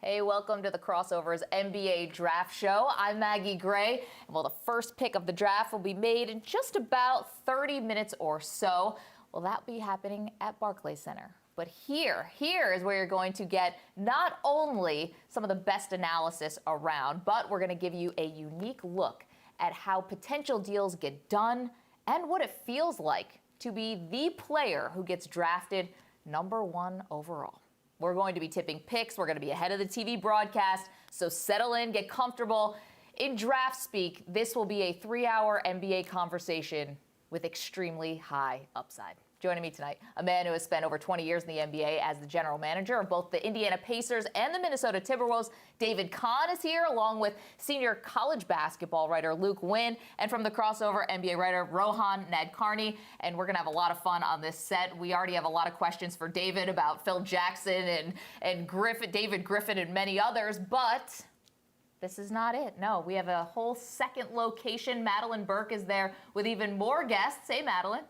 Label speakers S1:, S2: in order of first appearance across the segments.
S1: Hey, welcome to the Crossovers NBA Draft Show. I'm Maggie Gray, and the first pick of the draft will be made in just about 30 minutes or so. Well, that'll be happening at Barclays Center. But here is where you're going to get not only some of the best analysis around, but we're going to give you a unique look at how potential deals get done and what it feels like to be the player who gets drafted #1 overall. We're going to be tipping picks. We're going to be ahead of the TV broadcast. So settle in, get comfortable. In draft speak, this will be a 3-hour NBA conversation with extremely high upside. Joining me tonight, a man who has spent over 20 years in the NBA as the general manager of both the Indiana Pacers and the Minnesota Timberwolves. David Kahn is here, along with senior college basketball writer Luke Wynn, and from the Crossover NBA writer Rohan Nadkarni. And we're going to have a lot of fun on this set. We already have a lot of questions for David about Phil Jackson and Griffin, David Griffin and many others, but this is not it. No, we have a whole second location. Madeline Burke is there with even more guests. Hey, Madeline.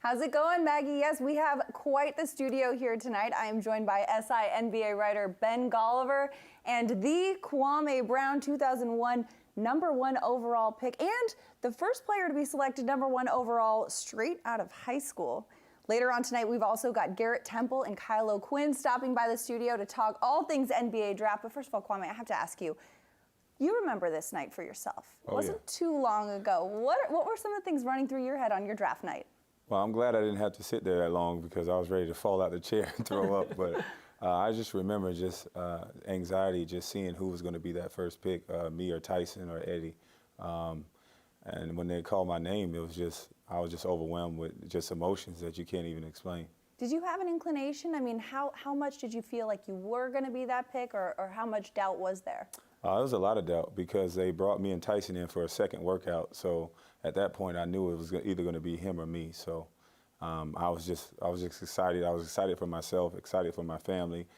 S2: How's it going, Maggie? Yes, we have quite the studio here tonight. I am joined by SI NBA writer Ben Golliver and the Kwame Brown 2001 #1 overall pick and the first player to be selected #1 overall straight out of high school. Later on tonight, we've also got Garrett Temple and Kyle O'Quinn stopping by the studio to talk all things NBA draft. But first of all, Kwame, I have to ask you, you remember this night for yourself. It wasn't too long ago. What were some of the things running through your head on your draft night?
S3: Well, I'm glad I didn't have to sit there that long because I was ready to fall out the chair and throw up. But I just remember anxiety, just seeing who was going to be that first pick, me or Tyson or Eddie. And when they called my name, I was just overwhelmed with just emotions that you can't even explain.
S2: Did you have an inclination? I mean, how much did you feel like you were going to be that pick, or how much doubt was there?
S3: There was a lot of doubt because they brought me and Tyson in for a second workout. So at that point, I knew it was either going to be him or me. So I was just excited. I was excited for myself, excited for my family,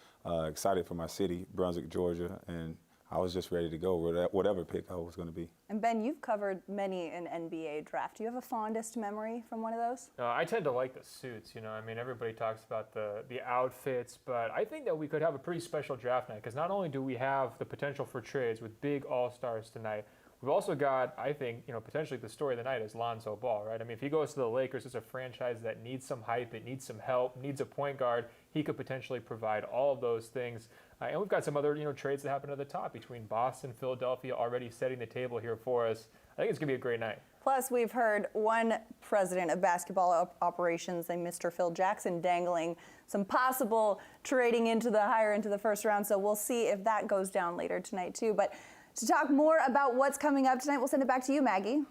S3: excited for my city, Brunswick, Georgia, and I was just ready to go with whatever pick I was going to be.
S2: And Ben, you've covered many an NBA draft. Do you have a fondest memory from one of those?
S4: I tend to like the suits. I mean, everybody talks about the outfits, but I think that we could have a pretty special draft night because not only do we have the potential for trades with big all-stars tonight, we've also got, I think, potentially the story of the night is Lonzo Ball, right? I mean, if he goes to the Lakers, it's a franchise that needs some hype, it needs some help, needs a point guard. He could potentially provide all of those things. And we've got some other, trades that happen at the top between Boston, Philadelphia, already setting the table here for us. I think it's going to be a great night.
S2: Plus, we've heard one president of basketball operations, named Mr. Phil Jackson, dangling some possible trading higher into the first round. So we'll see if that goes down later tonight, too. But to talk more about what's coming up tonight, we'll send it back to you, Maggie.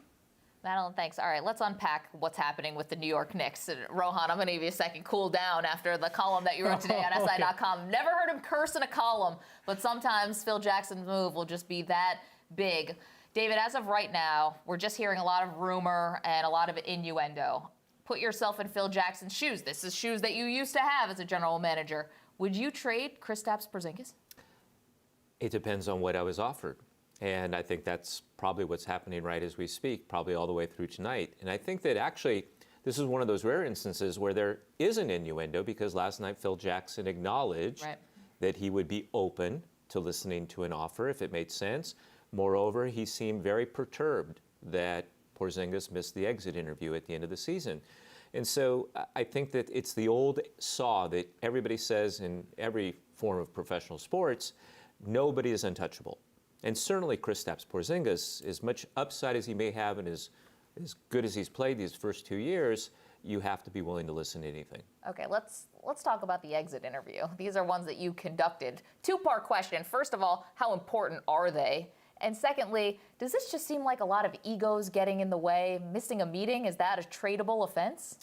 S1: Madeline, thanks. All right, let's unpack what's happening with the New York Knicks. And Rohan, I'm going to give you a second cool down after the column that you wrote today on SI.com. Never heard him curse in a column, but sometimes Phil Jackson's move will just be that big. David, as of right now, we're just hearing a lot of rumor and a lot of innuendo. Put yourself in Phil Jackson's shoes. This is shoes that you used to have as a general manager. Would you trade Kristaps Porzingis?
S5: It depends on what I was offered. And I think that's probably what's happening right as we speak, probably all the way through tonight. And I think that actually this is one of those rare instances where there is an innuendo because last night Phil Jackson acknowledged that he would be open to listening to an offer if it made sense. Moreover, he seemed very perturbed that Porzingis missed the exit interview at the end of the season. And so I think that it's the old saw that everybody says in every form of professional sports, nobody is untouchable. And certainly Kristaps Porzingis, as much upside as he may have and as good as he's played these first 2 years, you have to be willing to listen to anything.
S1: Okay, let's talk about the exit interview. These are ones that you conducted. Two-part question. First of all, how important are they? And secondly, does this just seem like a lot of egos getting in the way? Missing a meeting, is that a tradable offense?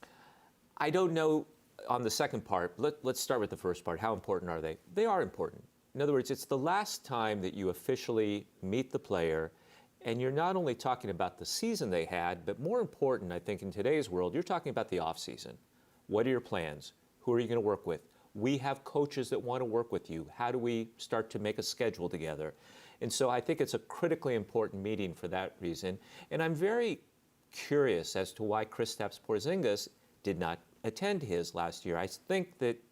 S5: I don't know on the second part. Let's start with the first part. How important are they? They are important. In other words, it's the last time that you officially meet the player, and you're not only talking about the season they had, but more important, I think, in today's world, you're talking about the offseason. What are your plans? Who are you going to work with? We have coaches that want to work with you. How do we start to make a schedule together? And so I think it's a critically important meeting for that reason. And I'm very curious as to why Kristaps Porzingis did not attend his last year. I think that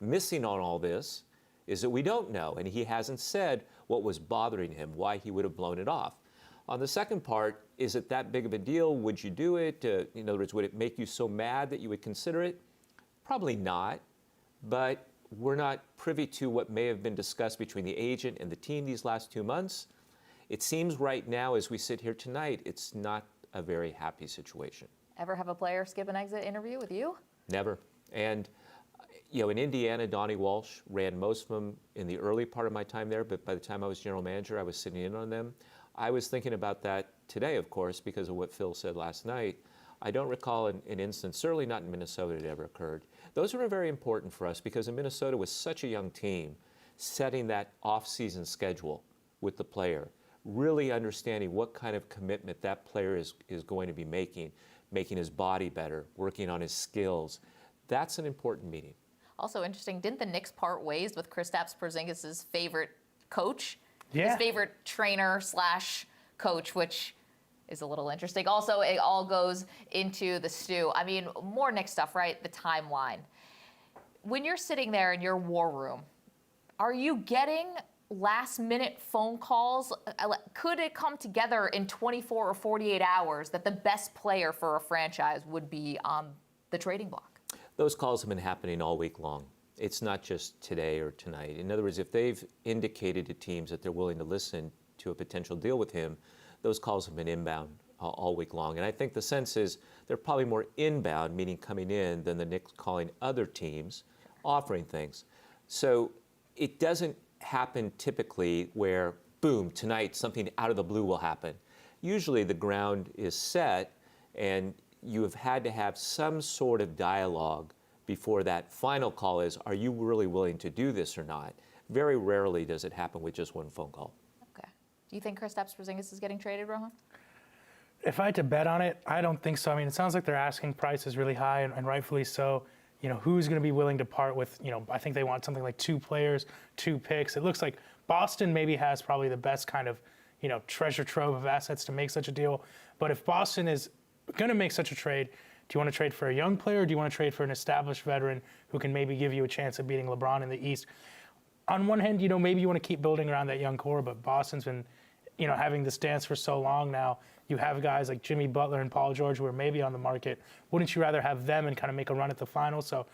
S5: missing on all this is that we don't know, and he hasn't said what was bothering him, why he would have blown it off. On the second part, is it that big of a deal? Would you do it? In other words, would it make you so mad that you would consider it? Probably not, but we're not privy to what may have been discussed between the agent and the team these last 2 months. It seems right now, as we sit here tonight, it's not a very happy situation.
S1: Ever have a player skip an exit interview with you?
S5: Never. And in Indiana, Donnie Walsh ran most of them in the early part of my time there, but by the time I was general manager, I was sitting in on them. I was thinking about that today, of course, because of what Phil said last night. I don't recall an instance, certainly not in Minnesota, it ever occurred. Those were very important for us because in Minnesota was such a young team, setting that off-season schedule with the player, really understanding what kind of commitment that player is going to be making his body better, working on his skills. That's an important meeting.
S1: Also interesting, didn't the Knicks part ways with Kristaps Porzingis' favorite coach?
S6: Yeah.
S1: His favorite trainer / coach, which is a little interesting. Also, it all goes into the stew. I mean, more Knicks stuff, right? The timeline. When you're sitting there in your war room, are you getting last-minute phone calls? Could it come together in 24 or 48 hours that the best player for a franchise would be on the trading block?
S5: Those calls have been happening all week long. It's not just today or tonight. In other words, if they've indicated to teams that they're willing to listen to a potential deal with him, those calls have been inbound all week long. And I think the sense is they're probably more inbound, meaning coming in, than the Knicks calling other teams, offering things. So it doesn't happen typically where, boom, tonight something out of the blue will happen. Usually the ground is set and you have had to have some sort of dialogue before that final call is, are you really willing to do this or not? Very rarely does it happen with just one phone call.
S1: Okay. Do you think Kristaps Porzingis is getting traded, Rohan?
S6: If I had to bet on it, I don't think so. I mean, it sounds like their asking price is really high, and rightfully so. Who's going to be willing to part with, I think they want something like 2 players, 2 picks. It looks like Boston maybe has probably the best kind of, treasure trove of assets to make such a deal. But if Boston is going to make such a trade, do you want to trade for a young player or do you want to trade for an established veteran who can maybe give you a chance of beating LeBron in the East? On one hand, maybe you want to keep building around that young core, but Boston's been, having this dance for so long now. You have guys like Jimmy Butler and Paul George who are maybe on the market. Wouldn't you rather have them and kind of make a run at the finals? So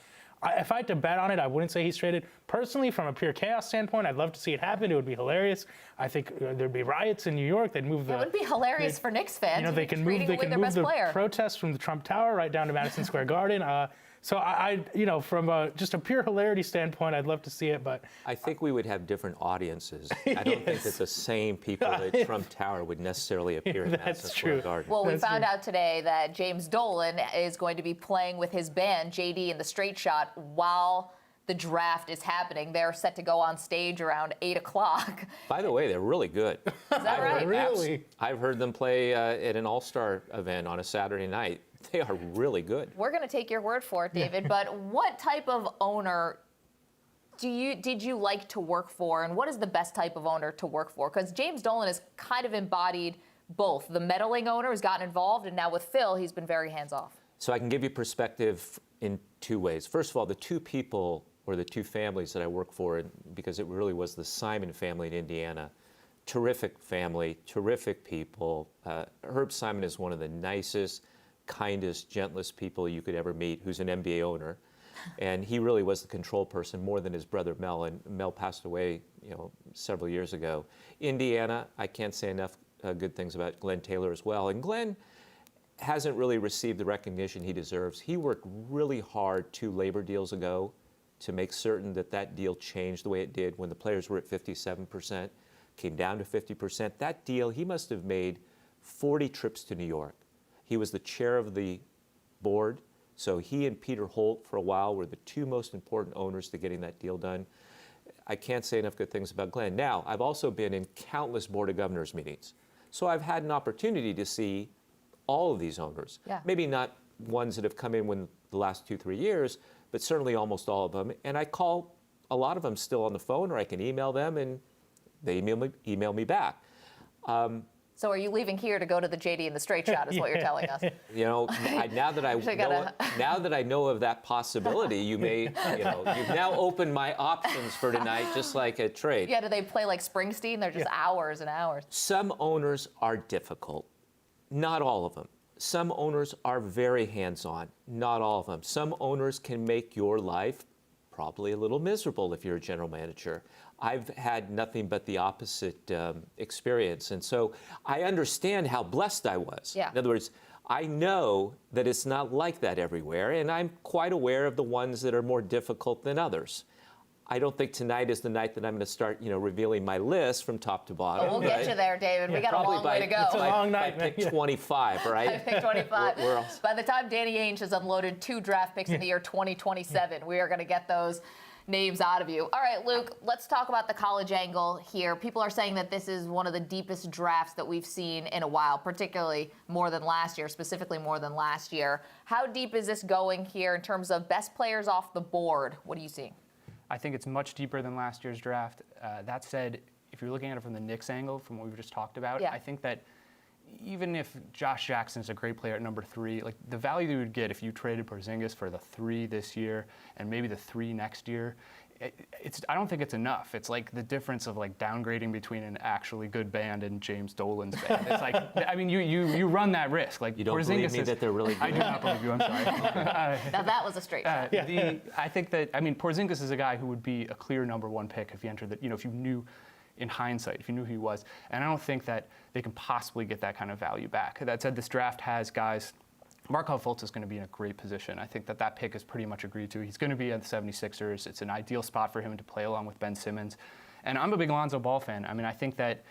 S6: if I had to bet on it, I wouldn't say he's traded. Personally, from a pure chaos standpoint, I'd love to see it happen. It would be hilarious. I think there'd be riots in New York. They'd move
S1: It would be hilarious for Knicks fans.
S6: they can move the protests from the Trump Tower right down to Madison Square Garden. So from just a pure hilarity standpoint, I'd love to see it, but
S5: I think we would have different audiences. I don't think that the same people at Trump Tower would necessarily appear in Madison Square Garden.
S1: Well, we found out today that James Dolan is going to be playing with his band, JD and the Straight Shot, while the draft is happening. They're set to go on stage around 8 o'clock.
S5: By the way, they're really good.
S1: Is that right?
S6: Really?
S5: I've heard them play at an all-star event on a Saturday night. They are really good.
S1: We're going to take your word for it, David, but what type of owner did you like to work for, and what is the best type of owner to work for? Because James Dolan has kind of embodied both. The meddling owner has gotten involved, and now with Phil, he's been very hands-off.
S5: So I can give you perspective in 2 ways. First of all, the 2 people or the 2 families that I work for, because it really was the Simon family in Indiana, terrific family, terrific people. Herb Simon is one of the nicest, kindest, gentlest people you could ever meet, who's an NBA owner. And he really was the control person more than his brother Mel, and Mel passed away, several years ago. Indiana, I can't say enough good things about Glenn Taylor as well. And Glenn hasn't really received the recognition he deserves. He worked really hard 2 labor deals ago to make certain that that deal changed the way it did when the players were at 57%, came down to 50%. That deal, he must have made 40 trips to New York. He was the chair of the board, so he and Peter Holt for a while were the 2 most important owners to getting that deal done. I can't say enough good things about Glenn. Now, I've also been in countless Board of Governors meetings, so I've had an opportunity to see all of these owners.
S1: Yeah.
S5: Maybe not ones that have come in within the last 2-3 years, but certainly almost all of them. And I call a lot of them still on the phone, or I can email them and they email me back.
S1: So are you leaving here to go to the JD and the Straight Shot is what you're telling us?
S5: You know, now that
S1: Actually
S5: I know of that possibility, you may, you know, you've now opened my options for tonight, just like a trade.
S1: Yeah, do they play like Springsteen? They're just hours and hours.
S5: Some owners are difficult, not all of them. Some owners are very hands-on, not all of them. Some owners can make your life probably a little miserable if you're a general manager. I've had nothing but the opposite experience. And so I understand how blessed I was.
S1: Yeah.
S5: In other words, I know that it's not like that everywhere, and I'm quite aware of the ones that are more difficult than others. I don't think tonight is the night that I'm going to start, you know, revealing my list from top to bottom.
S1: But we'll get you there, David. We got a
S5: Probably
S1: long way to go.
S6: It's a long night,
S5: by
S6: man.
S5: pick 25, right?
S1: I think 25.
S5: We're all-
S1: By the time Danny Ainge has unloaded 2 draft picks in the year 2027, we are going to get those names out of you. All right, Luke, let's talk about the college angle here. People are saying that this is one of the deepest drafts that we've seen in a while, particularly more than last year, specifically more than last year. How deep is this going here in terms of best players off the board? What are you seeing?
S7: I think it's much deeper than last year's draft. That said, if you're looking at it from the Knicks angle, from what we've just talked about,
S1: Yeah.
S7: I think that even if Josh Jackson's a great player at number 3, like the value you would get if you traded Porzingis for the 3 this year and maybe the 3 next year, I don't think it's enough. It's like the difference of like downgrading between an actually good band and James Dolan's band. It's like, I mean, you run that risk. Like
S5: You don't believe me that they're really good?
S7: I do not believe you. I'm sorry.
S1: Now, that was a straight shot.
S7: I think that, I mean, Porzingis is a guy who would be a clear number 1 pick if he entered the, you know, if you knew in hindsight, if you knew who he was. And I don't think that they can possibly get that kind of value back. That said, this draft has guys. Markelle Fultz is going to be in a great position. I think that pick is pretty much agreed to. He's going to be at the 76ers. It's an ideal spot for him to play along with Ben Simmons. And I'm a big Lonzo Ball fan. I mean, I think that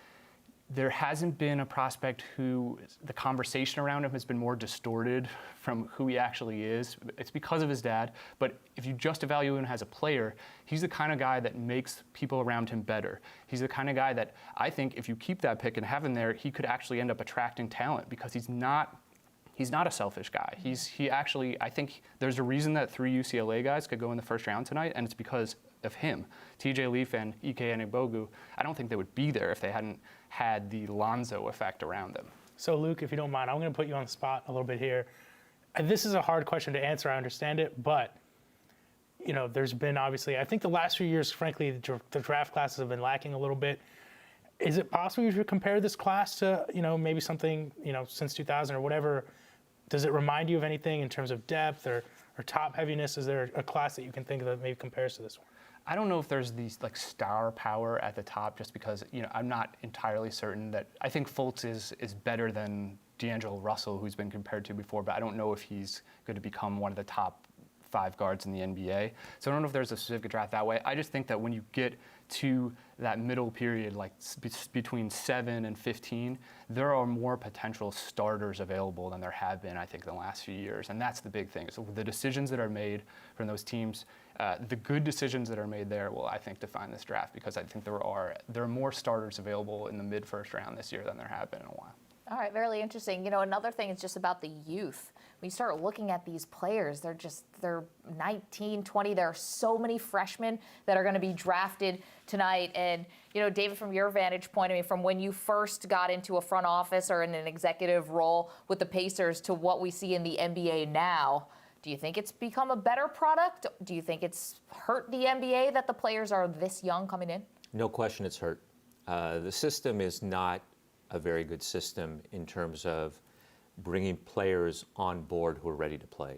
S7: there hasn't been a prospect who the conversation around him has been more distorted from who he actually is. It's because of his dad. But if you just evaluate him as a player, he's the kind of guy that makes people around him better. He's the kind of guy that I think if you keep that pick and have him there, he could actually end up attracting talent because he's not a selfish guy. He actually, I think there's a reason that 3 UCLA guys could go in the first round tonight, and it's because of him. TJ Leaf and Ike Anigbogu, I don't think they would be there if they hadn't had the Lonzo effect around them.
S6: So, Luke, if you don't mind, I'm going to put you on the spot a little bit here. And this is a hard question to answer, I understand it, but, you know, there's been obviously, I think the last few years, frankly, the draft classes have been lacking a little bit. Is it possible you should compare this class to, you know, maybe something, you know, since 2000 or whatever? Does it remind you of anything in terms of depth or top heaviness? Is there a class that you can think of that maybe compares to this one?
S7: I don't know if there's these like star power at the top just because, you know, I'm not entirely certain that I think Fultz is better than D'Angelo Russell, who's been compared to before, but I don't know if he's going to become one of the top 5 guards in the NBA. So I don't know if there's a specific draft that way. I just think that when you get to that middle period, like between 7 and 15, there are more potential starters available than there have been, I think, in the last few years. And that's the big thing. So the decisions that are made from those teams, the good decisions that are made there will, I think, define this draft because I think there are more starters available in the mid-first round this year than there have been in a while.
S1: All right, very interesting. You know, another thing is just about the youth. When you start looking at these players, they're 19, 20. There are so many freshmen that are going to be drafted tonight. And, you know, David, from your vantage point, I mean, from when you first got into a front office or in an executive role with the Pacers to what we see in the NBA now, do you think it's become a better product? Do you think it's hurt the NBA that the players are this young coming in? No
S5: question it's hurt. The system is not a very good system in terms of bringing players on board who are ready to play.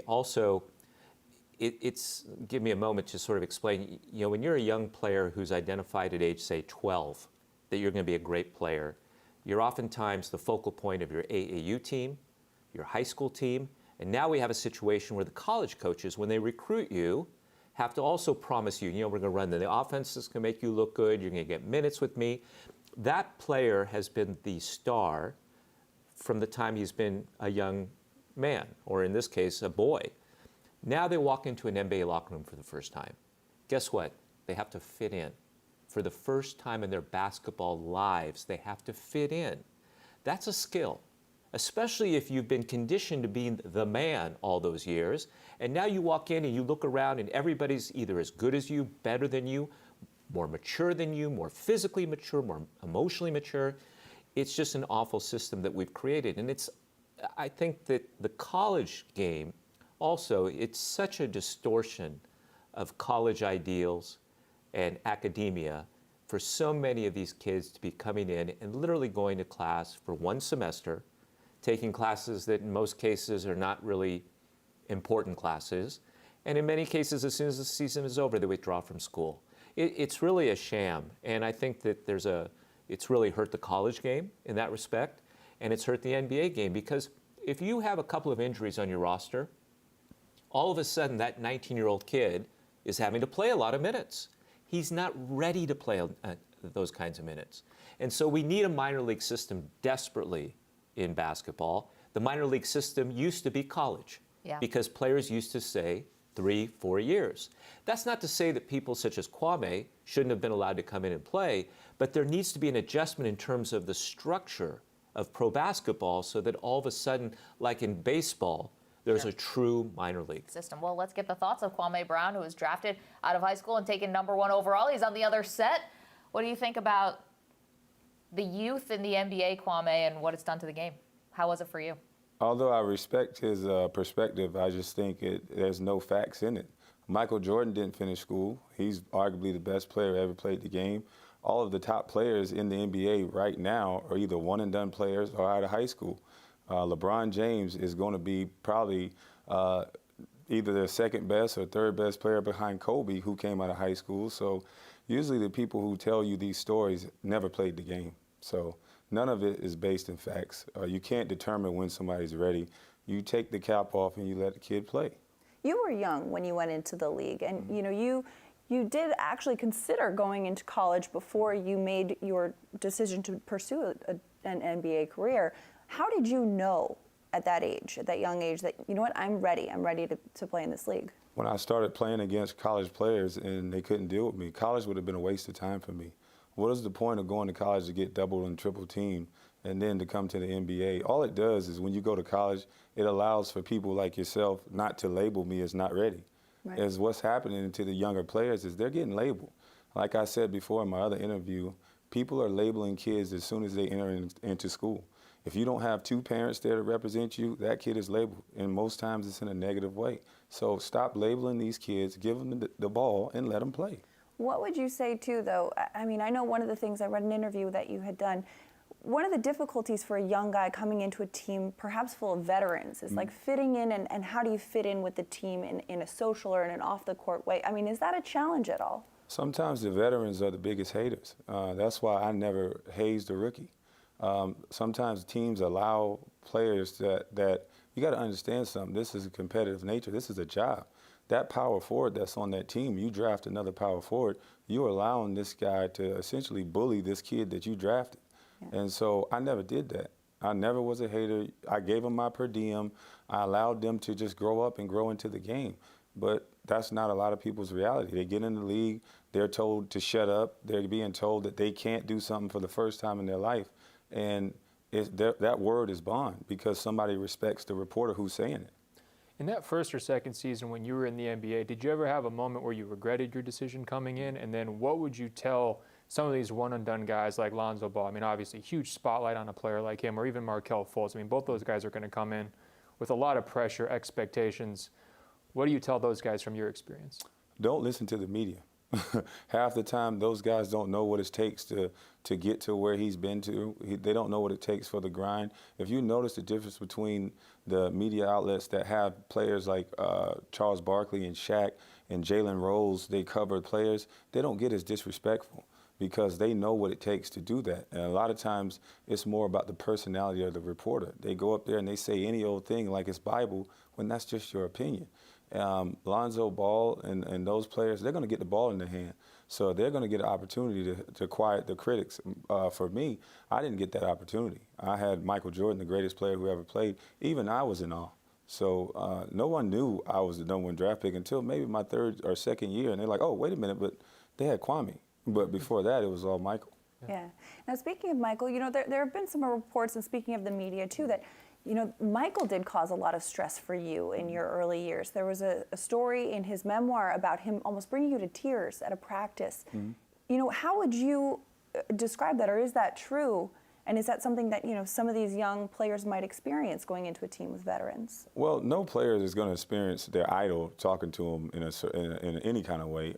S5: Also, give me a moment to sort of explain, you know, when you're a young player who's identified at age, say, 12, that you're going to be a great player, you're oftentimes the focal point of your AAU team, your high school team, and now we have a situation where the college coaches, when they recruit you, have to also promise you, you know, we're going to run the offense is going to make you look good, you're going to get minutes with me. That player has been the star from the time he's been a young man, or in this case, a boy. Now they walk into an NBA locker room for the first time. Guess what? They have to fit in. For the first time in their basketball lives, they have to fit in. That's a skill, especially if you've been conditioned to being the man all those years, and now you walk in and you look around and everybody's either as good as you, better than you, more mature than you, more physically mature, more emotionally mature. it's just an awful system that we've created. And I think that the college game also, it's such a distortion of college ideals and academia for so many of these kids to be coming in and literally going to class for one semester, taking classes that in most cases are not really important classes, and in many cases, as soon as the season is over, they withdraw from school. It's really a sham, and I think that it's really hurt the college game in that respect, and it's hurt the NBA game, because if you have a couple of injuries on your roster, all of a sudden that 19-year-old kid is having to play a lot of minutes. He's not ready to play those kinds of minutes. And so we need a minor league system desperately in basketball. The minor league system used to be college, because players used to say 3-4 years. That's not to say that people such as Kwame shouldn't have been allowed to come in and play, but there needs to be an adjustment in terms of the structure of pro basketball so that all of a sudden, like in baseball, there's a true minor league
S1: system. Well, let's get the thoughts of Kwame Brown, who was drafted out of high school and taken #1 overall. He's on the other set. What do you think about the youth in the NBA, Kwame, and what it's done to the game? How was it for you?
S3: Although I respect his perspective, I just think there's no facts in it. Michael Jordan didn't finish school. He's arguably the best player ever played the game. All of the top players in the NBA right now are either one-and-done players or out of high school. LeBron James is going to be probably either the second best or third best player behind Kobe, who came out of high school. So usually the people who tell you these stories never played the game. So none of it is based in facts. You can't determine when somebody's ready. You take the cap off and you let the kid play.
S2: You were young when you went into the league, and you did actually consider going into college before you made your decision to pursue an NBA career. How did you know at that age, at that young age, that, you know what, I'm ready to play in this league?
S3: When I started playing against college players and they couldn't deal with me, college would have been a waste of time for me. What is the point of going to college to get double and triple teamed and then to come to the NBA? All it does is when you go to college, it allows for people like yourself not to label me as not ready.
S2: Right.
S3: As what's happening to the younger players is they're getting labeled. Like I said before in my other interview, people are labeling kids as soon as they enter into school. If you don't have two parents there to represent you, that kid is labeled, and most times it's in a negative way. So stop labeling these kids, give them the ball, and let them play.
S2: What would you say, too, though? I mean, I know one of the things, I read an interview that you had done, one of the difficulties for a young guy coming into a team perhaps full of veterans is like fitting in, and how do you fit in with the team in a social or in an off-the-court way? I mean, is that a challenge at all?
S3: Sometimes the veterans are the biggest haters. That's why I never hazed a rookie. Sometimes teams allow players that you got to understand something. This is a competitive nature. This is a job. That power forward that's on that team, you draft another power forward, you're allowing this guy to essentially bully this kid that you drafted. Yeah. And so I never did that. I never was a hater. I gave them my per diem. I allowed them to just grow up and grow into the game. But that's not a lot of people's reality. They get in the league, they're told to shut up. They're being told that they can't do something for the first time in their life. And that word is bond because somebody respects the reporter who's saying it.
S4: In that first or second season when you were in the NBA, did you ever have a moment where you regretted your decision coming in? And then what would you tell some of these one-and-done guys like Lonzo Ball? I mean, obviously, huge spotlight on a player like him, or even Markelle Fultz. I mean, both those guys are going to come in with a lot of pressure, expectations. What do you tell those guys from your experience?
S3: Don't listen to the media. Half the time, those guys don't know what it takes to get to where he's been to. They don't know what it takes for the grind. If you notice the difference between the media outlets that have players like Charles Barkley and Shaq and Jalen Rose, they cover players, they don't get as disrespectful because they know what it takes to do that. And a lot of times, it's more about the personality of the reporter. They go up there and they say any old thing like it's Bible when that's just your opinion. Lonzo Ball and those players, they're going to get the ball in their hand. So they're going to get an opportunity to quiet the critics. For me, I didn't get that opportunity. I had Michael Jordan, the greatest player who ever played. Even I was in awe. So no one knew I was the #1 draft pick until maybe my third or second year. And they're like, oh, wait a minute, but they had Kwame. But before that, it was all Michael.
S2: Yeah. Now, speaking of Michael, there have been some reports, and speaking of the media, too, that Michael did cause a lot of stress for you in your early years. There was a story in his memoir about him almost bringing you to tears at a practice. Mm-hmm. How would you describe that, or is that true? And is that something that, some of these young players might experience going into a team with veterans?
S3: Well, no player is going to experience their idol talking to them in any kind of way.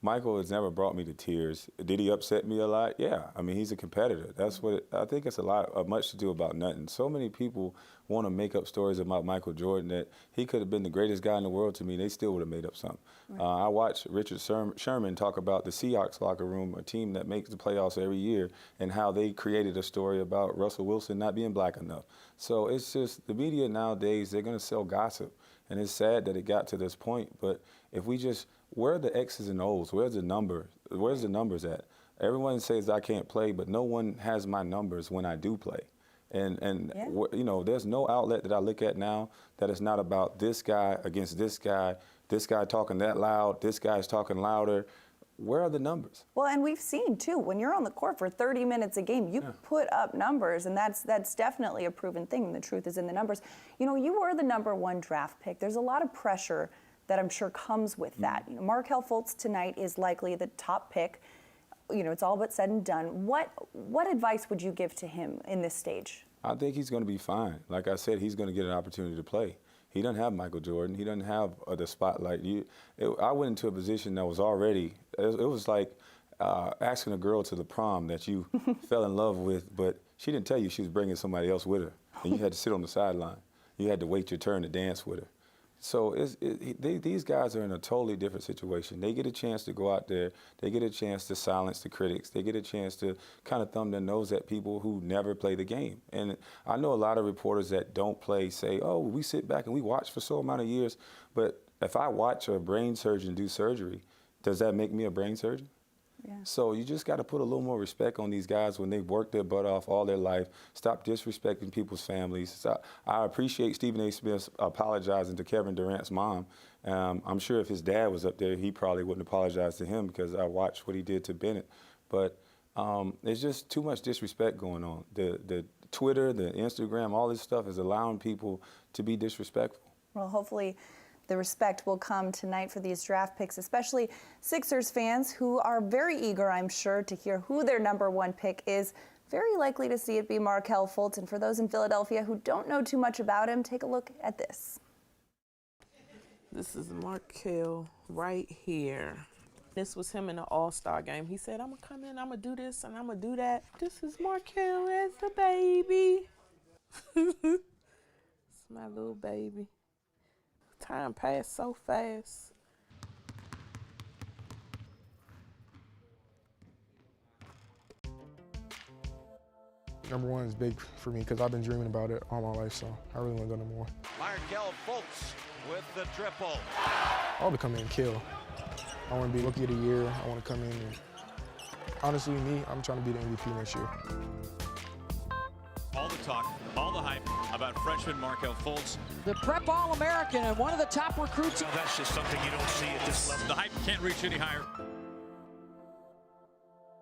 S3: Michael has never brought me to tears. Did he upset me a lot? Yeah. I mean, he's a competitor. That's what I think. It's much to do about nothing. So many people want to make up stories about Michael Jordan that he could have been the greatest guy in the world to me. They still would have made up something. Right. I watched Richard Sherman talk about the Seahawks locker room, a team that makes the playoffs every year, and how they created a story about Russell Wilson not being black enough. So it's just the media nowadays, they're going to sell gossip. And it's sad that it got to this point. But if we just, where are the X's and O's? Where's the number? Where's the numbers at? Everyone says I can't play, but no one has my numbers when I do play. And yeah. There's no outlet that I look at now that is not about this guy against this guy talking that loud, this guy's talking louder. Where are the numbers?
S2: Well, and we've seen, too, when you're on the court for 30 minutes a game, you put up numbers, and that's definitely a proven thing. The truth is in the numbers. You were the #1 draft pick. There's a lot of pressure that I'm sure comes with that. Markelle Fultz tonight is likely the top pick. It's all but said and done. What advice would you give to him in this stage?
S3: I think he's going to be fine. Like I said, he's going to get an opportunity to play. He doesn't have Michael Jordan. He doesn't have the spotlight. I went into a position that was already, it was like asking a girl to the prom that you fell in love with, but she didn't tell you she was bringing somebody else with her. And you had to sit on the sideline. You had to wait your turn to dance with her. So these guys are in a totally different situation. They get a chance to go out there. They get a chance to silence the critics. They get a chance to kind of thumb their nose at people who never play the game. And I know a lot of reporters that don't play say, oh, we sit back and we watch for so amount of years. But if I watch a brain surgeon do surgery, does that make me a brain surgeon? Yeah. So you just got to put a little more respect on these guys when they've worked their butt off all their life. Stop disrespecting people's families. I appreciate Stephen A. Smith apologizing to Kevin Durant's mom. I'm sure if his dad was up there, he probably wouldn't apologize to him because I watched what he did to Bennett. But there's just too much disrespect going on. The Twitter, the Instagram, all this stuff is allowing people to be disrespectful.
S2: Well, hopefully the respect will come tonight for these draft picks, especially Sixers fans who are very eager, I'm sure, to hear who their #1 pick is. Very likely to see it be Markelle Fultz. And for those in Philadelphia who don't know too much about him, take a look at this.
S8: This is Markelle right here. This was him in the All-Star game. He said, I'm going to come in, I'm going to do this, and I'm going to do that. This is Markelle as a baby. It's my little baby. Time passed so fast.
S9: #1 is big for me because I've been dreaming about it all my life, so I really want to go no more.
S10: Markelle Fultz with the triple.
S9: I want to come in and kill. I want to be Rookie of the Year. I want to come in and, honestly, I'm trying to be the MVP next year.
S10: All the talk, all the hype about freshman Markelle Fultz.
S11: The prep All-American and one of the top recruits.
S10: Well, that's just something you don't see at this level. The hype can't reach any higher.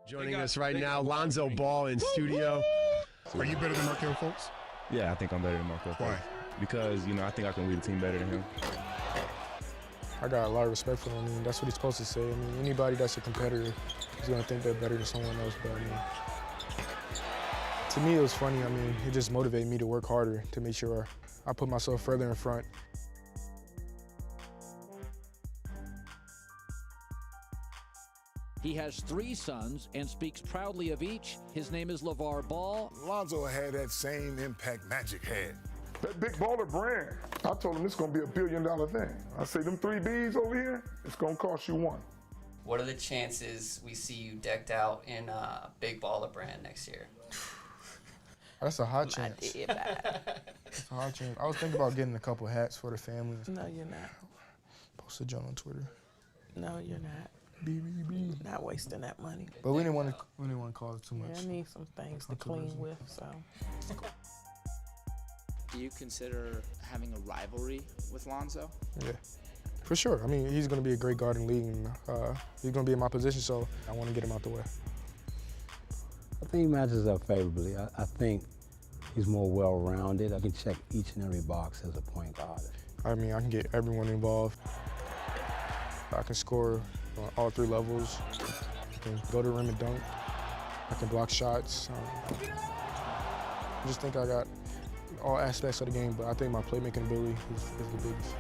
S12: Joining us right now, Lonzo Ball in studio.
S13: Are you better than Markelle Fultz?
S14: Yeah, I think I'm better than Markelle Fultz.
S13: Why?
S14: Because, I think I can lead the team better than him.
S9: I got a lot of respect for him. I mean, that's what he's supposed to say. I mean, anybody that's a competitor is going to think they're better than someone else, but I mean, to me, it was funny. I mean, it just motivated me to work harder to make sure I put myself further in front.
S11: He has 3 sons and speaks proudly of each. His name is LeVar Ball.
S13: Lonzo had that same impact Magic had. That Big Baller brand, I told him this is going to be $1 billion thing. I say, them 3 Bs over here, it's going to cost you 1.
S15: What are the chances we see you decked out in a Big Baller brand next year?
S9: That's a hot chance. That's a hot chance. I was thinking about getting a couple hats for the family.
S8: No, you're not.
S9: Post a joint on Twitter.
S8: No, you're not.
S9: BBB.
S8: Not wasting that money.
S9: But we didn't want to cause it too much.
S8: Yeah, I need some things to clean with, so.
S16: Do you consider having a rivalry with Lonzo?
S9: Yeah, for sure. I mean, he's going to be a great guard in the league, and he's going to be in my position, so I want to get him out the way.
S17: I think he matches up favorably. I think he's more well-rounded. I can check each and every box as a point guard.
S9: I mean, I can get everyone involved. I can score on all 3 levels. I can go to the rim and dunk. I can block shots. I just think I got all aspects of the game, but I think my playmaking ability is the biggest.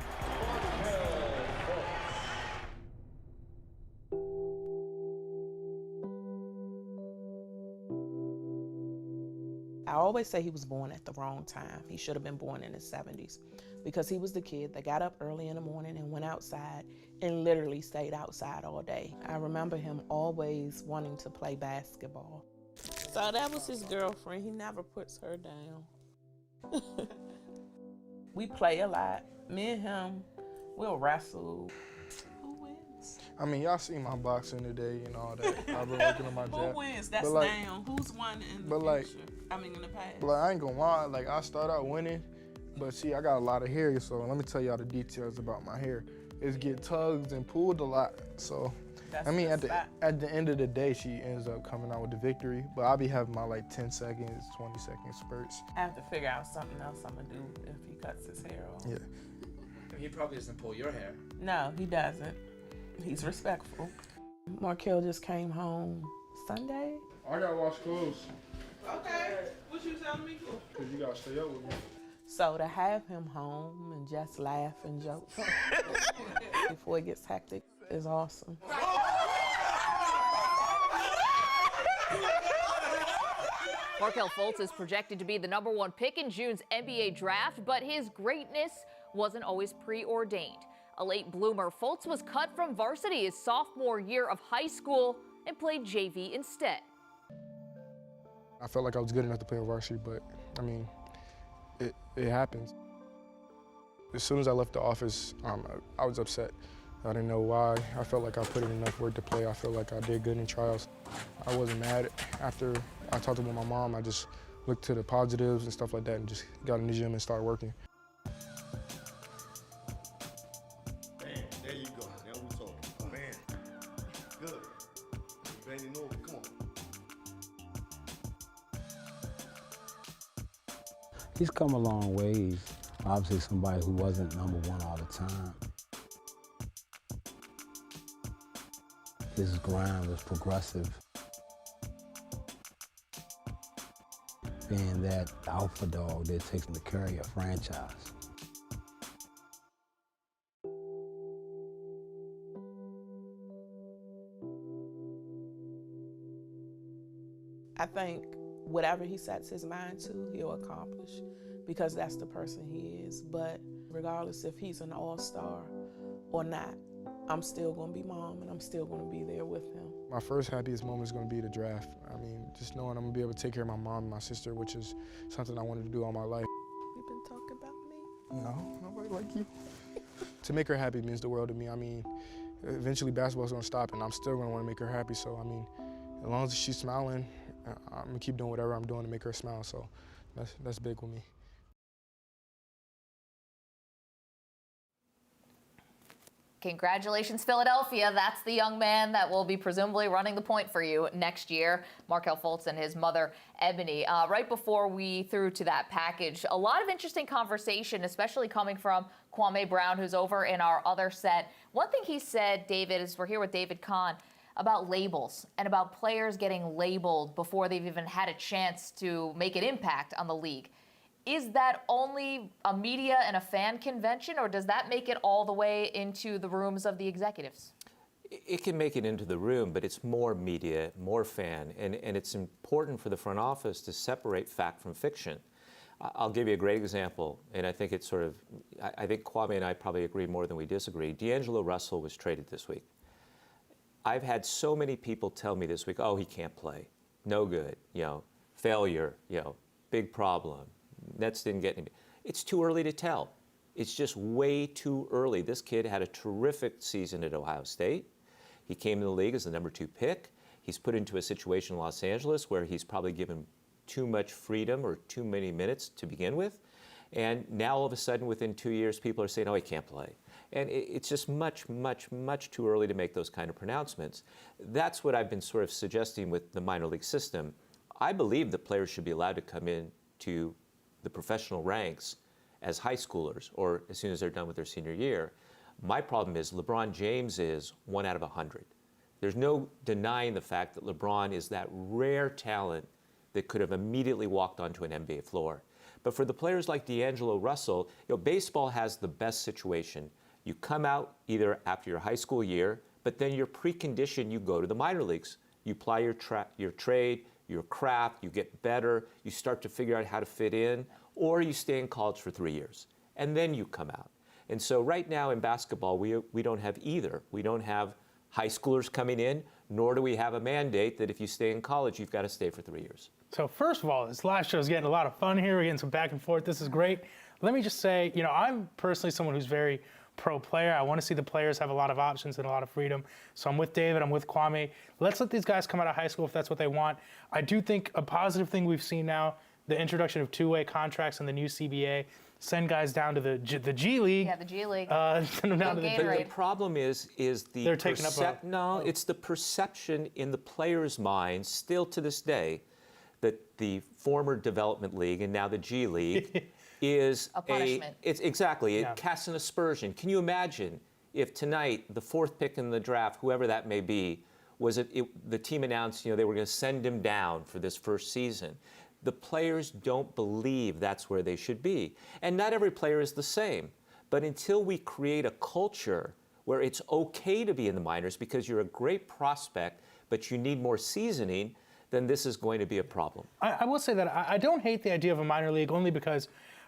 S8: I always say he was born at the wrong time. He should have been born in his 70s because he was the kid that got up early in the morning and went outside and literally stayed outside all day. I remember him always wanting to play basketball. So that was his girlfriend. He never puts her down. We play a lot. Me and him, we'll wrestle. Who wins?
S9: I mean, y'all see my boxing today and all that. I've been working on my jab.
S8: Who wins? That's
S9: like,
S8: down. Who's won in
S9: but
S8: the
S9: like,
S8: future? I mean, in the past.
S9: But I ain't gonna lie, like I start out winning, but see, I got a lot of hair, so let me tell y'all the details about my hair. It's get tugged and pulled a lot, so.
S8: That's
S9: I mean, at the end of the day, she ends up coming out with the victory, but I'll be having my like 10 seconds, 20-second spurts.
S8: I have to figure out something else I'm gonna do if he cuts his hair off.
S9: Yeah.
S16: He probably doesn't pull your hair.
S8: No, he doesn't. He's respectful. Markel just came home Sunday.
S9: I gotta wash clothes.
S8: Okay, what you telling me for?
S9: Because you gotta stay up with me.
S8: So to have him home and just laugh and joke before it gets hectic is awesome.
S1: Markel Fultz is projected to be the #1 pick in June's NBA draft, but his greatness wasn't always preordained. A late bloomer, Fultz was cut from varsity his sophomore year of high school and played JV instead.
S9: I felt like I was good enough to play on varsity, but I mean, it happens. As soon as I left the office, I was upset. I didn't know why. I felt like I put in enough work to play. I felt like I did good in trials. I wasn't mad. After I talked with my mom, I just looked to the positives and stuff like that and just got in the gym and started working.
S18: Man, there you go. Now we talking. Man, good. Bending over, come on.
S17: He's come a long ways. Obviously somebody who wasn't #1 all the time. His grind was progressive. Being that alpha dog that takes him to carry a franchise.
S8: I think whatever he sets his mind to, he'll accomplish because that's the person he is. But regardless if he's an all-star or not, I'm still gonna be mom and I'm still gonna be there with him.
S9: My first happiest moment is gonna be the draft. I mean, just knowing I'm gonna be able to take care of my mom and my sister, which is something I wanted to do all my life.
S8: You've been talking about me?
S9: No, nobody like you. To make her happy means the world to me. I mean, eventually basketball's gonna stop and I'm still gonna wanna make her happy. So, I mean, as long as she's smiling, I'm gonna keep doing whatever I'm doing to make her smile. So that's big with me.
S1: Congratulations, Philadelphia. That's the young man that will be presumably running the point for you next year, Markel Fultz and his mother, Ebony. Right before we threw to that package, a lot of interesting conversation, especially coming from Kwame Brown, who's over in our other set. One thing he said, David, is we're here with David Kahn, about labels and about players getting labeled before they've even had a chance to make an impact on the league. Is that only a media and a fan convention, or does that make it all the way into the rooms of the executives?
S5: It can make it into the room, but it's more media, more fan, and it's important for the front office to separate fact from fiction. I'll give you a great example, and I think it's sort of, I think Kwame and I probably agree more than we disagree. D'Angelo Russell was traded this week. I've had so many people tell me this week, oh, he can't play, no good, failure, big problem. Nets didn't get any. It's too early to tell. It's just way too early. This kid had a terrific season at Ohio State. He came in the league as the #2 pick. He's put into a situation in Los Angeles where he's probably given too much freedom or too many minutes to begin with. And now all of a sudden, within 2 years, people are saying, oh, he can't play. And it's just much, much, much too early to make those kind of pronouncements. That's what I've been sort of suggesting with the minor league system. I believe the players should be allowed to come in to the professional ranks as high schoolers or as soon as they're done with their senior year. My problem is LeBron James is 1 out of 100. There's no denying the fact that LeBron is that rare talent that could have immediately walked onto an NBA floor. But for the players like D'Angelo Russell, baseball has the best situation. You come out either after your high school year, but then you're preconditioned, you go to the minor leagues. You apply your trade, your craft, you get better, you start to figure out how to fit in, or you stay in college for 3 years, and then you come out. And so right now in basketball, we don't have either. We don't have high schoolers coming in, nor do we have a mandate that if you stay in college, you've got to stay for 3 years.
S6: So first of all, this last show is getting a lot of fun here. We're getting some back and forth. This is great. Let me just say, I'm personally someone who's very pro player. I want to see the players have a lot of options and a lot of freedom. So I'm with David, I'm with Kwame. Let's let these guys come out of high school if that's what they want. I do think a positive thing we've seen now, the introduction of two-way contracts and the new CBA, send guys down to the G League.
S1: Yeah, the G League.
S6: Send them down to
S5: the problem is the
S6: they're taking up
S5: it's the perception in the players' minds still to this day that the former development league and now the G League is
S1: a punishment.
S5: It casts an aspersion. Can you imagine if tonight the fourth pick in the draft, whoever that may be, the team announced they were going to send him down for this first season? The players don't believe that's where they should be. And not every player is the same. But until we create a culture where it's okay to be in the minors because you're a great prospect, but you need more seasoning, then this is going to be a problem.
S6: I will say that I don't hate the idea of a minor league only because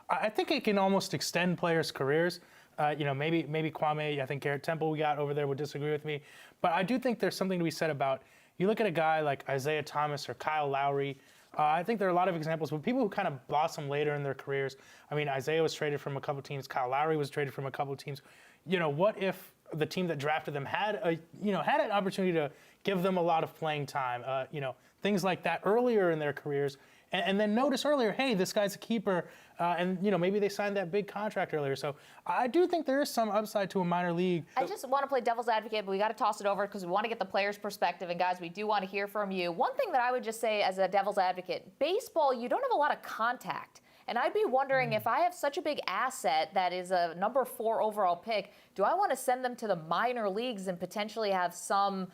S6: I think it can almost extend players' careers. Maybe Kwame, I think Garrett Temple we got over there would disagree with me. But I do think there's something to be said about, you look at a guy like Isaiah Thomas or Kyle Lowry. I think there are a lot of examples of people who kind of blossom later in their careers. I mean, Isaiah was traded from a couple teams. Kyle Lowry was traded from a couple teams. What if the team that drafted them had an opportunity to give them a lot of playing time? Things like that earlier in their careers, and then notice earlier, hey, this guy's a keeper, and maybe they signed that big contract earlier. So I do think there is some upside to a minor league.
S1: I just want to play devil's advocate, but we got to toss it over because we want to get the players' perspective. And guys, we do want to hear from you. One thing that I would just say as a devil's advocate, baseball, you don't have a lot of contact. And I'd be wondering if I have such a big asset that is a number 4 overall pick, do I want to send them to the minor leagues and potentially have some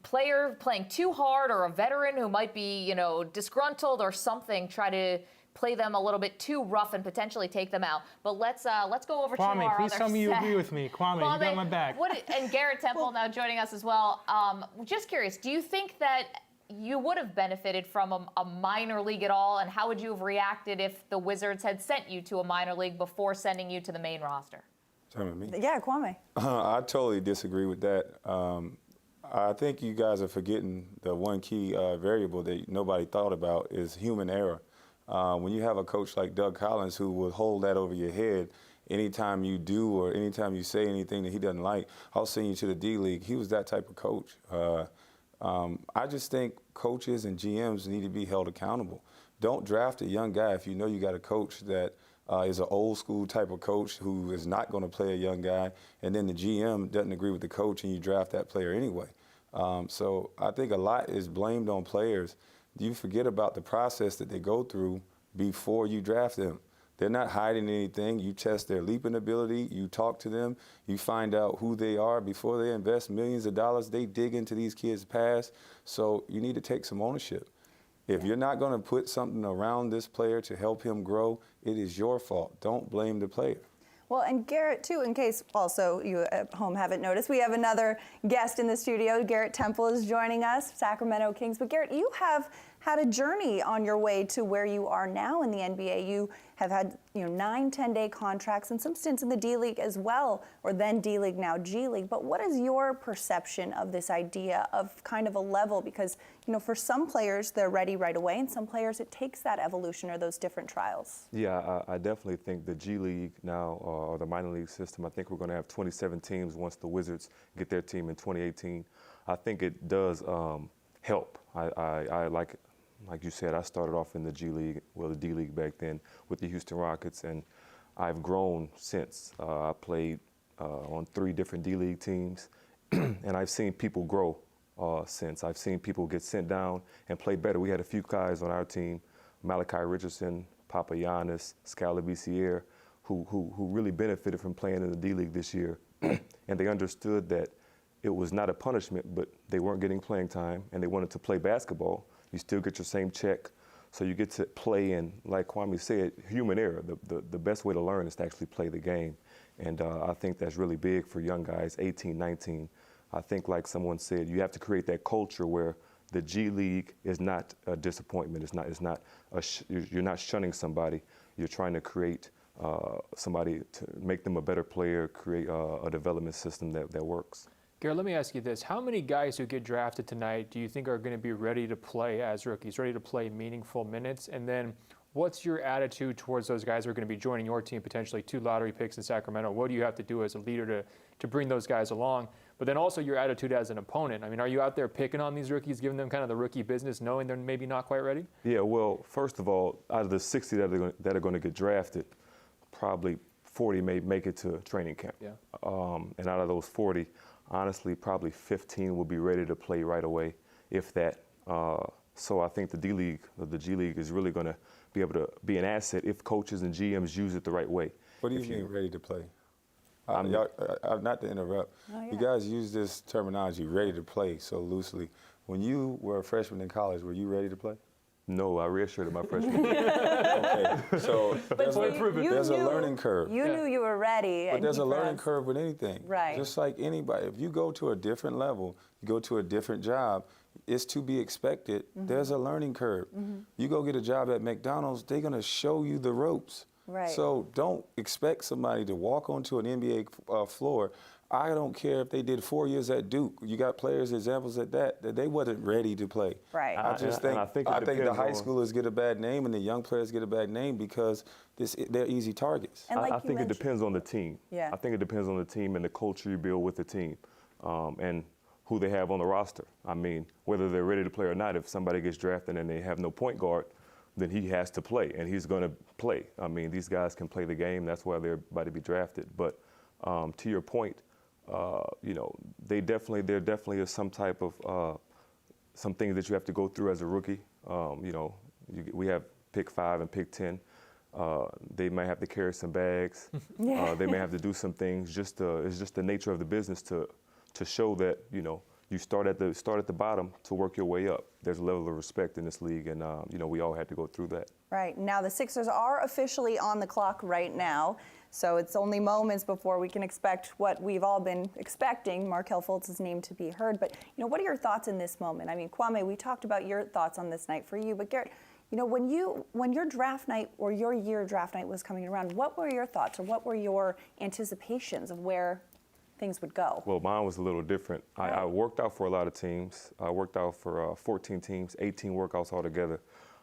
S1: player playing too hard or a veteran who might be, disgruntled or something, try to play them a little bit too rough and potentially take them out? But let's go over
S6: Kwame,
S1: to our
S6: please
S1: other
S6: tell me you
S1: set.
S6: agree with me. Kwame, you got my back.
S1: And Garrett Temple now joining us as well. Just curious, do you think that you would have benefited from a minor league at all? And how would you have reacted if the Wizards had sent you to a minor league before sending you to the main roster?
S3: Me?
S2: Yeah, Kwame.
S3: I totally disagree with that. I think you guys are forgetting the one key variable that nobody thought about is human error. When you have a coach like Doug Collins who will hold that over your head anytime you do or anytime you say anything that he doesn't like, I'll send you to the D League. He was that type of coach. I just think coaches and GMs need to be held accountable. Don't draft a young guy if you know you got a coach that is an old school type of coach who is not going to play a young guy, and then the GM doesn't agree with the coach and you draft that player anyway. So I think a lot is blamed on players. You forget about the process that they go through before you draft them. They're not hiding anything. You test their leaping ability. You talk to them. You find out who they are before they invest millions of dollars. They dig into these kids' past. So you need to take some ownership. If you're not going to put something around this player to help him grow, it is your fault. Don't blame the player.
S2: Well, and Garrett, too, in case also you at home haven't noticed, we have another guest in the studio. Garrett Temple is joining us, Sacramento Kings. But Garrett, you have had a journey on your way to where you are now in the NBA. You have had 9 10-day contracts and some stints in the D League as well, or then D League, now G League. But what is your perception of this idea of kind of a level? Because for some players they're ready right away, and some players it takes that evolution or those different trials.
S14: Yeah, I definitely think the G League now, or the minor league system, I think we're going to have 27 teams once the Wizards get their team in 2018. I think it does help. I like you said, I started off in the G League, well, the D League back then with the Houston Rockets, and I've grown since. I played on 3 different D League teams, and I've seen people grow since. I've seen people get sent down and play better. We had a few guys on our team, Malachi Richardson, Papagiannis, Scala Bicier, who really benefited from playing in the D League this year, and they understood that it was not a punishment, but they weren't getting playing time and they wanted to play basketball, you still get your same check. So you get to play, and like Kwame said, human error. The best way to learn is to actually play the game. And I think that's really big for young guys, 18, 19. I think, like someone said, you have to create that culture where the G League is not a disappointment. You're not shunning somebody. You're trying to create somebody to make them a better player, create a development system that works.
S4: Garrett, let me ask you this. How many guys who get drafted tonight do you think are going to be ready to play as rookies, ready to play meaningful minutes? And then what's your attitude towards those guys who are going to be joining your team, potentially 2 lottery picks in Sacramento? What do you have to do as a leader to bring those guys along? But then also your attitude as an opponent. I mean, are you out there picking on these rookies, giving them kind of the rookie business, knowing they're maybe not quite ready?
S14: Yeah, well, first of all, out of the 60 that are going to get drafted, probably 40 may make it to training camp.
S4: Yeah.
S14: And out of those 40, honestly, probably 15 will be ready to play right away, if that. So I think the D League, or the G League, is really going to be able to be an asset if coaches and GMs use it the right way.
S3: What do you mean ready to play? Not to interrupt. You guys use this terminology, ready to play, so loosely. When you were a freshman in college, were you ready to play?
S14: No, I redshirted my freshman year.
S3: Okay, so there's a learning curve.
S2: You knew you were ready.
S3: But there's a learning curve with anything.
S2: Right.
S3: Just like anybody. If you go to a different level, you go to a different job, it's to be expected. There's a learning curve. You go get a job at McDonald's, they're going to show you the ropes.
S2: Right.
S3: So don't expect somebody to walk onto an NBA floor. I don't care if they did 4 years at Duke. You got players, examples at that they wasn't ready to play.
S2: Right.
S3: I just think the high schoolers get a bad name and the young players get a bad name because they're easy targets.
S2: And like
S14: I think it depends on the team.
S2: Yeah.
S14: I think it depends on the team and the culture you build with the team, and who they have on the roster. I mean, whether they're ready to play or not, if somebody gets drafted and they have no point guard, then he has to play, and he's going to play. I mean, these guys can play the game. That's why they're about to be drafted. But to your point, you know, there definitely is some type of some things that you have to go through as a rookie. You know, we have pick 5 and pick 10. They might have to carry some bags. They may have to do some things. It's just the nature of the business to show that, you know, you start at the bottom to work your way up. There's a level of respect in this league, and you know, we all had to go through that.
S2: Right. Now the Sixers are officially on the clock right now, so it's only moments before we can expect what we've all been expecting, Markelle Fultz's name to be heard. But, you know, what are your thoughts in this moment? I mean, Kwame, we talked about your thoughts on this night for you, but Garrett, you know, when your draft night or your year draft night was coming around, what were your thoughts or what were your anticipations of where things would go?
S14: Well, mine was a little different. I worked out for a lot of teams. I worked out for 14 teams, 18 workouts altogether.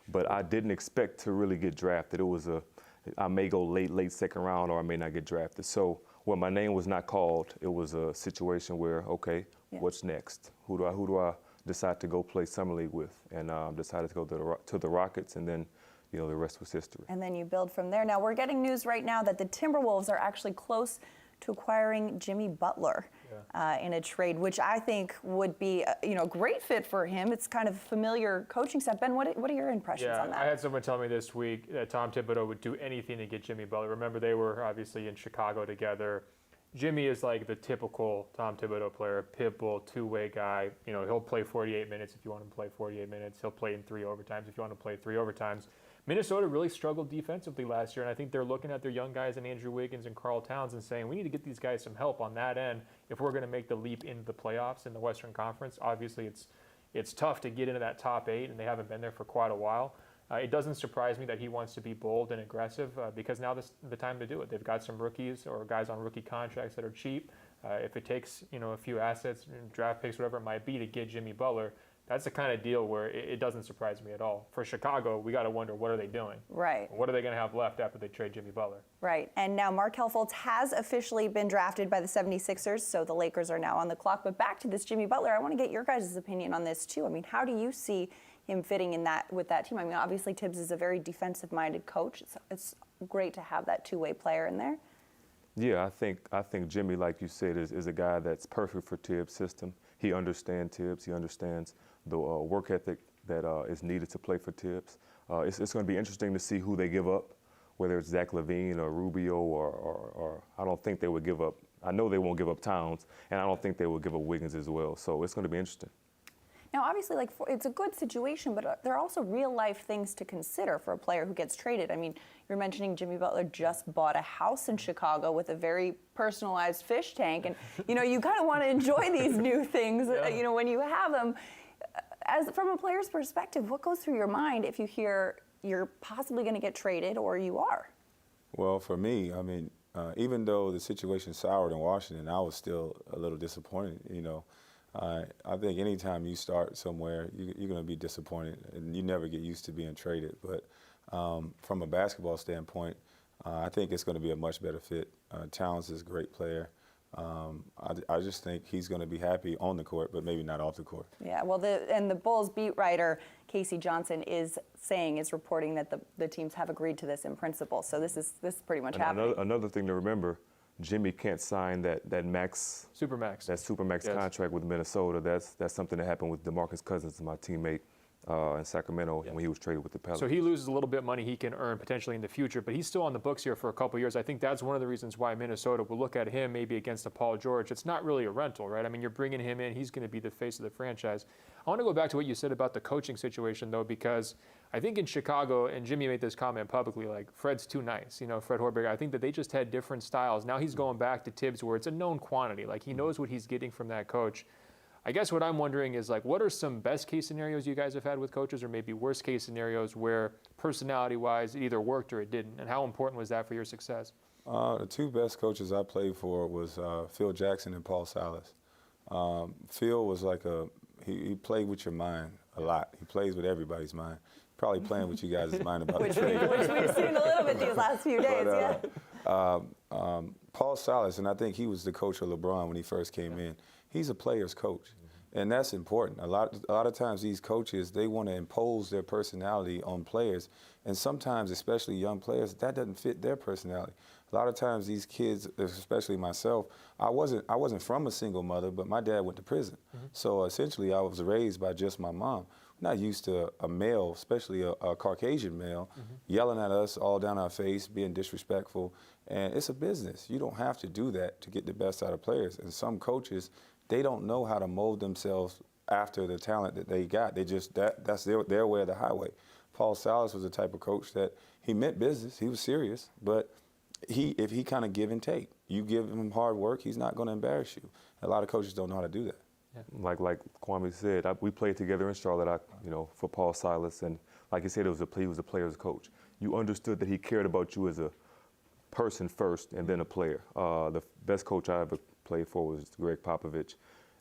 S14: But I didn't expect to really get drafted. I may go late second round, or I may not get drafted. So when my name was not called, it was a situation where, okay, what's next? Who do I decide to go play summer league with? And decided to go to the Rockets, and then, you know, the rest was history.
S2: And then you build from there. Now we're getting news right now that the Timberwolves are actually close to acquiring Jimmy Butler in a trade, which I think would be a great fit for him. It's kind of familiar coaching staff. Ben, what are your impressions on that?
S4: I had someone tell me this week that Tom Thibodeau would do anything to get Jimmy Butler. Remember, they were obviously in Chicago together. Jimmy is like the typical Tom Thibodeau player, pitbull, two-way guy. You know, he'll play 48 minutes if you want him to play 48 minutes. He'll play in 3 overtimes if you want to play 3 overtimes. Minnesota really struggled defensively last year, and I think they're looking at their young guys in Andrew Wiggins and Karl Towns and saying, we need to get these guys some help on that end if we're going to make the leap into the playoffs in the Western Conference. Obviously, it's tough to get into that top 8, and they haven't been there for quite a while. It doesn't surprise me that he wants to be bold and aggressive because now is the time to do it. They've got some rookies or guys on rookie contracts that are cheap. If it takes a few assets, draft picks, whatever it might be, to get Jimmy Butler, that's the kind of deal where it doesn't surprise me at all. For Chicago, we got to wonder, what are they doing?
S2: Right.
S4: What are they going to have left after they trade Jimmy Butler?
S2: Right. And now Markelle Fultz has officially been drafted by the 76ers, so the Lakers are now on the clock. But back to this Jimmy Butler, I want to get your guys' opinion on this too. I mean, how do you see him fitting in with that team? I mean, obviously Tibbs is a very defensive-minded coach. It's great to have that two-way player in there.
S14: Yeah, I think Jimmy, like you said, is a guy that's perfect for Tibbs' system. He understands Tibbs. He understands the work ethic that is needed to play for Tibbs. It's going to be interesting to see who they give up, whether it's Zach LaVine or Rubio or I don't think they would give up I know they won't give up Towns, and I don't think they will give up Wiggins as well. So it's going to be interesting.
S2: Now, obviously, it's a good situation, but there are also real-life things to consider for a player who gets traded. I mean, you're mentioning Jimmy Butler just bought a house in Chicago with a very personalized fish tank, and you kind of want to enjoy these new things, when you have them. As from a player's perspective, what goes through your mind if you hear you're possibly going to get traded or you are?
S3: Well, for me, I mean, even though the situation soured in Washington, I was still a little disappointed. I think anytime you start somewhere, you're going to be disappointed, and you never get used to being traded. But from a basketball standpoint, I think it's going to be a much better fit. Towns is a great player. I just think he's going to be happy on the court, but maybe not off the court.
S2: Yeah, well, the Bulls beat writer Casey Johnson is reporting that the teams have agreed to this in principle. So this is pretty much happening.
S14: Another thing to remember, Jimmy can't sign that supermax contract with Minnesota. That's something that happened with DeMarcus Cousins, my teammate in Sacramento, when he was traded with the Pelicans.
S4: So he loses a little bit of money he can earn potentially in the future, but he's still on the books here for a couple of years. I think that's one of the reasons why Minnesota will look at him maybe against a Paul George. It's not really a rental, right? I mean, you're bringing him in. He's going to be the face of the franchise. I want to go back to what you said about the coaching situation, though, because I think in Chicago, and Jimmy made this comment publicly, like, Fred's too nice, Fred Hoiberg. I think that they just had different styles. Now he's going back to Tibbs where it's a known quantity. Like, he knows what he's getting from that coach. I guess what I'm wondering is, like, what are some best case scenarios you guys have had with coaches, or maybe worst case scenarios where personality-wise it either worked or it didn't, and how important was that for your success?
S3: The two best coaches I played for was Phil Jackson and Paul Silas. Phil was like he played with your mind a lot. He plays with everybody's mind. Probably playing with you guys' mind about the trade.
S2: Which we've seen a little bit these last few days,
S3: Paul Silas, and I think he was the coach of LeBron when he first came in. He's a player's coach, and that's important. A lot of times these coaches, they want to impose their personality on players, and sometimes, especially young players, that doesn't fit their personality. A lot of times these kids, especially myself, I wasn't from a single mother, but my dad went to prison. So essentially I was raised by just my mom. Not used to a male, especially a Caucasian male, yelling at us all down our face, being disrespectful. And it's a business. You don't have to do that to get the best out of players. And some coaches, they don't know how to mold themselves after the talent that they got. They just, that's their way of the highway. Paul Silas was the type of coach that he meant business. He was serious, but if he kind of give and take, you give him hard work, he's not going to embarrass you. A lot of coaches don't know how to do that.
S14: Yeah. Like Kwame said, we played together in Charlotte, for Paul Silas, and like he said, he was a player's coach. You understood that he cared about you as a person first and then a player. The best coach I ever played for was Greg Popovich,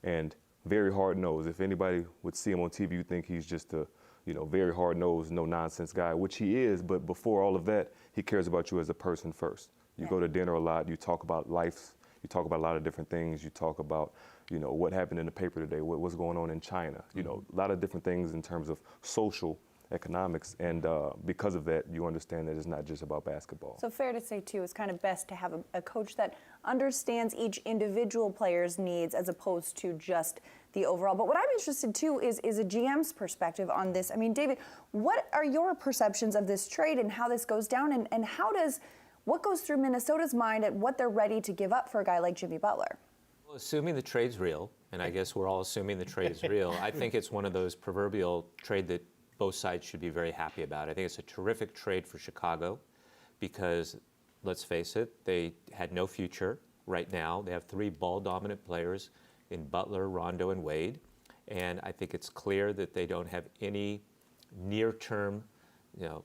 S14: and very hard-nosed. If anybody would see him on TV, you'd think he's just a very hard-nosed, no-nonsense guy, which he is, but before all of that, he cares about you as a person first. You go to dinner a lot, you talk about life, you talk about a lot of different things, you talk about, what happened in the paper today, what's going on in China, a lot of different things in terms of social economics, and because of that, you understand that it's not just about basketball.
S2: So fair to say, too, it's kind of best to have a coach that understands each individual player's needs as opposed to just the overall. But what I'm interested, too, is a GM's perspective on this. I mean, David, what are your perceptions of this trade and how this goes down, and what goes through Minnesota's mind at what they're ready to give up for a guy like Jimmy Butler?
S5: Well, assuming the trade's real, and I guess we're all assuming the trade's real, I think it's one of those proverbial trade that both sides should be very happy about. I think it's a terrific trade for Chicago because, let's face it, they had no future right now. They have three ball-dominant players in Butler, Rondo, and Wade, and I think it's clear that they don't have any near-term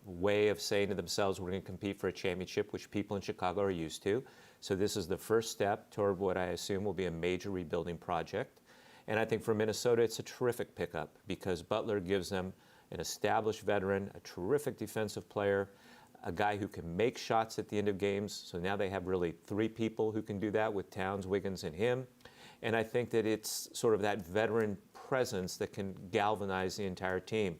S5: way of saying to themselves, we're going to compete for a championship, which people in Chicago are used to. So this is the first step toward what I assume will be a major rebuilding project. And I think for Minnesota, it's a terrific pickup because Butler gives them an established veteran, a terrific defensive player, a guy who can make shots at the end of games. So now they have really three people who can do that with Towns, Wiggins, and him. And I think that it's sort of that veteran presence that can galvanize the entire team.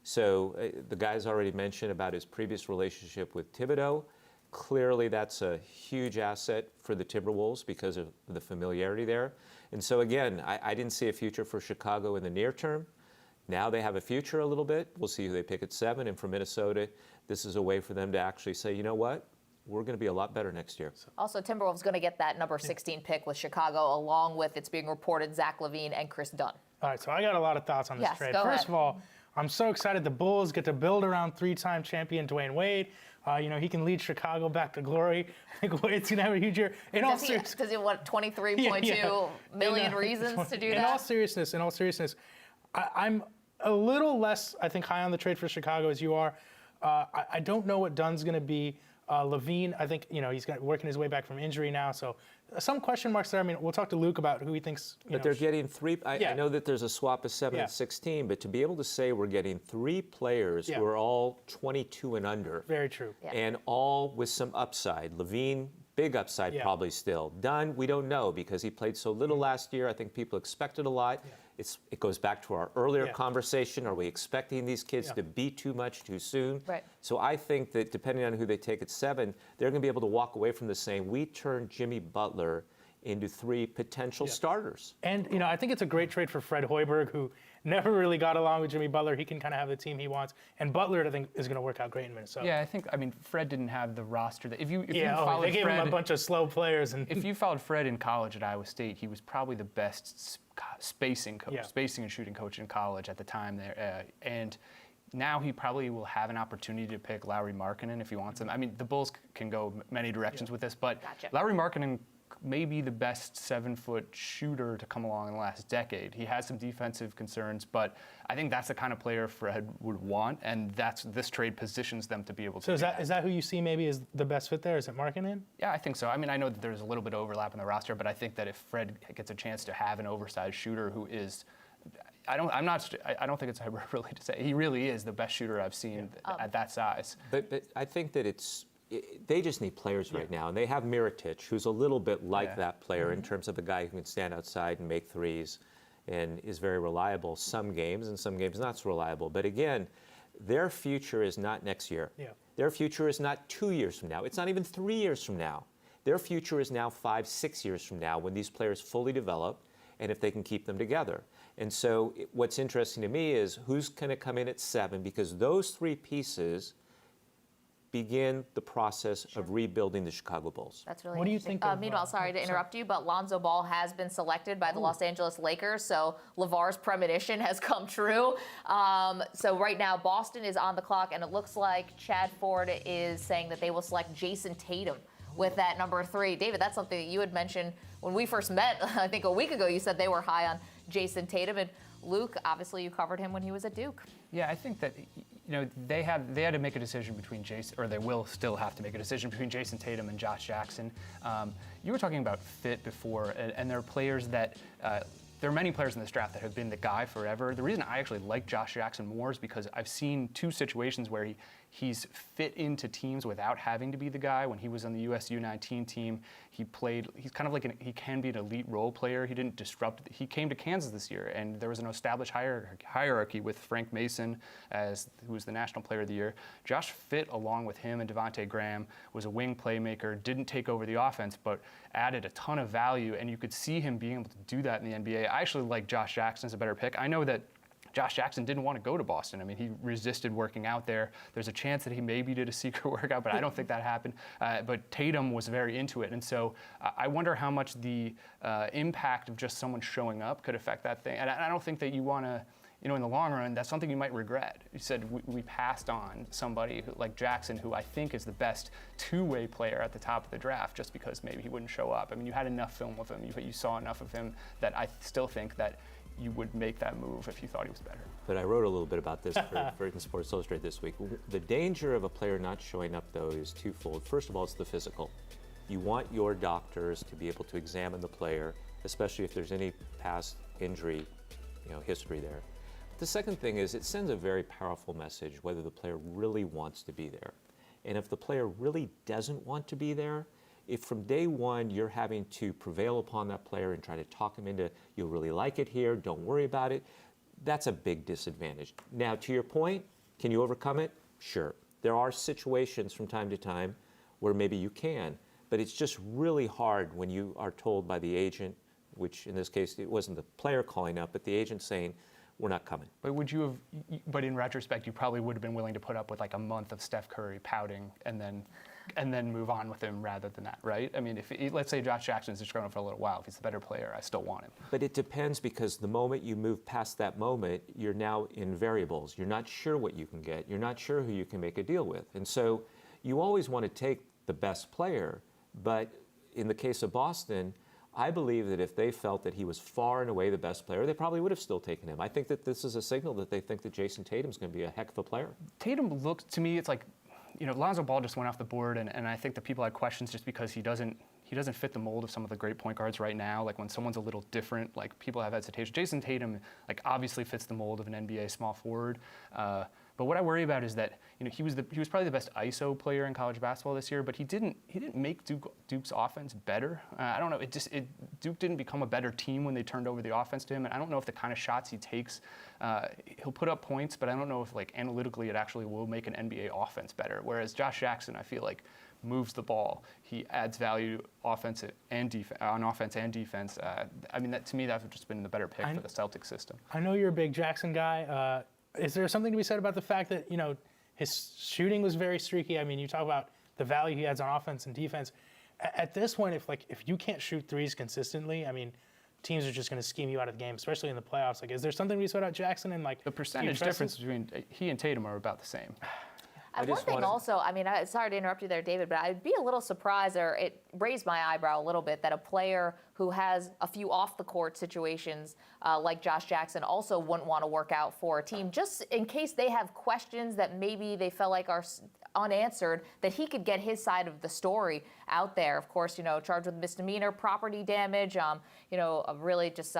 S5: So the guy's already mentioned about his previous relationship with Thibodeau. Clearly, that's a huge asset for the Timberwolves because of the familiarity there. And so, again, I didn't see a future for Chicago in the near term. Now they have a future a little bit. We'll see who they pick at 7. And for Minnesota, this is a way for them to actually say, you know what? we're going to be a lot better next year.
S1: Also, Timberwolves going to get that number 16 pick with Chicago, along with, it's being reported, Zach LaVine and Chris Dunn.
S6: All right, so I got a lot of thoughts on this
S1: Yes,
S6: trade.
S1: go
S6: First
S1: ahead.
S6: of all, I'm so excited the Bulls get to build around three-time champion Dwayne Wade. He can lead Chicago back to glory. I think Wade's going to have a huge year.
S1: Does he what, 23.2 million reasons to do that?
S6: In all seriousness, I'm a little less, I think, high on the trade for Chicago as you are. I don't know what Dunn's going to be. LaVine, I think, he's working his way back from injury now, so some question marks there. I mean, we'll talk to Luke about who he thinks.
S5: But they're getting three. I know that there's a swap of 7 and 16, but to be able to say we're getting 3 players who are all 22 and under.
S6: Very true.
S5: And all with some upside. LaVine, big upside probably still. Dunn, we don't know because he played so little last year. I think people expected a lot. It goes back to our earlier conversation. Are we expecting these kids to be too much too soon?
S1: Right.
S5: So I think that depending on who they take at 7, they're going to be able to walk away from this saying, we turned Jimmy Butler into 3 potential starters.
S6: And, I think it's a great trade for Fred Hoiberg, who never really got along with Jimmy Butler. He can kind of have the team he wants. And Butler, I think, is going to work out great in Minnesota.
S7: Yeah, I mean, Fred didn't have the roster that if you
S6: they gave him a bunch of slow players. And
S7: if you followed Fred in college at Iowa State, he was probably the best spacing coach, spacing and shooting coach in college at the time there. And now he probably will have an opportunity to pick Lauri Markkanen if he wants him. I mean, the Bulls can go many directions with this, but Lauri Markkanen may be the best 7-foot shooter to come along in the last decade. He has some defensive concerns, but I think that's the kind of player Fred would want, and this trade positions them to be able to.
S6: So is that who you see maybe is the best fit there? Is it Markkanen?
S7: Yeah, I think so. I mean, I know that there's a little bit of overlap in the roster, but I think that if Fred gets a chance to have an oversized shooter who is, I don't think it's hyperbole to say he really is the best shooter I've seen at that size.
S5: But I think that they just need players right now, and they have Mirotic, who's a little bit like that player in terms of a guy who can stand outside and make threes and is very reliable some games, and some games not so reliable. But again, their future is not next year. Their future is not 2 years from now. It's not even 3 years from now. Their future is now 5, 6 years from now when these players fully develop and if they can keep them together. And so what's interesting to me is who's going to come in at 7, because those 3 pieces begin the process of rebuilding the Chicago Bulls.
S1: That's really
S6: What do you
S1: interesting.
S6: think of,
S1: Meanwhile, sorry to interrupt you, but Lonzo Ball has been selected by the Los Angeles Lakers, so LeVar's premonition has come true. So right now, Boston is on the clock, and it looks like Chad Ford is saying that they will select Jason Tatum with that number 3. David, that's something that you had mentioned when we first met, I think a week ago. You said they were high on Jason Tatum, and Luke, obviously you covered him when he was at Duke.
S7: Yeah, I think that they had to make a decision between Jason, or they will still have to make a decision between Jason Tatum and Josh Jackson. You were talking about fit before, and there are players that. There are many players in this draft that have been the guy forever. The reason I actually like Josh Jackson more is because I've seen 2 situations where he's fit into teams without having to be the guy. When he was on the US U19 team, he's kind of like he can be an elite role player. He didn't disrupt. He came to Kansas this year, and there was an established hierarchy with Frank Mason who was the National Player of the Year. Josh fit along with him and Devontae Graham, was a wing playmaker, didn't take over the offense, but added a ton of value, and you could see him being able to do that in the NBA. I actually like Josh Jackson as a better pick. I know that Josh Jackson didn't want to go to Boston. I mean, he resisted working out there. There's a chance that he maybe did a secret workout, but I don't think that happened. But Tatum was very into it. And so I wonder how much the impact of just someone showing up could affect that thing. And I don't think that you want to, in the long run, that's something you might regret. You said we passed on somebody like Jackson, who I think is the best 2-way player at the top of the draft, just because maybe he wouldn't show up. I mean, you had enough film of him, you saw enough of him that I still think that you would make that move if you thought he was better.
S5: But I wrote a little bit about this for in Sports Illustrated this week. The danger of a player not showing up, though, is twofold. First of all, it's the physical. You want your doctors to be able to examine the player, especially if there's any past injury, history there. The second thing is it sends a very powerful message whether the player really wants to be there. And if the player really doesn't want to be there, if from day one you're having to prevail upon that player and try to talk him into, you'll really like it here, don't worry about it, that's a big disadvantage. Now, to your point, can you overcome it? Sure. There are situations from time to time where maybe you can, but it's just really hard when you are told by the agent, which in this case, it wasn't the player calling up, but the agent saying, we're not coming.
S7: But in retrospect, you probably would have been willing to put up with like a month of Steph Curry pouting and then and then move on with him rather than that, right? I mean, let's say Josh Jackson's just going for a little while. If he's the better player, I still want him.
S5: But it depends, because the moment you move past that moment, you're now in variables. You're not sure what you can get. You're not sure who you can make a deal with. And so you always want to take the best player. But in the case of Boston, I believe that if they felt that he was far and away the best player, they probably would have still taken him. I think that this is a signal that they think that Jason Tatum's going to be a heck of a player.
S7: Tatum looks, to me, it's like, Lonzo Ball just went off the board, and I think that people had questions just because he doesn't fit the mold of some of the great point guards right now. Like when someone's a little different, like people have hesitation. Jason Tatum, like obviously fits the mold of an NBA small forward. But what I worry about is that he was probably the best ISO player in college basketball this year, but he didn't make Duke's offense better. I don't know. Duke didn't become a better team when they turned over the offense to him, and I don't know if the kind of shots he takes, he'll put up points, but I don't know if like analytically it actually will make an NBA offense better. Whereas Josh Jackson, I feel like, moves the ball. He adds value on offense and defense. I mean, to me, that's just been the better pick for the Celtics system.
S6: I know you're a big Jackson guy. Is there something to be said about the fact that, his shooting was very streaky? I mean, you talk about the value he adds on offense and defense. At this point, if you can't shoot threes consistently, I mean, teams are just going to scheme you out of the game, especially in the playoffs. Like, is there something to be said about Jackson and
S7: the percentage difference between he and Tatum are about the same?
S1: One thing also, I mean, sorry to interrupt you there, David, but I'd be a little surprised, or it raised my eyebrow a little bit, that a player who has a few off-the-court situations like Josh Jackson also wouldn't want to work out for a team, just in case they have questions that maybe they felt like are unanswered, that he could get his side of the story out there. Of course, charged with misdemeanor, property damage, really just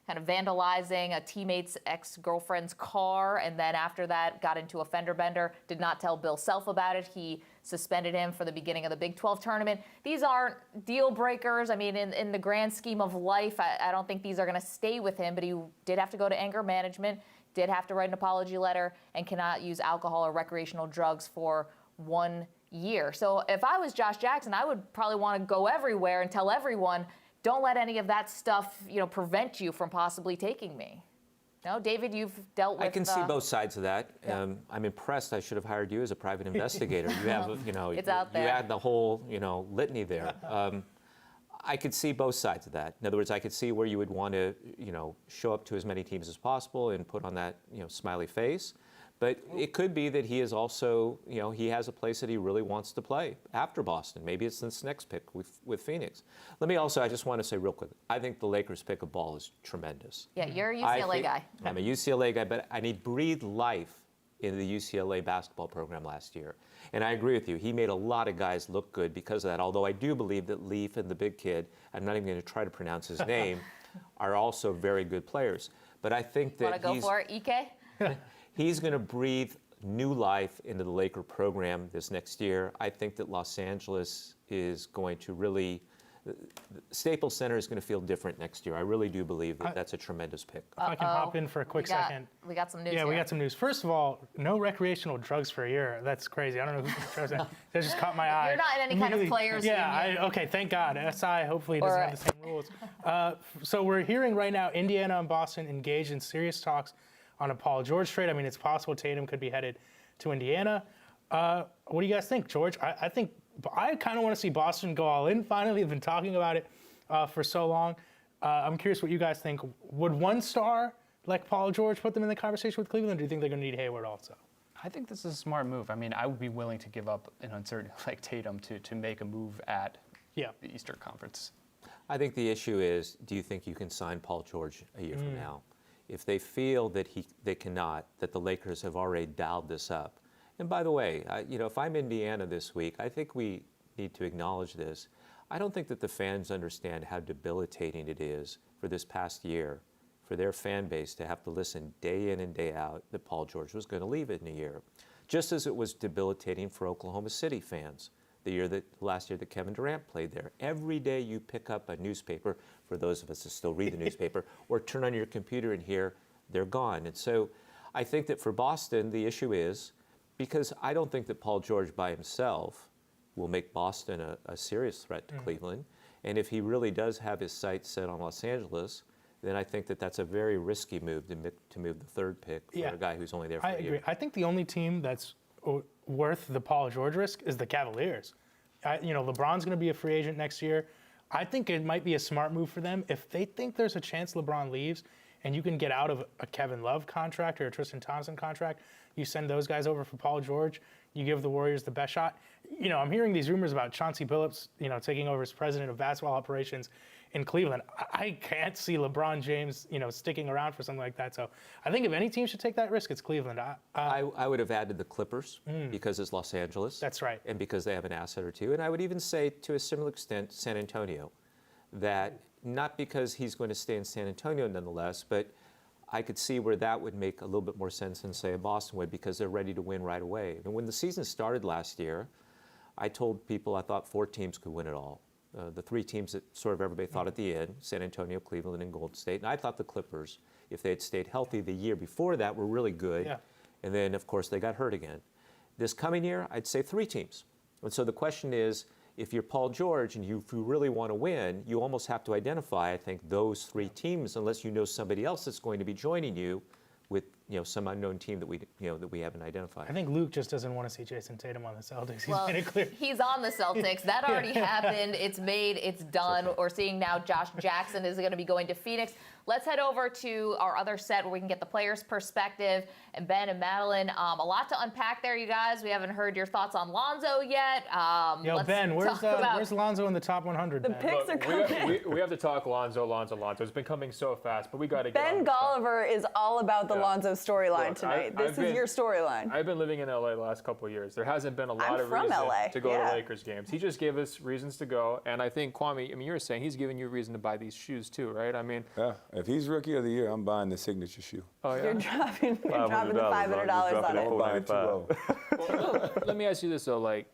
S1: kind of vandalizing a teammate's ex-girlfriend's car, and then after that got into a fender bender, did not tell Bill Self about it. He suspended him for the beginning of the Big 12 tournament. These aren't deal breakers. I mean, in the grand scheme of life, I don't think these are going to stay with him, but he did have to go to anger management, did have to write an apology letter, and cannot use alcohol or recreational drugs for 1 year. So if I was Josh Jackson, I would probably want to go everywhere and tell everyone, don't let any of that stuff, prevent you from possibly taking me. No, David, you've dealt with.
S5: I can see both sides of that. Yeah. I'm impressed. I should have hired you as a private investigator. You have,
S1: it's out there.
S5: You had the whole, litany there. I could see both sides of that. In other words, I could see where you would want to, show up to as many teams as possible and put on that, smiley face. But it could be that he is also, he has a place that he really wants to play after Boston. Maybe it's this next pick with Phoenix. I just want to say real quick, I think the Lakers' pick of Ball is tremendous.
S1: Yeah, you're a UCLA guy.
S5: I'm a UCLA guy, but he breathed life in the UCLA basketball program last year. And I agree with you. He made a lot of guys look good because of that, although I do believe that Leaf and the big kid, I'm not even going to try to pronounce his name, are also very good players. But I think that
S1: Want to go for it, Ike?
S5: He's going to breathe new life into the Laker program this next year. I think that Los Angeles is going to really, Staples Center is going to feel different next year. I really do believe that that's a tremendous pick.
S6: If I can hop in for a quick second.
S1: We got some news.
S6: Yeah, we got some news. First of all, no recreational drugs for a year. That's crazy. I don't know who chose that. That just caught my eye.
S1: You're not in any kind of players union.
S6: Okay, thank God. SI hopefully doesn't have the same rules. So we're hearing right now Indiana and Boston engaged in serious talks on a Paul George trade. I mean, it's possible Tatum could be headed to Indiana. What do you guys think, George? I think I kind of want to see Boston go all in finally. They've been talking about it for so long. I'm curious what you guys think. Would one star like Paul George put them in the conversation with Cleveland, or do you think they're going to need Hayward also?
S7: I think this is a smart move. I mean, I would be willing to give up an uncertain like Tatum to make a move at the Eastern Conference.
S5: I think the issue is, do you think you can sign Paul George a year from now? If they feel that they cannot, that the Lakers have already dialed this up. And by the way, if I'm Indiana this week, I think we need to acknowledge this. I don't think that the fans understand how debilitating it is for this past year for their fan base to have to listen day in and day out that Paul George was going to leave it in a year. Just as it was debilitating for Oklahoma City fans last year that Kevin Durant played there. Every day you pick up a newspaper, for those of us that still read the newspaper, or turn on your computer and hear they're gone. And so I think that for Boston, the issue is, because I don't think that Paul George by himself will make Boston a serious threat to Cleveland. And if he really does have his sights set on Los Angeles, then I think that that's a very risky move to move the third pick for a guy who's only there for a year.
S6: I agree. I think the only team that's worth the Paul George risk is the Cavaliers. LeBron's going to be a free agent next year. I think it might be a smart move for them if they think there's a chance LeBron leaves and you can get out of a Kevin Love contract or a Tristan Thompson contract. You send those guys over for Paul George. You give the Warriors the best shot. I'm hearing these rumors about Chauncey Billups, taking over as president of basketball operations in Cleveland. I can't see LeBron James, sticking around for something like that. So I think if any team should take that risk, it's Cleveland.
S5: I would have added the Clippers because it's Los Angeles.
S6: That's right.
S5: And because they have an asset or two. And I would even say, to a similar extent, San Antonio. That not because he's going to stay in San Antonio nonetheless, but I could see where that would make a little bit more sense than, say, a Boston would, because they're ready to win right away. And when the season started last year, I told people I thought 4 teams could win it all. The 3 teams that sort of everybody thought at the end, San Antonio, Cleveland, and Golden State. And I thought the Clippers, if they had stayed healthy the year before that, were really good.
S6: Yeah.
S5: And then, of course, they got hurt again. This coming year, I'd say 3 teams. And so the question is, if you're Paul George and if you really want to win, you almost have to identify, I think, those 3 teams, unless you know somebody else that's going to be joining you with some unknown team that we haven't identified.
S6: I think Luke just doesn't want to see Jason Tatum on the Celtics. He's made it clear.
S1: He's on the Celtics. That already happened. It's made. It's done. We're seeing now Josh Jackson is going to be going to Phoenix. Let's head over to our other set where we can get the players' perspective. And Ben and Madeline, a lot to unpack there, you guys. We haven't heard your thoughts on Lonzo yet.
S6: Ben, where's Lonzo in the top 100?
S2: The picks are coming.
S4: We have to talk Lonzo. It's been coming so fast, but we got to get
S2: Ben Golliver is all about the Lonzo storyline tonight. This is your storyline.
S4: I've been living in LA the last couple of years. There hasn't been a lot of
S2: from
S4: reason
S2: LA.
S4: to go to Lakers games. He just gave us reasons to go, and I think Kwame, you were saying he's giving you a reason to buy these shoes too, right?
S3: Yeah. If he's rookie of the year, I'm buying the signature shoe.
S4: Oh, yeah?
S2: You're dropping the $500 on it.
S3: I'm buying 2 of them.
S4: Well, let me ask you this though,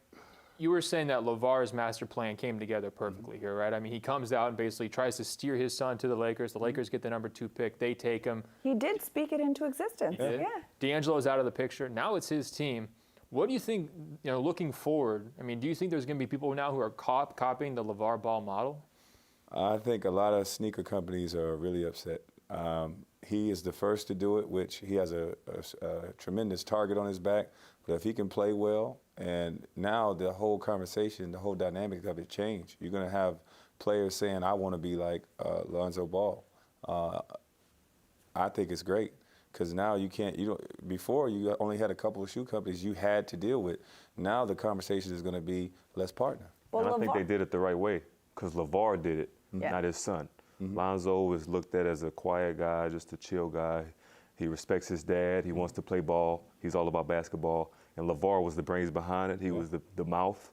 S4: you were saying that LeVar's master plan came together perfectly here, right? I mean, he comes out and basically tries to steer his son to the Lakers. The Lakers get the number 2 pick. They take him.
S2: He did speak it into existence. Yeah.
S4: D'Angelo's out of the picture. Now it's his team. What do you think, looking forward? I mean, do you think there's going to be people now who are copying the LeVar Ball model?
S3: I think a lot of sneaker companies are really upset. He is the first to do it, which he has a tremendous target on his back. But if he can play well, and now the whole conversation, the whole dynamic of it changed. You're going to have players saying, I want to be like Lonzo Ball. I think it's great because now before you only had a couple of shoe companies you had to deal with. Now the conversation is going to be, let's partner.
S14: Well, and I think they did it the right way because LeVar did it, not his son. Lonzo is looked at as a quiet guy, just a chill guy. He respects his dad. He wants to play ball. He's all about basketball. And LeVar was the brains behind it. He was the mouth.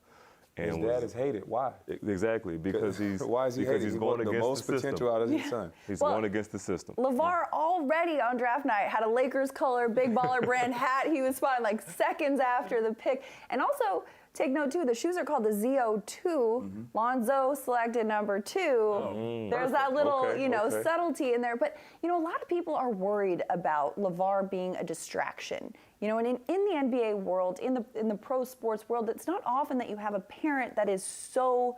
S3: And his dad is hated. Why?
S14: Exactly, because he's
S3: why is he hated?
S14: He's
S3: he
S14: going
S3: the
S14: against
S3: most
S14: the system.
S3: potential out of his son.
S14: He's going against the system.
S2: LeVar already on draft night had a Lakers color, Big Baller brand hat. He was spotted seconds after the pick. And also, take note too, the shoes are called the ZO2. Lonzo selected number 2. There's that little, subtlety in there. But, a lot of people are worried about LeVar being a distraction. And in the NBA world, in the pro sports world, it's not often that you have a parent that is so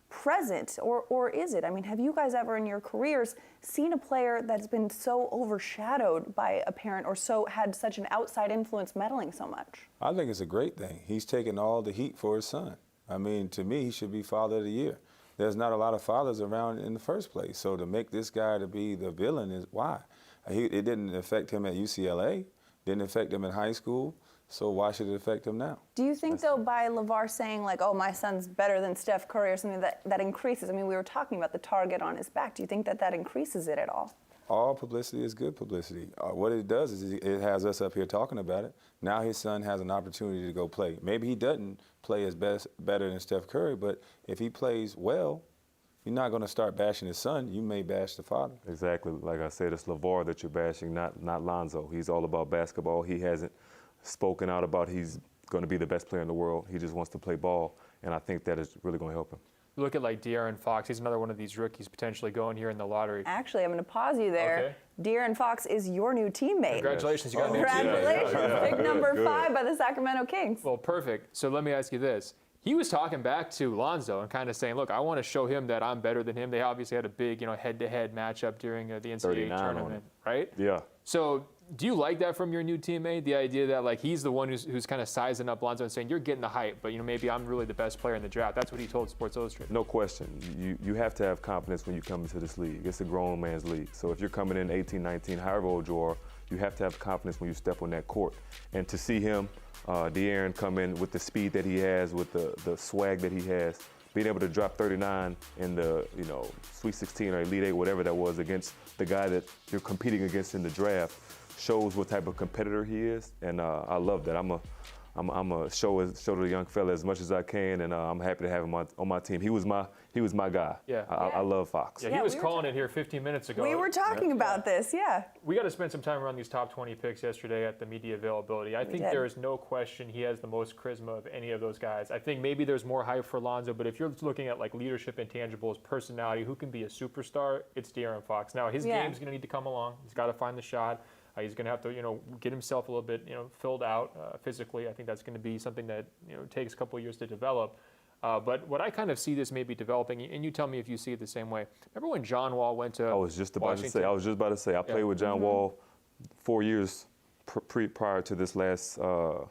S2: present, or is it? I mean, have you guys ever in your careers seen a player that's been so overshadowed by a parent or so had such an outside influence meddling so much?
S3: I think it's a great thing. He's taking all the heat for his son. I mean, to me, he should be Father of the Year. There's not a lot of fathers around in the first place. So to make this guy to be the villain is why? It didn't affect him at UCLA, didn't affect him in high school. So why should it affect him now?
S2: Do you think, though, by LeVar saying, oh, my son's better than Steph Curry or something, that increases? I mean, we were talking about the target on his back. Do you think that increases it at all?
S3: All publicity is good publicity. What it does is it has us up here talking about it. Now his son has an opportunity to go play. Maybe he doesn't play better than Steph Curry, but if he plays well, you're not going to start bashing his son. You may bash the father.
S14: Exactly. Like I said, it's LeVar that you're bashing, not Lonzo. He's all about basketball. He hasn't spoken out about he's going to be the best player in the world. He just wants to play ball, and I think that is really going to help him.
S4: Look at De'Aaron Fox. He's another one of these rookies potentially going here in the lottery.
S2: Actually, I'm going to pause you there.
S4: Okay.
S2: De'Aaron Fox is your new teammate.
S4: Congratulations. You got a new
S2: Congratulations.
S4: teammate.
S2: Pick number 5 by the Sacramento Kings.
S4: Well, perfect. So let me ask you this. He was talking back to Lonzo and kind of saying, look, I want to show him that I'm better than him. They obviously had a big, head-to-head matchup during the NCAA tournament, right?
S14: Yeah.
S4: So Do you like that from your new teammate? The idea that like he's the one who's kind of sizing up Lonzo and saying you're getting the hype, but maybe I'm really the best player in the draft. That's what he told Sports Illustrated.
S14: No question. You have to have confidence when you come into this league. It's a grown man's league. So if you're coming in 18, 19, however old you are, you have to have confidence when you step on that court. And to see him, De'Aaron, come in with the speed that he has, with the swag that he has, being able to drop 39 in the Sweet 16 or Elite 8, whatever that was, against the guy that you're competing against in the draft, shows what type of competitor he is, and I love that. I'm a show the young fella as much as I can, and I'm happy to have him on my team. He was my guy.
S4: Yeah.
S14: I love Fox.
S4: Yeah, he was calling it here 15 minutes ago.
S2: We were talking about this, yeah.
S4: We got to spend some time around these top 20 picks yesterday at the media availability. I think there is no question he has the most charisma of any of those guys. I think maybe there's more hype for Lonzo, but if you're looking at like leadership intangibles, personality, who can be a superstar, it's De'Aaron Fox. Now his game's going to need to come along. He's got to find the shot. He's going to have to, get himself a little bit, filled out physically. I think that's going to be something that, takes a couple of years to develop. But what I kind of see this maybe developing, and you tell me if you see it the same way. Remember when John Wall went to
S14: I was just about
S4: Washington?
S14: to say. I played with John Wall 4 years prior to this last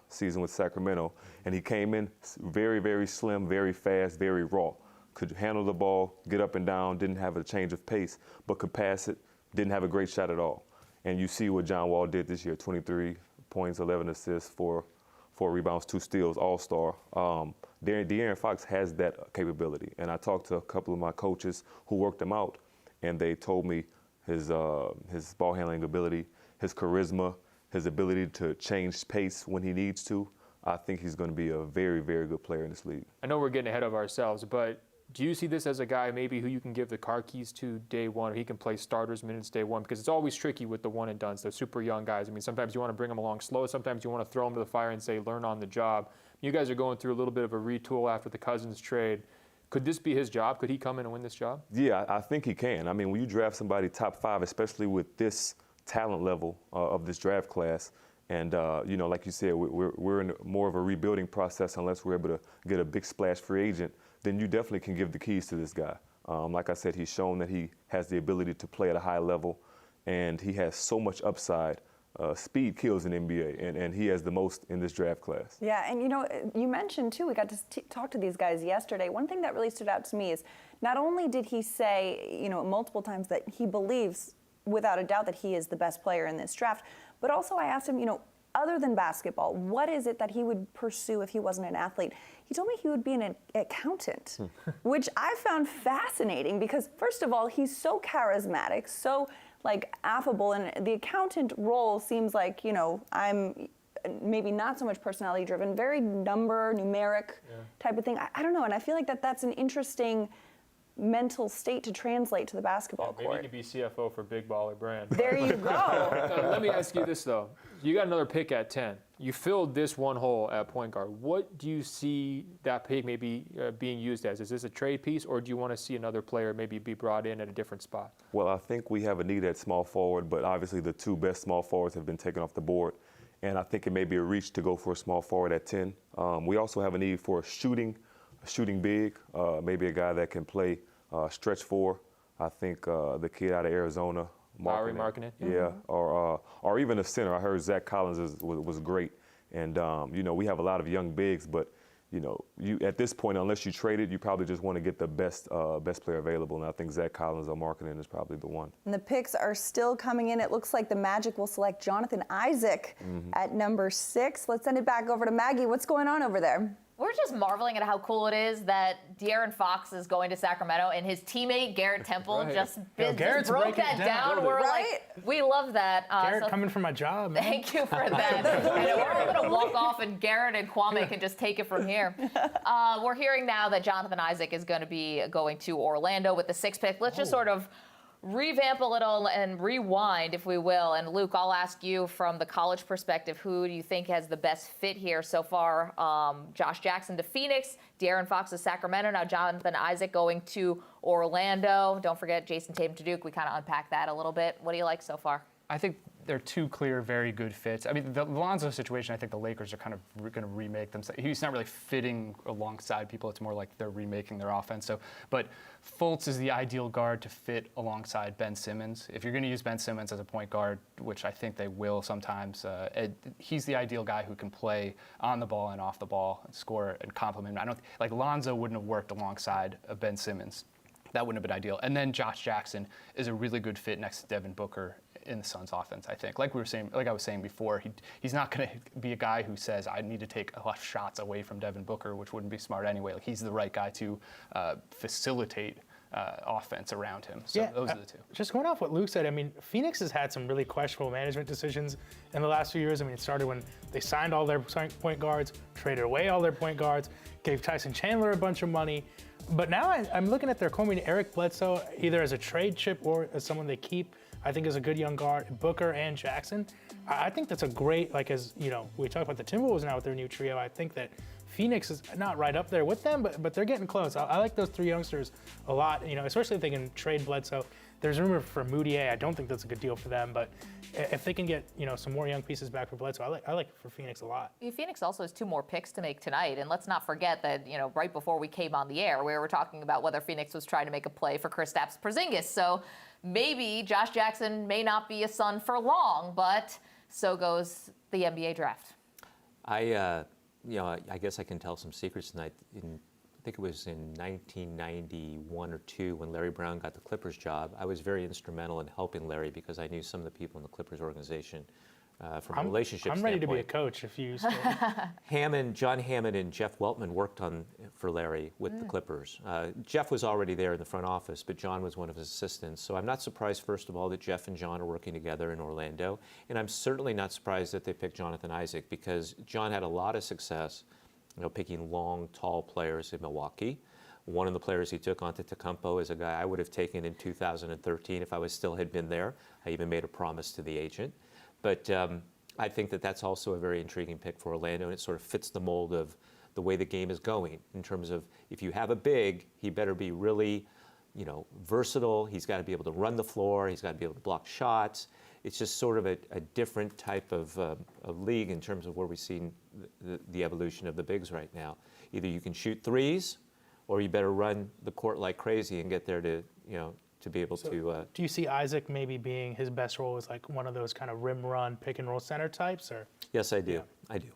S14: season with Sacramento, and he came in very, very slim, very fast, very raw. Could handle the ball, get up and down, didn't have a change of pace, but could pass it, didn't have a great shot at all. And you see what John Wall did this year: 23 points, 11 assists, 4 rebounds, 2 steals, all-star. De'Aaron Fox has that capability. And I talked to a couple of my coaches who worked him out, and they told me his ball handling ability, his charisma, his ability to change pace when he needs to. I think he's going to be a very, very good player in this league.
S4: I know we're getting ahead of ourselves, but do you see this as a guy maybe who you can give the car keys to day one, or he can play starters minutes day one? Because it's always tricky with the one and dones, those super young guys. I mean, sometimes you want to bring them along slow. Sometimes you want to throw them to the fire and say, learn on the job. You guys are going through a little bit of a retool after the Cousins trade. Could this be his job? Could he come in and win this job?
S14: Yeah, I think he can. I mean, when you draft somebody top 5, especially with this talent level of this draft class, and like you said, we're in more of a rebuilding process unless we're able to get a big splash free agent, then you definitely can give the keys to this guy. Like I said, he's shown that he has the ability to play at a high level, and he has so much upside. Speed kills in NBA, and he has the most in this draft class.
S2: Yeah, and you mentioned too, we got to talk to these guys yesterday. One thing that really stood out to me is not only did he say, multiple times that he believes without a doubt that he is the best player in this draft, but also I asked him, other than basketball, what is it that he would pursue if he wasn't an athlete? He told me he would be an accountant, which I found fascinating because, first of all, he's so charismatic, so affable, and the accountant role seems like, I'm maybe not so much personality driven, very numeric type of thing. I don't know, and I feel like that's an interesting mental state to translate to the basketball court.
S4: Maybe you can be CFO for Big Baller Brand.
S2: There you go.
S4: Let me ask you this, though. You got another pick at 10. You filled this one hole at point guard. What do you see that pick maybe being used as? Is this a trade piece, or do you want to see another player maybe be brought in at a different spot?
S14: Well, I think we have a need at small forward, but obviously the 2 best small forwards have been taken off the board, and I think it may be a reach to go for a small forward at 10. We also have a need for a shooting big, maybe a guy that can play stretch 4. I think the kid out of Arizona,
S4: Lauri Markkanen.
S14: Yeah, or even a center. I heard Zach Collins was great, and we have a lot of young bigs, but you at this point, unless you trade it, you probably just want to get the best player available, and I think Zach Collins or Markkanen is probably the one.
S2: And the picks are still coming in. It looks like the Magic will select Jonathan Isaac at number 6. Let's send it back over to Maggie. What's going on over there?
S1: We're just marveling at how cool it is that De'Aaron Fox is going to Sacramento and his teammate Garrett Temple just broke that down. We're like, we love that.
S6: Garrett coming for my job, man.
S1: Thank you for that. I know we're going to walk off and Garrett and Kwame can just take it from here. We're hearing now that Jonathan Isaac is going to be going to Orlando with the 6th pick. Let's just sort of revamp a little and rewind, if we will. And Luke, I'll ask you from the college perspective, who do you think has the best fit here so far? Josh Jackson to Phoenix, De'Aaron Fox to Sacramento, now Jonathan Isaac going to Orlando. Don't forget Jason Tatum to Duke. We kind of unpacked that a little bit. What do you like so far?
S7: I think they're two clear, very good fits. I mean, the Lonzo situation, I think the Lakers are kind of going to remake them. He's not really fitting alongside people. It's more like they're remaking their offense. So, but Fultz is the ideal guard to fit alongside Ben Simmons. If you're going to use Ben Simmons as a point guard, which I think they will sometimes, he's the ideal guy who can play on the ball and off the ball, and score and complement. I don't like Lonzo wouldn't have worked alongside Ben Simmons. That wouldn't have been ideal. And then Josh Jackson is a really good fit next to Devin Booker in the Suns offense, I think. Like I was saying before, he's not going to be a guy who says, I need to take a lot of shots away from Devin Booker, which wouldn't be smart anyway. Like, he's the right guy to facilitate offense around him. So those are the two.
S6: Just going off what Luke said, I mean, Phoenix has had some really questionable management decisions in the last few years. I mean, it started when they signed all their point guards, traded away all their point guards, gave Tyson Chandler a bunch of money. But now I'm looking at their core. I mean, Eric Bledsoe, either as a trade chip or as someone they keep, I think is a good young guard. Booker and Jackson. I think that's a great, like, as you know, we talk about the Timberwolves now with their new trio. I think that Phoenix is not right up there with them, but they're getting close. I like those three youngsters a lot, you know, especially if they can trade Bledsoe. There's rumor for Moutier. I don't think that's a good deal for them, but if they can get, you know, some more young pieces back for Bledsoe, I like it for Phoenix a lot.
S1: Phoenix also has 2 more picks to make tonight, and let's not forget that, you know, right before we came on the air, we were talking about whether Phoenix was trying to make a play for Kristaps Porzingis. So maybe Josh Jackson may not be a Sun for long, but so goes the NBA draft.
S5: I guess I can tell some secrets tonight. I think it was in 1991 or 2 when Larry Brown got the Clippers job. I was very instrumental in helping Larry because I knew some of the people in the Clippers organization from a relationship
S6: I'm ready to be a coach if you still.
S5: John Hammond and Jeff Weltman worked for Larry with the Clippers. Jeff was already there in the front office, but John was one of his assistants. So I'm not surprised, first of all, that Jeff and John are working together in Orlando. And I'm certainly not surprised that they picked Jonathan Isaac because John had a lot of success, you know, picking long, tall players in Milwaukee. One of the players he took onto Tecumpo is a guy I would have taken in 2013 if I had been there. I even made a promise to the agent. But I think that that's also a very intriguing pick for Orlando, and it sort of fits the mold of the way the game is going in terms of if you have a big, he better be really, you know, versatile. He's got to be able to run the floor. He's got to be able to block shots. It's just sort of a different type of league in terms of where we've seen the evolution of the bigs right now. Either you can shoot threes, or you better run the court like crazy and get there to, you know, to be able to.
S6: Do you see Isaac maybe being his best role as like one of those kind of rim run, pick and roll center types, or?
S5: Yes, I do.
S6: Yeah.
S5: I do.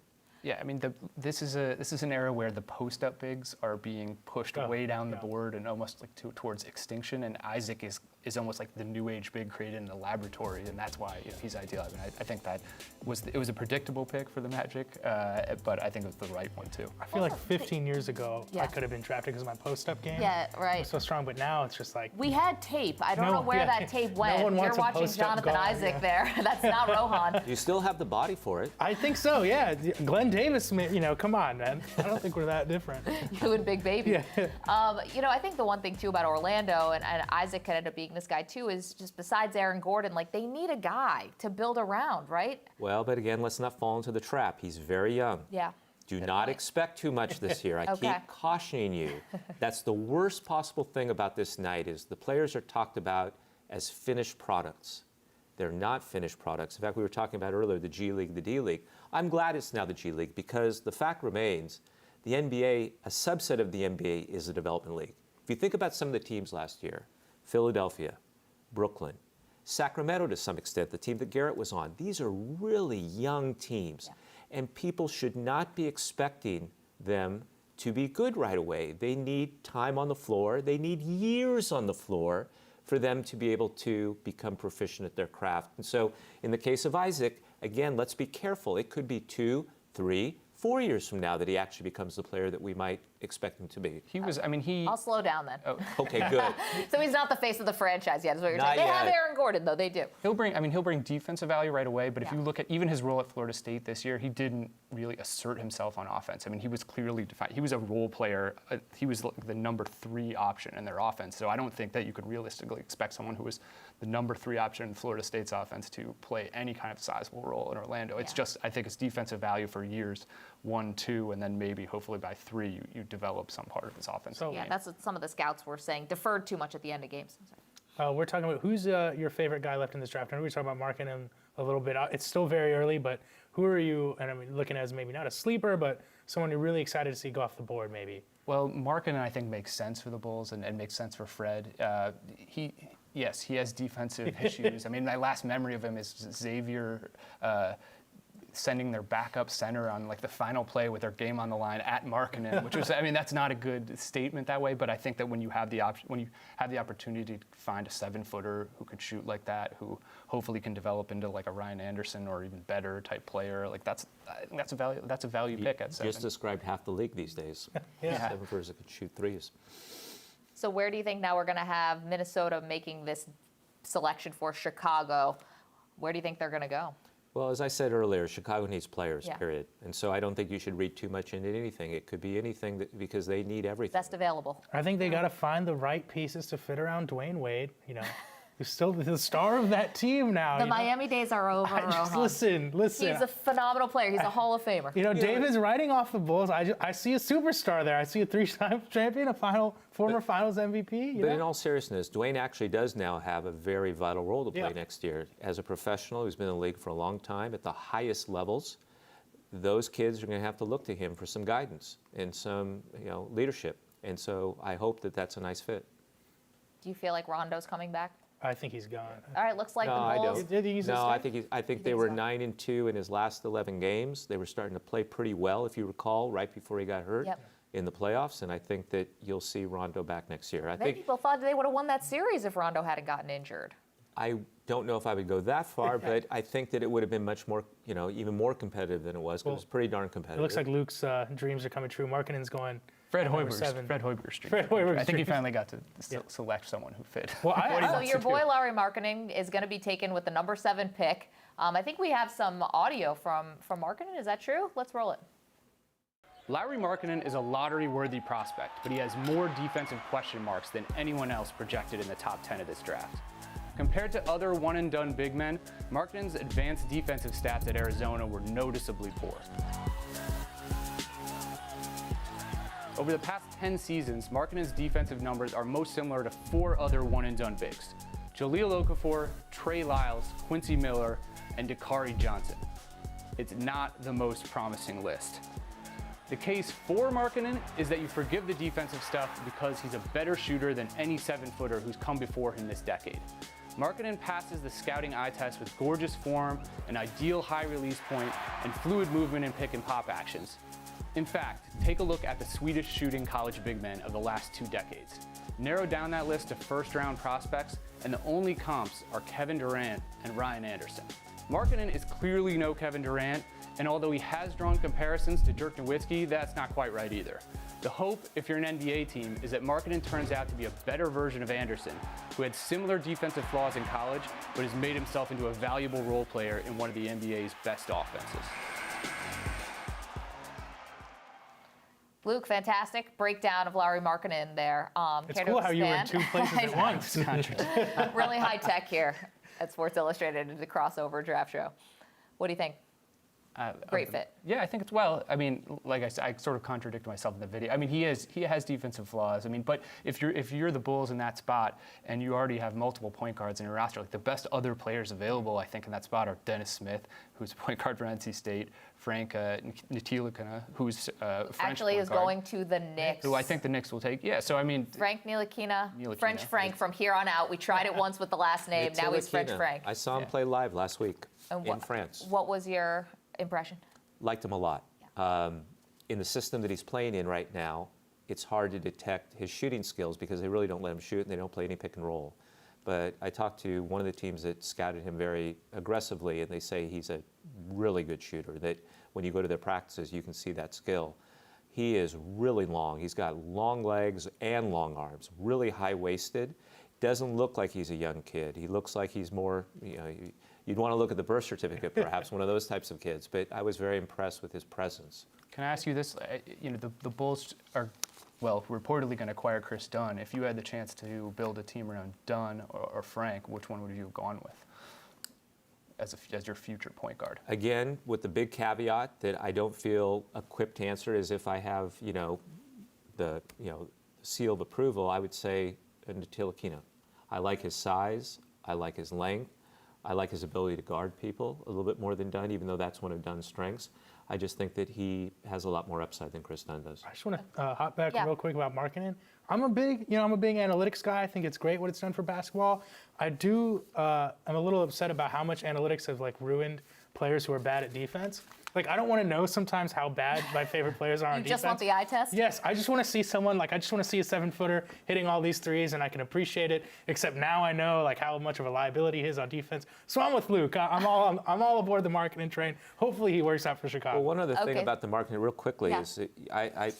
S7: Yeah, I mean, this is an era where the post-up bigs are being pushed way down the board and almost like towards extinction. And Isaac is almost like the new age big created in the laboratory, and that's why, you know, he's ideal. I mean, I think that it was a predictable pick for the Magic, but I think it was the right one too.
S6: I feel like 15 years ago I could have been drafted because of my post-up game.
S1: Yeah, right.
S6: Was so strong, but now it's just like
S1: We had tape. I don't know where that tape went.
S6: No one wants
S1: You're
S6: a
S1: watching
S6: post-up
S1: Jonathan
S6: guard,
S1: Isaac there. That's not Rohan.
S5: You still have the body for it.
S6: I think so, yeah. Glenn Davis, you know, come on, man. I don't think we're that different.
S1: You and Big Baby.
S6: Yeah.
S1: You know, I think the one thing too about Orlando, and Isaac could end up being this guy too, is just besides Aaron Gordon, like they need a guy to build around, right?
S5: Well, but again, let's not fall into the trap. He's very young.
S1: Yeah.
S5: Do not expect too much this year. I
S1: Okay.
S5: keep cautioning you. That's the worst possible thing about this night is the players are talked about as finished products. They're not finished products. In fact, we were talking about earlier the G League, the D League. I'm glad it's now the G League because the fact remains the NBA, a subset of the NBA is a development league. If you think about some of the teams last year, Philadelphia, Brooklyn, Sacramento to some extent, the team that Garrett was on, these are really young teams. Yeah. And people should not be expecting them to be good right away. They need time on the floor. They need years on the floor for them to be able to become proficient at their craft. And so in the case of Isaac, again, let's be careful. It could be 2, 3, 4 years from now that he actually becomes the player that we might expect him to be.
S1: I'll slow down then.
S5: Oh, okay, good.
S1: So he's not the face of the franchise yet, is what you're saying. They have Aaron Gordon, though. They do.
S7: He'll bring defensive value right away, but if you look at even his role at Florida State this year, he didn't really assert himself on offense. I mean, he was clearly defined. He was a role player. He was the number 3 option in their offense. So I don't think that you could realistically expect someone who was the number 3 option in Florida State's offense to play any kind of sizable role in Orlando. It's just, I think it's defensive value for years 1, 2, and then maybe hopefully by 3 you develop some part of his offense.
S1: So, yeah, that's what some of the scouts were saying. Deferred too much at the end of games.
S6: We're talking about who's your favorite guy left in this draft. I know we were talking about Markkanen, a little bit. It's still very early, but who are you, and I mean, looking as maybe not a sleeper, but someone you're really excited to see go off the board maybe?
S7: Well, Markkanen, I think, makes sense for the Bulls and makes sense for Fred. Yes, he has defensive issues. I mean, my last memory of him is Xavier sending their backup center on like the final play with their game on the line at Markkanen, which was, I mean, that's not a good statement that way, but I think that when you have the opportunity to find a 7-footer who could shoot like that, who hopefully can develop into like a Ryan Anderson or even better type player, like I think that's a value pick at 7.
S5: Just described half the league these days.
S6: Yeah.
S5: 7-footers that could shoot threes.
S1: So where do you think now we're going to have Minnesota making this selection for Chicago? Where do you think they're going to go?
S5: Well, as I said earlier, Chicago needs players,
S1: Yeah.
S5: period. And so I don't think you should read too much into anything. It could be anything because they need everything.
S1: Best available.
S6: I think they got to find the right pieces to fit around Dwayne Wade. You know, who's still the star of that team now.
S1: The
S6: you know?
S1: Miami days are over, Rohan.
S6: Listen.
S1: He's a phenomenal player. He's a Hall of Famer.
S6: You know, David's writing off the Bulls. I see a superstar there. I see a 3-time champion, former Finals MVP.
S5: But in all seriousness, Dwayne actually does now have a very vital role to play
S6: Yeah.
S5: next year. As a professional who's been in the league for a long time at the highest levels, those kids are going to have to look to him for some guidance and some, leadership. And so I hope that that's a nice fit.
S1: Do you feel like Rondo's coming back?
S6: I think he's gone.
S1: All right, looks like
S5: No,
S1: the
S5: I
S1: Bulls.
S5: don't. No, I think they were 9-2 in his last 11 games. They were starting to play pretty well, if you recall, right before he got hurt
S1: Yep.
S5: in the playoffs. And I think that you'll see Rondo back next year.
S1: Many people thought they would have won that series if Rondo hadn't gotten injured.
S5: I don't know if I would go that far, but I think that it would have been much more, even more competitive than it was. 'Cause it was pretty darn competitive.
S6: It looks like Luke's dreams are coming true. Markkanen's going.
S7: Fred
S6: number
S7: Hoiberg's
S6: 7.
S7: streak.
S6: Fred Hoiberg's
S7: I think he
S6: streak.
S7: finally got to select someone who fit.
S6: Well,
S1: So your boy Larry Markkanen is going to be taken with the number 7 pick. I think we have some audio from Markkanen. Is that true? Let's roll it.
S7: Larry Markkanen is a lottery-worthy prospect, but he has more defensive question marks than anyone else projected in the top 10 of this draft. Compared to other one-and-done big men, Markkanen's advanced defensive stats at Arizona were noticeably poor. Over the past 10 seasons, Markkanen's defensive numbers are most similar to 4 other one-and-done bigs: Jahlil Okafor, Trey Lyles, Quincy Miller, and Dakari Johnson. It's not the most promising list. The case for Markkanen is that you forgive the defensive stuff because he's a better shooter than any 7-footer who's come before him this decade. Markkanen passes the scouting eye test with gorgeous form, an ideal high release point, and fluid movement and pick and pop actions. In fact, take a look at the Swedish shooting college big men of the last 2 decades. Narrow down that list to first-round prospects, and the only comps are Kevin Durant and Ryan Anderson. Markkanen is clearly no Kevin Durant, and although he has drawn comparisons to Dirk Nowitzki, that's not quite right either. The hope, if you're an NBA team, is that Markkanen turns out to be a better version of Anderson, who had similar defensive flaws in college, but has made himself into a valuable role player in one of the NBA's best offenses.
S1: Luke, fantastic breakdown of Larry Markkanen there.
S6: It's
S1: care to
S6: cool how you were in
S1: expand?
S6: 2 places at once.
S1: Really high tech here at Sports Illustrated and the crossover draft show. What do you think? Great fit.
S7: Yeah, I think it's I mean, like I said, I sort of contradicted myself in the video. I mean, he has defensive flaws. I mean, but if you're the Bulls in that spot and you already have multiple point guards in your roster, like the best other players available, I think in that spot are Dennis Smith, who's a point guard for NC State, Frank Ntilikina, who's a French
S1: Actually
S7: point
S1: is
S7: guard,
S1: going to the Knicks.
S7: who I think the Knicks will take. Yeah, so I mean,
S1: Frank Ntilikina,
S7: Ntilikina.
S1: French Frank from here on out. We tried it once with the last name. Now he's French
S5: Ntilikina.
S1: Frank.
S5: I saw him play live last week
S1: And
S5: in France.
S1: What was your impression?
S5: Liked him a lot. In the system that he's playing in right now, it's hard to detect his shooting skills because they really don't let him shoot and they don't play any pick and roll. But I talked to one of the teams that scouted him very aggressively, and they say he's a really good shooter, that when you go to their practices, you can see that skill. He is really long. He's got long legs and long arms, really high-waisted. Doesn't look like he's a young kid. He looks like he's more, you'd want to look at the birth certificate, perhaps, one of those types of kids. But I was very impressed with his presence.
S7: can I ask you this? The Bulls are, reportedly going to acquire Chris Dunn. If you had the chance to build a team around Dunn or Frank, which one would you have gone with as your future point guard?
S5: Again, with the big caveat that I don't feel equipped to answer as if I have, the seal of approval, I would say Ntilikina. I like his size. I like his length. I like his ability to guard people a little bit more than Dunn, even though that's one of Dunn's strengths. I just think that he has a lot more upside than Chris Dunn does.
S6: I just want to hop back real quick about Markkanen. I'm a big analytics guy. I think it's great what it's done for basketball. I'm a little upset about how much analytics have ruined players who are bad at defense. I don't want to know sometimes how bad my favorite players are on defense.
S1: You just want the eye test?
S6: Yes, I just want to see someone, I just want to see a 7-footer hitting all these threes, and I can appreciate it, except now I know, how much of a liability he is on defense. So I'm with Luke. I'm all aboard the Markkanen train. Hopefully he works out for Chicago.
S5: Well, one other thing about the Markkanen real quickly is that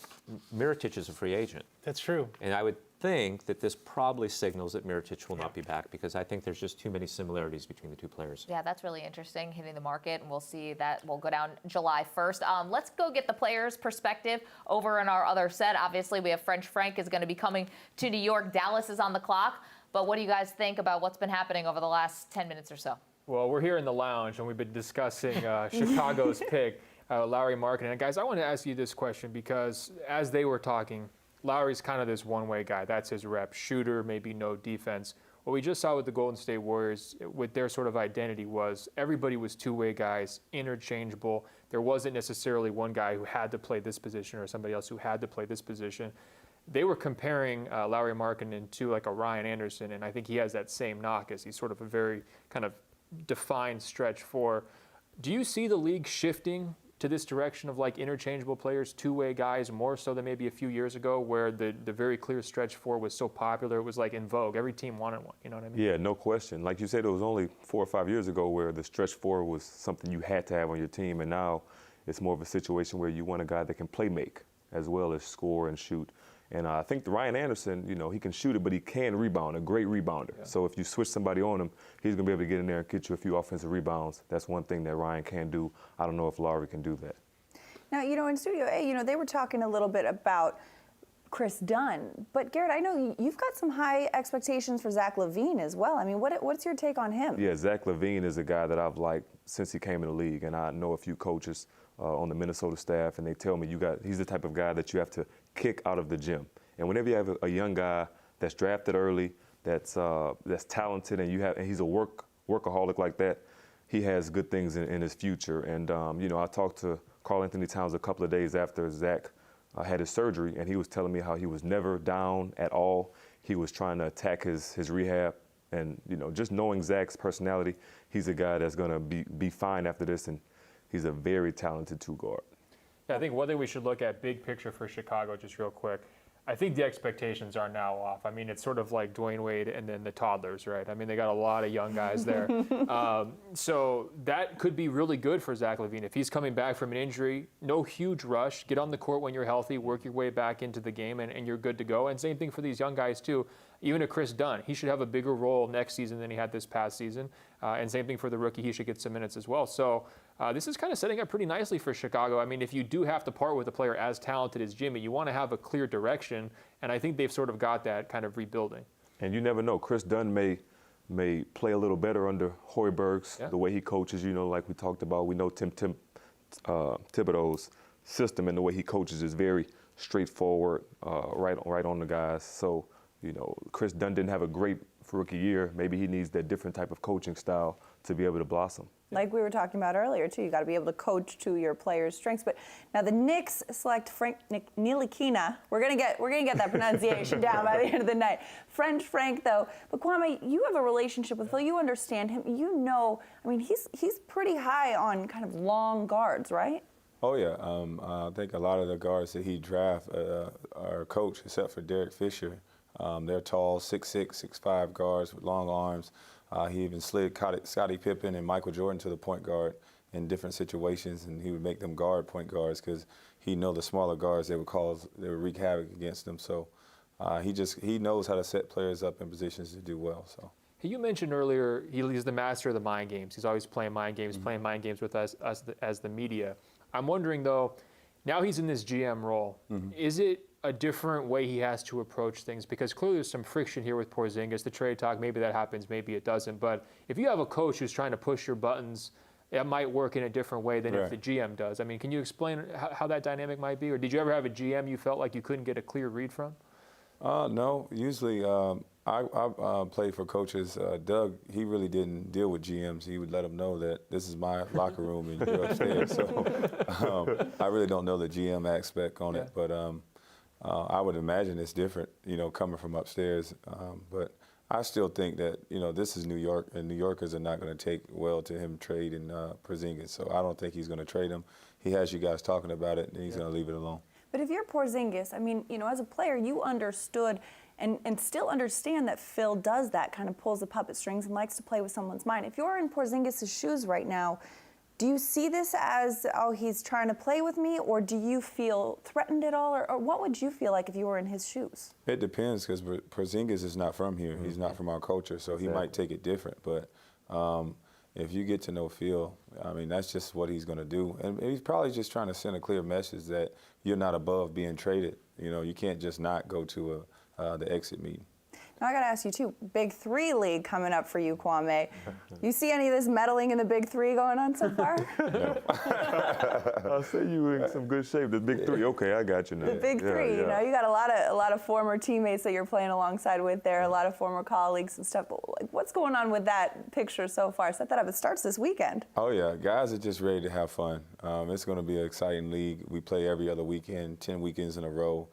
S5: Mirotic is a free agent.
S6: That's true.
S5: And I would think that this probably signals that Mirotic will not be back, because I think there's just too many similarities between the two players.
S1: Yeah, that's really interesting, hitting the market, and we'll see that will go down July 1st. Let's go get the players' perspective over in our other set. Obviously, we have French Frank is going to be coming to New York. Dallas is on the clock. But what do you guys think about what's been happening over the last 10 minutes or so?
S4: Well, we're here in the lounge, and we've been discussing Chicago's pick, Lauri Markkanen. And guys, I want to ask you this question, because as they were talking, Lauri's kind of this one-way guy. That's his rep. Shooter, maybe no defense. What we just saw with the Golden State Warriors, with their sort of identity, was everybody was two-way guys, interchangeable. There wasn't necessarily one guy who had to play this position or somebody else who had to play this position. They were comparing Lauri Markkanen to a Ryan Anderson, and I think he has that same knock, as he's sort of a very kind of defined stretch four. Do you see the league shifting to this direction of interchangeable players, two-way guys, more so than maybe a few years ago, where the very clear stretch four was so popular, it was in vogue. Every team wanted one, you know what I mean?
S14: Yeah, no question. Like you said, it was only 4 or 5 years ago where the stretch four was something you had to have on your team, and now it's more of a situation where you want a guy that can play make as well as score and shoot. And I think Ryan Anderson, he can shoot it, but he can rebound, a great rebounder. Yeah. So if you switch somebody on him, he's going to be able to get in there and get you a few offensive rebounds. That's one thing that Ryan can do. I don't know if Lauri can do that.
S2: Now, in Studio A, they were talking a little bit about Chris Dunn. But, Garrett, I know you've got some high expectations for Zach LaVine as well. I mean, what's your take on him?
S14: Yeah, Zach LaVine is a guy that I've liked since he came in the league. And I know a few coaches on the Minnesota staff, and they tell me he's the type of guy that you have to kick out of the gym. And whenever you have a young guy that's drafted early, that's talented, and he's a workaholic like that, he has good things in his future. And I talked to Karl Anthony Towns a couple of days after Zach had his surgery, and he was telling me how he was never down at all. He was trying to attack his rehab, and just knowing Zach's personality, he's a guy that's going to be fine after this, and he's a very talented two guard.
S4: Yeah, I think one thing we should look at big picture for Chicago, just real quick. I think the expectations are now off. I mean, it's sort of like Dwayne Wade and then the toddlers, right? I mean, they got a lot of young guys there. So that could be really good for Zach LaVine. If he's coming back from an injury, no huge rush. Get on the court when you're healthy, work your way back into the game, and you're good to go. And same thing for these young guys, too. Even a Chris Dunn, he should have a bigger role next season than he had this past season. And same thing for the rookie, he should get some minutes as well. So this is kind of setting up pretty nicely for Chicago. I mean, if you do have to part with a player as talented as Jimmy, you want to have a clear direction. And I think they've sort of got that kind of rebuilding.
S14: And you never know. Chris Dunn may play a little better under Hoiberg's, the way he coaches, like we talked about. We know Tim Thibodeau's system, and the way he coaches is very straightforward, right on the guys. So, Chris Dunn didn't have a great rookie year. Maybe he needs that different type of coaching style to be able to blossom.
S2: Like we were talking about earlier, too, you got to be able to coach to your players' strengths. But now the Knicks select Frank Ntilikina. We're gonna get that pronunciation down by the end of the night. French Frank, though. But Kwame, you have a relationship with Phil. You understand him. I mean, he's pretty high on kind of long guards, right?
S3: Oh yeah. I think a lot of the guards that he drafts are coached, except for Derek Fisher. They're tall, 6'6", 6'5" guards with long arms. He even slid Scottie Pippen and Michael Jordan to the point guard in different situations, and he would make them guard point guards because he the smaller guards they would wreak havoc against them. So he knows how to set players up in positions to do well. So.
S4: You mentioned earlier he's the master of the mind games. He's always playing mind games, playing mind games with us as the media. I'm wondering though, now he's in this GM role. Is it a different way he has to approach things? Because clearly there's some friction here with Porzingis. The trade talk, maybe that happens, maybe it doesn't. But if you have a coach who's trying to push your buttons, it might work in a different way than if the GM does. I mean, can you explain how that dynamic might be? Or did you ever have a GM you felt like you couldn't get a clear read from?
S3: No. Usually I played for coaches. Doug, he really didn't deal with GMs. He would let them know that this is my locker room and you're upstairs. So I really don't know the GM aspect on it, but I would imagine it's different, coming from upstairs. But I still think that, this is New York, and New Yorkers are not going to take well to him trading Porzingis. So I don't think he's going to trade him. He has you guys talking about it, and he's going to leave it alone.
S2: But if you're Porzingis, I mean, as a player, you understood and still understand that Phil does that, kind of pulls the puppet strings and likes to play with someone's mind. If you're in Porzingis' shoes right now, do you see this as, oh, he's trying to play with me, or do you feel threatened at all, or what would you feel like if you were in his shoes?
S3: It depends, because Porzingis is not from here. He's not from our culture, so he might take it different. But if you get to know Phil, I mean, that's just what he's going to do. And he's probably just trying to send a clear message that you're not above being traded. You can't just not go to the exit meeting.
S2: Now I got to ask you too, Big Three League coming up for you, Kwame. You see any of this meddling in the Big Three going on so far?
S14: I'll say you were in some good shape. The Big Three, okay, I got you now.
S2: The Big Three, you got a lot of former teammates that you're playing alongside with there, a lot of former colleagues and stuff. Like, what's going on with that picture so far? Set that up. It starts this weekend.
S3: Oh yeah, guys are just ready to have fun. It's going to be an exciting league. We play every other weekend, 10 weekends in a row.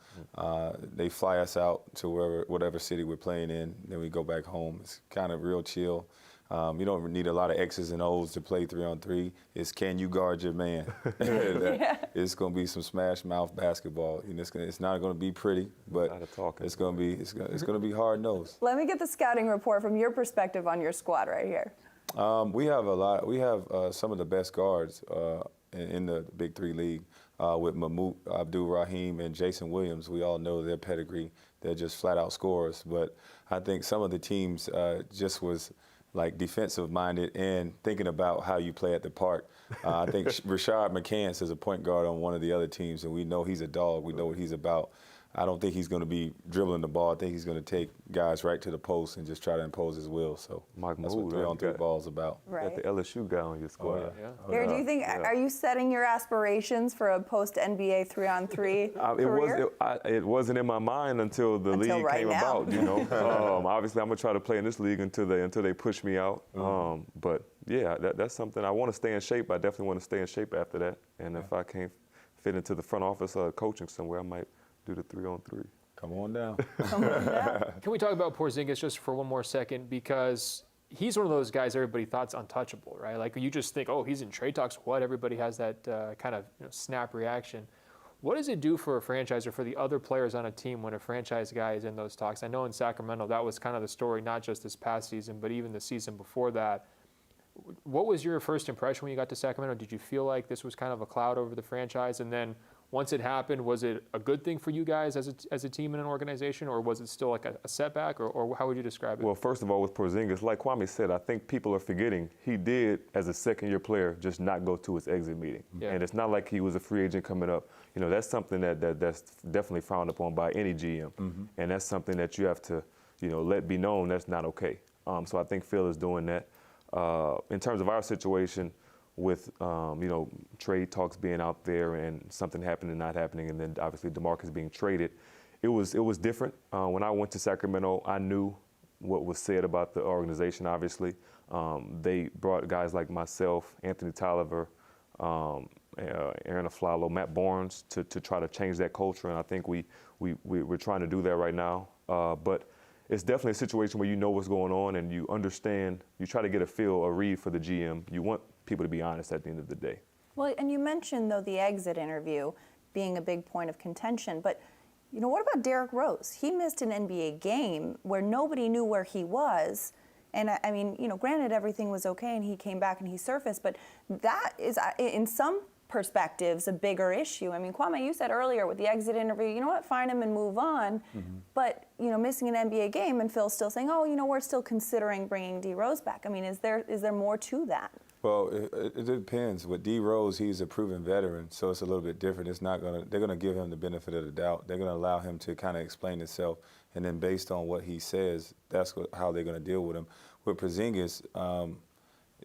S3: They fly us out to whatever city we're playing in, then we go back home. It's kind of real chill. You don't need a lot of X's and O's to play 3-on-3. It's can you guard your man? It's going to be some smash mouth basketball. It's not going to be pretty, but it's going to be hard nosed.
S2: Let me get the scouting report from your perspective on your squad right here.
S3: We have a lot. We have some of the best guards in the Big Three League with Mahmoud Abdul-Rahim and Jason Williams. We all know their pedigree. They're just flat-out scorers. But I think some of the teams just was like defensive-minded and thinking about how you play at the park. I think Rashad McCants is a point guard on one of the other teams, and we know he's a dog. We know what he's about. I don't think he's going to be dribbling the ball. I think he's going to take guys right to the post and just try to impose his will. So that's what 3-on-3 ball is about.
S2: Right.
S14: Got the LSU guy on your squad.
S2: Gary, do you think, are you setting your aspirations for a post-NBA 3-on-3 career?
S14: It wasn't in my mind until the league came about, Obviously, I'm going to try to play in this league until they push me out. But, yeah, that's something. I want to stay in shape. I definitely want to stay in shape after that. And if I can't fit into the front office or coaching somewhere, I might do the 3-on-3.
S3: Come on down.
S4: Can we talk about Porzingis just for one more second? Because he's one of those guys everybody thought's untouchable, right? Like you just think, oh, he's in trade talks. What? Everybody has that kind of snap reaction. What does it do for a franchise or for the other players on a team when a franchise guy is in those talks? I know in Sacramento that was kind of the story, not just this past season, but even the season before that. What was your first impression when you got to Sacramento? Did you feel like this was kind of a cloud over the franchise? And then once it happened, was it a good thing for you guys as a team and an organization, or was it still like a setback, or how would you describe it?
S14: Well, first of all, with Porzingis, like Kwame said, I think people are forgetting he did, as a second-year player, just not go to his exit meeting. Yeah. And it's not like he was a free agent coming up. That's something that's definitely frowned upon by any GM. And that's something that you have to, let be known that's not okay. So I think Phil is doing that. In terms of our situation, with trade talks being out there and something happening, not happening, and then obviously DeMarcus being traded, it was different. When I went to Sacramento, I knew what was said about the organization. Obviously, they brought guys like myself, Anthony Tolliver, Aaron Aflalo, Matt Barnes to try to change that culture, and I think we're trying to do that right now. But it's definitely a situation where you know what's going on and you understand. You try to get a read for the GM. You want people to be honest at the end of the day.
S2: Well, and you mentioned, though, the exit interview being a big point of contention. But, what about Derrick Rose? He missed an NBA game where nobody knew where he was. And, I mean, granted, everything was okay and he came back and he surfaced. But that is, in some perspectives, a bigger issue. I mean, Kwame, you said earlier with the exit interview, you know what, find him and move on. But, missing an NBA game and Phil still saying, oh, we're still considering bringing D. Rose back. I mean, is there more to that?
S3: Well, it depends. With D. Rose, he's a proven veteran, so it's a little bit different. They're gonna give him the benefit of the doubt. They're gonna allow him to kind of explain himself, and then based on what he says, that's how they're gonna deal with him. With Porzingis,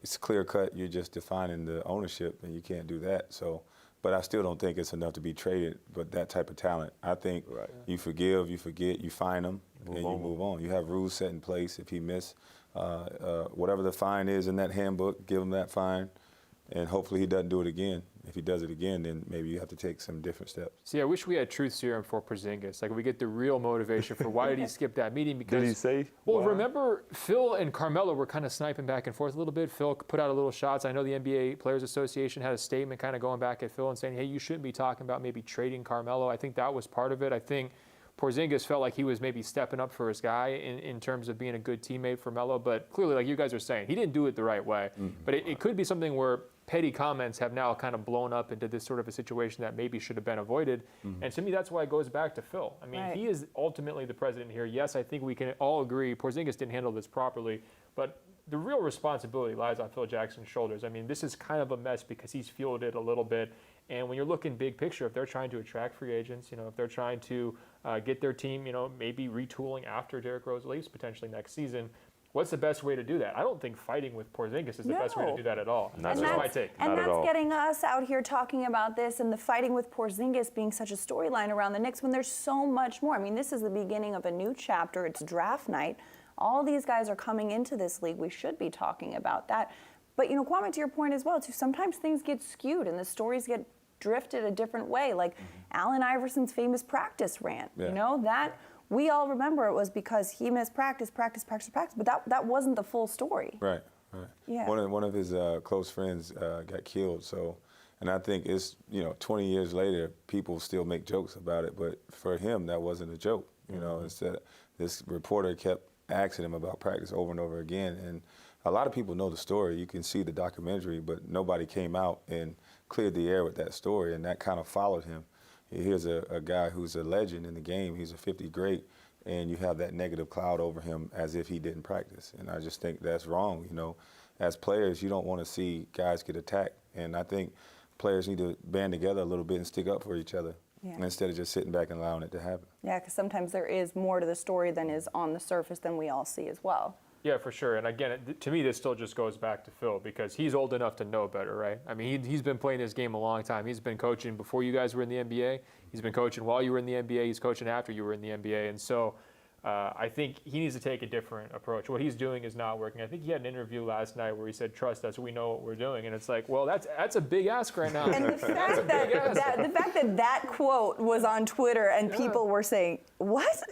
S3: it's clear cut. You're just defining the ownership, and you can't do that. So, but I still don't think it's enough to be traded. But that type of talent, I think you forgive, you forget, you find them, and you move on. You have rules set in place. If he missed, whatever the fine is in that handbook, give him that fine, and hopefully he doesn't do it again. If he does it again, then maybe you have to take some different steps.
S4: See, I wish we had truth serum for Porzingis. Like, we get the real motivation for why did he skip that meeting? Because,
S14: did he say?
S4: Well, remember, Phil and Carmelo were kind of sniping back and forth a little bit. Phil put out a little shots. I know the NBA Players Association had a statement kind of going back at Phil and saying, hey, you shouldn't be talking about maybe trading Carmelo. I think that was part of it. I think Porzingis felt like he was maybe stepping up for his guy in terms of being a good teammate for Melo. But clearly, like you guys are saying, he didn't do it the right way. Mm-hmm. But it could be something where petty comments have now kind of blown up into this sort of a situation that maybe should have been avoided. Mm-hmm. And to me, that's why it goes back to Phil. I mean, he is ultimately the president here. Yes, I think we can all agree Porzingis didn't handle this properly, but the real responsibility lies on Phil Jackson's shoulders. I mean, this is kind of a mess because he's fueled it a little bit. And when you're looking big picture, if they're trying to attract free agents, if they're trying to get their team, maybe retooling after Derrick Rose leaves potentially next season, what's the best way to do that? I don't think fighting with Porzingis is the best way to do that at all. That's just my take.
S2: And that's getting us out here talking about this and the fighting with Porzingis being such a storyline around the Knicks when there's so much more. I mean, this is the beginning of a new chapter. It's draft night. All these guys are coming into this league. We should be talking about that. But, Kwame, to your point as well, too, sometimes things get skewed and the stories get drifted a different way. Like Allen Iverson's famous practice rant, that we all remember it was because he missed practice, but that wasn't the full story.
S3: Right.
S2: Yeah.
S3: One of his close friends got killed, and I think it's 20 years later, people still make jokes about it, but for him that wasn't a joke. Instead, this reporter kept asking him about practice over and over again, and a lot of people know the story. You can see the documentary, but nobody came out and cleared the air with that story, and that kind of followed him. Here's a guy who's a legend in the game. He's a 50 great, and you have that negative cloud over him as if he didn't practice. And I just think that's wrong. As players, you don't want to see guys get attacked. And I think players need to band together a little bit and stick up for each other instead of just sitting back and allowing it to happen.
S2: Yeah, because sometimes there is more to the story than is on the surface than we all see as well.
S4: Yeah, for sure. And again, to me, this still just goes back to Phil because he's old enough to know better, right? I mean, he's been playing this game a long time. He's been coaching before you guys were in the NBA. He's been coaching while you were in the NBA. He's coaching after you were in the NBA. And so I think he needs to take a different approach. What he's doing is not working. I think he had an interview last night where he said, trust us, we know what we're doing. And it's like, well, that's a big ask right now.
S2: And the fact that quote was on Twitter and people were saying, what?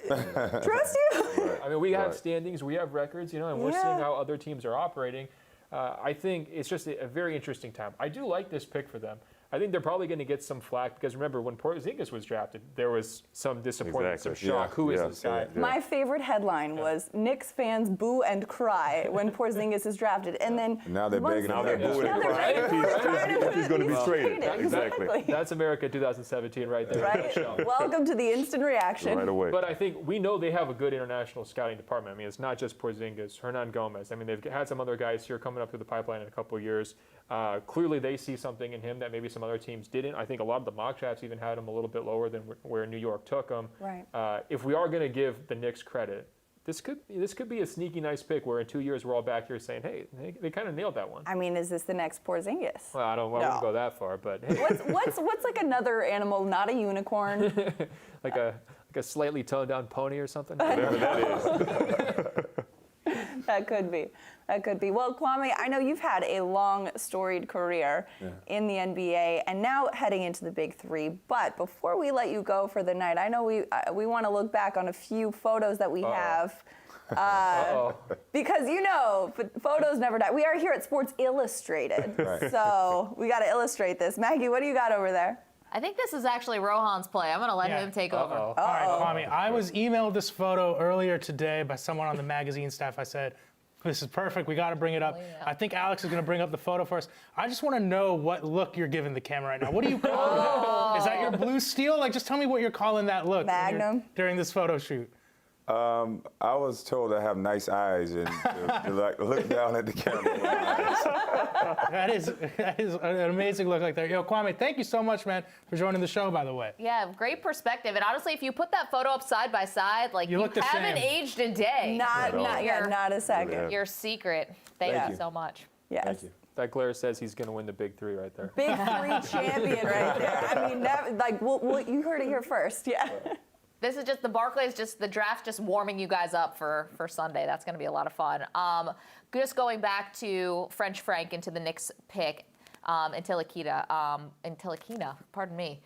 S2: Trust you?
S4: I mean, we have standings, we have records, and we're seeing how other teams are operating. I think it's just a very interesting time. I do like this pick for them. I think they're probably going to get some flack because remember when Porzingis was drafted, there was some disappointment, some shock. Who is this guy?
S2: My favorite headline was Knicks fans boo and cry when Porzingis is drafted, and then
S3: now they're begging,
S14: now they're booing and crying if he's going to be traded.
S2: Exactly.
S4: That's America 2017 right there.
S2: Right. Welcome to the instant reaction.
S14: Right away.
S4: But I think we know they have a good international scouting department. I mean, it's not just Porzingis, Hernan Gomez. I mean, they've had some other guys here coming up through the pipeline in a couple of years. Clearly, they see something in him that maybe some other teams didn't. I think a lot of the mock drafts even had him a little bit lower than where New York took him.
S2: Right.
S4: If we are going to give the Knicks credit, this could be a sneaky nice pick where in 2 years we're all back here saying, hey, they kind of nailed that one.
S2: I mean, is this the next Porzingis?
S4: Well, I wouldn't go that far, but hey.
S2: What's like another animal, not a unicorn?
S4: like a slightly toned down pony or something.
S14: Whatever that is.
S2: That could be. Well, Kwame, I know you've had a long, storied career in the NBA and now heading into the Big Three. But before we let you go for the night, I know we want to look back on a few photos that we have. Because photos never die. We are here at Sports Illustrated, so we got to illustrate this. Maggie, what do you got over there?
S1: I think this is actually Rohan's play. I'm going to let him take over.
S6: All right, Kwame, I was emailed this photo earlier today by someone on the magazine staff. I said, this is perfect. We got to bring it up. I think Alex is going to bring up the photo for us. I just want to know what look you're giving the camera right now. What do you call that? Is that your blue steel? Just tell me what you're calling that look
S2: Magnum.
S6: During this photo shoot.
S3: I was told I have nice eyes and to look down at the camera.
S6: That is an amazing look like that. Yo, Kwame, thank you so much, man, for joining the show, by the way.
S1: Yeah, great perspective. And honestly, if you put that photo up side by side, you haven't aged a day.
S2: Not a second.
S1: Your secret. Thank you so much.
S2: Yes.
S3: Thank you.
S4: That glare says he's going to win the Big Three right there.
S2: Big Three champion right there. I mean, you heard it here first. Yeah.
S1: This is just the Barclays, just the draft, just warming you guys up for Sunday. That's going to be a lot of fun. Just going back to French Frank into the Knicks pick, Ntilikina, pardon me.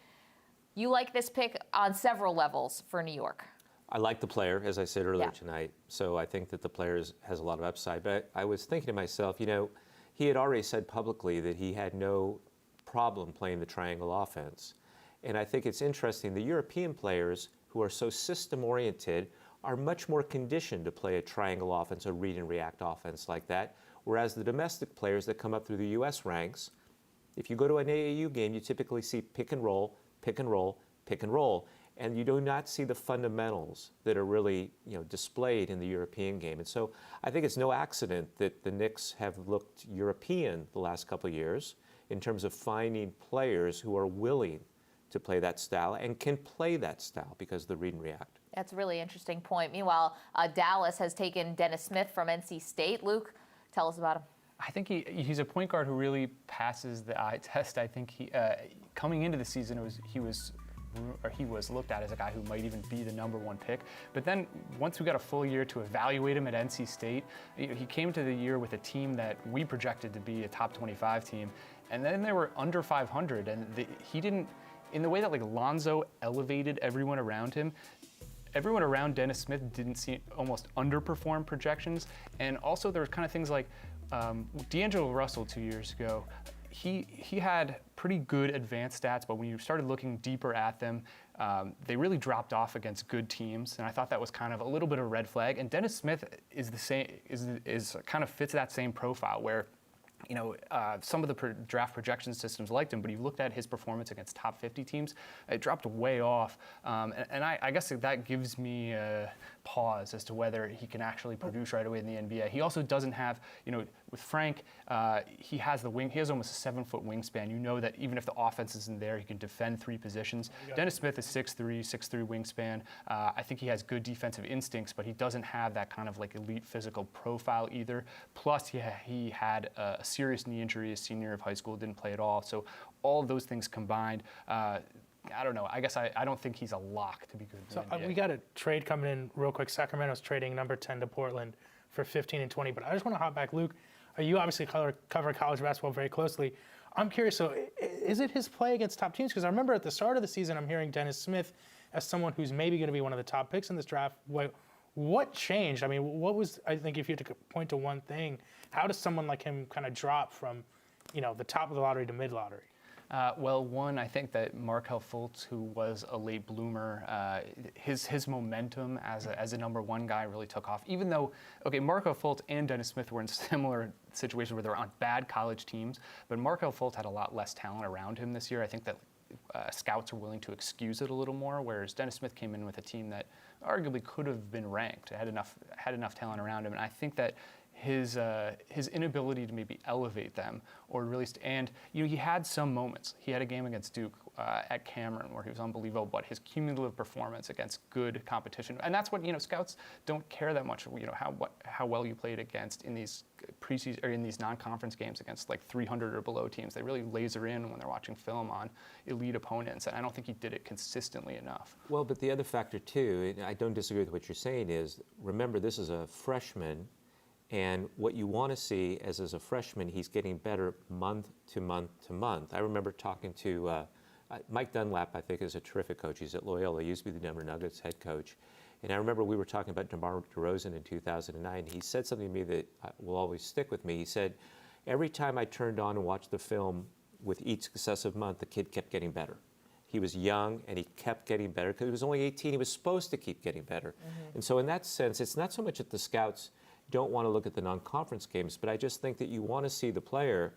S1: You like this pick on several levels for New York.
S5: I like the player, as I said earlier tonight. So I think that the player has a lot of upside. But I was thinking to myself, he had already said publicly that he had no problem playing the triangle offense. And I think it's interesting, the European players who are so system-oriented are much more conditioned to play a triangle offense, a read and react offense like that, whereas the domestic players that come up through the U.S. ranks, if you go to an AAU game, you typically see pick and roll, pick and roll, pick and roll, and you do not see the fundamentals that are really displayed in the European game. And so I think it's no accident that the Knicks have looked European the last couple of years in terms of finding players who are willing to play that style and can play that style because of the read and react.
S1: That's a really interesting point. Meanwhile, Dallas has taken Dennis Smith from NC State. Luke, tell us about him.
S7: I think he's a point guard who really passes the eye test. I think coming into the season, he was looked at as a guy who might even be the #1 pick. But then once we got a full year to evaluate him at NC State, he came to the year with a team that we projected to be a top 25 team, and then they were under 500, and he didn't. In the way that Lonzo elevated everyone around him, everyone around Dennis Smith didn't almost underperform projections. And also there was kind of things like D'Angelo Russell 2 years ago. He had pretty good advanced stats, but when you started looking deeper at them, they really dropped off against good teams, and I thought that was kind of a little bit of a red flag. And Dennis Smith is the same, is kind of fits that same profile where. Some of the draft projection systems liked him, but you looked at his performance against top 50 teams, it dropped way off. And I guess that gives me a pause as to whether he can actually produce right away in the NBA. He also doesn't have, with Frank, he has almost a 7-foot wingspan. You know that even if the offense isn't there, he can defend 3 positions. Dennis Smith is 6'3" wingspan. I think he has good defensive instincts, but he doesn't have that kind of elite physical profile either. Plus, he had a serious knee injury his senior year of high school, didn't play at all. So all of those things combined, I don't know. I guess I don't think he's a lock to be good.
S6: So we got a trade coming in real quick. Sacramento's trading number 10 to Portland for 15 and 20. But I just want to hop back, Luke. You obviously cover college basketball very closely. I'm curious, so is it his play against top teams? Because I remember at the start of the season, I'm hearing Dennis Smith as someone who's maybe going to be one of the top picks in this draft. What changed? I mean, what was, I think if you had to point to one thing, how does someone like him kind of drop from, the top of the lottery to mid-lottery?
S7: Well, one, I think that Markelle Fultz, who was a late bloomer, his momentum as a #1 guy really took off. Even though, Markelle Fultz and Dennis Smith were in similar situations where they were on bad college teams, but Markelle Fultz had a lot less talent around him this year. I think that scouts are willing to excuse it a little more, whereas Dennis Smith came in with a team that arguably could have been ranked, had enough talent around him, and I think that his inability to maybe elevate them or really, and he had some moments. He had a game against Duke at Cameron where he was unbelievable, but his cumulative performance against good competition, and that's what scouts don't care that much. How well you played against in these preseason or in these non-conference games against 300 or below teams. They really laser in when they're watching film on elite opponents, and I don't think he did it consistently enough.
S5: Well, but the other factor too, and I don't disagree with what you're saying, is remember this is a freshman. And what you want to see as a freshman, he's getting better month to month to month. I remember talking to Mike Dunlap, I think is a terrific coach. He's at Loyola, he used to be the Denver Nuggets head coach. And I remember we were talking about DeMar DeRozan in 2009. He said something to me that will always stick with me. He said, every time I turned on and watched the film with each successive month, the kid kept getting better. He was young and he kept getting better because he was only 18. He was supposed to keep getting better. Mm-hmm. And so in that sense, it's not so much that the scouts don't want to look at the non-conference games, but I just think that you want to see the player,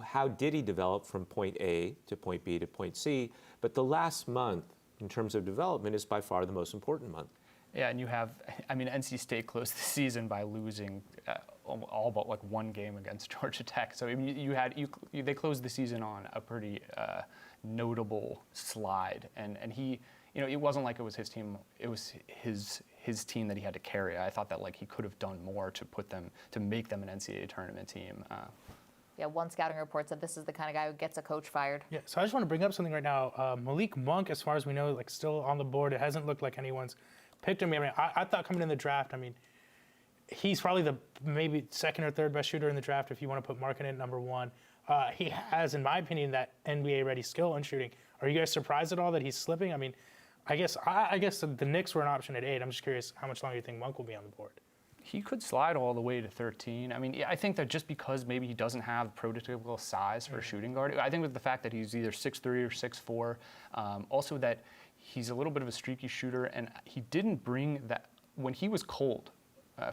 S5: how did he develop from point A to point B to point C, but the last month in terms of development is by far the most important month.
S7: Yeah, and you have, NC State closed the season by losing all but one game against Georgia Tech. So they closed the season on a pretty notable slide, and he, it wasn't like it was his team. It was his team that he had to carry. I thought that he could have done more to make them an NCAA tournament team.
S1: Yeah, one scouting report said this is the kind of guy who gets a coach fired.
S6: Yeah, so I just want to bring up something right now. Malik Monk, as far as we know, like still on the board. It hasn't looked like anyone's picked him. I mean, I thought coming in the draft, I mean, he's probably the maybe second or third best shooter in the draft if you want to put Markkanen at number one. He has, in my opinion, that NBA-ready skill in shooting. Are you guys surprised at all that he's slipping? I mean, I guess the Knicks were an option at 8. I'm just curious how much longer you think Monk will be on the board.
S7: He could slide all the way to 13. I mean, I think that just because maybe he doesn't have prototypical size for a shooting guard, I think with the fact that he's either 6'3" or 6'4", also that he's a little bit of a streaky shooter, and he didn't bring that when he was cold.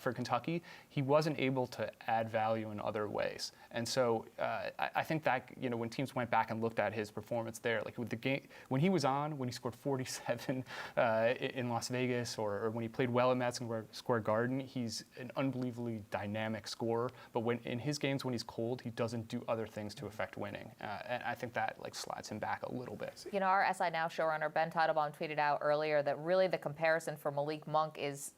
S7: For Kentucky, he wasn't able to add value in other ways, and so I think that when teams went back and looked at his performance there, like with the game when he was on, when he scored 47 in Las Vegas, or when he played well at Madison Square Garden, he's an unbelievably dynamic scorer. But when in his games when he's cold, he doesn't do other things to affect winning, and I think that like slides him back a little bit.
S1: Our SI Now showrunner Ben Teitelbaum tweeted out earlier that really the comparison for Malik Monk is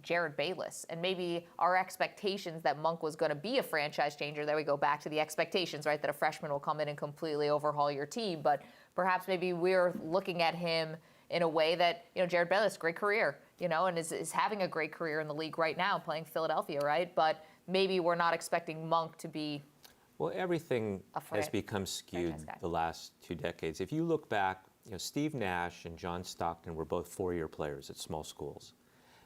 S1: Jared Bayless, and maybe our expectations that Monk was going to be a franchise changer. There we go back to the expectations, right? That a freshman will come in and completely overhaul your team. But perhaps maybe we're looking at him in a way that, Jared Bayless, great career, and is having a great career in the league right now, playing Philadelphia, right? But maybe we're not expecting Monk to be.
S5: Well, everything has become skewed the last 2 decades. If you look back, Steve Nash and John Stockton were both 4-year players at small schools.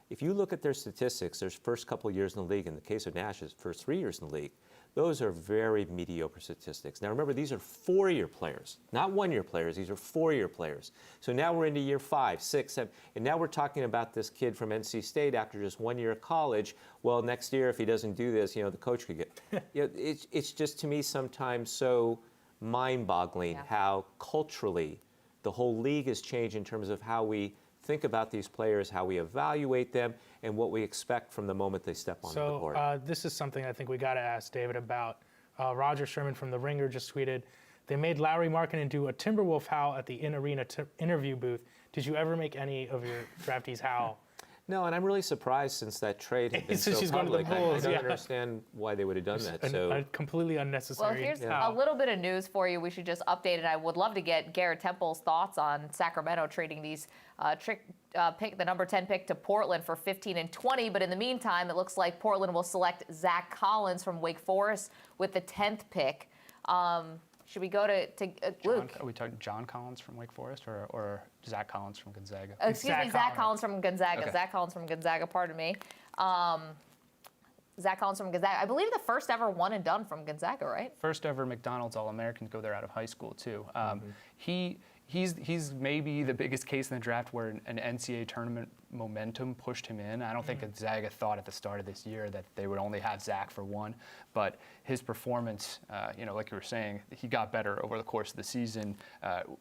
S5: If you look at their statistics, their first couple of years in the league, in the case of Nash's first 3 years in the league, those are very mediocre statistics. Now remember, these are 4-year players, not 1-year players. These are 4-year players. So now we're into year 5, 6, 7, and now we're talking about this kid from NC State after just 1 year of college. Well, next year, if he doesn't do this, the coach could get. It's just to me sometimes so mind-boggling how culturally the whole league has changed in terms of how we think about these players, how we evaluate them, and what we expect from the moment they step on the court.
S6: So this is something I think we got to ask David about. Roger Sherman from The Ringer just tweeted, they made Lauri Markkanen do a Timberwolf howl at the in-arena interview booth. Did you ever make any of your draftees howl?
S5: No, and I'm really surprised since that trade had been so public. I don't understand why they would have done that.
S6: A completely unnecessary.
S1: Well, here's a little bit of news for you. We should just update it. I would love to get Garrett Temple's thoughts on Sacramento trading these the number 10 pick to Portland for 15 and 20. But in the meantime, it looks like Portland will select Zach Collins from Wake Forest with the 10th pick. Should we go to Luke?
S7: Are we talking John Collins from Wake Forest or Zach Collins from Gonzaga?
S1: Excuse me, Zach Collins from Gonzaga.
S7: Okay.
S1: Zach Collins from Gonzaga, pardon me. Zach Collins from Gonzaga. I believe the first ever one and done from Gonzaga, right?
S7: First ever McDonald's All-American to go there out of high school, too. He's maybe the biggest case in the draft where an NCAA tournament momentum pushed him in. I don't think Gonzaga thought at the start of this year that they would only have Zach for one, but his performance, like you were saying, he got better over the course of the season,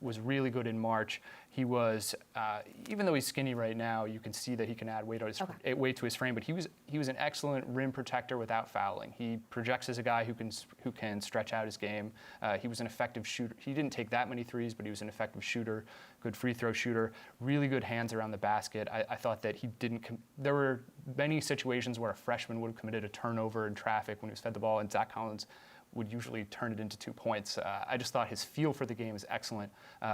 S7: was really good in March. He was, even though he's skinny right now, you can see that he can add weight to his frame, but he was an excellent rim protector without fouling. He projects as a guy who can stretch out his game. He was an effective shooter. He didn't take that many threes, but he was an effective shooter, good free throw shooter, really good hands around the basket. I thought that he didn't, there were many situations where a freshman would have committed a turnover in traffic when he was fed the ball, and Zach Collins would usually turn it into 2 points. I just thought his feel for the game is excellent,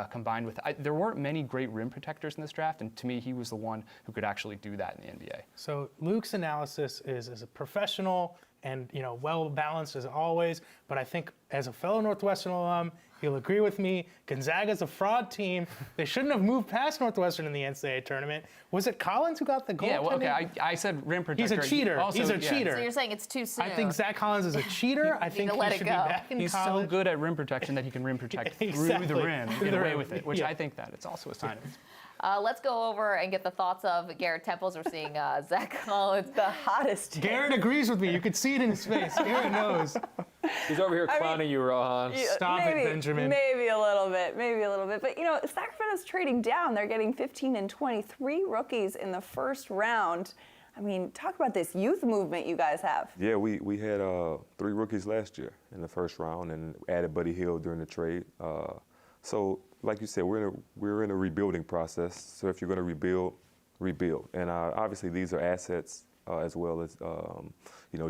S7: combined with, there weren't many great rim protectors in this draft, and to me, he was the one who could actually do that in the NBA.
S6: So Luke's analysis is a professional and well-balanced as always, but I think as a fellow Northwestern alum, he'll agree with me. Gonzaga's a fraud team. They shouldn't have moved past Northwestern in the NCAA tournament. Was it Collins who got the goal?
S7: Yeah, well, okay, I said rim protector.
S6: He's a cheater. He's a cheater.
S1: So you're saying it's too soon.
S6: I think Zach Collins is a cheater. I think he should be back in
S7: He's
S6: college.
S7: so good at rim protection that he can rim protect through the rim and get away with it, which I think that it's also a sign of.
S1: Let's go over and get the thoughts of Garrett Temples. We're seeing Zach Collins,
S2: the hottest.
S6: Garrett agrees with me. You could see it in his face. Garrett knows.
S5: He's over here clowning you, Rohan.
S6: Stop it, Benjamin.
S2: Maybe a little bit. But, Sacramento's trading down. They're getting 15 and 23 rookies in the first round. I mean, talk about this youth movement you guys have.
S14: Yeah, we had 3 rookies last year in the first round and added Buddy Hield during the trade. So, like you said, we're in a rebuilding process. So if you're going to rebuild. And obviously these are assets as well as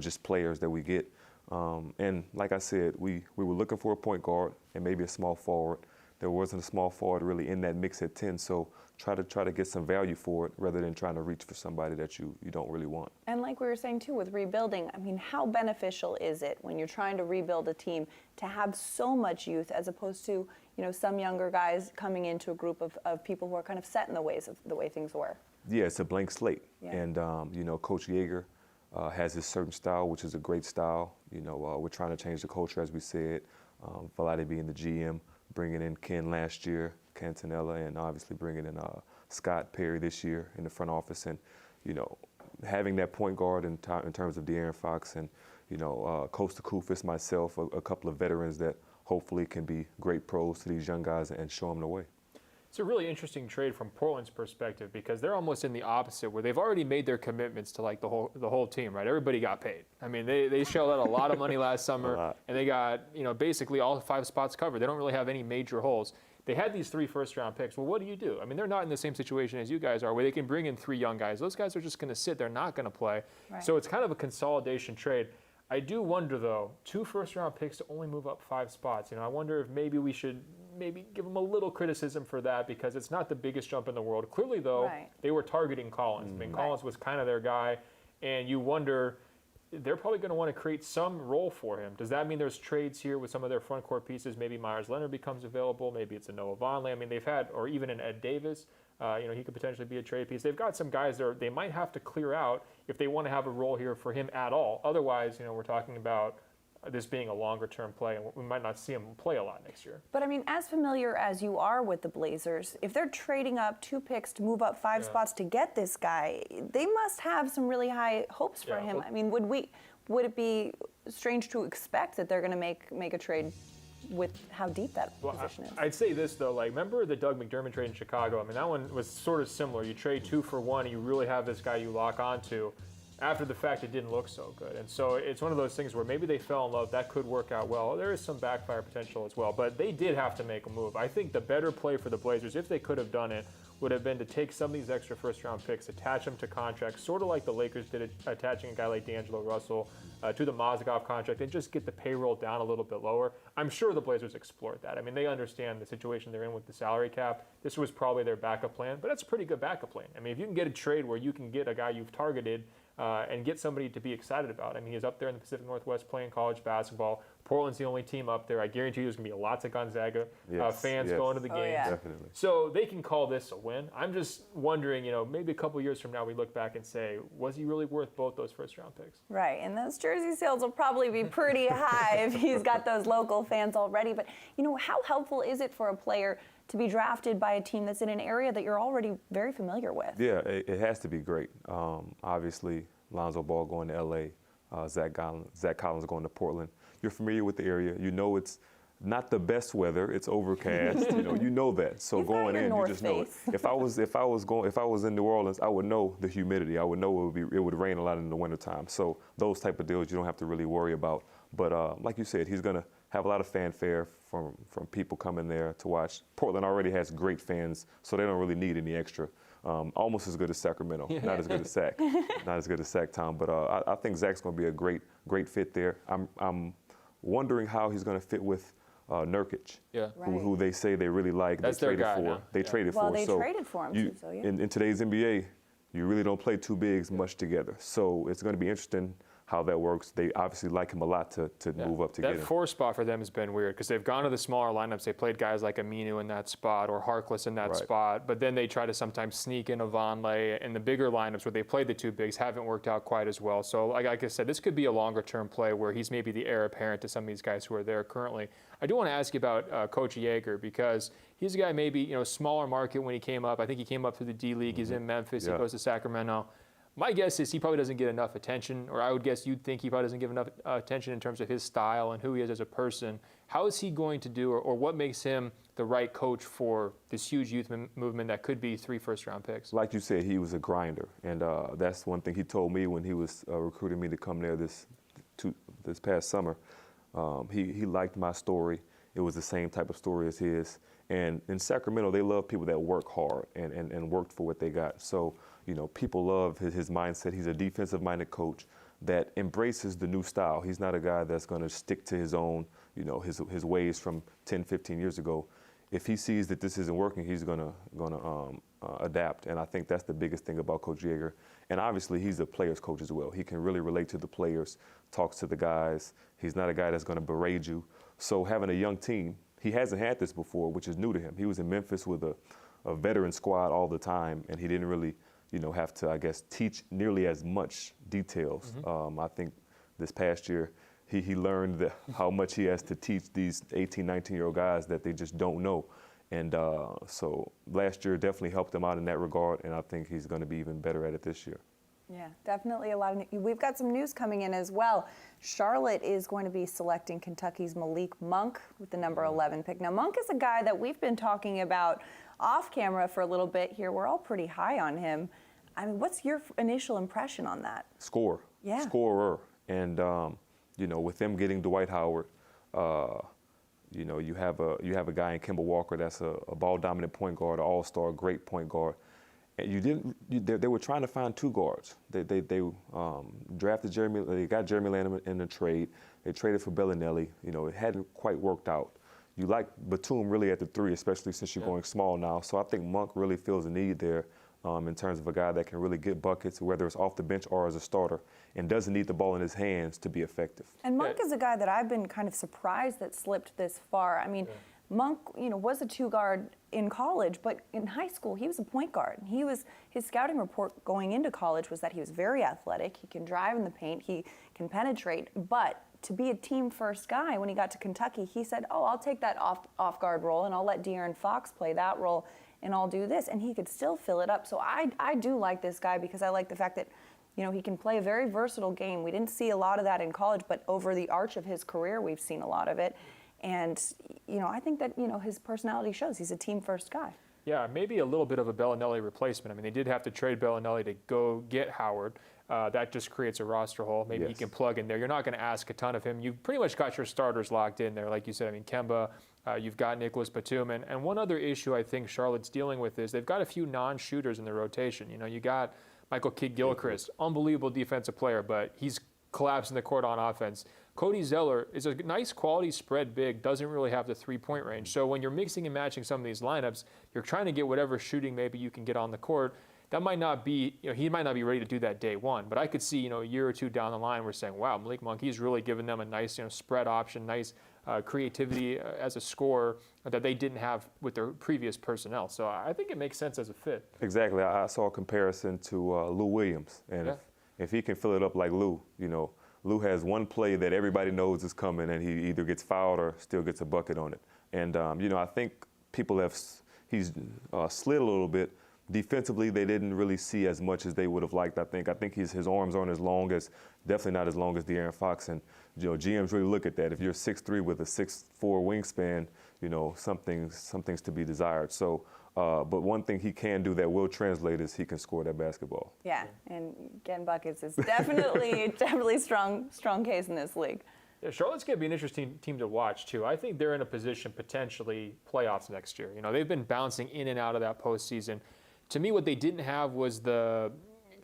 S14: just players that we get. And like I said, we were looking for a point guard and maybe a small forward. There wasn't a small forward really in that mix at 10, so try to get some value for it rather than trying to reach for somebody that you don't really want.
S2: And like we were saying too, with rebuilding, I mean, how beneficial is it when you're trying to rebuild a team to have so much youth as opposed to, some younger guys coming into a group of people who are kind of set in the ways of the way things were?
S14: Yeah, it's a blank slate.
S2: Yeah.
S14: And, Coach Yeager has his certain style, which is a great style. We're trying to change the culture, as we said. Vlade being the GM, bringing in Ken last year, Cantanella, and obviously bringing in Scott Perry this year in the front office. And, having that point guard in terms of De'Aaron Fox and, Costa Koufis, myself, a couple of veterans that hopefully can be great pros to these young guys and show them the way.
S4: It's a really interesting trade from Portland's perspective because they're almost in the opposite, where they've already made their commitments to like the whole team, right? Everybody got paid. I mean, they shelled out a lot of money last summer, and they got basically all 5 spots covered. They don't really have any major holes. They had these 3 first-round picks. Well, what do? I mean, they're not in the same situation as you guys are, where they can bring in 3 young guys. Those guys are just going to sit. They're not going to play.
S2: Right.
S4: So it's kind of a consolidation trade. I do wonder, though, 2 first-round picks to only move up 5 spots. I wonder if maybe we should give them a little criticism for that because it's not the biggest jump in the world. Clearly, though, they were targeting Collins. I mean, Collins was kind of their guy, and you wonder they're probably going to want to create some role for him. Does that mean there's trades here with some of their front court pieces? Maybe Myers Leonard becomes available. Maybe it's a Noah Vonleh. I mean, they've had, or even an Ed Davis. He could potentially be a trade piece. They've got some guys there they might have to clear out if they want to have a role here for him at all. Otherwise, we're talking about this being a longer-term play, and we might not see him play a lot next year.
S2: But I mean, as familiar as you are with the Blazers, if they're trading up 2 picks to move up 5 spots to get this guy, they must have some really high hopes for him. I mean, would it be strange to expect that they're going to make a trade with how deep that position is?
S4: I'd say this, though. Remember the Doug McDermott trade in Chicago? I mean, that one was sort of similar. You trade 2 for 1, and you really have this guy you lock onto. After the fact, it didn't look so good. And so it's one of those things where maybe they fell in love. That could work out well. There is some backfire potential as well. But they did have to make a move. I think the better play for the Blazers, if they could have done it, would have been to take some of these extra first-round picks, attach them to contracts, sort of like the Lakers did, attaching a guy like D'Angelo Russell to the Mozgov contract, and just get the payroll down a little bit lower. I'm sure the Blazers explored that. I mean, they understand the situation they're in with the salary cap. This was probably their backup plan, but that's a pretty good backup plan. I mean, if you can get a trade where you can get a guy you've targeted and get somebody to be excited about. I mean, he's up there in the Pacific Northwest playing college basketball. Portland's the only team up there. I guarantee you there's going to be lots of Gonzaga fans going to the game.
S14: Definitely.
S4: So they can call this a win. I'm just wondering, maybe a couple years from now we look back and say, was he really worth both those first-round picks?
S2: Right, and those jersey sales will probably be pretty high if he's got those local fans already. But, how helpful is it for a player to be drafted by a team that's in an area that you're already very familiar with?
S14: Yeah, it has to be great. Obviously, Lonzo Ball going to L.A., Zach Collins going to Portland. You're familiar with the area. It's not the best weather. It's overcast. you know that. So going in, you just know it. If I was in New Orleans, I would know the humidity. I would know it would rain a lot in the wintertime. So those type of deals you don't have to really worry about. But like you said, he's going to have a lot of fanfare from people coming there to watch. Portland already has great fans, so they don't really need any extra. Almost as good as Sacramento, not as good as Sac, not as good as Sac-Town. But I think Zach's going to be a great fit there. I'm wondering how he's going to fit with Nurkic, who they say they really like.
S4: That's
S14: they traded
S4: their guy
S14: for.
S4: now.
S14: They traded for.
S2: Well, they traded for him too. So yeah.
S14: In today's NBA, you really don't play 2 bigs much together. So it's going to be interesting how that works. They obviously like him a lot to move up to get him.
S4: That 4 spot for them has been weird because they've gone to the smaller lineups. They played guys like Aminu in that spot or Harkless in that spot, but then they try to sometimes sneak in a Vonleh, and the bigger lineups where they played the 2 bigs haven't worked out quite as well. So like I said, this could be a longer-term play where he's maybe the heir apparent to some of these guys who are there currently. I do want to ask you about Coach Yeager because he's a guy maybe smaller market when he came up. I think he came up through the D-League. He's in Memphis. He goes to Sacramento. My guess is he probably doesn't get enough attention, or I would guess you'd think he probably doesn't give enough attention in terms of his style and who he is as a person. How is he going to do, or what makes him the right coach for this huge youth movement that could be 3 first-round picks?
S14: Like you said, he was a grinder, and that's one thing he told me when he was recruiting me to come there this past summer. He liked my story. It was the same type of story as his. And in Sacramento, they love people that work hard and worked for what they got. So, people love his mindset. He's a defensive-minded coach. that embraces the new style. He's not a guy that's going to stick to his own, his ways from 10, 15 years ago. If he sees that this isn't working, he's going to adapt. And I think that's the biggest thing about Coach Yeager. And obviously, he's a player's coach as well. He can really relate to the players, talks to the guys. He's not a guy that's going to berate you. So having a young team, he hasn't had this before, which is new to him. He was in Memphis with a veteran squad all the time, and he didn't really, have to, I guess, teach nearly as much details. I think this past year, he learned how much he has to teach these 18, 19-year-old guys that they just don't know. And so last year definitely helped him out in that regard, and I think he's going to be even better at it this year.
S2: Yeah, definitely a lot of. We've got some news coming in as well. Charlotte is going to be selecting Kentucky's Malik Monk with the number 11 pick. Now, Monk is a guy that we've been talking about off camera for a little bit here. We're all pretty high on him. I mean, what's your initial impression on that?
S14: Scorer. And with them getting Dwight Howard, you have a guy in Kemba Walker that's a ball-dominant point guard, an all-star, great point guard. And they were trying to find two guards. They drafted they got Jeremy Lamb in the trade. They traded for Bellinelli. It hadn't quite worked out. You like Batum really at the 3, especially since you're going small now. So I think Monk really feels a need there in terms of a guy that can really get buckets, whether it's off the bench or as a starter, and doesn't need the ball in his hands to be effective.
S2: And Monk is a guy that I've been kind of surprised that slipped this far. I mean, Monk, was a 2-guard in college, but in high school he was a point guard. His scouting report going into college was that he was very athletic. He can drive in the paint. He can penetrate. But to be a team-first guy, when he got to Kentucky, he said, "Oh, I'll take that off-guard role, and I'll let De'Aaron Fox play that role, and I'll do this." And he could still fill it up. So I do like this guy because I like the fact that he can play a very versatile game. We didn't see a lot of that in college, but over the arch of his career, we've seen a lot of it. And, I think that, his personality shows. He's a team-first guy.
S4: Yeah, maybe a little bit of a Bellinelli replacement. I mean, they did have to trade Bellinelli to go get Howard. That just creates a roster hole. Maybe he can plug in there. You're not going to ask a ton of him. You've pretty much got your starters locked in there. Like you said, I mean, Kemba, you've got Nicholas Batum. And one other issue I think Charlotte's dealing with is they've got a few non-shooters in the rotation. You got Michael Kidd-Gilchrist, unbelievable defensive player, but he's collapsing the court on offense. Cody Zeller is a nice quality spread big, doesn't really have the three-point range. So when you're mixing and matching some of these lineups, you're trying to get whatever shooting maybe you can get on the court. That might not be, he might not be ready to do that day one, but I could see, a year or two down the line, we're saying, wow, Malik Monk, he's really given them a nice, spread option, nice creativity as a scorer that they didn't have with their previous personnel. So I think it makes sense as a fit.
S14: Exactly. I saw a comparison to Lou Williams, and if he can fill it up like Lou, Lou has one play that everybody knows is coming, and he either gets fouled or still gets a bucket on it. And, I think he's slid a little bit. Defensively, they didn't really see as much as they would have liked, I think his arms aren't as long as, definitely not as long as De'Aaron Fox. And, GMs really look at that. If you're 6'3" with a 6'4" wingspan, something's to be desired. So, but one thing he can do that will translate is he can score that basketball.
S2: Yeah, and getting buckets is definitely strong case in this league.
S4: Yeah, Charlotte's going to be an interesting team to watch, too. I think they're in a position potentially playoffs next year. They've been bouncing in and out of that postseason. To me, what they didn't have was the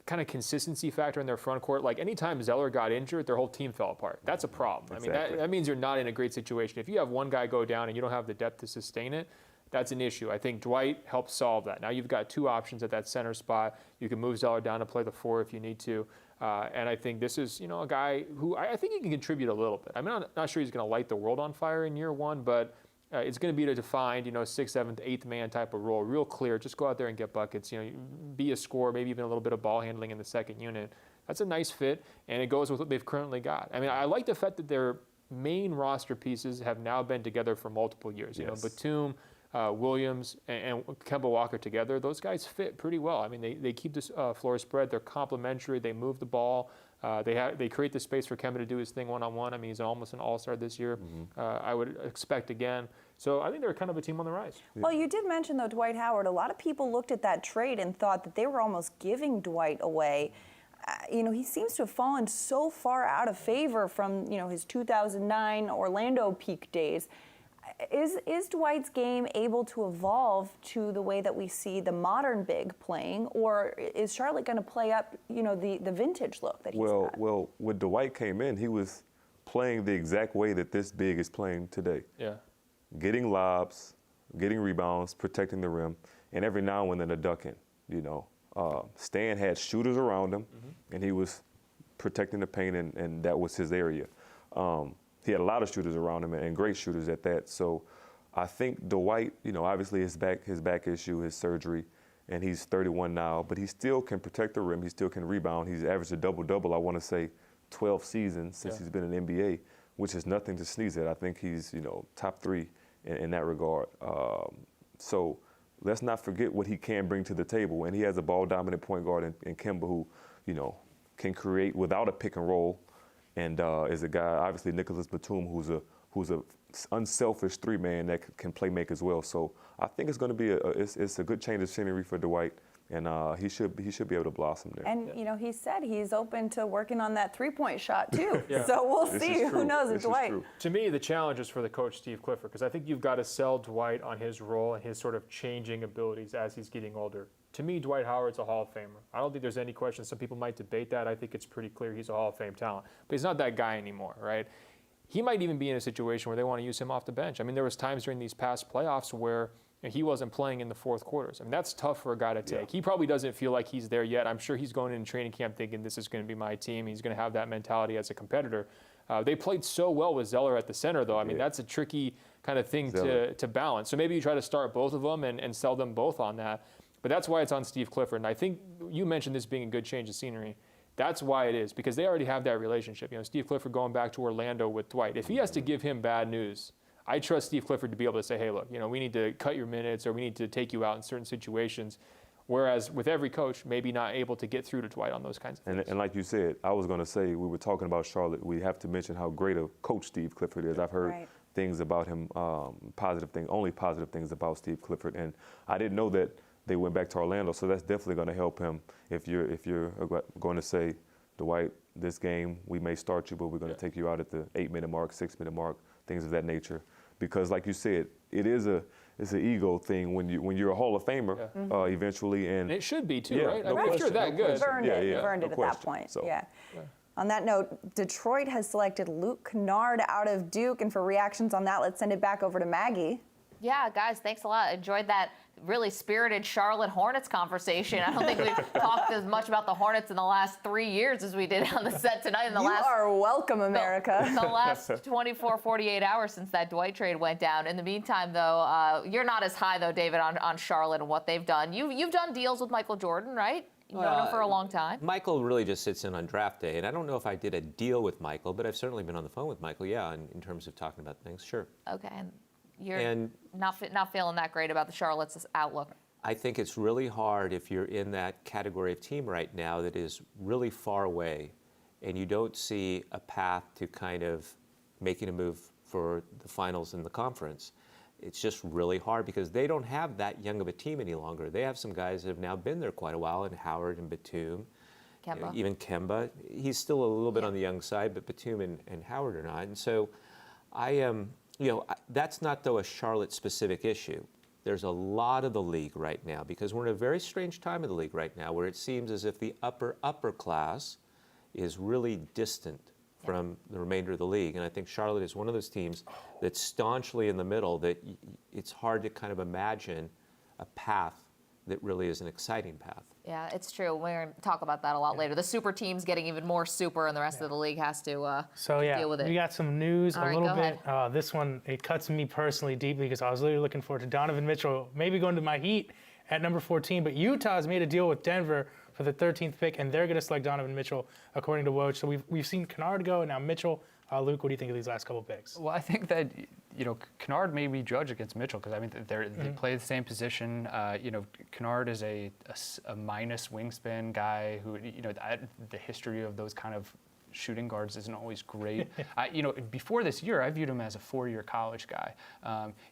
S4: kind of consistency factor in their front court. Like, anytime Zeller got injured, their whole team fell apart. That's a problem.
S14: Exactly.
S4: I mean, that means you're not in a great situation. If you have one guy go down and you don't have the depth to sustain it, that's an issue. I think Dwight helps solve that. Now you've got two options at that center spot. You can move Zeller down to play the 4 if you need to. And I think this is, a guy who I think he can contribute a little bit. I'm not sure he's going to light the world on fire in year one, but it's going to be a defined, 6th, 7th, 8th man type of role, real clear. Just go out there and get buckets. Be a scorer, maybe even a little bit of ball handling in the second unit. That's a nice fit, and it goes with what they've currently got. I mean, I like the fact that their main roster pieces have now been together for multiple years. Batum, Williams, and Kemba Walker together, those guys fit pretty well. I mean, they keep this floor spread. They're complementary. They move the ball. They create the space for Kemba to do his thing one-on-one. I mean, he's almost an all-star this year. I would expect again. So I think they're kind of a team on the rise.
S2: Well, you did mention, though, Dwight Howard. A lot of people looked at that trade and thought that they were almost giving Dwight away. He seems to have fallen so far out of favor from, his 2009 Orlando peak days. Is Dwight's game able to evolve to the way that we see the modern big playing, or is Charlotte going to play up, the vintage look that he's got?
S14: Well, when Dwight came in, he was playing the exact way that this big is playing today.
S4: Yeah.
S14: Getting lobs, getting rebounds, protecting the rim, and every now and then a ducking. Stan had shooters around him, and he was protecting the paint, and that was his area. He had a lot of shooters around him, and great shooters at that. So I think Dwight, obviously his back issue, his surgery, and he's 31 now, but he still can protect the rim. He still can rebound. He's averaged a double-double, I want to say, 12 seasons since he's been in the NBA, which is nothing to sneeze at. I think he's, top 3 in that regard. So let's not forget what he can bring to the table. And he has a ball-dominant point guard in Kemba who, can create without a pick and roll, and is a guy, obviously Nicholas Batum, who's a unselfish 3-man that can play make as well. So I think it's going to be it's a good change of scenery for Dwight. And he should be able to blossom there.
S2: And he said he's open to working on that 3-point shot too. So we'll see. Who knows with Dwight?
S4: To me, the challenge is for the coach Steve Clifford, because I think you've got to sell Dwight on his role and his sort of changing abilities as he's getting older. To me, Dwight Howard's a Hall of Famer. I don't think there's any question. Some people might debate that. I think it's pretty clear he's a Hall of Fame talent, but he's not that guy anymore, right? He might even be in a situation where they want to use him off the bench. I mean, there was times during these past playoffs where he wasn't playing in the fourth quarters. I mean, that's tough for a guy to take. He probably doesn't feel like he's there yet. I'm sure he's going in training camp thinking this is going to be my team. He's going to have that mentality as a competitor. They played so well with Zeller at the center, though. I mean, that's a tricky kind of thing to balance. So maybe you try to start both of them and sell them both on that. But that's why it's on Steve Clifford. And I think you mentioned this being a good change of scenery. That's why it is, because they already have that relationship. Steve Clifford going back to Orlando with Dwight. If he has to give him bad news, I trust Steve Clifford to be able to say, hey, look, we need to cut your minutes or we need to take you out in certain situations. Whereas with every coach, maybe not able to get through to Dwight on those kinds of things.
S14: And like you said, I was going to say, we were talking about Charlotte. We have to mention how great a coach Steve Clifford is. I've heard things about him, only positive things about Steve Clifford. And I didn't know that they went back to Orlando, so that's definitely going to help him. If you're going to say, Dwight, this game, we may start you, but we're going to take you out at the 8-minute mark, 6-minute mark, things of that nature. Because like you said, it's an ego thing when you're a Hall of Famer eventually, and
S4: it should be too, right?
S14: No
S4: if you're that good,
S2: you've earned it at that point.
S14: So.
S2: Yeah. On that note, Detroit has selected Luke Kennard out of Duke, and for reactions on that, let's send it back over to Maggie.
S1: Yeah, guys, thanks a lot. Enjoyed that really spirited Charlotte Hornets conversation. I don't think we've talked as much about the Hornets in the last 3 years as we did on the set tonight.
S2: You are welcome, America.
S1: The last 24, 48 hours since that Dwight trade went down. In the meantime, though, you're not as high, though, David, on Charlotte and what they've done. You've done deals with Michael Jordan, right? You've known him for a long time.
S5: Michael really just sits in on draft day, and I don't know if I did a deal with Michael, but I've certainly been on the phone with Michael, in terms of talking about things, sure.
S1: Okay. You're not feeling that great about the Charlotte's outlook.
S5: I think it's really hard if you're in that category of team right now that is really far away and you don't see a path to kind of making a move for the finals in the conference. It's just really hard because they don't have that young of a team any longer. They have some guys that have now been there quite a while, and Howard and Batum.
S1: Kemba.
S5: Even Kemba. He's still a little bit on the young side, but Batum and Howard are not. And so I am... that's not, though, a Charlotte-specific issue. There's a lot of the league right now because we're in a very strange time of the league right now where it seems as if the upper class is really distant from the remainder of the league. And I think Charlotte is one of those teams that's staunchly in the middle that it's hard to kind of imagine a path that really is an exciting path.
S1: Yeah, it's true. We're going to talk about that a lot later. The super team's getting even more super, and the rest of the league has to deal with it.
S6: We got some news
S1: All
S6: a
S1: right,
S6: little
S1: go
S6: bit. This one, it cuts me personally deeply because I was literally looking forward to Donovan Mitchell maybe going to my Heat at number 14, but Utah has made a deal with Denver for the 13th pick, and they're going to select Donovan Mitchell according to Woj. So we've seen Kennard go, and now Mitchell. Luke, what do you think of these last couple picks?
S7: Well, I think that Kennard may be judged against Mitchell because I mean they play the same position. Kennard is a minus wingspan guy who the history of those kind of shooting guards isn't always great. Before this year, I viewed him as a 4-year college guy.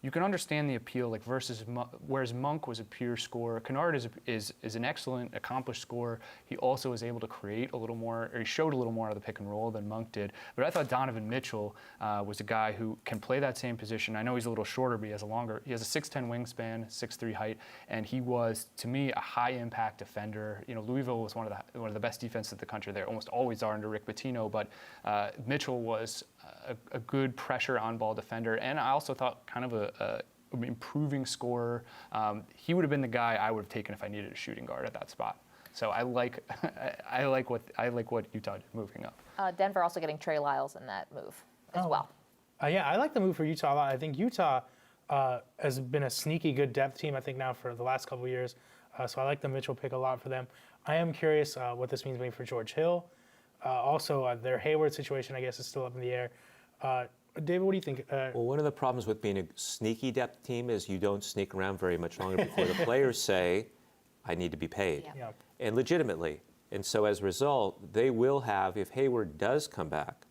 S7: You can understand the appeal, like whereas Monk was a pure scorer, Kennard is an excellent, accomplished scorer. He also was able to create a little more, or he showed a little more out of the pick and roll than Monk did. But I thought Donovan Mitchell was a guy who can play that same position. I know he's a little shorter, but he has a 6'10" wingspan, 6'3" height, and he was, to me, a high-impact defender. Louisville was one of the best defenses in the country. They almost always are under Rick Pitino, but Mitchell was a good pressure on-ball defender, and I also thought kind of a improving scorer. He would have been the guy I would have taken if I needed a shooting guard at that spot. So I like what Utah did moving up.
S1: Denver also getting Trey Lyles in that move as well.
S6: Yeah, I like the move for Utah a lot. I think Utah has been a sneaky good depth team, I think, now for the last couple of years. So I like the Mitchell pick a lot for them. I am curious what this means maybe for George Hill. Also, their Hayward situation, I guess, is still up in the air. David, what do you think?
S5: Well, one of the problems with being a sneaky depth team is you don't sneak around very much longer before the players say, I need to be paid, and legitimately. And so as a result, they will have, if Hayward does come back,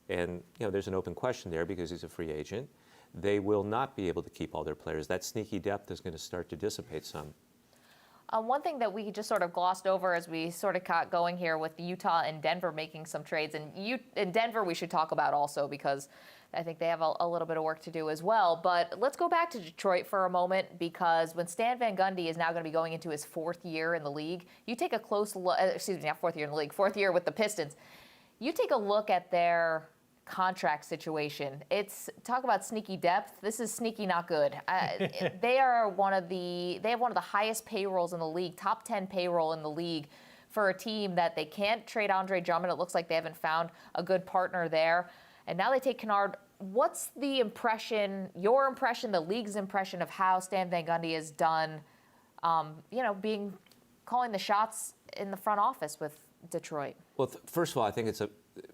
S5: and there's an open question there because he's a free agent, they will not be able to keep all their players. That sneaky depth is going to start to dissipate some.
S1: One thing that we just sort of glossed over as we sort of got going here with Utah and Denver making some trades, and in Denver we should talk about also because I think they have a little bit of work to do as well. But let's go back to Detroit for a moment, because when Stan Van Gundy is now going to be going into his 4th year in the league, you take a close look, not 4th year in the league, 4th year with the Pistons. You take a look at their contract situation. Talk about sneaky depth. This is sneaky not good. They have one of the highest payrolls in the league, top 10 payroll in the league for a team that they can't trade Andre Drummond. It looks like they haven't found a good partner there. And now they take Kennard. What's the impression, your impression, the league's impression of how Stan Van Gundy has done, calling the shots in the front office with Detroit?
S5: Well, first of all, I think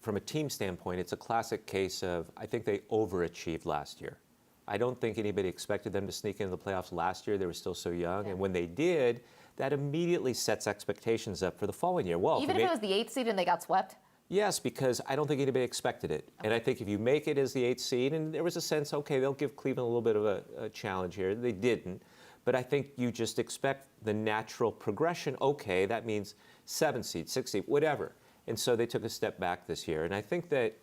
S5: from a team standpoint, it's a classic case of, I think they overachieved last year. I don't think anybody expected them to sneak into the playoffs last year. They were still so young. Yeah. And when they did, that immediately sets expectations up for the following year. Well,
S1: even if it was the 8th seed and they got swept?
S5: Yes, because I don't think anybody expected it. Okay. And I think if you make it as the 8th seed, and there was a sense, okay, they'll give Cleveland a little bit of a challenge here. They didn't. But I think you just expect the natural progression. Okay, that means 7th seed, 6th seed, whatever. And so they took a step back this year. And I think that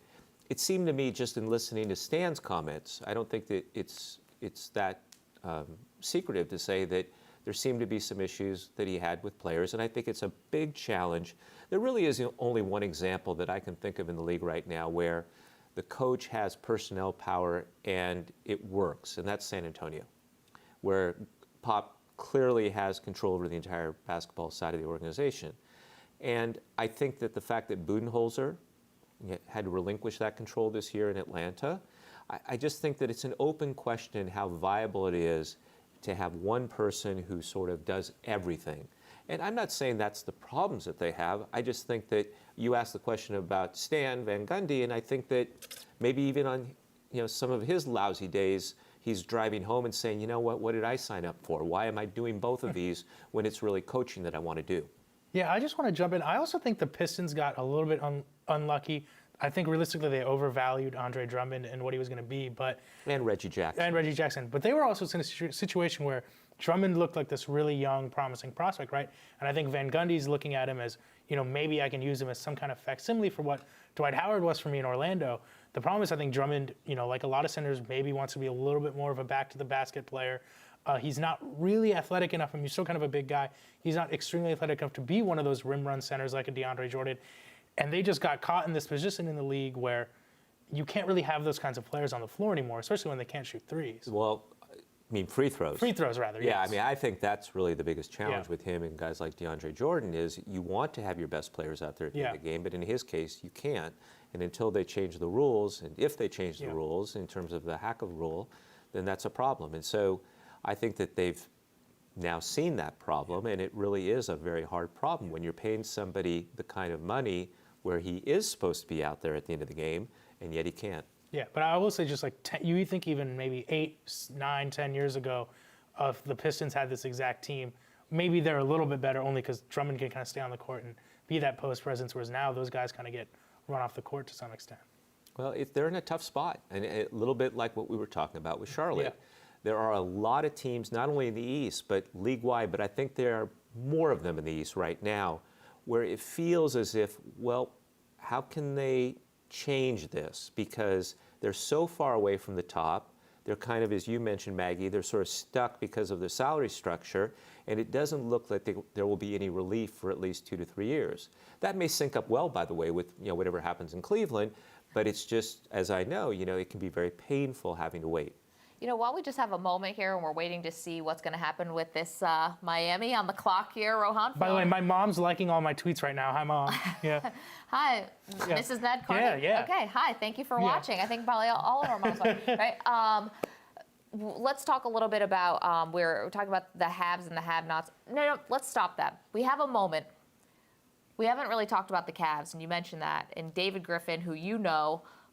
S5: it seemed to me, just in listening to Stan's comments, I don't think that it's that secretive to say that there seemed to be some issues that he had with players. And I think it's a big challenge. There really is only one example that I can think of in the league right now where the coach has personnel power and it works, and that's San Antonio, where Pop clearly has control over the entire basketball side of the organization. And I think that the fact that Budenholzer had to relinquish that control this year in Atlanta, I just think that it's an open question how viable it is to have one person who sort of does everything. And I'm not saying that's the problems that they have. I just think that you asked the question about Stan Van Gundy, and I think that maybe even on some of his lousy days, he's driving home and saying, you know what did I sign up for? Why am I doing both of these when it's really coaching that I want to do?
S6: Yeah, I just want to jump in. I also think the Pistons got a little bit unlucky. I think realistically they overvalued Andre Drummond and what he was going to be,
S5: and Reggie Jackson.
S6: But they were also in a situation where Drummond looked like this really young, promising prospect, right? And I think Van Gundy's looking at him as, maybe I can use him as some kind of facsimile for what Dwight Howard was for me in Orlando. The problem is I think Drummond, like a lot of centers, maybe wants to be a little bit more of a back-to-the-basket player. He's not really athletic enough. I mean, he's still kind of a big guy. He's not extremely athletic enough to be one of those rim run centers like a DeAndre Jordan. And they just got caught in this position in the league where you can't really have those kinds of players on the floor anymore, especially when they can't shoot threes.
S5: Well, I mean free throws.
S6: Free throws, rather,
S5: yeah,
S6: yes.
S5: I mean, I think that's really the biggest challenge with him and guys like DeAndre Jordan is you want to have your best players out there at the end of the game, but in his case, you can't. And until they change the rules, and if they change the rules in terms of the Hackett rule, then that's a problem. And so I think that they've now seen that problem, and it really is a very hard problem when you're paying somebody the kind of money where he is supposed to be out there at the end of the game, and yet he can't.
S6: Yeah, but I will say just like you think even maybe 8, 9, 10 years ago, if the Pistons had this exact team, maybe they're a little bit better only because Drummond can kind of stay on the court and be that post presence, whereas now those guys kind of get run off the court to some extent.
S5: Well, they're in a tough spot, and a little bit like what we were talking about with Charlotte.
S6: Yeah.
S5: There are a lot of teams, not only in the East, but league-wide, but I think there are more of them in the East right now, where it feels as if, well, how can they change this? Because they're so far away from the top. They're kind of, as you mentioned, Maggie, they're sort of stuck because of the salary structure, and it doesn't look like there will be any relief for at least 2 to 3 years. That may sync up well, by the way, with whatever happens in Cleveland, but it's just, as I know, it can be very painful having to wait.
S1: While we just have a moment here and we're waiting to see what's going to happen with this Miami on the clock here, Rohan.
S6: By the way, my mom's liking all my tweets right now. Hi, Mom. Yeah.
S1: Hi,
S6: Yeah.
S1: Mrs. Ned Carney.
S6: Yeah.
S1: Okay, hi. Thank you for watching. I think probably all of our moms watch, right? Let's talk a little bit about, we're talking about the haves and the have-nots. No, let's stop that. We have a moment. We haven't really talked about the Cavs, and you mentioned that. And David Griffin, who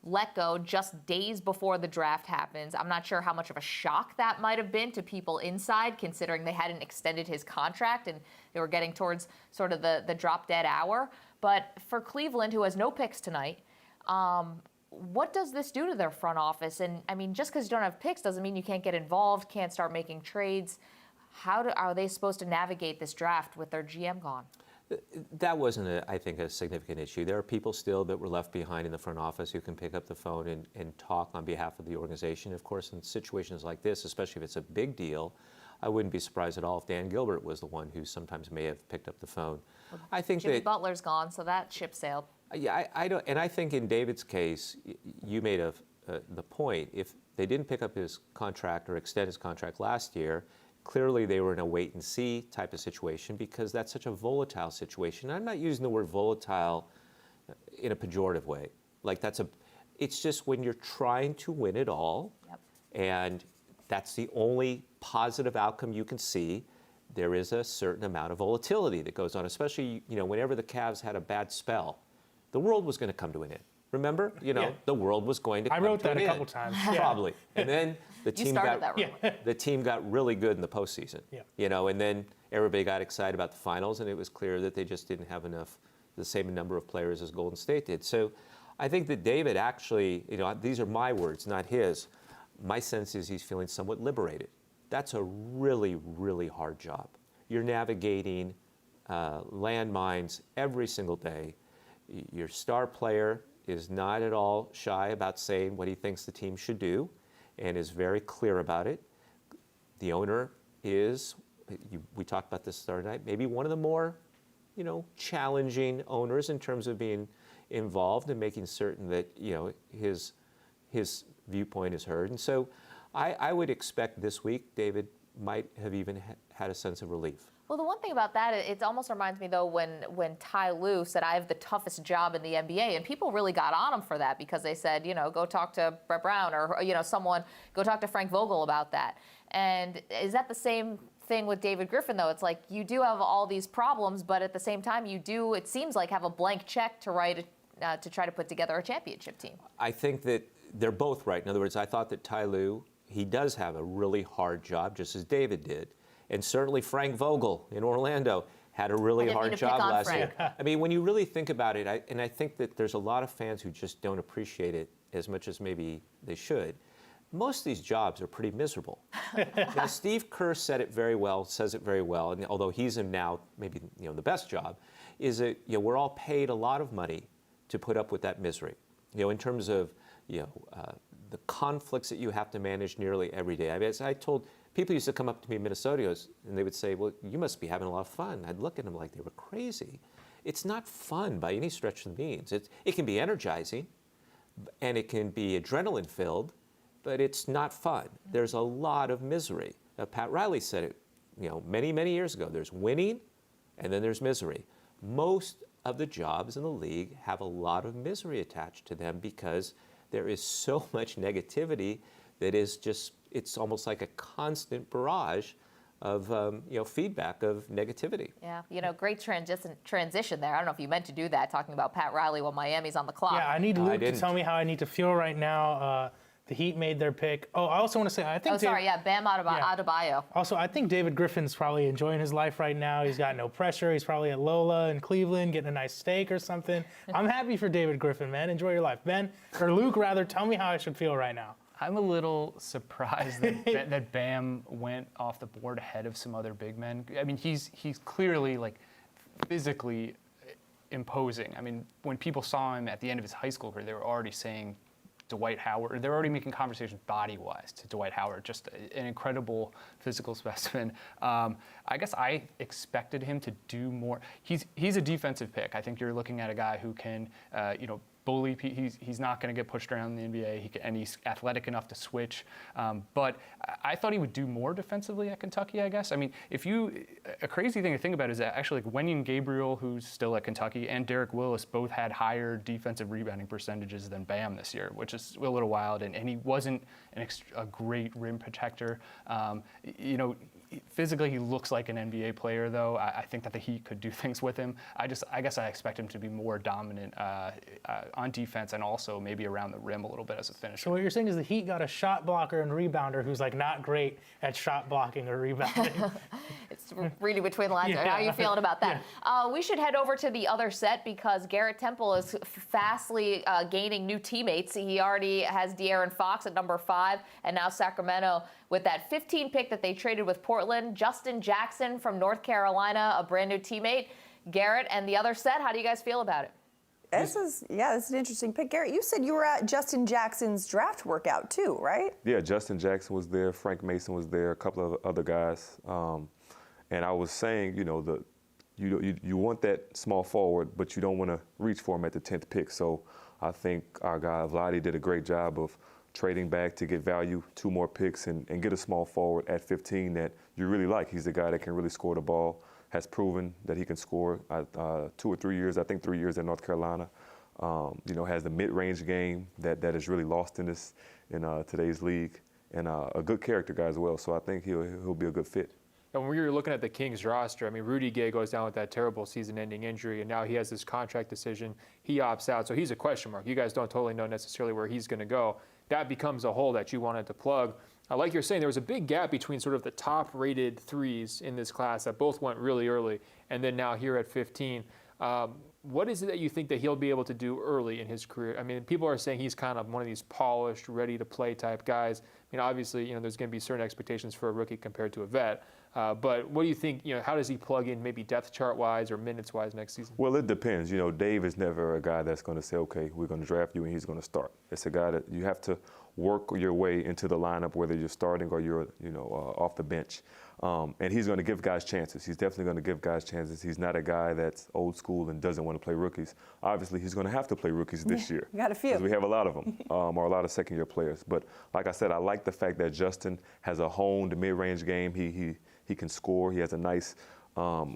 S1: let go just days before the draft happens. I'm not sure how much of a shock that might have been to people inside, considering they hadn't extended his contract and they were getting towards sort of the drop-dead hour. But for Cleveland, who has no picks tonight, what does this do to their front office? And, I mean, just because you don't have picks doesn't mean you can't get involved, can't start making trades. How are they supposed to navigate this draft with their GM gone?
S5: That wasn't, I think, a significant issue. There are people still that were left behind in the front office who can pick up the phone and talk on behalf of the organization. Of course, in situations like this, especially if it's a big deal, I wouldn't be surprised at all if Dan Gilbert was the one who sometimes may have picked up the phone.
S1: Well,
S5: I think
S1: Jimmy
S5: that
S1: Butler's gone, so that ship sailed.
S5: Yeah, I don't, and I think in David's case, you made the point. If they didn't pick up his contract or extend his contract last year, clearly they were in a wait-and-see type of situation because that's such a volatile situation. I'm not using the word volatile in a pejorative way. Like it's just when you're trying to win it all, and that's the only positive outcome you can see, there is a certain amount of volatility that goes on, especially whenever the Cavs had a bad spell. The world was going to come to an end. Remember? The world was going to come to an end.
S6: I wrote that a couple times.
S5: Probably. And then the team got really good in the postseason.
S6: Yeah.
S5: And then everybody got excited about the finals, and it was clear that they just didn't have the same number of players as Golden State did. So I think that David actually, these are my words, not his. My sense is he's feeling somewhat liberated. That's a really, really hard job. You're navigating landmines every single day. Your star player is not at all shy about saying what he thinks the team should do and is very clear about it. The owner is, we talked about this the other night, maybe one of the more, challenging owners in terms of being involved and making certain that, his viewpoint is heard. And so I would expect this week David might have even had a sense of relief.
S1: Well, the one thing about that, it almost reminds me, though, when Ty Lue said, I have the toughest job in the NBA, and people really got on him for that because they said, go talk to Brett Brown or, someone, go talk to Frank Vogel about that. And is that the same thing with David Griffin, though? It's like you do have all these problems, but at the same time, you do, it seems like, have a blank check to write to try to put together a championship team.
S5: I think that they're both right. In other words, I thought that Ty Lue, he does have a really hard job, just as David did. And certainly Frank Vogel in Orlando had a really hard job last year. I mean, when you really think about it, I think that there's a lot of fans who just don't appreciate it as much as maybe they should. Most of these jobs are pretty miserable. Now, Steve Kerr says it very well, and although he's in now maybe the best job, is that we're all paid a lot of money to put up with that misery. In terms of the conflicts that you have to manage nearly every day. I mean, as I told. People used to come up to me in Minnesota and they would say, well, you must be having a lot of fun. I'd look at them like they were crazy. It's not fun by any stretch of the means. It can be energizing and it can be adrenaline filled, but it's not fun. There's a lot of misery. Pat Riley said it many, many years ago. There's winning and then there's misery. Most of the jobs in the league have a lot of misery attached to them because there is so much negativity that is just, it's almost like a constant barrage of feedback of negativity.
S1: Yeah, great transition there. I don't know if you meant to do that, talking about Pat Riley while Miami's on the clock.
S6: Yeah, I need Luke to tell me how I need to feel right now. The Heat made their pick. Oh, I also want to say, I think.
S1: Bam Adebayo.
S6: Also, I think David Griffin's probably enjoying his life right now. He's got no pressure. He's probably at Lola in Cleveland getting a nice steak or something. I'm happy for David Griffin, man. Enjoy your life. Ben, or Luke, rather, tell me how I should feel right now.
S7: I'm a little surprised that Bam went off the board ahead of some other big men. I mean, he's clearly like physically imposing. I mean, when people saw him at the end of his high school career, they were already saying Dwight Howard. They're already making conversations body-wise to Dwight Howard. Just an incredible physical specimen. I guess I expected him to do more. He's a defensive pick. I think you're looking at a guy who can, bully. He's not going to get pushed around in the NBA, and he's athletic enough to switch. But I thought he would do more defensively at Kentucky, I guess. I mean, a crazy thing to think about is that actually like Wenyen Gabriel, who's still at Kentucky, and Derek Willis both had higher defensive rebounding percentages than Bam this year, which is a little wild. And he wasn't a great rim protector. Physically, he looks like an NBA player, though. I think that the Heat could do things with him. I guess I expect him to be more dominant on defense and also maybe around the rim a little bit as a finisher.
S6: So what you're saying is the Heat got a shot blocker and rebounder who's like not great at shot blocking or rebounding.
S1: It's reading between the lines.
S6: Yeah.
S1: How are you feeling about that?
S6: Yeah.
S1: We should head over to the other set because Garrett Temple is fastly gaining new teammates. He already has De'Aaron Fox at number 5, and now Sacramento with that 15 pick that they traded with Portland. Justin Jackson from North Carolina, a brand new teammate. Garrett and the other set, how do you guys feel about it?
S2: This is an interesting pick. Garrett, you said you were at Justin Jackson's draft workout too, right?
S14: Yeah, Justin Jackson was there, Frank Mason was there, a couple of other guys. And I was saying, you want that small forward, but you don't want to reach for him at the 10th pick. So I think our guy Vlade did a great job of trading back to get value, 2 more picks, and get a small forward at 15 that you really like. He's a guy that can really score the ball, has proven that he can score 2 or 3 years, I think 3 years at North Carolina. Has the mid-range game that is really lost in today's league, and a good character guy as well. So I think he'll be a good fit.
S4: And when we were looking at the Kings roster, I mean, Rudy Gay goes down with that terrible season-ending injury, and now he has this contract decision. He opts out, so he's a question mark. You guys don't totally know necessarily where he's going to go. That becomes a hole that you wanted to plug. Like you're saying, there was a big gap between sort of the top-rated threes in this class that both went really early, and then now here at 15. What is it that you think that he'll be able to do early in his career? I mean, people are saying he's kind of one of these polished, ready-to-play type guys. I mean, obviously, there's going to be certain expectations for a rookie compared to a vet. But what do you think, how does he plug in maybe depth chart-wise or minutes-wise next season?
S14: Well, it depends. Dave is never a guy that's going to say, okay, we're going to draft you and he's going to start. It's a guy that you have to work your way into the lineup, whether you're starting or you're, off the bench. And he's going to give guys chances. He's definitely going to give guys chances. He's not a guy that's old school and doesn't want to play rookies. Obviously, he's going to have to play rookies this year.
S2: You got a few.
S14: Because we have a lot of them, or a lot of second-year players. But like I said, I like the fact that Justin has a honed mid-range game. He can score. He has a nice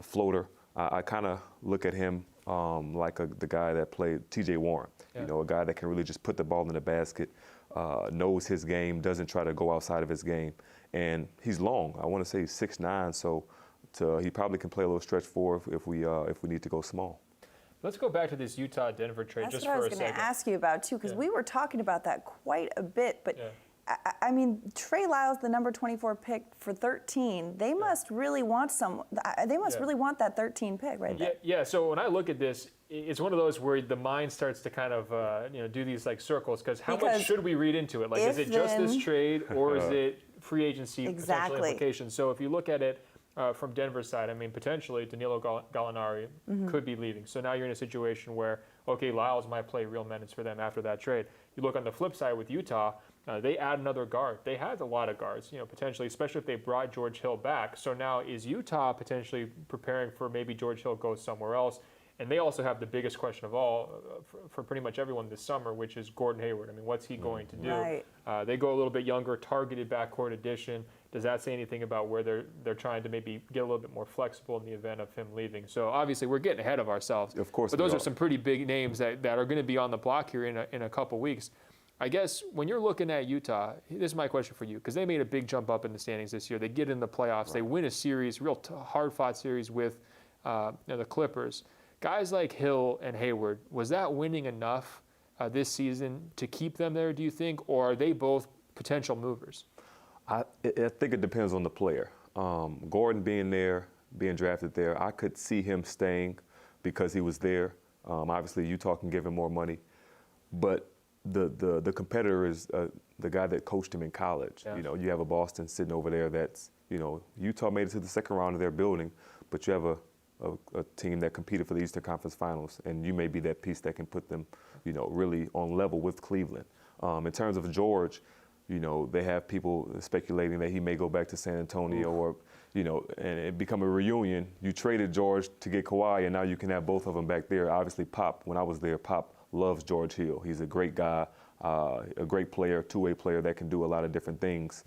S14: floater. I kind of look at him like the guy that played T.J. Warren. Yeah. A guy that can really just put the ball in the basket, knows his game, doesn't try to go outside of his game. And he's long. I want to say he's 6'9", so he probably can play a little stretch 4 if we need to go small.
S4: Let's go back to this Utah-Denver trade
S2: just
S4: for a second.
S2: That's what I was going to ask you about, too, because we were talking about that quite a bit. But, I mean, Trey Lyles, the number 24 pick for 13, they must really want really want that 13 pick, right?
S4: Yeah, so when I look at this, it's one of those where the mind starts to kind of, do these, like, circles, because how much should we read into it? Like, is it just this trade, or is it free agency potential implications? So if you look at it from Denver's side, I mean, potentially Danilo Gallinari could be leaving. So now you're in a situation where, okay, Lyles might play real minutes for them after that trade. You look on the flip side with Utah, they add another guard. They had a lot of guards, potentially, especially if they brought George Hill back. So now is Utah potentially preparing for maybe George Hill goes somewhere else? And they also have the biggest question of all for pretty much everyone this summer, which is Gordon Hayward. I mean, what's he going to do?
S2: Right.
S4: They go a little bit younger, targeted backcourt addition. Does that say anything about where they're trying to maybe get a little bit more flexible in the event of him leaving? So obviously we're getting ahead of ourselves.
S14: Of course.
S4: But those are some pretty big names that are going to be on the block here in a couple weeks. I guess when you're looking at Utah, this is my question for you, because they made a big jump up in the standings this year. They get in the playoffs. Right. They win a series, real hard-fought series with the Clippers. Guys like Hill and Hayward, was that winning enough this season to keep them there, do you think, or are they both potential movers?
S14: I think it depends on the player. Gordon being there, being drafted there, I could see him staying because he was there. Obviously, Utah can give him more money, but the competitor is the guy that coached him in college.
S4: Yeah.
S14: You know, you have a Boston sitting over there that's, you know, Utah made it to the second round of their building, but you have a team that competed for the Eastern Conference Finals, and you may be that piece that can put them, you know, really on level with Cleveland. In terms of George, you know, they have people speculating that he may go back to San Antonio or, you know, and it become a reunion. You traded George to get Kawhi, and now you can have both of them back there. Obviously, Pop, when I was there, Pop loves George Hill. He's a great guy, a great player, two-way player that can do a lot of different things.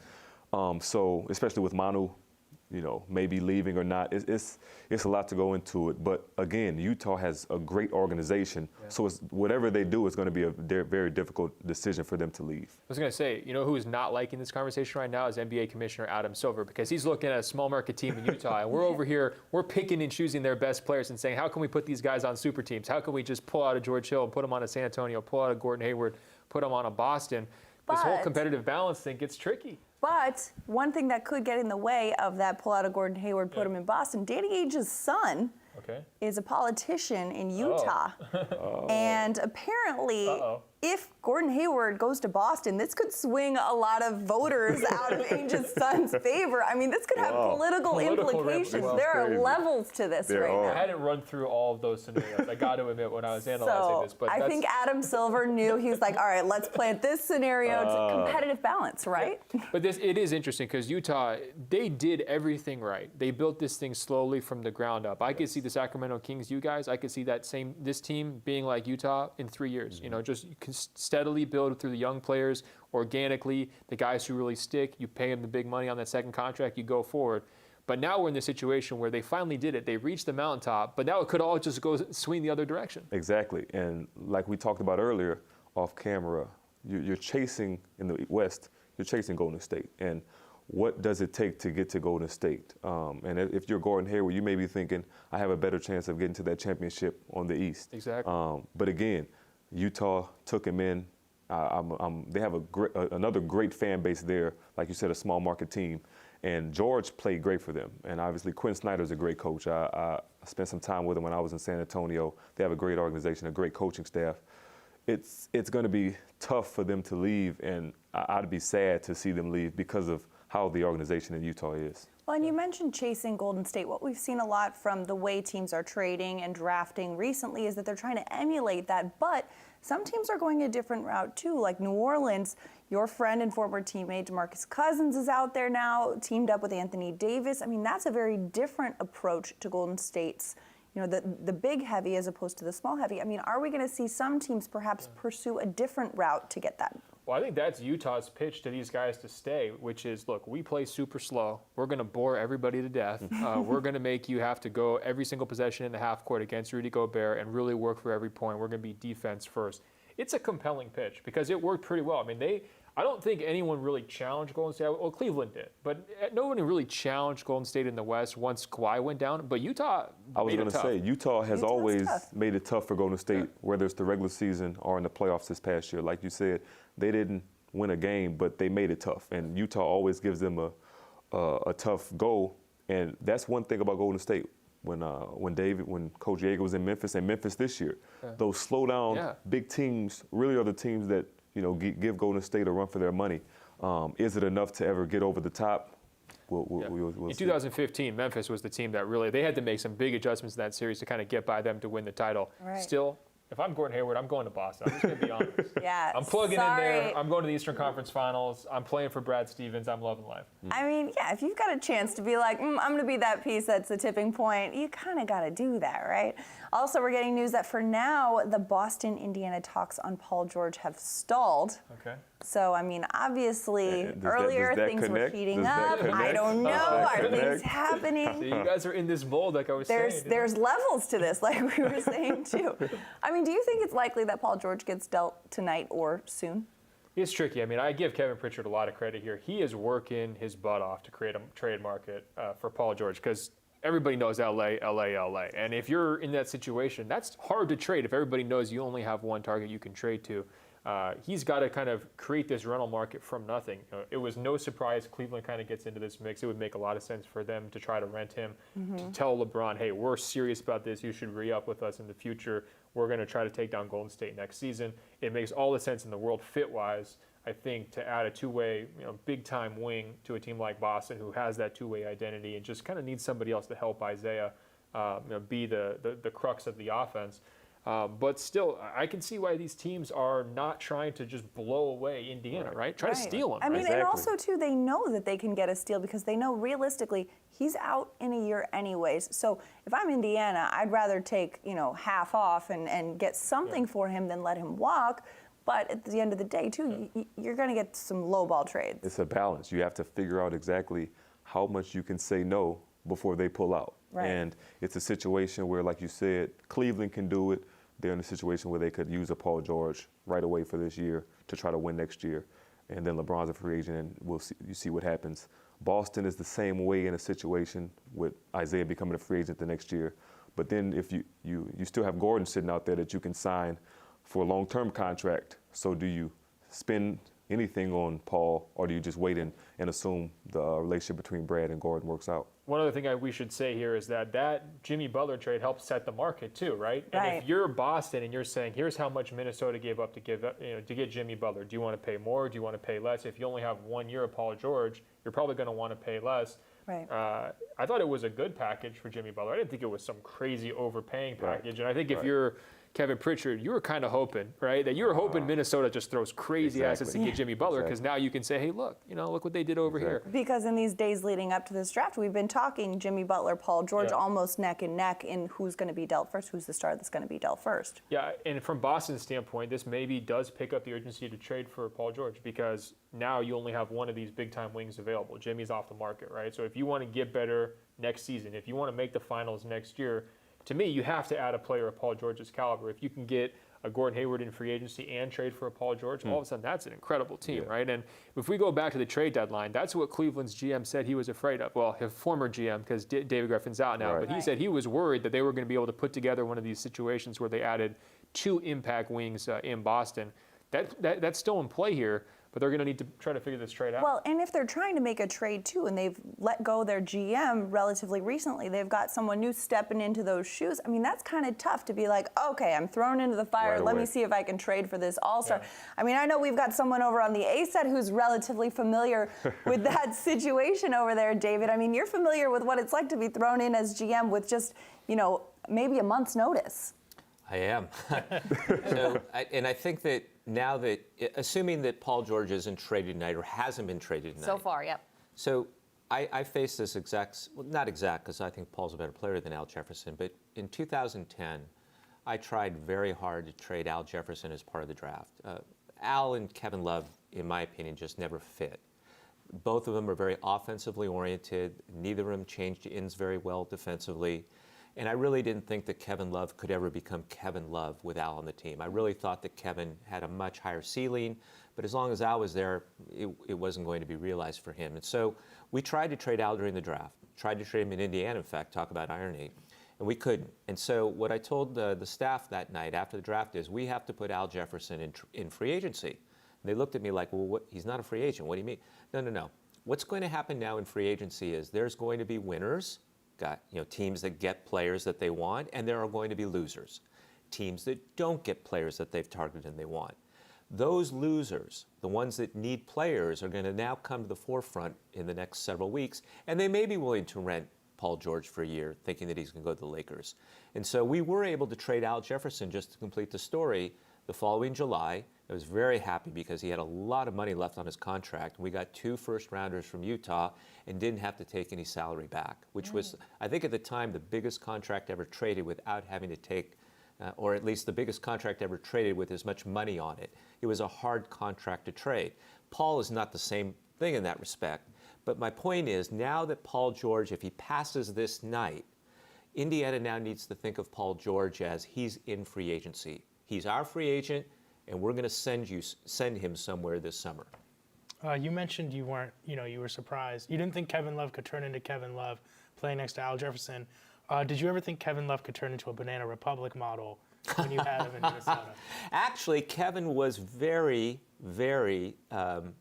S14: So, especially with Manu, you know, maybe leaving or not, it's a lot to go into it. But again, Utah has a great organization, so it's, whatever they do is going to be a very difficult decision for them to leave.
S4: I was going to say, you know who is not liking this conversation right now is NBA Commissioner Adam Silver, because he's looking at a small market team in Utah, and we're over here, we're picking and choosing their best players and saying, how can we put these guys on super teams? How can we just pull out a George Hill and put them on a San Antonio, pull out a Gordon Hayward, put them on a Boston? This whole competitive balance thing gets tricky.
S2: But one thing that could get in the way of that pull out of Gordon Hayward, put him in Boston, Danny Ainge's son is a politician in Utah. And apparently, if Gordon Hayward goes to Boston, this could swing a lot of voters out of Ainge's son's favor. I mean, this could have political implications. There are levels to this right now.
S4: I hadn't run through all of those scenarios, I got to admit, when I was analyzing this. But
S2: I think Adam Silver knew. He was like, all right, let's plant this scenario. It's a competitive balance, right?
S4: But it is interesting because Utah, they did everything right. They built this thing slowly from the ground up. I could see the Sacramento Kings, you guys, I could see this team being like Utah in 3 years. You know, just you can steadily build through the young players organically, the guys who really stick, you pay them the big money on that second contract, you go forward. But now we're in the situation where they finally did it. They reached the mountaintop, but now it could all just go swing the other direction.
S14: Exactly. And like we talked about earlier off camera, you're chasing in the West, you're chasing Golden State. And what does it take to get to Golden State? And if you're Gordon Hayward, you may be thinking, I have a better chance of getting to that championship on the East.
S4: Exactly.
S14: But again, Utah took him in. They have another great fan base there, like you said, a small market team. And George played great for them. And obviously, Quinn Snyder's a great coach. I spent some time with him when I was in San Antonio. They have a great organization, a great coaching staff. It's going to be tough for them to leave, and I'd be sad to see them leave because of how the organization in Utah is.
S2: Well, and you mentioned chasing Golden State. What we've seen a lot from the way teams are trading and drafting recently is that they're trying to emulate that, but some teams are going a different route too, like New Orleans. Your friend and former teammate DeMarcus Cousins is out there now, teamed up with Anthony Davis. I mean, that's a very different approach to Golden State's, you know, the big heavy as opposed to the small heavy. I mean, are we going to see some teams perhaps pursue a different route to get that?
S4: Well, I think that's Utah's pitch to these guys to stay, which is, look, we play super slow. We're going to bore everybody to death. We're going to make you have to go every single possession in the half court against Rudy Gobert and really work for every point. We're going to be defense first. It's a compelling pitch because it worked pretty well. I mean, I don't think anyone really challenged Golden State. Well, Cleveland did, but no one really challenged Golden State in the West once Kawhi went down. But Utah
S14: I was
S4: going to
S14: say, Utah has always made it tough for Golden State, whether it's the regular season or in the playoffs this past year. Like you said, they didn't win a game, but they made it tough. And Utah always gives them a tough go. And that's one thing about Golden State. When Coach Yeager was in Memphis, and Memphis this year, those slow down big teams really are the teams that, you know, give Golden State a run for their money. Is it enough to ever get over the top? We'll
S4: in 2015, Memphis was the team that really, they had to make some big adjustments in that series to kind of get by them to win the title.
S2: Right.
S4: Still, if I'm Gordon Hayward, I'm going to Boston. I'm just going to be honest. I'm plugging in there. I'm going to the Eastern Conference Finals. I'm playing for Brad Stevens. I'm loving life.
S2: I mean, yeah, if you've got a chance to be like, I'm going to be that piece that's the tipping point, you kind of got to do that, right? Also, we're getting news that for now, the Boston, Indiana talks on Paul George have stalled.
S4: Okay.
S2: So, I mean, obviously, earlier things were heating up. I don't know. Are things happening?
S4: So you guys are in this mold, like I was saying.
S2: There's levels to this, like we were saying, too. I mean, do you think it's likely that Paul George gets dealt tonight or soon?
S4: It's tricky. I mean, I give Kevin Pritchard a lot of credit here. He is working his butt off to create a trade market for Paul George because everybody knows LA. And if you're in that situation, that's hard to trade if everybody knows you only have one target you can trade to. He's got to kind of create this rental market from nothing. It was no surprise Cleveland kind of gets into this mix. It would make a lot of sense for them to try to rent him, to tell LeBron, hey, we're serious about this. You should re-up with us in the future. We're going to try to take down Golden State next season. It makes all the sense in the world fit-wise, I think, to add a two-way, big-time wing to a team like Boston who has that two-way identity and just kind of needs somebody else to help Isaiah be the crux of the offense. But still, I can see why these teams are not trying to just blow away Indiana, right? Try to steal them.
S2: I mean, and also, too, they know that they can get a steal because they know realistically he's out in a year anyways. So if I'm Indiana, I'd rather take, half off and get something for him than let him walk. But at the end of the day, too, you're going to get some lowball trades.
S14: It's a balance. You have to figure out exactly how much you can say no before they pull out.
S2: Right.
S14: And it's a situation where, like you said, Cleveland can do it. They're in a situation where they could use a Paul George right away for this year to try to win next year. And then LeBron's a free agent, and you see what happens. Boston is the same way in a situation with Isaiah becoming a free agent the next year. But then if you still have Gordon sitting out there that you can sign for a long-term contract. So do you spend anything on Paul, or do you just wait and assume the relationship between Brad and Gordon works out?
S4: One other thing we should say here is that Jimmy Butler trade helps set the market too, right? And if you're Boston and you're saying, here's how much Minnesota gave up to get Jimmy Butler, do you want to pay more? Do you want to pay less? If you only have 1 year of Paul George, you're probably going to want to pay less.
S2: Right.
S4: I thought it was a good package for Jimmy Butler. I didn't think it was some crazy overpaying package. And I think if you're Kevin Pritchard, you were kind of hoping, right? That you were hoping Minnesota just throws crazy assets to get Jimmy Butler, because now you can say, hey, look what they did over here.
S2: Because in these days leading up to this draft, we've been talking Jimmy Butler, Paul George, almost neck and neck in who's going to be dealt first, who's the star that's going to be dealt first.
S4: Yeah, and from Boston's standpoint, this maybe does pick up the urgency to trade for Paul George, because now you only have one of these big-time wings available. Jimmy's off the market, right? So if you want to get better next season, if you want to make the finals next year, to me, you have to add a player of Paul George's caliber. If you can get a Gordon Hayward in free agency and trade for a Paul George, all of a sudden that's an incredible team, right? And if we go back to the trade deadline, that's what Cleveland's GM said he was afraid of. Well, his former GM, because David Griffin's out now, but he said he was worried that they were going to be able to put together one of these situations where they added 2 impact wings in Boston. That's still in play here, but they're going to need to try to figure this trade out.
S2: Well, and if they're trying to make a trade too, and they've let go their GM relatively recently, they've got someone new stepping into those shoes. I mean, that's kind of tough to be like, okay, I'm thrown into the fire. Let me see if I can trade for this all-star. Yeah. I mean, I know we've got someone over on the A set who's relatively familiar with that situation over there, David. I mean, you're familiar with what it's like to be thrown in as GM with just, maybe a month's notice.
S5: I am. I think that now that, assuming that Paul George isn't traded tonight or hasn't been traded tonight.
S1: So far, yep.
S5: So I face this not exact, because I think Paul's a better player than Al Jefferson, but in 2010, I tried very hard to trade Al Jefferson as part of the draft. Al and Kevin Love, in my opinion, just never fit. Both of them are very offensively oriented. Neither of them changed ends very well defensively. And I really didn't think that Kevin Love could ever become Kevin Love with Al on the team. I really thought that Kevin had a much higher ceiling, but as long as Al was there, it wasn't going to be realized for him. And so we tried to trade Al during the draft, tried to trade him in Indiana, in fact, talk about irony, and we couldn't. And so what I told the staff that night after the draft is, we have to put Al Jefferson in free agency. And they looked at me like, well, he's not a free agent. What do you mean? No. What's going to happen now in free agency is there's going to be winners, got teams that get players that they want, and there are going to be losers, teams that don't get players that they've targeted and they want. Those losers, the ones that need players, are going to now come to the forefront in the next several weeks, and they may be willing to rent Paul George for a year, thinking that he's going to go to the Lakers. And so we were able to trade Al Jefferson, just to complete the story, the following July. I was very happy because he had a lot of money left on his contract. We got 2 first-rounders from Utah and didn't have to take any salary back, which was, I think at the time, the biggest contract ever traded without having to take, or at least the biggest contract ever traded with as much money on it. It was a hard contract to trade. Paul is not the same thing in that respect. But my point is, now that Paul George, if he passes this night, Indiana now needs to think of Paul George as he's in free agency. He's our free agent, and we're going to send him somewhere this summer.
S6: You mentioned you weren't, you were surprised. You didn't think Kevin Love could turn into Kevin Love, playing next to Al Jefferson. Did you ever think Kevin Love could turn into a Banana Republic model when you had him in Minnesota?
S5: Actually, Kevin was very, very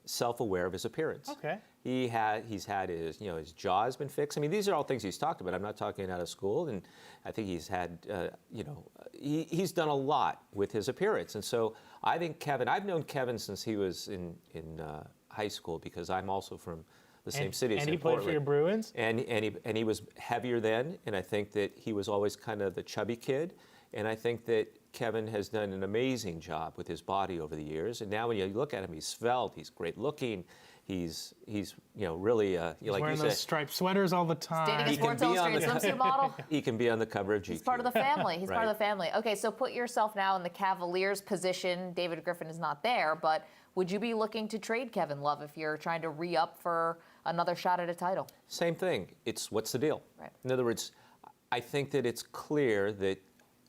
S5: self-aware of his appearance.
S6: Okay.
S5: He's had his, his jaw has been fixed. I mean, these are all things he's talked about. I'm not talking out of school, and I think he's had, he's done a lot with his appearance. And so I think Kevin, I've known Kevin since he was in high school because I'm also from the same city as him.
S6: And he played for your Bruins?
S5: And he was heavier then, and I think that he was always kind of the chubby kid. And I think that Kevin has done an amazing job with his body over the years. And now when you look at him, he's svelte, he's great looking. He's really
S6: He's wearing those striped sweaters all the time.
S1: Dating a Sports Illustrated swimsuit model.
S5: He can be on the cover of GQ.
S1: He's part of the family. He's
S5: Right.
S1: part of the family. Okay, so put yourself now in the Cavaliers' position. David Griffin is not there, but would you be looking to trade Kevin Love if you're trying to re-up for another shot at a title?
S5: Same thing. It's what's the deal?
S1: Right.
S5: In other words, I think that it's clear that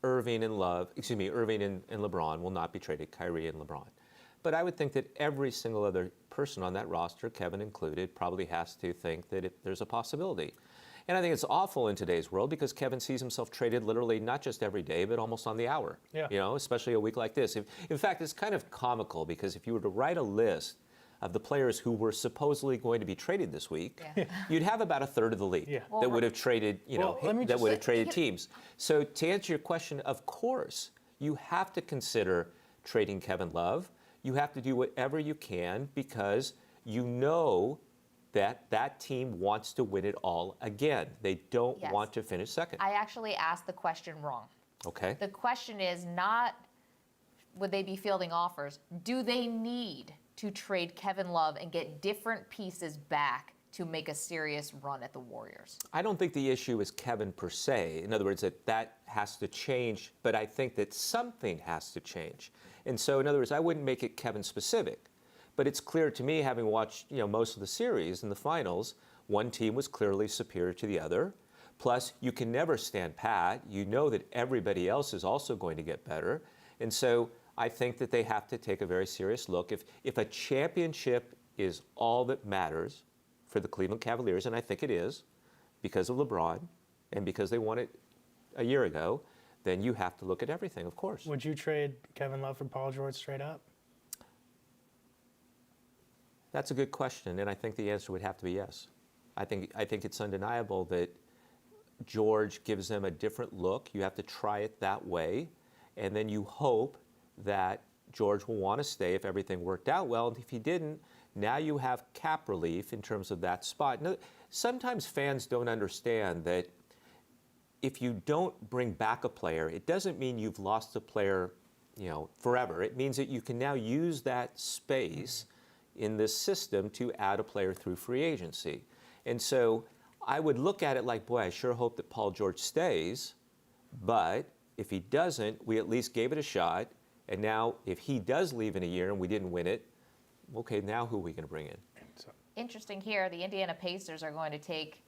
S5: Irving and LeBron will not be traded, Kyrie and LeBron. But I would think that every single other person on that roster, Kevin included, probably has to think that there's a possibility. And I think it's awful in today's world because Kevin sees himself traded literally not just every day, but almost on the hour.
S6: Yeah.
S5: Especially a week like this. In fact, it's kind of comical because if you were to write a list of the players who were supposedly going to be traded this week, you'd have about a third of the league that would have traded, that would have traded teams. So to answer your question, of course, you have to consider trading Kevin Love. You have to do whatever you can because you know that team wants to win it all again. They don't want to finish second.
S1: I actually asked the question wrong.
S5: Okay.
S1: The question is not would they be fielding offers. Do they need to trade Kevin Love and get different pieces back to make a serious run at the Warriors?
S5: I don't think the issue is Kevin per se. In other words, that has to change, but I think that something has to change. And so, in other words, I wouldn't make it Kevin specific. But it's clear to me, having watched most of the series in the finals, one team was clearly superior to the other. Plus, you can never stand pat. You know that everybody else is also going to get better. And so I think that they have to take a very serious look. If a championship is all that matters for the Cleveland Cavaliers, and I think it is, because of LeBron and because they won it a year ago, then you have to look at everything, of course.
S6: Would you trade Kevin Love for Paul George straight up?
S5: That's a good question, and I think the answer would have to be yes. I think it's undeniable that George gives them a different look. You have to try it that way, and then you hope that George will want to stay if everything worked out well, and if he didn't, now you have cap relief in terms of that spot. Now, sometimes fans don't understand that if you don't bring back a player, it doesn't mean you've lost a player, forever. It means that you can now use that space in this system to add a player through free agency. And so I would look at it like, boy, I sure hope that Paul George stays, but if he doesn't, we at least gave it a shot. And now if he does leave in a year and we didn't win it, okay, now who are we going to bring in?
S1: Interesting here, the Indiana Pacers are going to take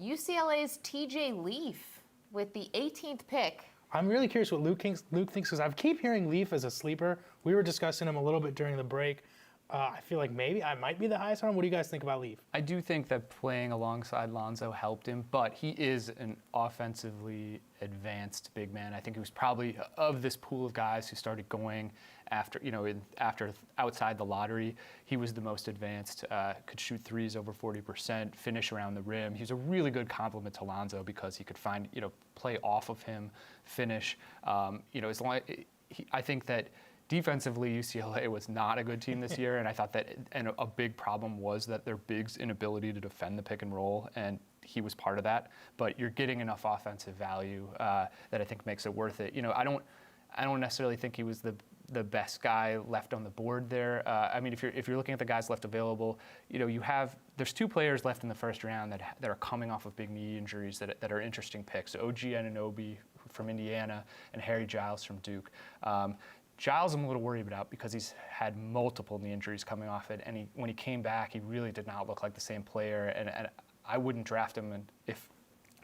S1: UCLA's TJ Leaf with the 18th pick.
S6: I'm really curious what Luke thinks, because I keep hearing Leaf as a sleeper. We were discussing him a little bit during the break. I feel like maybe I might be the highest on him. What do you guys think about Leaf?
S7: I do think that playing alongside Lonzo helped him, but he is an offensively advanced big man. I think he was probably, of this pool of guys who started going after outside the lottery, he was the most advanced, could shoot threes over 40%, finish around the rim. He was a really good complement to Lonzo because he could find, play off of him, finish. As long I think that defensively, UCLA was not a good team this year, and I thought that a big problem was that their bigs' inability to defend the pick and roll, and he was part of that. But you're getting enough offensive value that I think makes it worth it. I don't necessarily think he was the best guy left on the board there. If you're looking at the guys left available, there's two players left in the first round that are coming off of big knee injuries that are interesting picks. OG Anunoby from Indiana and Harry Giles from Duke. Giles I'm a little worried about because he's had multiple knee injuries coming off it, and when he came back, he really did not look like the same player, and I wouldn't draft him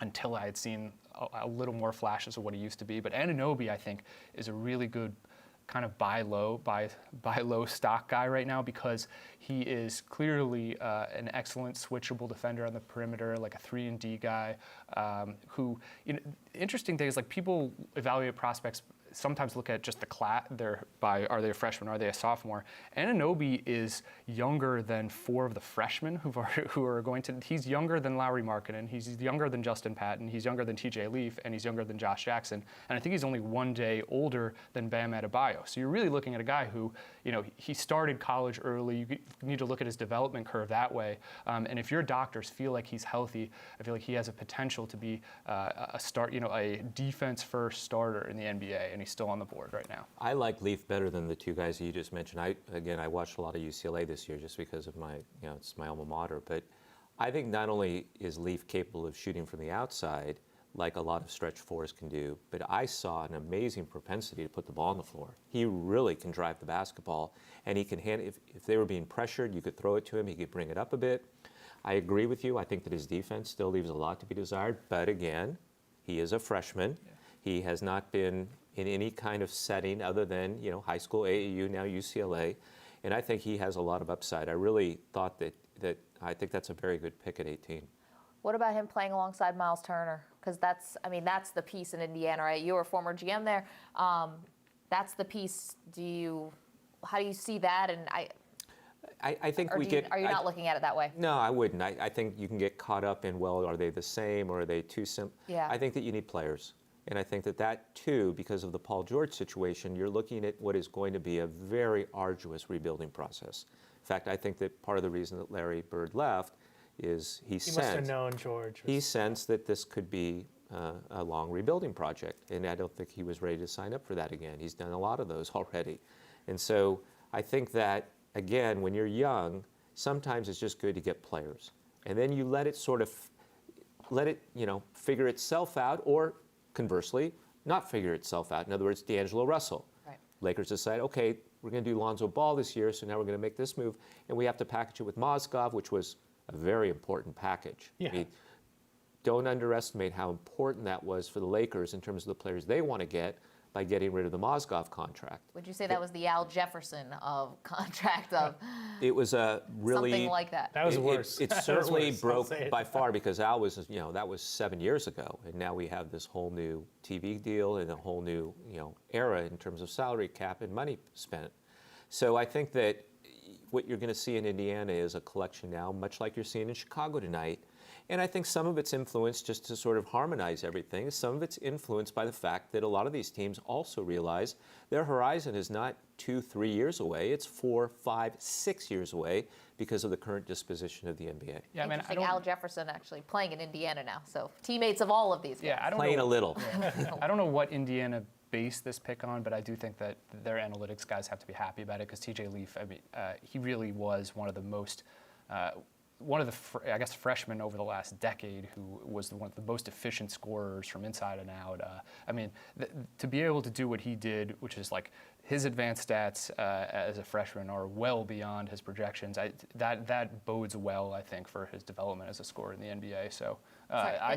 S7: until I had seen a little more flashes of what he used to be. But Anunoby, I think, is a really good kind of buy low stock guy right now because he is clearly an excellent switchable defender on the perimeter, like a 3-and-D guy who, interesting thing is like people evaluate prospects sometimes look at just the class, are they a freshman, are they a sophomore? Anunoby is younger than 4 of the freshmen who are going to, he's younger than Lauri Markkanen, he's younger than Justin Patton, he's younger than TJ Leaf, and he's younger than Josh Jackson. And I think he's only 1 day older than Bam Adebayo. So you're really looking at a guy who, he started college early. You need to look at his development curve that way. And if your doctors feel like he's healthy, I feel like he has a potential to be a defense-first starter in the NBA, and he's still on the board right now.
S5: I like Leaf better than the 2 guys that you just mentioned. I watched a lot of UCLA this year just because of it's my alma mater. But I think not only is Leaf capable of shooting from the outside, like a lot of stretch 4s can do, but I saw an amazing propensity to put the ball on the floor. He really can drive the basketball, and he can hand. If they were being pressured, you could throw it to him. He could bring it up a bit. I agree with you. I think that his defense still leaves a lot to be desired. But again, he is a freshman. Yeah. He has not been in any kind of setting other than high school, AAU, now UCLA, and I think he has a lot of upside. I really thought that I think that's a very good pick at 18.
S1: What about him playing alongside Miles Turner? Because that's the piece in Indiana, right? You were a former GM there. That's the piece. How do you see that? And
S5: I think
S1: are you not looking at it that way?
S5: No, I wouldn't. I think you can get caught up in, well, are they the same or are they too simple?
S1: Yeah.
S5: I think that you need players. And I think that too, because of the Paul George situation, you're looking at what is going to be a very arduous rebuilding process. In fact, I think that part of the reason that Larry Bird left is he
S6: must have known George.
S5: He sensed that this could be a long rebuilding project, and I don't think he was ready to sign up for that again. He's done a lot of those already. And so I think that, again, when you're young, sometimes it's just good to get players. And then you let it figure itself out, or conversely, not figure itself out. In other words, D'Angelo Russell.
S1: Right.
S5: Lakers decide, okay, we're going to do Lonzo Ball this year, so now we're going to make this move, and we have to package it with Mozgov, which was a very important package.
S6: Yeah.
S5: I mean, don't underestimate how important that was for the Lakers in terms of the players they want to get by getting rid of the Mozgov contract.
S1: Would you say that was the Al Jefferson of contract of?
S5: It was a really
S1: something like that.
S6: That was worse.
S5: It certainly broke by far, because Al was, that was 7 years ago, and now we have this whole new TV deal and a whole new, era in terms of salary cap and money spent. So I think that what you're going to see in Indiana is a collection now, much like you're seeing in Chicago tonight. And I think some of it's influenced, just to sort of harmonize everything, some of it's influenced by the fact that a lot of these teams also realize their horizon is not 2-3 years away, it's 4, 5, 6 years away because of the current disposition of the NBA.
S1: Yeah, I mean, Al Jefferson actually playing in Indiana now, so teammates of all of these guys.
S7: Yeah, I don't
S5: playing
S7: know,
S5: a little.
S7: I don't know what Indiana based this pick on, but I do think that their analytics guys have to be happy about it, because TJ Leaf, I mean, he really was one of the most freshmen over the last decade who was one of the most efficient scorers from inside and out. I mean, to be able to do what he did, which is like his advanced stats as a freshman are well beyond his projections. That bodes well, I think, for his development as a scorer in the NBA. So I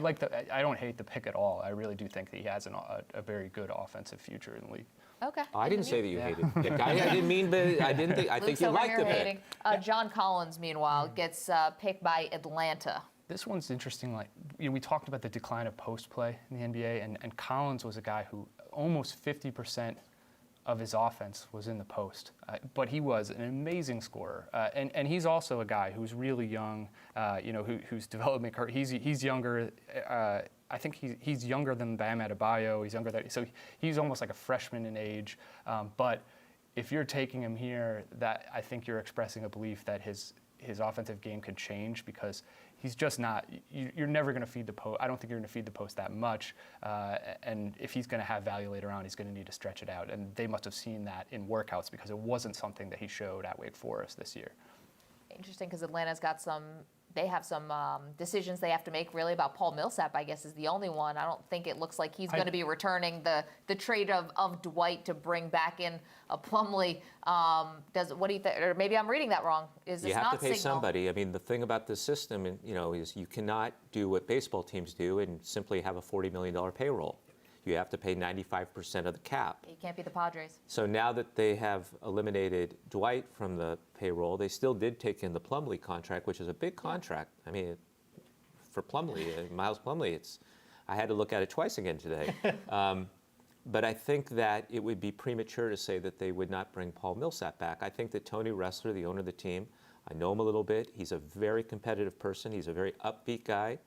S7: don't hate the pick at all. I really do think that he has a very good offensive future in the league.
S1: Okay.
S5: I didn't say that you hated the pick. I didn't mean, but I didn't think. I think you liked the pick.
S1: John Collins, meanwhile, gets picked by Atlanta.
S7: This one's interesting. Like we talked about the decline of post play in the NBA, and Collins was a guy who almost 50% of his offense was in the post, but he was an amazing scorer, and he's also a guy who's really young, who's development. He's younger. I think he's younger than Bam Adebayo. He's younger so he's almost like a freshman in age. But if you're taking him here, that I think you're expressing a belief that his offensive game could change, because he's just not. You're never going to feed the post. I don't think you're going to feed the post that much. And if he's going to have value later on, he's going to need to stretch it out. And they must have seen that in workouts, because it wasn't something that he showed at Wake Forest this year.
S1: Interesting, because Atlanta's got some. They have some decisions they have to make, really, about Paul Millsap, I guess, is the only one. I don't think it looks like he's going to be returning the trade of Dwight to bring back in a Plumlee. What do you think? Or maybe I'm reading that wrong. Is this
S5: you have
S1: not
S5: to pay
S1: signal?
S5: somebody. I mean, the thing about this system, is you cannot do what baseball teams do and simply have a $40 million payroll. you have to pay 95% of the cap.
S1: You can't be the Padres.
S5: So now that they have eliminated Dwight from the payroll, they still did take in the Plumlee contract, which is a big contract. I mean, for Plumlee, Miles Plumlee, I had to look at it twice again today. But I think that it would be premature to say that they would not bring Paul Millsap back. I think that Tony Ressler, the owner of the team, I know him a little bit. He's a very competitive person. He's a very upbeat guy.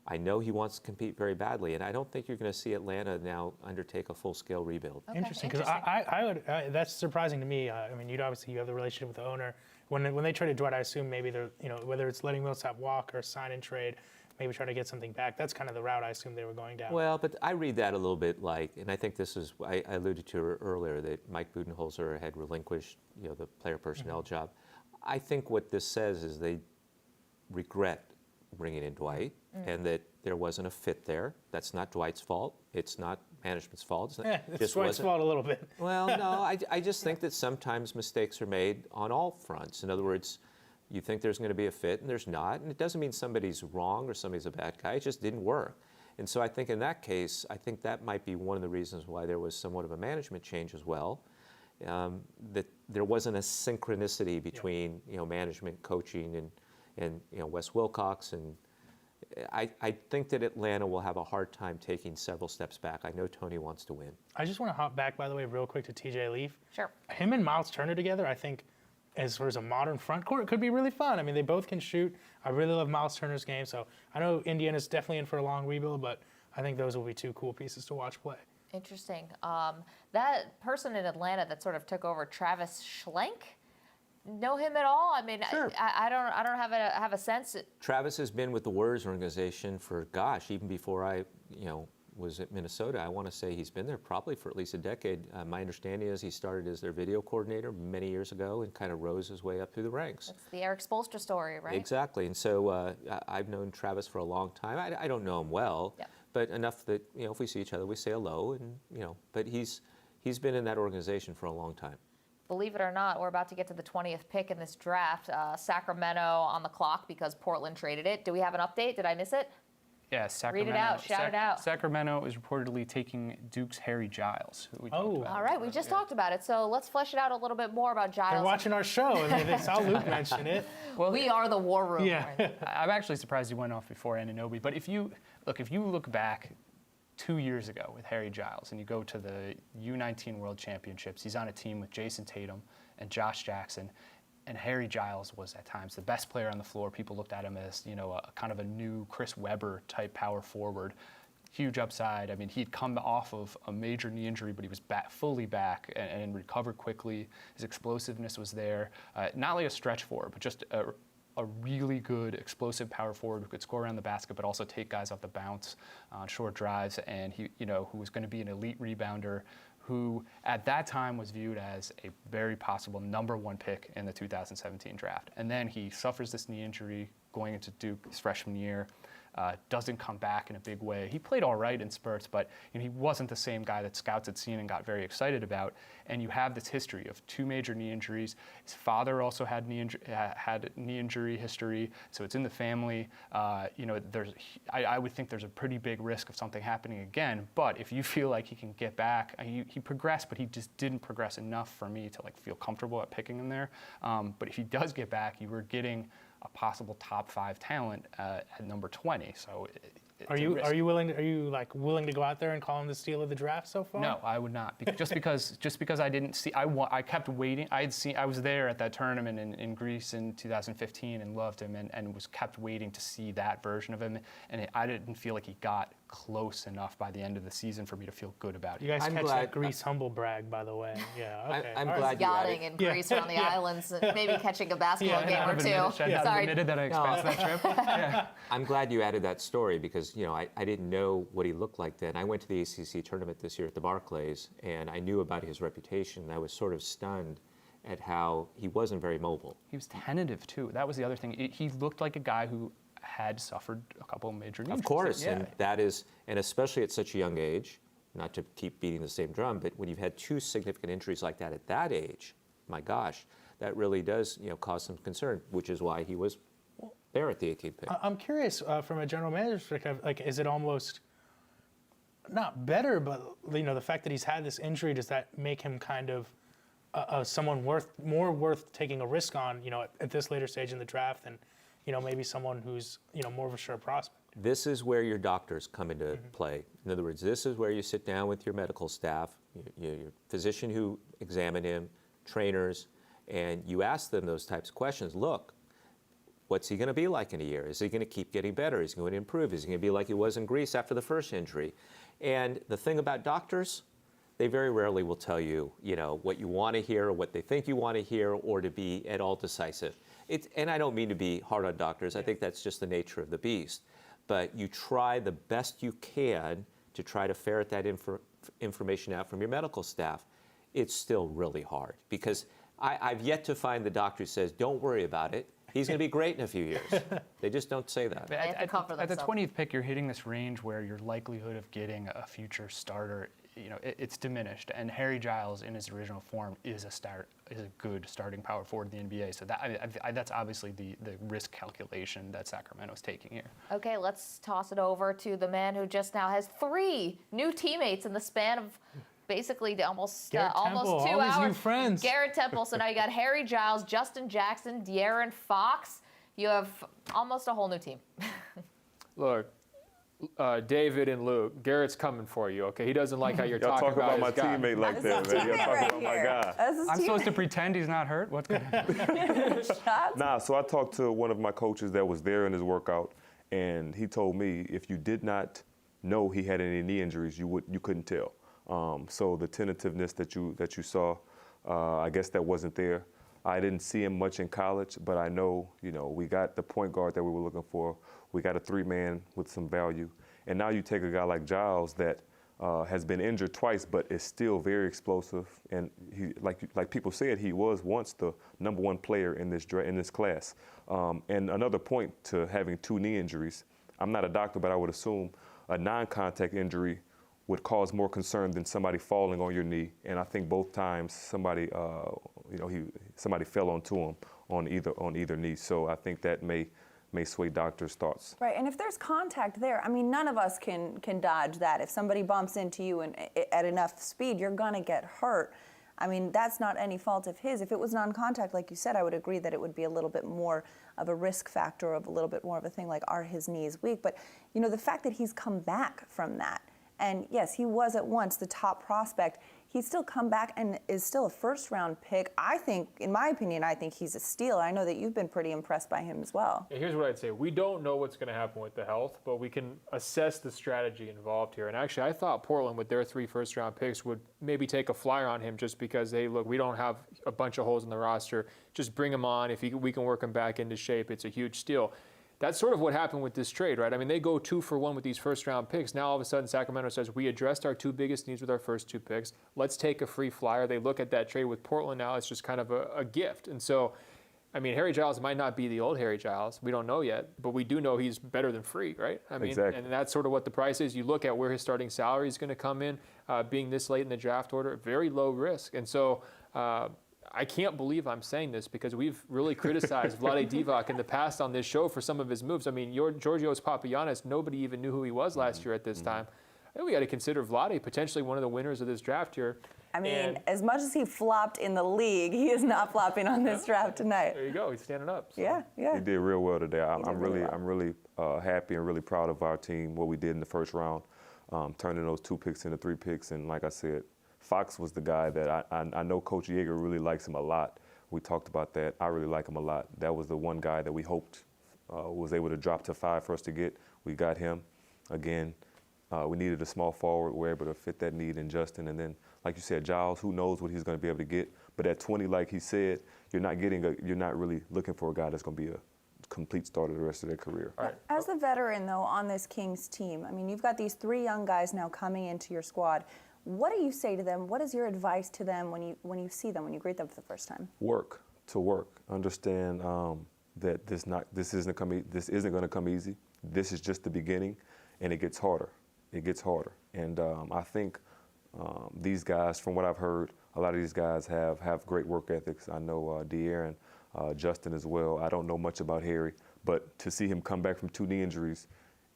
S5: I know he wants to compete very badly, and I don't think you're going to see Atlanta now undertake a full-scale rebuild.
S6: Okay, interesting, because I would. That's surprising to me. I mean, you have the relationship with the owner. When they traded Dwight, I assume maybe they're, whether it's letting Millsap walk or sign and trade, maybe try to get something back. That's kind of the route I assume they were going down.
S5: Well, but I read that a little bit like, and I think this is, I alluded to earlier that Mike Budenholzer had relinquished, the player personnel job. I think what this says is they regret bringing in Dwight and that there wasn't a fit there. That's not Dwight's fault. It's not management's fault.
S6: It's Dwight's fault a little bit.
S5: Well, no, I just think that sometimes mistakes are made on all fronts. In other words, you think there's going to be a fit and there's not, and it doesn't mean somebody's wrong or somebody's a bad guy. It just didn't work. And so I think in that case, I think that might be one of the reasons why there was somewhat of a management change as well. That there wasn't a synchronicity between management, coaching, and Wes Wilcox, and I think that Atlanta will have a hard time taking several steps back. I know Tony wants to win.
S6: I just want to hop back, by the way, real quick to TJ Leaf.
S1: Sure.
S6: Him and Miles Turner together, I think, as far as a modern front court, it could be really fun. I mean, they both can shoot. I really love Miles Turner's game, so I know Indiana's definitely in for a long rebuild, but I think those will be two cool pieces to watch play.
S1: Interesting. That person in Atlanta that sort of took over, Travis Schlenk, know him at all? I mean,
S5: sure.
S1: I don't have a sense.
S5: Travis has been with the Warriors organization for, even before I, was at Minnesota. I want to say he's been there probably for at least a decade. My understanding is he started as their video coordinator many years ago and kind of rose his way up through the ranks.
S1: It's the Eric Spoelstra story, right?
S5: Exactly. And so I've known Travis for a long time. I don't know him well, but enough that, if we see each other, we say hello. And, but he's been in that organization for a long time.
S1: Believe it or not, we're about to get to the 20th pick in this draft. Sacramento on the clock because Portland traded it. Do we have an update? Did I miss it?
S7: Yeah, Sacramento.
S1: Read it out. Shout it out.
S7: Sacramento is reportedly taking Duke's Harry Giles. Who we talked about.
S1: All right. We just talked about it. So let's flesh it out a little bit more about Giles.
S6: They're watching our show. I mean, they saw Luke mention it.
S1: Well, we are the war room.
S6: Yeah.
S7: I'm actually surprised he went off before Anunoby. But if you look back 2 years ago with Harry Giles and you go to the U19 World Championships, he's on a team with Jason Tatum and Josh Jackson. And Harry Giles was at times the best player on the floor. People looked at him as, a kind of a new Chris Webber type power forward. Huge upside. I mean, he'd come off of a major knee injury, but he was fully back and recovered quickly. His explosiveness was there. Not like a stretch forward, but just a really good explosive power forward who could score around the basket, but also take guys off the bounce on short drives. And he, who was going to be an elite rebounder, who at that time was viewed as a very possible #1 pick in the 2017 draft. And then he suffers this knee injury going into Duke his freshman year, doesn't come back in a big way. He played all right in spurts, but he wasn't the same guy that scouts had seen and got very excited about. And you have this history of 2 major knee injuries. His father also had knee injury history, so it's in the family. I would think there's a pretty big risk of something happening again. But if you feel like he can get back, he progressed, but he just didn't progress enough for me to feel comfortable at picking him there. But if he does get back, you were getting a possible top 5 talent at number 20. So
S6: are you willing to go out there and call him the steal of the draft so far?
S7: No, I would not. Just because I didn't see. I kept waiting. I was there at that tournament in Greece in 2015 and loved him and was kept waiting to see that version of him. And I didn't feel like he got close enough by the end of the season for me to feel good about it.
S6: You guys catch that Greece humble brag, by the way. Yeah, okay.
S5: I'm glad you
S1: yachting in Greece around the islands, maybe catching a basketball game or two.
S7: Sorry. Admitted that I expensed that trip. Yeah.
S5: I'm glad you added that story because, I didn't know what he looked like then. I went to the ACC tournament this year at the Barclays, and I knew about his reputation. I was sort of stunned at how he wasn't very mobile.
S7: He was tentative, too. That was the other thing. He looked like a guy who had suffered a couple of major knee injuries.
S5: Of course, and especially at such a young age, not to keep beating the same drum, but when you've had 2 significant injuries like that at that age, my gosh, that really does, cause some concern, which is why he was there at the 18th pick.
S6: I'm curious from a general manager's perspective, is it almost not better, but the fact that he's had this injury, does that make him kind of someone more worth taking a risk on, at this later stage in the draft than, maybe someone who's, more of a sure prospect?
S5: This is where your doctors come into play. In other words, this is where you sit down with your medical staff, your physician who examined him, trainers, and you ask them those types of questions. Look, what's he going to be like in a year? Is he going to keep getting better? Is he going to improve? Is he going to be like he was in Greece after the first injury? And the thing about doctors, they very rarely will tell you, what you want to hear or what they think you want to hear, or to be at all decisive. And I don't mean to be hard on doctors. I think that's just the nature of the beast. But you try the best you can to try to ferret that information out from your medical staff. It's still really hard because I've yet to find the doctor who says, don't worry about it. He's going to be great in a few years. They just don't say that.
S7: At the 20th pick, you're hitting this range where your likelihood of getting a future starter, it's diminished. And Harry Giles, in his original form, is a good starting power forward in the NBA. So that's obviously the risk calculation that Sacramento's taking here.
S1: Okay, let's toss it over to the man who just now has 3 new teammates in the span of basically almost 2
S6: all these
S1: hours.
S6: New friends.
S1: Garrett Temple. So now you got Harry Giles, Justin Jackson, De'Aaron Fox. You have almost a whole new team.
S4: Look, David and Luke, Garrett's coming for you, okay? He doesn't like how you're
S14: Y'all
S4: talking
S14: talk about
S4: his
S14: my
S4: guy.
S14: teammate like that, man. Y'all talk about my guy.
S7: I'm supposed to pretend he's not hurt? What's going to happen?
S14: Nah, so I talked to one of my coaches that was there in his workout, and he told me if you did not know he had any knee injuries, you couldn't tell. So the tentativeness that you saw, I guess that wasn't there. I didn't see him much in college, but I know, we got the point guard that we were looking for. We got a 3-man with some value. And now you take a guy like Giles that has been injured twice, but is still very explosive. And he, like people said, he was once the #1 player in this class. And another point to having 2 knee injuries, I'm not a doctor, but I would assume a non-contact injury would cause more concern than somebody falling on your knee. And I think both times somebody fell onto him on either knee. So I think that may sway doctors' thoughts.
S2: Right, and if there's contact there, I mean, none of us can dodge that. If somebody bumps into you and at enough speed, you're gonna get hurt. I mean, that's not any fault of his. If it was non-contact, like you said, I would agree that it would be a little bit more of a risk factor, of a little bit more of a thing like, are his knees weak? But, the fact that he's come back from that, and yes, he was at once the top prospect, he's still come back and is still a first-round pick. I think, in my opinion, I think he's a steal. I know that you've been pretty impressed by him as well.
S4: Yeah, here's what I'd say. We don't know what's going to happen with the health, but we can assess the strategy involved here. And actually, I thought Portland, with their 3 first-round picks, would maybe take a flyer on him just because, hey, look, we don't have a bunch of holes in the roster. Just bring him on. If we can work him back into shape, it's a huge steal. That's sort of what happened with this trade, right? I mean, they go 2 for 1 with these first-round picks. Now, all of a sudden, Sacramento says, we addressed our 2 biggest needs with our first 2 picks. Let's take a free flyer. They look at that trade with Portland now. It's just kind of a gift. And so, I mean, Harry Giles might not be the old Harry Giles. We don't know yet. But we do know he's better than free, right? I mean,
S14: exactly.
S4: And that's sort of what the price is. You look at where his starting salary is going to come in, being this late in the draft order, very low risk. And so, I can't believe I'm saying this because we've really criticized Vlade Divac in the past on this show for some of his moves. I mean, Georgios Papagiannis, nobody even knew who he was last year at this time. I think we got to consider Vlade potentially one of the winners of this draft here.
S2: I mean, as much as he flopped in the league, he is not flopping on this draft tonight.
S4: There you go. He's standing up. So.
S2: Yeah.
S14: He did real well today. I'm really happy and really proud of our team, what we did in the first round, turning those 2 picks into 3 picks. And like I said, Fox was the guy that I know Coach Yeager really likes him a lot. We talked about that. I really like him a lot. That was the one guy that we hoped was able to drop to 5 for us to get. We got him. Again, we needed a small forward. We're able to fit that need in Justin. And then, like you said, Giles, who knows what he's going to be able to get. But at 20, like he said, you're not really looking for a guy that's going to be a complete starter the rest of their career.
S4: Right.
S2: As a veteran, though, on this Kings team, I mean, you've got these 3 young guys now coming into your squad. What do you say to them? What is your advice to them when you see them, when you greet them for the first time?
S14: Work. Understand that this isn't going to come easy. This is just the beginning, and it gets harder. And I think these guys, from what I've heard, a lot of these guys have great work ethics. I know De'Aaron, Justin as well. I don't know much about Harry, but to see him come back from 2 knee injuries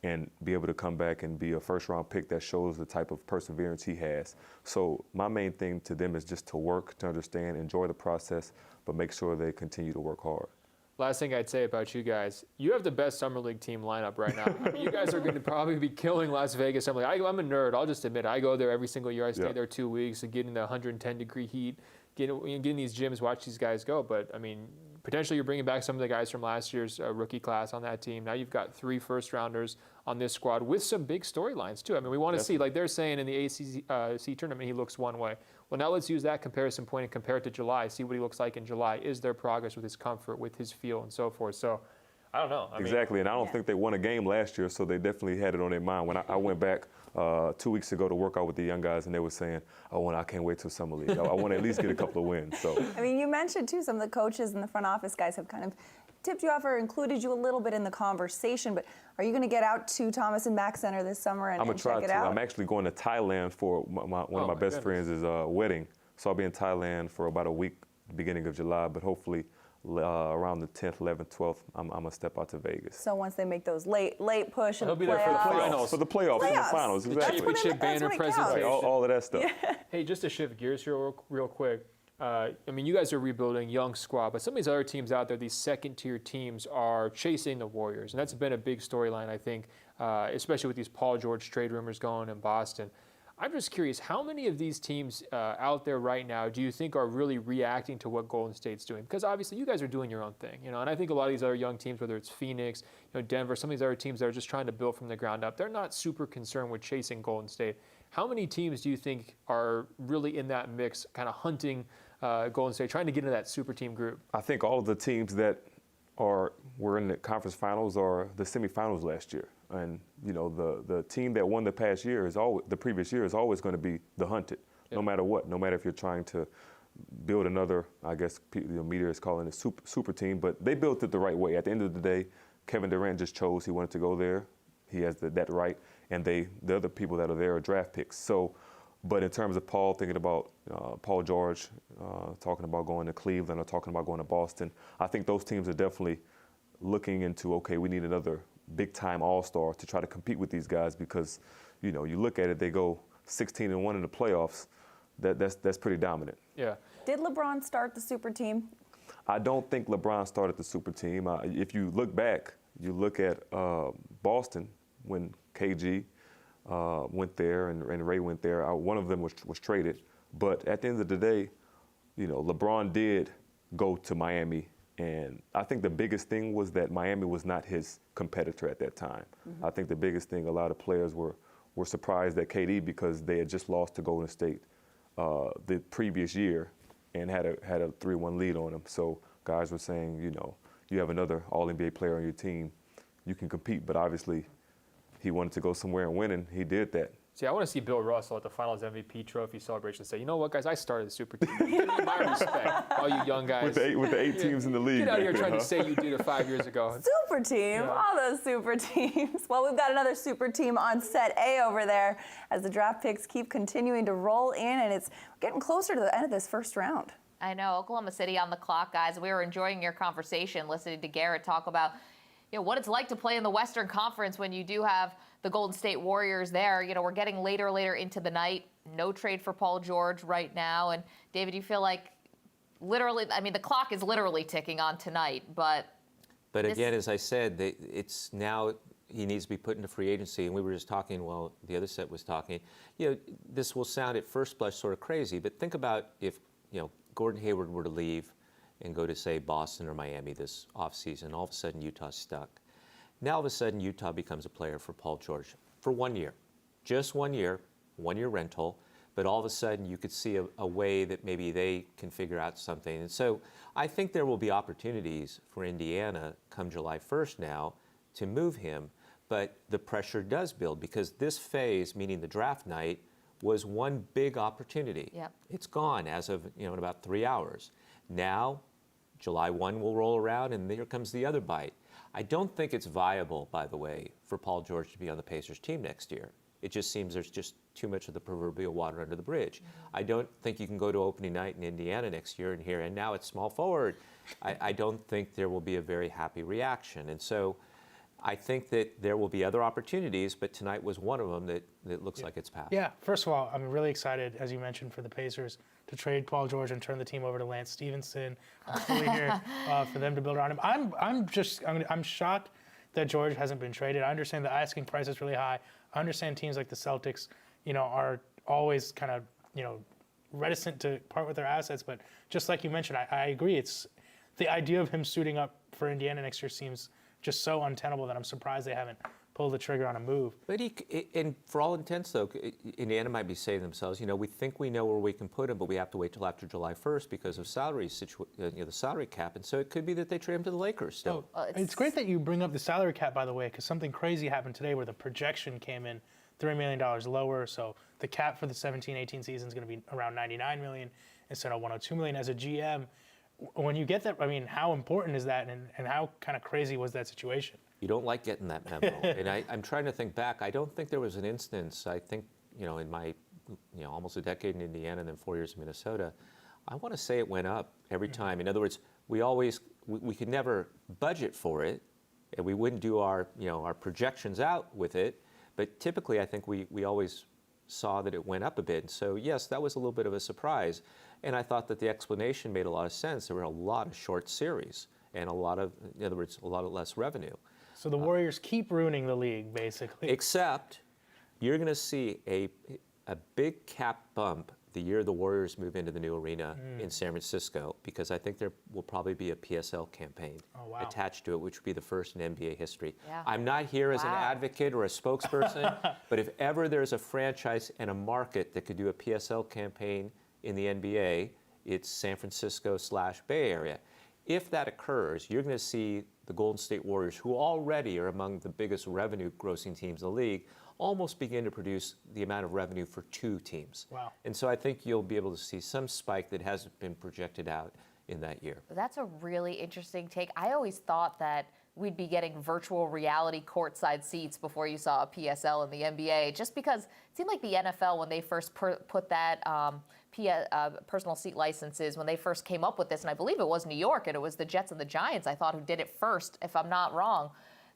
S14: and be able to come back and be a first-round pick that shows the type of perseverance he has. So my main thing to them is just to work, to understand, enjoy the process, but make sure they continue to work hard.
S4: Last thing I'd say about you guys, you have the best Summer League team lineup right now. I mean, you guys are going to probably be killing Las Vegas Summer League. I'm a nerd, I'll just admit it. I go there every single year. I stay there 2 weeks and get in the 110-degree heat, get in these gyms, watch these guys go. But, I mean, potentially you're bringing back some of the guys from last year's rookie class on that team. Now you've got 3 first-rounders on this squad with some big storylines, too. I mean, we want to see, like they're saying in the ACC tournament, he looks one way. Well, now let's use that comparison point and compare it to July, see what he looks like in July. Is there progress with his comfort, with his feel, and so forth? So, I don't know.
S14: Exactly, and I don't think they won a game last year, so they definitely had it on their mind. When I went back 2 weeks ago to work out with the young guys, and they were saying, "Oh, I can't wait till Summer League. I want to at least get a couple of wins." So,
S2: I mean, you mentioned too, some of the coaches and the front office guys have kind of tipped you off or included you a little bit in the conversation. But are you going to get out to Thomas and Mack Center this summer and,
S14: I'm gonna try
S2: check it
S14: to.
S2: out?
S14: I'm actually going to Thailand for one of my best friends' wedding. So I'll be in Thailand for about a week, beginning of July, but hopefully around the 10th, 11th, 12th, I'm going to step out to Vegas.
S2: So once they make those late push and
S4: He'll be there for the finals.
S14: For the playoffs and the finals, exactly.
S4: The championship banner presentation.
S14: All of that stuff.
S2: Yeah.
S4: Hey, just to shift gears here real quick. I mean, you guys are rebuilding, young squad, but some of these other teams out there, these second-tier teams, are chasing the Warriors, and that's been a big storyline, I think, especially with these Paul George trade rumors going in Boston. I'm just curious, how many of these teams out there right now do you think are really reacting to what Golden State's doing? Because obviously you guys are doing your own thing, and I think a lot of these other young teams, whether it's Phoenix, Denver, some of these other teams that are just trying to build from the ground up, they're not super concerned with chasing Golden State. How many teams do you think are really in that mix, kind of hunting Golden State, trying to get into that super team group?
S14: I think all of the teams that were in the conference finals or the semifinals last year. And, the team that won the previous year is always going to be the hunted, no matter what, no matter if you're trying to build another, I guess, media is calling it super team, but they built it the right way. At the end of the day, Kevin Durant just chose he wanted to go there. He has that right. And the other people that are there are draft picks. So, but in terms of Paul, thinking about Paul George, talking about going to Cleveland or talking about going to Boston, I think those teams are definitely looking into, okay, we need another big-time all-star to try to compete with these guys because, you look at it, they go 16-1 in the playoffs. That's pretty dominant.
S4: Yeah.
S2: Did LeBron start the super team?
S14: I don't think LeBron started the super team. If you look back, you look at Boston when KG went there and Ray went there. One of them was traded. But at the end of the day, LeBron did go to Miami. And I think the biggest thing was that Miami was not his competitor at that time. Mm-hmm. I think the biggest thing, a lot of players were surprised at KD because they had just lost to Golden State the previous year and had a 3-1 lead on them. So guys were saying, you have another All-NBA player on your team, you can compete. But obviously, he wanted to go somewhere and win, and he did that.
S4: See, I want to see Bill Russell at the Finals MVP trophy celebration say, you know what, guys, I started the super team. Give me my respect, all you young guys.
S14: With the eight teams in the league.
S4: Get out of here trying to say you did it 5 years ago.
S2: Super team, all those super teams. Well, we've got another super team on set A over there as the draft picks keep continuing to roll in, and it's getting closer to the end of this first round.
S1: I know, Oklahoma City on the clock, guys. We were enjoying your conversation, listening to Garrett talk about what it's like to play in the Western Conference when you do have the Golden State Warriors there. We're getting later into the night. No trade for Paul George right now. And David, you feel like literally, the clock is literally ticking on tonight, but
S5: again, as I said, it's now he needs to be put into free agency. And we were just talking while the other set was talking. This will sound at first blush sort of crazy, but think about if, Gordon Hayward were to leave and go to, say, Boston or Miami this offseason, all of a sudden Utah's stuck. Now all of a sudden Utah becomes a player for Paul George for 1 year. Just 1 year, 1 year rental, but all of a sudden you could see a way that maybe they can figure out something. And so I think there will be opportunities for Indiana come July 1st now to move him, but the pressure does build because this phase, meaning the draft night, was one big opportunity.
S1: Yep.
S5: It's gone as of in about 3 hours. Now, July 1 will roll around, and here comes the other bite. I don't think it's viable, by the way, for Paul George to be on the Pacers team next year. It just seems there's just too much of the proverbial water under the bridge. Mm-hmm. I don't think you can go to opening night in Indiana next year and now it's small forward. I don't think there will be a very happy reaction. And so I think that there will be other opportunities, but tonight was one of them that looks like it's passed.
S6: Yeah, first of all, I'm really excited, as you mentioned, for the Pacers to trade Paul George and turn the team over to Lance Stevenson. I'm fully here for them to build around him. I'm shocked that George hasn't been traded. I understand the asking price is really high. I understand teams like the Celtics, are always kind of, reticent to part with their assets. But just like you mentioned, I agree. It's the idea of him suiting up for Indiana next year seems just so untenable that I'm surprised they haven't pulled the trigger on a move.
S5: But and for all intents, though, Indiana might be saying to themselves, we think we know where we can put him, but we have to wait till after July 1st because of the salary cap. And so it could be that they trade him to the Lakers still.
S6: It's great that you bring up the salary cap, by the way, because something crazy happened today where the projection came in $3 million lower. So the cap for the 17-18 season is going to be around $99 million instead of $102 million. As a GM, when you get that, how important is that, and how kind of crazy was that situation?
S5: You don't like getting that memo. And I'm trying to think back. I don't think there was an instance, I think, in my, almost a decade in Indiana and then 4 years in Minnesota, I want to say it went up every time. In other words, we could never budget for it, and we wouldn't do our projections out with it. But typically, I think we always saw that it went up a bit. And so, yes, that was a little bit of a surprise. And I thought that the explanation made a lot of sense. There were a lot of short series and in other words, a lot of less revenue.
S6: So the Warriors keep ruining the league, basically.
S5: Except you're going to see a big cap bump the year the Warriors move into the new arena in San Francisco, because I think there will probably be a PSL campaign attached to it, which would be the first in NBA history.
S1: Yeah.
S5: I'm not here as an advocate or a spokesperson, but if ever there's a franchise and a market that could do a PSL campaign in the NBA, it's San Francisco/Bay Area. If that occurs, you're going to see the Golden State Warriors, who already are among the biggest revenue-grossing teams in the league, almost begin to produce the amount of revenue for two teams.
S6: Wow.
S5: And so I think you'll be able to see some spike that hasn't been projected out in that year.
S1: That's a really interesting take. I always thought that we'd be getting virtual reality courtside seats before you saw a PSL in the NBA, just because it seemed like the NFL, when they first put that personal seat licenses, when they first came up with this, and I believe it was New York, and it was the Jets and the Giants, I thought, who did it first, if I'm not wrong.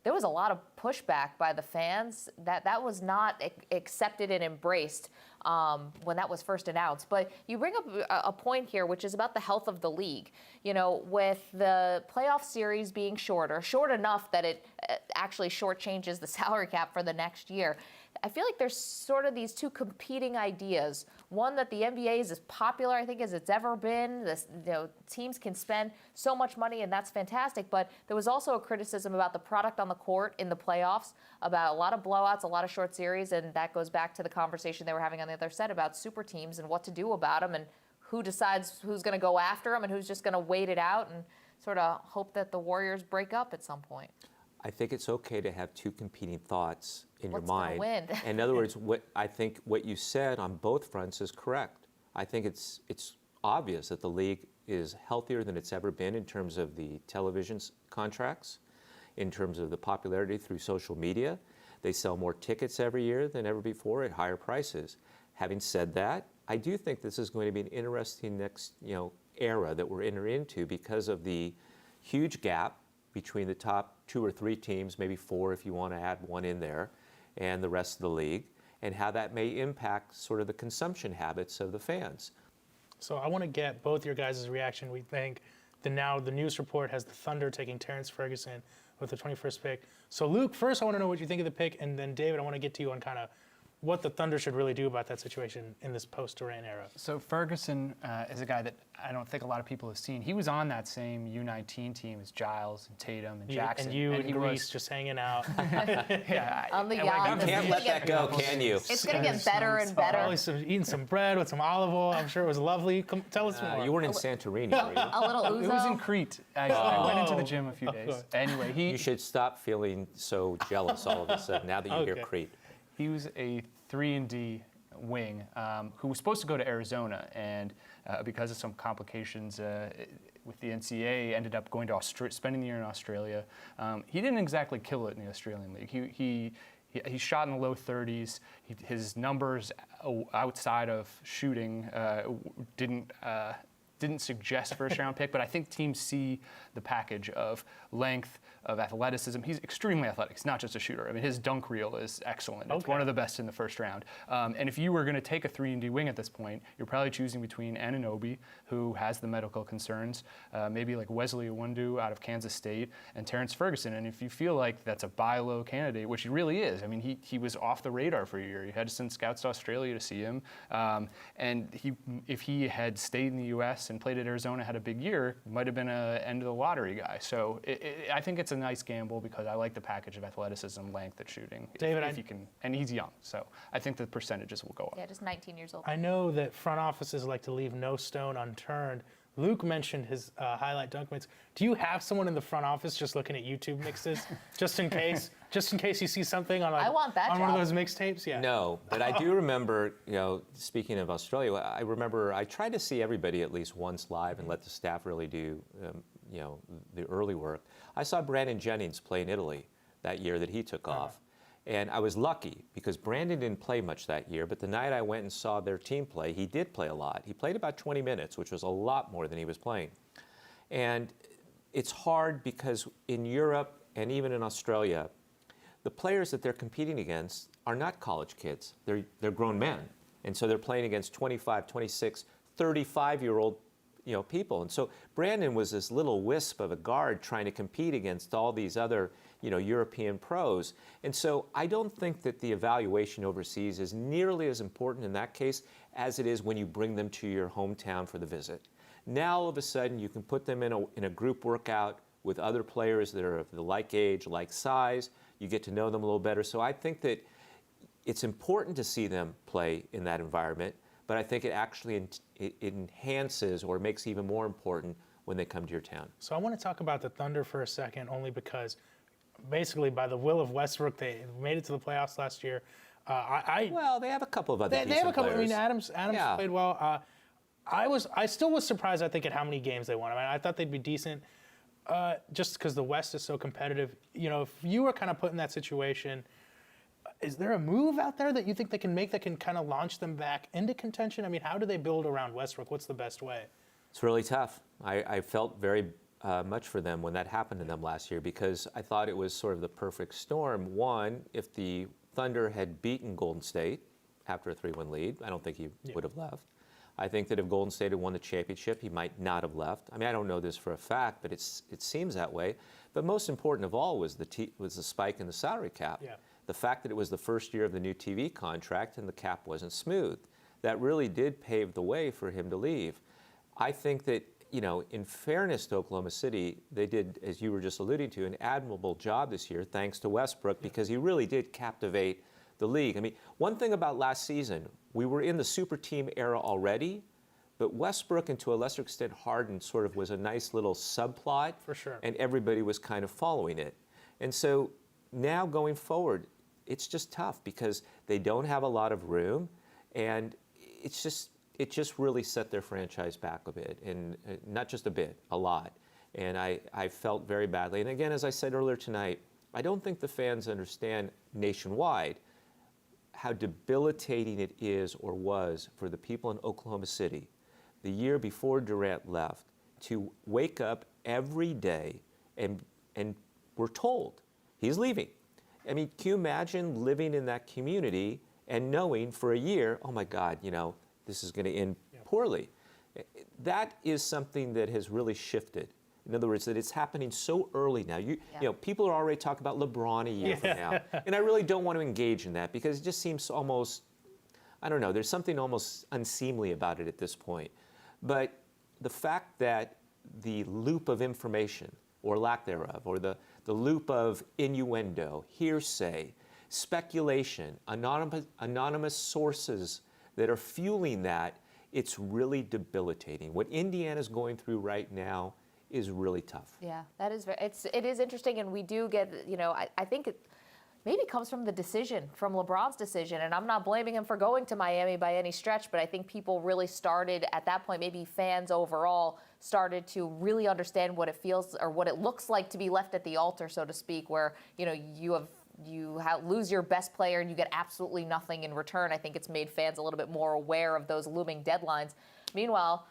S1: There was a lot of pushback by the fans that was not accepted and embraced when that was first announced. But you bring up a point here, which is about the health of the league. With the playoff series being short enough that it actually shortchanges the salary cap for the next year. I feel like there's sort of these two competing ideas. One, that the NBA is as popular, I think, as it's ever been. Teams can spend so much money, and that's fantastic. But there was also a criticism about the product on the court in the playoffs, about a lot of blowouts, a lot of short series, and that goes back to the conversation they were having on the other side about super teams and what to do about them, and who decides who's going to go after them and who's just going to wait it out and sort of hope that the Warriors break up at some point.
S5: I think it's okay to have two competing thoughts in your
S1: What's gonna
S5: mind.
S1: win?
S5: In other words, what you said on both fronts is correct. I think it's obvious that the league is healthier than it's ever been in terms of the television contracts, in terms of the popularity through social media. They sell more tickets every year than ever before at higher prices. Having said that, I do think this is going to be an interesting next era that we're entering into, because of the huge gap between the top 2 or 3 teams, maybe 4 if you want to add one in there, and the rest of the league, and how that may impact sort of the consumption habits of the fans.
S6: So I want to get both your guys' reaction. We think the news report has the Thunder taking Terrence Ferguson with the 21st pick. So Luke, first I want to know what you think of the pick, and then David, I want to get to you on kind of what the Thunder should really do about that situation in this post-Durant era.
S7: So Ferguson is a guy that I don't think a lot of people have seen. He was on that same U19 team as Giles and Tatum and Jackson.
S6: And you and Grease just hanging out.
S7: Yeah,
S1: on the yacht.
S5: You can't let that go, can you?
S1: It's going to get better and better.
S6: Probably eating some bread with some olive oil. I'm sure it was lovely. Tell us more.
S5: You weren't in Santorini, were you?
S1: A little Uzo.
S7: It was in Crete. I went into the gym a few days. Anyway,
S5: You should stop feeling so jealous all of a sudden now that you hear Crete.
S7: He was a 3-and-D wing who was supposed to go to Arizona, and because of some complications with the NCAA, ended up going to spending the year in Australia. He didn't exactly kill it in the Australian League. He shot in the low 30s. His numbers outside of shooting didn't didn't suggest first-round pick, but I think teams see the package of length, of athleticism. He's extremely athletic. He's not just a shooter. I mean, his dunk reel is excellent. It's one of the best in the first round. And if you were going to take a 3-and-D wing at this point, you're probably choosing between Anunoby, who has the medical concerns, maybe like Wesley Iwundu out of Kansas State, and Terrence Ferguson. And if you feel like that's a buy low candidate, which he really is, I mean, he was off the radar for a year. You had to send scouts to Australia to see him. And if he had stayed in the U.S. and played at Arizona, had a big year, might have been an end of the lottery guy. So I think it's a nice gamble because I like the package of athleticism, length, and shooting.
S6: David,
S7: if you can, and he's young, so I think the percentages will go up.
S1: Yeah, just 19 years old.
S6: I know that front offices like to leave no stone unturned. Luke mentioned his highlight dunk mitts. Do you have someone in the front office just looking at YouTube mixes, just in case you see something on
S1: I want that
S6: on one
S1: job.
S6: of those mixtapes? Yeah.
S5: No, but I do remember, speaking of Australia, I remember I tried to see everybody at least once live and let the staff really do, the early work. I saw Brandon Jennings play in Italy that year that he took off. And I was lucky because Brandon didn't play much that year, but the night I went and saw their team play, he did play a lot. He played about 20 minutes, which was a lot more than he was playing. And it's hard because in Europe and even in Australia, the players that they're competing against are not college kids. They're grown men. And so they're playing against 25, 26, 35-year-old people. And so Brandon was this little wisp of a guard trying to compete against all these other European pros. And so I don't think that the evaluation overseas is nearly as important in that case as it is when you bring them to your hometown for the visit. Now all of a sudden you can put them in a group workout with other players that are of the like age, like size. You get to know them a little better. So I think that it's important to see them play in that environment, but I think it actually it enhances or makes it even more important when they come to your town.
S6: So I want to talk about the Thunder for a second, only because basically by the will of Westbrook, they made it to the playoffs last year.
S5: Well, they have a couple of other
S6: They have a couple.
S5: players.
S6: I mean, Adams
S5: Yeah.
S6: played well. I still was surprised, I think, at how many games they won. I mean, I thought they'd be decent just because the West is so competitive. If you were kind of put in that situation, is there a move out there that you think they can make that can kind of launch them back into contention? I mean, how do they build around Westbrook? What's the best way?
S5: It's really tough. I felt very much for them when that happened to them last year because I thought it was sort of the perfect storm. One, if the Thunder had beaten Golden State after a 3-1 lead, I don't think he would have left. I think that if Golden State had won the championship, he might not have left. I mean, I don't know this for a fact, but it seems that way. But most important of all was the spike in the salary cap.
S6: Yeah.
S5: The fact that it was the first year of the new TV contract and the cap wasn't smooth. That really did pave the way for him to leave. I think that, in fairness to Oklahoma City, they did, as you were just alluding to, an admirable job this year, thanks to Westbrook, because he really did captivate the league. I mean, one thing about last season, we were in the super team era already, but Westbrook and to a lesser extent Harden sort of was a nice little subplot.
S6: For sure.
S5: And everybody was kind of following it. And so now going forward, it's just tough because they don't have a lot of room, and it just really set their franchise back a bit, and not just a bit, a lot. And I felt very badly. And again, as I said earlier tonight, I don't think the fans understand nationwide how debilitating it is or was for the people in Oklahoma City the year before Durant left to wake up every day and we're told he's leaving. I mean, can you imagine living in that community and knowing for a year, oh my God, this is going to end poorly? That is something that has really shifted. In other words, that it's happening so early now. People are already talking about LeBron a year from now. And I really don't want to engage in that because it just seems almost, I don't know, there's something almost unseemly about it at this point. But the fact that the loop of information, or lack thereof, or the loop of innuendo, hearsay, speculation, anonymous sources that are fueling that, it's really debilitating. What Indiana's going through right now is really tough.
S1: Yeah, that is it is interesting, and we do get, I think it maybe comes from the decision, from LeBron's decision, and I'm not blaming him for going to Miami by any stretch, but I think people really started at that point, maybe fans overall started to really understand what it feels or what it looks like to be left at the altar, so to speak, where, you lose your best player and you get absolutely nothing in return. I think it's made fans a little bit more aware of those looming deadlines. Meanwhile,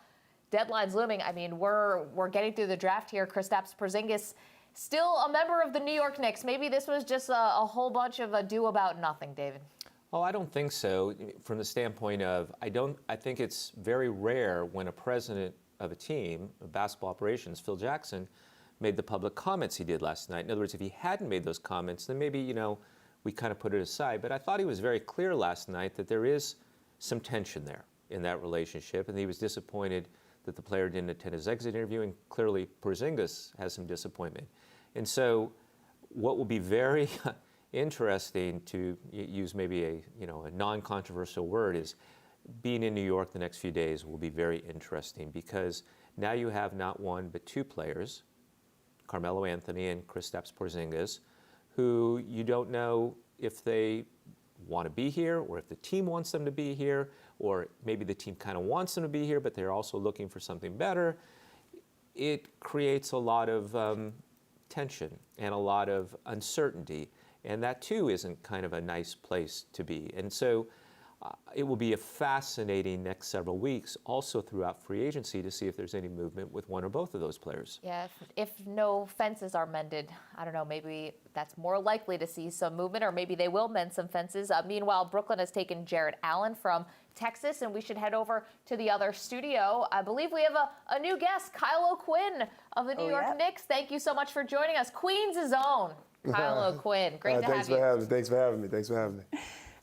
S1: deadline's looming. I mean, we're getting through the draft here. Kristaps Porzingis, still a member of the New York Knicks. Maybe this was just a whole bunch of ado about nothing, David.
S5: Oh, I don't think so. From the standpoint of, I think it's very rare when a president of a team, of basketball operations, Phil Jackson, made the public comments he did last night. In other words, if he hadn't made those comments, then maybe, we kind of put it aside. But I thought he was very clear last night that there is some tension there in that relationship, and he was disappointed that the player didn't attend his exit interview, and clearly Porzingis has some disappointment. And so what will be very interesting, to use maybe a non-controversial word, is being in New York the next few days will be very interesting, because now you have not one but two players, Carmelo Anthony and Kristaps Porzingis, who you don't know if they want to be here, or if the team wants them to be here, or maybe the team kind of wants them to be here, but they're also looking for something better. It creates a lot of tension and a lot of uncertainty, and that too isn't kind of a nice place to be. And so it will be a fascinating next several weeks, also throughout free agency, to see if there's any movement with one or both of those players.
S1: Yeah, if no fences are mended, I don't know, maybe that's more likely to see some movement, or maybe they will mend some fences. Meanwhile, Brooklyn has taken Jarrett Allen from Texas, and we should head over to the other studio. I believe we have a new guest, Kyle O'Quinn of the New York Knicks. Thank you so much for joining us. Queens' own Kyle O'Quinn. Great to have you.
S12: Thanks for having me.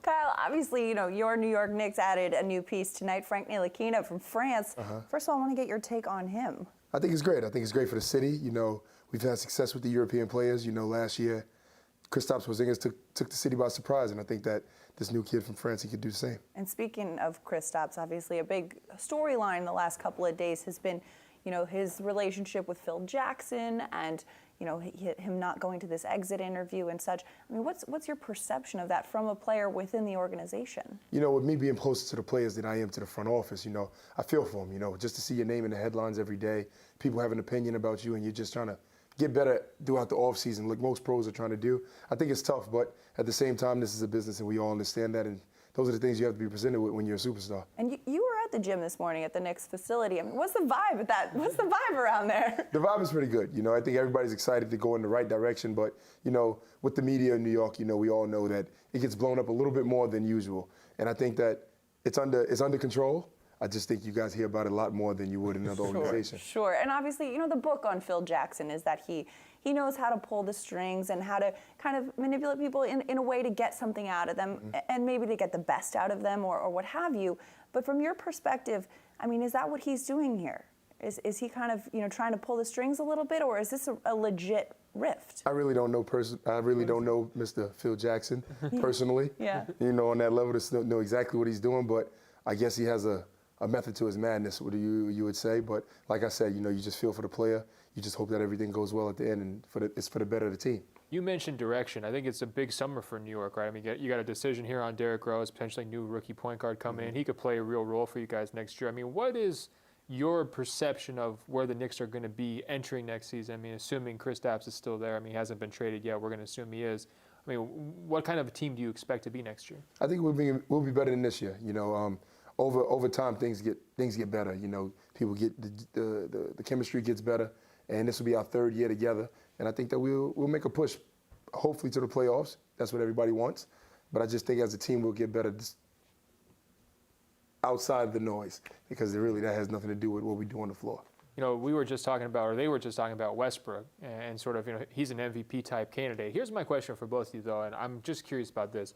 S2: Kyle, obviously, your New York Knicks added a new piece tonight, Frank Ntilikina from France. First of all, I want to get your take on him.
S12: I think it's great. I think it's great for the city. We've had success with the European players. Last year, Kristaps Porzingis took the city by surprise, and I think that this new kid from France, he could do the same.
S2: And speaking of Kristaps, obviously a big storyline the last couple of days has been, his relationship with Phil Jackson and him not going to this exit interview and such. I mean, what's your perception of that from a player within the organization?
S12: With me being closer to the players than I am to the front office, I feel for them, just to see your name in the headlines every day, people have an opinion about you, and you're just trying to get better throughout the offseason, like most pros are trying to do. I think it's tough, but at the same time, this is a business, and we all understand that, and those are the things you have to be presented with when you're a superstar.
S2: And you were at the gym this morning at the Knicks facility. I mean, what's the vibe at that? What's the vibe around there?
S12: The vibe is pretty good. I think everybody's excited to go in the right direction, but, with the media in New York, we all know that it gets blown up a little bit more than usual. And I think that it's under control. I just think you guys hear about it a lot more than you would in another organization.
S2: Sure. And obviously, the book on Phil Jackson is that he knows how to pull the strings and how to kind of manipulate people in a way to get something out of them, and maybe to get the best out of them or what have you. But from your perspective, I mean, is that what he's doing here? Is he kind of trying to pull the strings a little bit, or is this a legit rift?
S12: I really don't know I really don't know Mr. Phil Jackson personally.
S2: Yeah.
S12: On that level to know exactly what he's doing, but I guess he has a method to his madness, what you would say. But like I said, you just feel for the player. You just hope that everything goes well at the end, and it's for the better of the team.
S4: You mentioned direction. I think it's a big summer for New York, right? I mean, you got a decision here on Derrick Rose, potentially new rookie point guard coming in. He could play a real role for you guys next year. I mean, what is your perception of where the Knicks are going to be entering next season? I mean, assuming Kristaps is still there. I mean, he hasn't been traded yet. We're going to assume he is. I mean, what kind of a team do you expect to be next year?
S12: I think we'll be better than this year. Over time, things get better. People get the chemistry gets better, and this will be our third year together. And I think that we'll make a push, hopefully to the playoffs. That's what everybody wants. But I just think as a team we'll get better outside the noise, because that has nothing to do with what we do on the floor.
S4: We were just talking about, or they were just talking about Westbrook, and sort of, he's an MVP type candidate. Here's my question for both of you, though, and I'm just curious about this.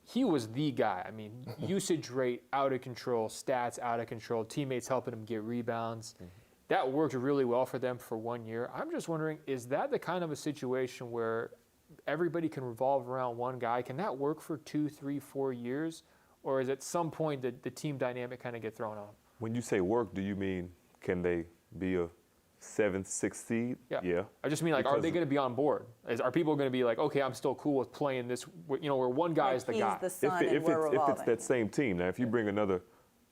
S4: He was the guy. I mean, usage rate out of control, stats out of control, teammates helping him get rebounds. That worked really well for them for 1 year. I'm just wondering, is that the kind of a situation where everybody can revolve around one guy? Can that work for 2, 3, 4 years? Or is at some point the team dynamic kind of get thrown off?
S14: When you say work, do you mean can they be a 7th, 6th seed? Yeah.
S4: I just mean, like, are they going to be on board? Are people going to be like, okay, I'm still cool with playing this, where one guy is the guy?
S2: The sun if
S14: it's that same team. Now, if you bring another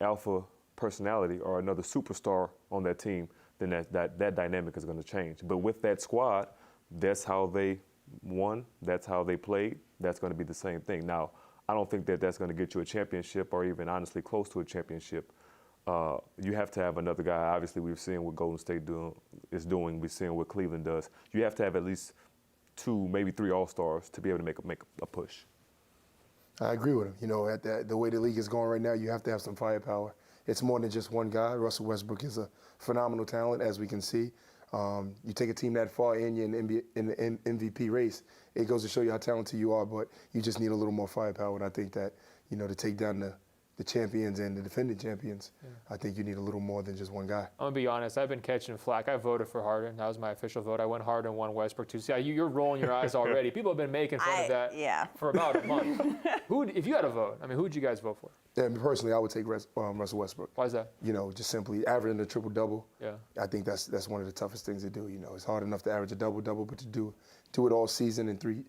S14: alpha personality or another superstar on that team, then that dynamic is going to change. But with that squad, that's how they won. That's how they played. That's going to be the same thing. Now, I don't think that that's going to get you a championship or even honestly close to a championship. you have to have another guy. Obviously, we've seen what Golden State is doing. We've seen what Cleveland does. You have to have at least 2, maybe 3 All-Stars to be able to make a push.
S12: I agree with him. You know, at the way the league is going right now, you have to have some firepower. It's more than just one guy. Russell Westbrook is a phenomenal talent, as we can see. You take a team that far in the MVP race, it goes to show you how talented you are, but you just need a little more firepower. And I think that, you know, to take down the champions and the defending champions, I think you need a little more than just one guy.
S4: I'm going to be honest. I've been catching flack. I voted for Harden. That was my official vote. I went Harden, won Westbrook too. See, you're rolling your eyes already. People have been making fun of that for about a month. If you had a vote, I mean, who would you guys vote for?
S12: And personally, I would take Russell Westbrook.
S4: Why is that?
S12: You know, just simply averaging a triple-double.
S4: Yeah.
S12: I think that's one of the toughest things to do. You know, it's hard enough to average a double-double, but to do it all season in three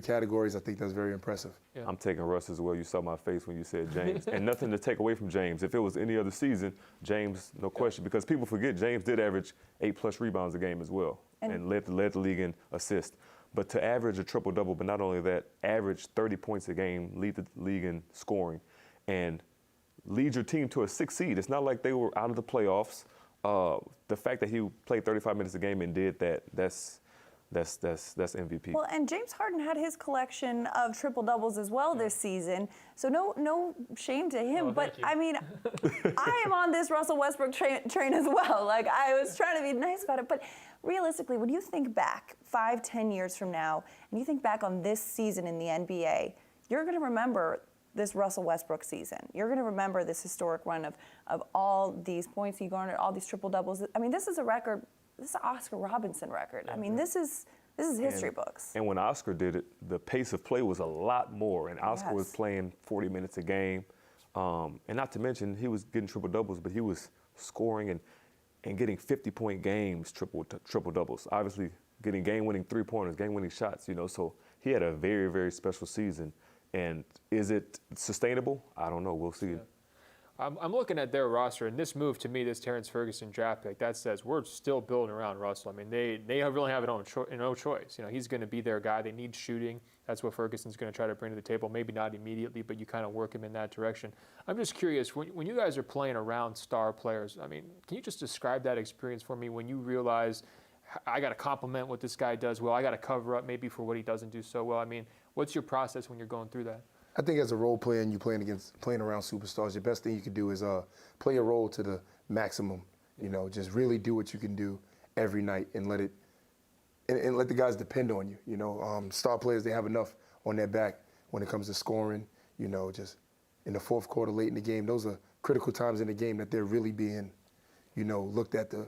S12: categories, I think that's very impressive.
S14: Yeah. I'm taking Russ as well. You saw my face when you said James. And nothing to take away from James. If it was any other season, James, no question. Because people forget James did average 8+ rebounds a game as well and led the league in assists. But to average a triple-double, but not only that, average 30 points a game, lead the league in scoring, and lead your team to a 6th seed. It's not like they were out of the playoffs. The fact that he played 35 minutes a game and did that, that's MVP.
S2: Well, and James Harden had his collection of triple doubles as well this season, so no shame to him.
S4: Oh,
S2: but I mean, I am on this Russell Westbrook train as well. Like, I was trying to be nice about it, but realistically, when you think back 5-10 years from now, and you think back on this season in the NBA, you're going to remember this Russell Westbrook season. You're going to remember this historic run of all these points he garnered, all these triple doubles. I mean, this is a record. This is an Oscar Robinson record. I mean, this is history books.
S14: And when Oscar did it, the pace of play was a lot more, and Oscar was playing 40 minutes a game. And not to mention, he was getting triple doubles, but he was scoring and getting 50-point games, triple doubles. Obviously, getting game-winning 3-pointers, game-winning shots. You know, so he had a very, very special season. And is it sustainable? I don't know. We'll see.
S4: Yeah. I'm looking at their roster, and this move to me, this Terrence Ferguson draft pick, that says we're still building around Russell. I mean, they really have no choice. You know, he's going to be their guy. They need shooting. That's what Ferguson's going to try to bring to the table. Maybe not immediately, but you kind of work him in that direction. I'm just curious, when you guys are playing around star players, I mean, can you just describe that experience for me when you realize I got to compliment what this guy does well, I got to cover up maybe for what he doesn't do so well? I mean, what's your process when you're going through that?
S12: I think as a role player and you're playing around superstars, the best thing you can do is play your role to the maximum. You know, just really do what you can do every night and let the guys depend on you. You know, star players, they have enough on their back when it comes to scoring. You know, just in the fourth quarter, late in the game, those are critical times in the game that they're really being, you know, looked at to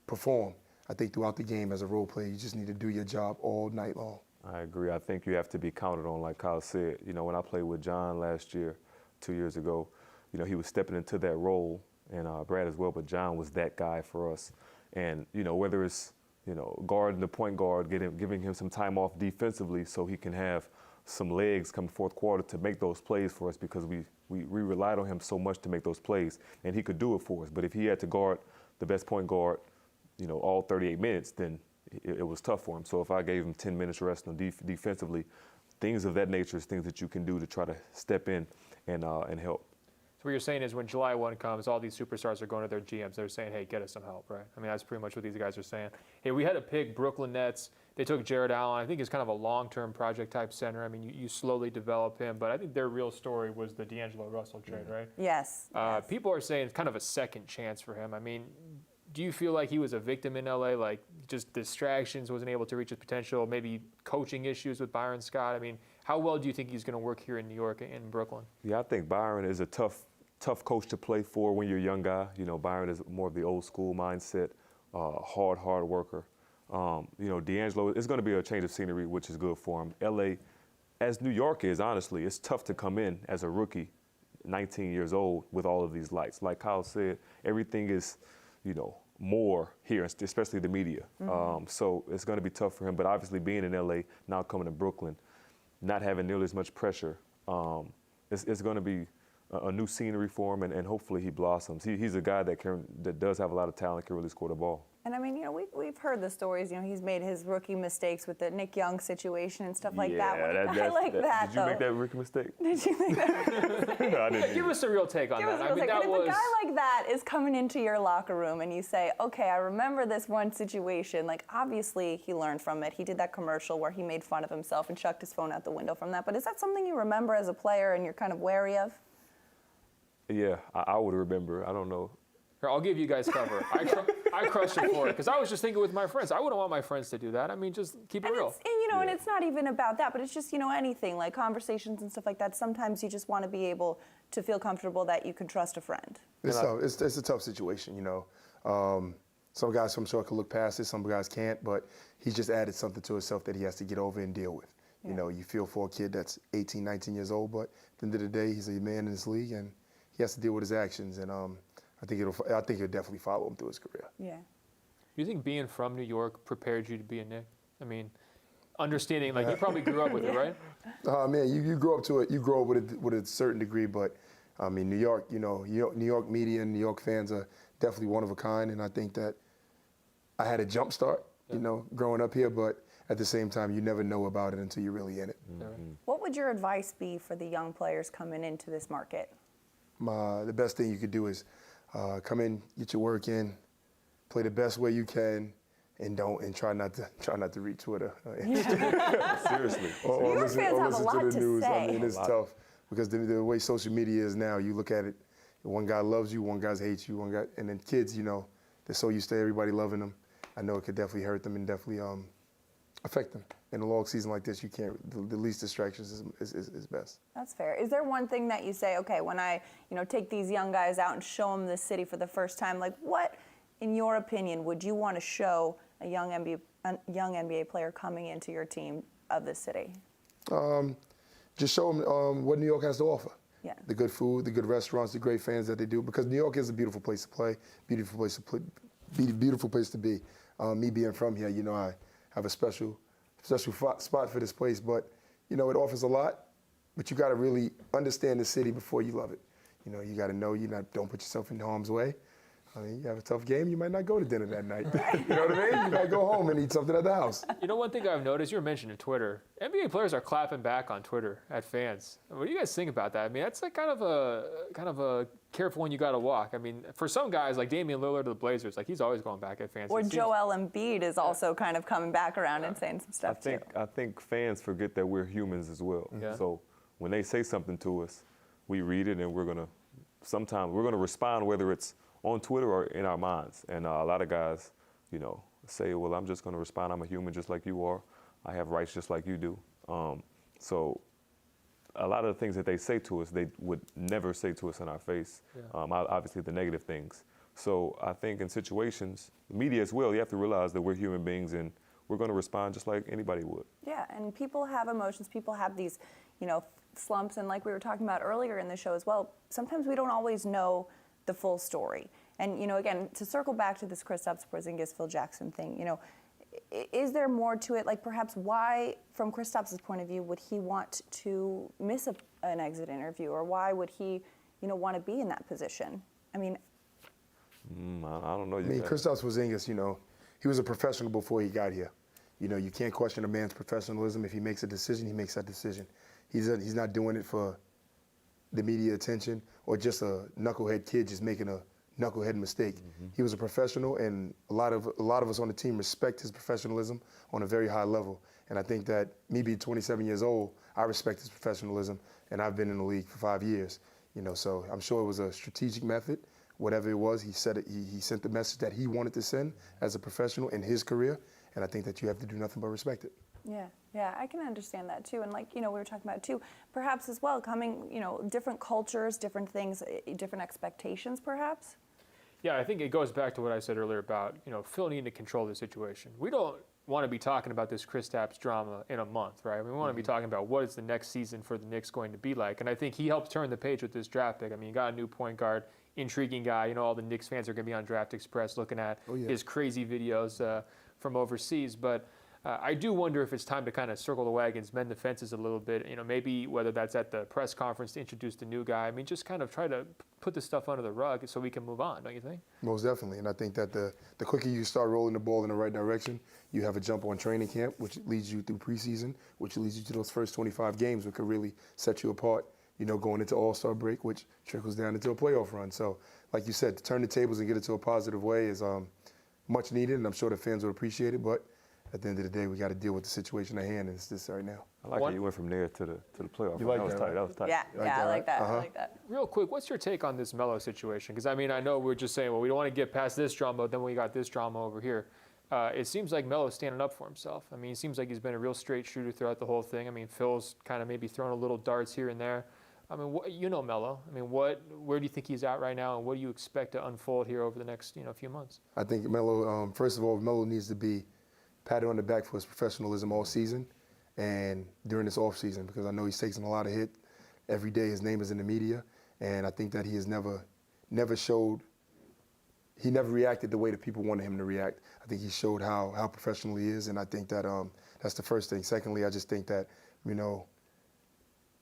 S12: perform. I think throughout the game as a role player, you just need to do your job all night long.
S14: I agree. I think you have to be counted on, like Kyle said. You know, when I played with John last year, 2 years ago, you know, he was stepping into that role, and Brad as well, but John was that guy for us. And, you know, whether it's, you know, guarding the point guard, giving him some time off defensively so he can have some legs come fourth quarter to make those plays for us, because we relied on him so much to make those plays, and he could do it for us. But if he had to guard the best point guard, you know, all 38 minutes, then it was tough for him. So if I gave him 10 minutes rest on defensively, things of that nature is things that you can do to try to step in and help.
S4: So what you're saying is when July 1 comes, all these superstars are going to their GMs. They're saying, hey, get us some help, right? I mean, that's pretty much what these guys are saying. Hey, we had to pick Brooklyn Nets. They took Jared Allen. I think it's kind of a long-term project type center. I mean, you slowly develop him, but I think their real story was the D'Angelo Russell trade, right?
S2: Yes.
S4: People are saying it's kind of a second chance for him. I mean, do you feel like he was a victim in LA, like just distractions, wasn't able to reach his potential, maybe coaching issues with Byron Scott? I mean, how well do you think he's going to work here in New York and in Brooklyn?
S14: Yeah, I think Byron is a tough coach to play for when you're a young guy. You know, Byron is more of the old school mindset, hard worker. You know, D'Angelo is going to be a change of scenery, which is good for him. LA, as New York is, honestly, it's tough to come in as a rookie, 19 years old, with all of these lights. Like Kyle said, everything is, you know, more here, especially the media. So it's going to be tough for him. But obviously being in LA, now coming to Brooklyn, not having nearly as much pressure, it's going to be a new scenery for him, and hopefully he blossoms. He's a guy that does have a lot of talent, can really score the ball.
S2: And I mean, we've heard the stories. He's made his rookie mistakes with the Nick Young situation and stuff like that. I like that.
S14: Did you make that rookie mistake?
S2: Did you make that?
S14: No, I didn't.
S4: Give us a real take on that. I mean, that
S2: But
S4: was.
S2: if a guy like that is coming into your locker room and you say, okay, I remember this one situation, like obviously he learned from it. He did that commercial where he made fun of himself and chucked his phone out the window from that. But is that something you remember as a player and you're kind of wary of?
S14: Yeah, I would remember. I don't know.
S4: Here, I'll give you guys cover. I crushed it for it because I was just thinking with my friends. I wouldn't want my friends to do that. I mean, just keep it real.
S2: And it's not even about that, but it's just anything like conversations and stuff like that. Sometimes you just want to be able to feel comfortable that you can trust a friend.
S12: It's a tough situation, Some guys, I'm sure, can look past it. Some guys can't, but he's just added something to himself that he has to get over and deal with.
S2: Yeah.
S12: You feel for a kid that's 18, 19 years old, but at the end of the day, he's a man in this league, and he has to deal with his actions. And I think it'll definitely follow him through his career.
S2: Yeah.
S4: Do you think being from New York prepared you to be a Knick? I mean, understanding you probably grew up with it, right?
S12: Man, you grow up to it. You grow up with a certain degree, but I mean, New York, New York media and New York fans are definitely one of a kind, and I think that I had a jump start, growing up here, but at the same time, you never know about it until you're really in it.
S14: Mm-hmm.
S2: What would your advice be for the young players coming into this market?
S12: The best thing you could do is come in, get your work in, play the best way you can, and try not to read Twitter.
S14: Seriously.
S12: or listen
S2: have a lot
S12: to the
S2: to
S12: news.
S2: say.
S12: I mean, it's tough because the way social media is now, you look at it, one guy loves you, one guy hates you, and then kids, they're so used to everybody loving them. I know it could definitely hurt them and definitely affect them. In a long season like this, you can't. The least distractions is best.
S2: That's fair. Is there one thing that you say, okay, when I, take these young guys out and show them this city for the first time, like what, in your opinion, would you want to show a young NBA player coming into your team of this city?
S12: Just show them what New York has to offer.
S2: Yeah.
S12: The good food, the good restaurants, the great fans that they do. Because New York is a beautiful place to play, beautiful place to be. Me being from here, I have a special spot for this place, but it offers a lot. But you got to really understand the city before you love it. You got to know don't put yourself in harm's way. I mean, you have a tough game, you might not go to dinner that night. You know what I mean? You might go home and eat something at the house.
S4: One thing I've noticed, you were mentioning Twitter. NBA players are clapping back on Twitter at fans. What do you guys think about that? I mean, that's like kind of a careful one you got to walk. I mean, for some guys like Damian Lillard of the Blazers, he's always going back at fans.
S2: Or Joel Embiid is also kind of coming back around and saying some stuff too.
S14: I think fans forget that we're humans as well.
S4: Yeah.
S14: So when they say something to us, we read it and we're gonna respond, whether it's on Twitter or in our minds. And a lot of guys, say, well, I'm just gonna respond. I'm a human just like you are. I have rights just like you do. So a lot of the things that they say to us, they would never say to us in our face. Yeah. Obviously the negative things. So I think in situations, media as well, you have to realize that we're human beings and we're going to respond just like anybody would.
S2: Yeah, and people have emotions. People have these, slumps. And like we were talking about earlier in the show as well, sometimes we don't always know the full story. And, again, to circle back to this Kristaps Porzingis, Phil Jackson thing, is there more to it? Like perhaps why, from Kristaps' point of view, would he want to miss an exit interview? Or why would he, want to be in that position? I mean,
S14: I don't know.
S12: Kristaps Porzingis, he was a professional before he got here. You can't question a man's professionalism. If he makes a decision, he makes that decision. He's not doing it for the media attention or just a knucklehead kid just making a knucklehead mistake. Mm-hmm. He was a professional, and a lot of us on the team respect his professionalism on a very high level. And I think that me being 27 years old, I respect his professionalism, and I've been in the league for 5 years. So I'm sure it was a strategic method. Whatever it was, he said it. He sent the message that he wanted to send as a professional in his career, and I think that you have to do nothing but respect it.
S2: Yeah, I can understand that too. And we were talking about too, perhaps as well, coming, different cultures, different things, different expectations perhaps.
S4: Yeah, I think it goes back to what I said earlier about, Phil needing to control the situation. We don't want to be talking about this Kristaps drama in a month, right? We want to be talking about what is the next season for the Knicks going to be like. And I think he helped turn the page with this draft pick. I mean, you got a new point guard, intriguing guy. All the Knicks fans are going to be on Draft Express looking at his crazy videos from overseas. But I do wonder if it's time to kind of circle the wagons, mend the fences a little bit. Maybe whether that's at the press conference to introduce the new guy. I mean, just kind of try to put this stuff under the rug so we can move on, don't you think?
S12: Most definitely, and I think that the quicker you start rolling the ball in the right direction, you have a jump on training camp, which leads you through preseason, which leads you to those first 25 games, which could really set you apart, going into All-Star break, which trickles down into a playoff run. So, like you said, to turn the tables and get it to a positive way is much needed, and I'm sure the fans will appreciate it, but at the end of the day, we got to deal with the situation at hand, and it's this right now.
S14: I like how you went from there to the playoff.
S12: You like
S14: that was
S12: that,
S14: tight.
S12: right?
S14: That was tight.
S2: Yeah, I like that.
S12: Uh-huh.
S2: I like that.
S4: Real quick, what's your take on this Melo situation? Because, I know we're just saying, well, we don't want to get past this drama, then we got this drama over here. It seems like Melo's standing up for himself. He seems like he's been a real straight shooter throughout the whole thing. Phil's kind of maybe throwing a little darts here and there. Melo. Where do you think he's at right now, and what do you expect to unfold here over the next, few months?
S12: I think Melo, first of all, Melo needs to be patted on the back for his professionalism all season and during this off season, because I know he's taking a lot of hit every day. His name is in the media, and I think that he has never reacted the way that people wanted him to react. I think he showed how professional he is, and I think that that's the first thing. Secondly, I just think that,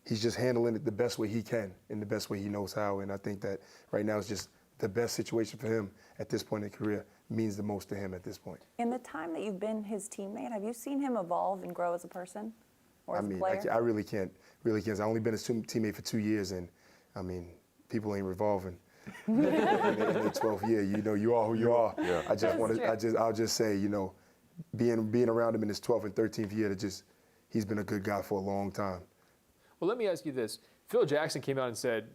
S12: he's just handling it the best way he can and the best way he knows how, and I think that right now it's just the best situation for him at this point in his career, means the most to him at this point.
S2: In the time that you've been his teammate, have you seen him evolve and grow as a person or as a player?
S12: I really can't. I've only been his teammate for 2 years, and people ain't revolving in their 12th year. You are who you are.
S14: Yeah.
S12: I'll just say, being around him in his 12th and 13th year, he's been a good guy for a long time.
S4: Well, let me ask you this. Phil Jackson came out and said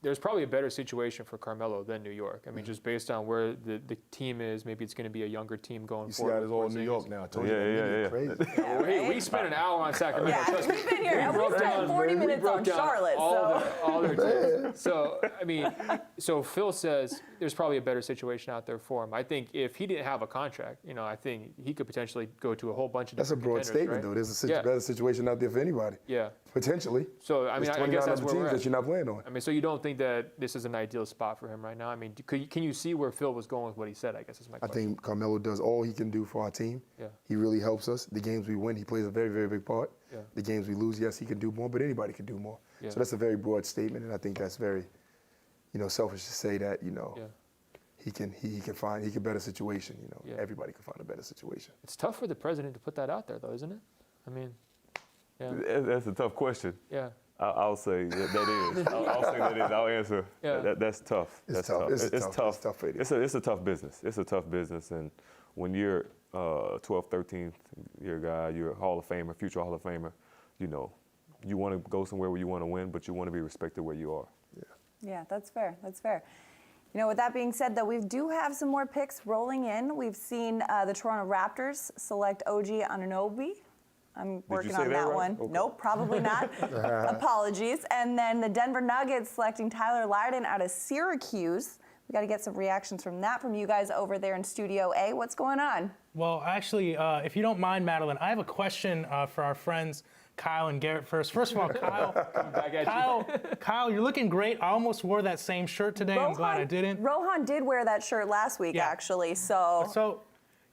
S4: there's probably a better situation for Carmelo than New York. Just based on where the team is, maybe it's going to be a younger team going forward.
S13: You see how it's all New York now. I told you.
S14: Yeah.
S12: Crazy.
S4: We spent an hour on Sacramento.
S2: Yeah, we've been here. We spent 40 minutes on Charlotte.
S4: All their teams. So Phil says there's probably a better situation out there for him. I think if he didn't have a contract, I think he could potentially go to a whole bunch of
S12: That's a
S4: different
S12: broad statement,
S4: right?
S12: though. There's a better situation out there for anybody.
S4: Yeah.
S12: Potentially.
S4: So,
S12: There's
S4: I
S12: 29
S4: guess that's
S12: other
S4: where we're
S12: teams
S4: at.
S12: that you're not playing on.
S4: So you don't think that this is an ideal spot for him right now? Can you see where Phil was going with what he said, I guess is my
S12: I
S4: question.
S12: think Carmelo does all he can do for our team.
S4: Yeah.
S12: He really helps us. The games we win, he plays a very, very big part.
S4: Yeah.
S12: The games we lose, yes, he can do more, but anybody can do more.
S4: Yeah.
S12: So that's a very broad statement, and I think that's very, selfish to say that, he can better situation.
S4: Yeah.
S12: Everybody can find a better situation.
S4: It's tough for the president to put that out there, though, isn't it? Yeah.
S14: That's a tough question.
S4: Yeah.
S14: I'll say that is. I'll say that is. I'll answer.
S4: Yeah.
S14: That's tough.
S12: It's
S14: That's
S12: tough. It's tough.
S14: It's tough. It's a tough business. It's a tough business, and when you're 12th, 13th year guy, you're a Hall of Famer, future Hall of Famer. You want to go somewhere where you want to win, but you want to be respected where you are.
S2: Yeah, that's fair. That's fair. With that being said, though, we do have some more picks rolling in. We've seen the Toronto Raptors select OG Anunoby. I'm working on that one.
S14: Okay.
S2: Nope, probably not. Apologies. And then the Denver Nuggets selecting Tyler Lydon out of Syracuse. We got to get some reactions from that from you guys over there in Studio A. What's going on?
S6: Well, actually, if you don't mind, Madeline, I have a question for our friends Kyle and Garrett first. First of all, Kyle, you're looking great. I almost wore that same shirt today. I'm glad I didn't.
S2: Rohan did wear that shirt last week, actually. So,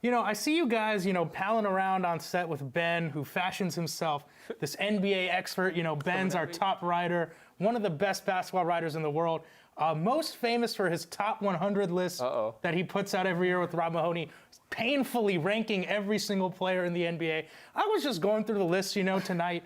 S6: I see you guys, palling around on set with Ben, who fashions himself this NBA expert. Ben's our top writer, one of the best basketball writers in the world. Most famous for his top 100 list that he puts out every year with Rob Mahoney, painfully ranking every single player in the NBA. I was just going through the list, tonight,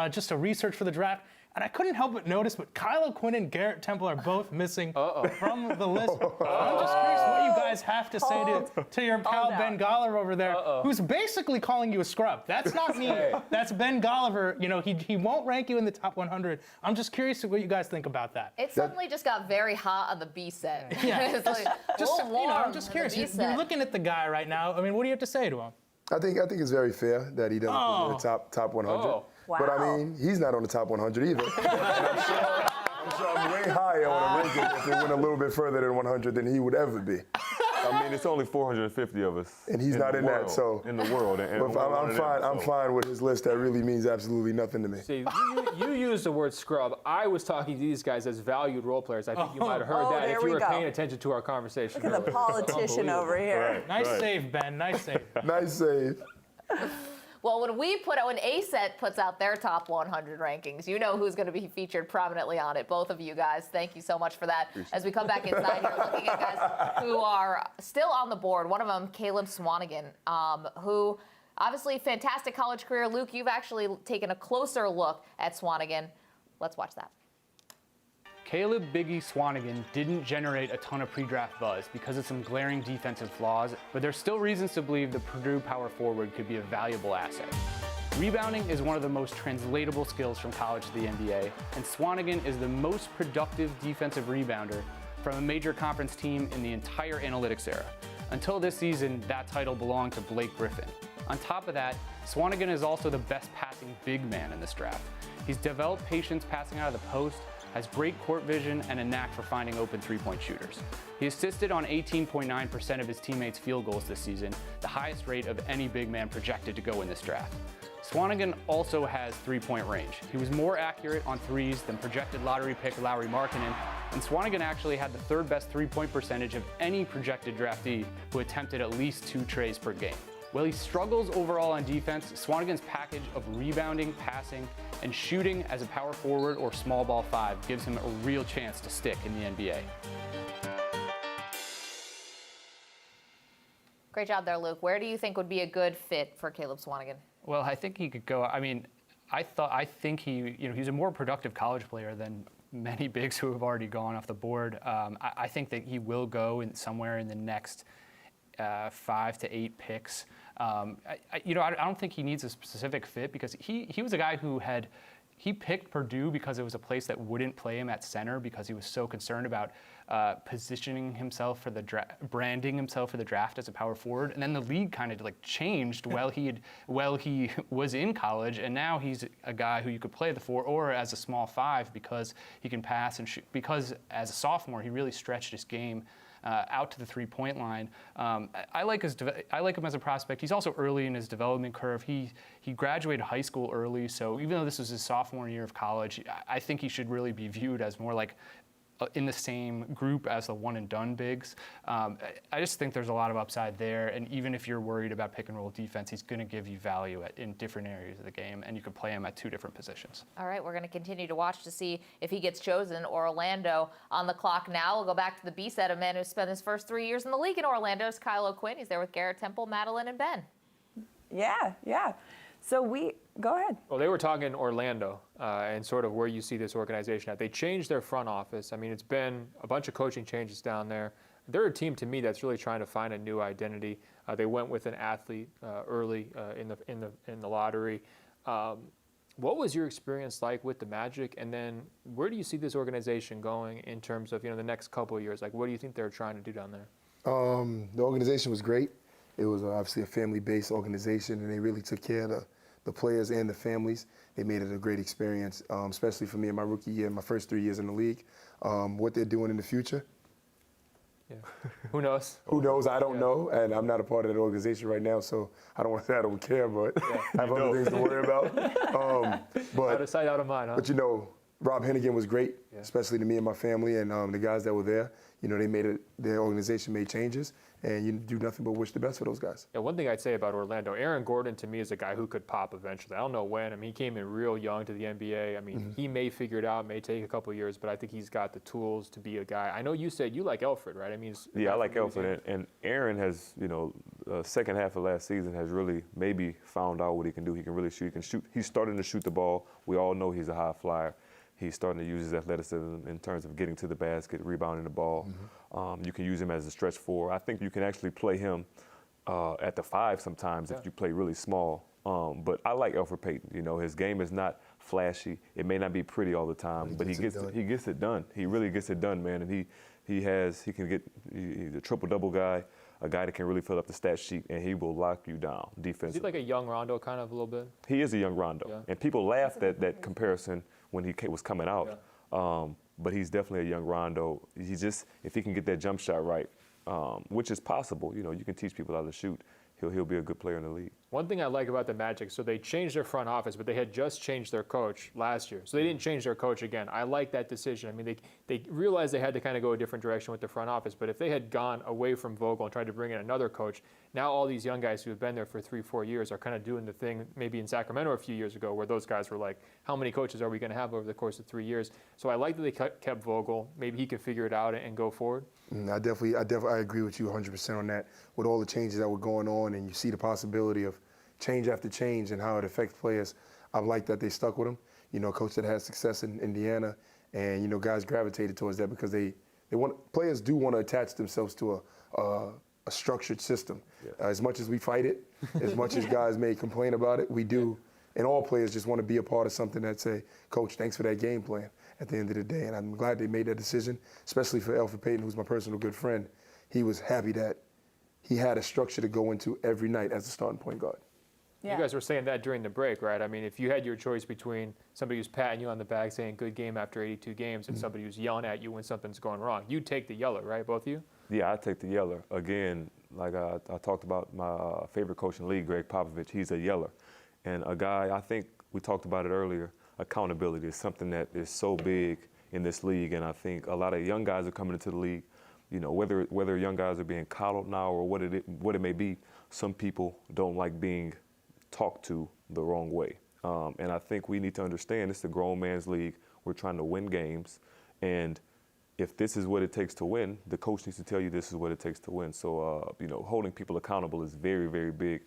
S6: just to research for the draft, and I couldn't help but notice, but Kyle O'Quinn and Garrett Temple are both missing from the list. I'm just curious what you guys have to say to your pal Ben Golliver over there, who's basically calling you a scrub. That's not me. That's Ben Golliver. He won't rank you in the top 100. I'm just curious what you guys think about that.
S1: It suddenly just got very hot on the B set.
S6: Yeah,
S1: It's like,
S6: I'm just curious. You're looking at the guy right now. What do you have to say to him?
S12: I think it's very fair that he doesn't put in the top 100.
S2: Wow.
S12: But he's not on the top 100 either. I'm sure I'm way higher on the ranking if it went a little bit further than 100 than he would ever be.
S14: It's only 450 of us.
S12: And he's not in that, so.
S14: In the world.
S12: I'm fine with his list. That really means absolutely nothing to me.
S4: See, you used the word scrub. I was talking to these guys as valued role players. I think you might have heard that if you were paying attention to our conversation.
S2: Look at the politician over here.
S6: Nice save, Ben. Nice save.
S12: Nice save.
S1: Well, when ASET puts out their top 100 rankings, you know who's going to be featured prominently on it. Both of you guys, thank you so much for that. As we come back inside here, looking at guys who are still on the board. One of them, Caleb Swanigan, who obviously fantastic college career. Luke, you've actually taken a closer look at Swanigan. Let's watch that.
S7: Caleb Biggie Swanigan didn't generate a ton of pre-draft buzz because of some glaring defensive flaws, but there's still reasons to believe the Purdue power forward could be a valuable asset. Rebounding is one of the most translatable skills from college to the NBA, and Swanigan is the most productive defensive rebounder from a major conference team in the entire analytics era. Until this season, that title belonged to Blake Griffin. On top of that, Swanigan is also the best passing big man in this draft. He's developed patience passing out of the post, has great court vision, and a knack for finding open three-point shooters. He assisted on 18.9% of his teammates' field goals this season, the highest rate of any big man projected to go in this draft. Swanigan also has three-point range. He was more accurate on threes than projected lottery pick Lauri Markkanen, and Swanigan actually had the third best three-point percentage of any projected draftee who attempted at least 2 trays per game. While he struggles overall on defense, Swanigan's package of rebounding, passing, and shooting as a power forward or small ball 5 gives him a real chance to stick in the NBA.
S1: Great job there, Luke. Where do you think would be a good fit for Caleb Swanigan?
S7: Well, I think he could go. I mean, I think he's a more productive college player than many bigs who have already gone off the board. I think that he will go somewhere in the next 5 to 8 picks. I don't think he needs a specific fit because he was a guy who he picked Purdue because it was a place that wouldn't play him at center because he was so concerned about positioning himself for the branding himself for the draft as a power forward. And then the league kind of changed while he was in college, and now he's a guy who you could play the 4 or as a small 5 because he can pass and shoot. Because as a sophomore, he really stretched his game out to the three-point line. I like him as a prospect. He's also early in his development curve. He graduated high school early, so even though this was his sophomore year of college, I think he should really be viewed as more like in the same group as the one-and-done bigs. I just think there's a lot of upside there, and even if you're worried about pick-and-roll defense, he's going to give you value in different areas of the game, and you can play him at 2 different positions.
S1: All right, we're going to continue to watch to see if he gets chosen. Orlando on the clock now. We'll go back to the B-set, a man who spent his first 3 years in the league in Orlando is Kyle O'Quinn. He's there with Garrett Temple, Madeline, and Ben.
S2: Yeah. So go ahead.
S4: Well, they were talking Orlando and sort of where you see this organization at. They changed their front office. I mean, it's been a bunch of coaching changes down there. They're a team to me that's really trying to find a new identity. They went with an athlete early in the lottery. What was your experience like with the Magic? And then where do you see this organization going in terms of the next couple of years? Like, what do you think they're trying to do down there?
S12: The organization was great. It was obviously a family-based organization, and they really took care of the players and the families. They made it a great experience, especially for me in my rookie year, my first 3 years in the league. What they're doing in the future,
S4: yeah. Who knows?
S12: Who knows? I don't know, and I'm not a part of that organization right now, so I don't want to say I don't care, but I have other things to worry about. But
S4: out of sight, out of mind, huh?
S12: But Rob Hennigan was great, especially to me and my family and the guys that were there. Their organization made changes, and you do nothing but wish the best for those guys.
S4: Yeah, one thing I'd say about Orlando, Aaron Gordon to me is a guy who could pop eventually. I don't know when. I mean, he came in real young to the NBA. I mean, he may figure it out, may take a couple of years, but I think he's got the tools to be a guy. I know you said you like Elfrid, right? I mean,
S14: yeah, I like Elfrid, and Aaron has, second half of last season has really maybe found out what he can do. He can really shoot. He can shoot. He's starting to shoot the ball. We all know he's a high flyer. He's starting to use his athleticism in terms of getting to the basket, rebounding the ball. You can use him as a stretch 4. I think you can actually play him at the 5 sometimes if you play really small. But I like Elfrid Payton. His game is not flashy. It may not be pretty all the time, but he gets it done. He really gets it done, man. And he's a triple-double guy, a guy that can really fill up the stat sheet, and he will lock you down defensively.
S4: Is he like a young Rondo kind of a little bit?
S14: He is a young Rondo, and people laughed at that comparison when he was coming out. But he's definitely a young Rondo. If he can get that jump shot right, which is possible, you can teach people how to shoot, he'll be a good player in the league.
S4: One thing I like about the Magic, so they changed their front office, but they had just changed their coach last year. So they didn't change their coach again. I like that decision. I mean, they realized they had to kind of go a different direction with the front office. But if they had gone away from Vogel and tried to bring in another coach, now all these young guys who have been there for 3-4 years are kind of doing the thing maybe in Sacramento a few years ago where those guys were like, how many coaches are we going to have over the course of 3 years? So I like that they kept Vogel. Maybe he can figure it out and go forward.
S12: I agree with you 100% on that. With all the changes that were going on, and you see the possibility of change after change and how it affects players, I like that they stuck with him. You know, a coach that had success in Indiana, and you know, guys gravitated towards that because players do want to attach themselves to a structured system. Yeah. As much as we fight it, as much as guys may complain about it, we do. And all players just want to be a part of something that say, Coach, thanks for that game plan at the end of the day. And I'm glad they made that decision, especially for Elfrid Payton, who's my personal good friend. He was happy that he had a structure to go into every night as a starting point guard.
S4: Yeah. You guys were saying that during the break, right? I mean, if you had your choice between somebody who's patting you on the back saying good game after 82 games and somebody who's yelling at you when something's going wrong, you'd take the yeller, right, both of you?
S14: Yeah, I take the yeller. Again, like I talked about my favorite coach in the league, Greg Popovich, he's a yeller. And a guy, I think we talked about it earlier, accountability is something that is so big in this league. And I think a lot of young guys are coming into the league, you know, whether young guys are being coddled now or what it may be, some people don't like being talked to the wrong way. And I think we need to understand it's a grown man's league. We're trying to win games. And if this is what it takes to win, the coach needs to tell you this is what it takes to win. So, you know, holding people accountable is very, very big.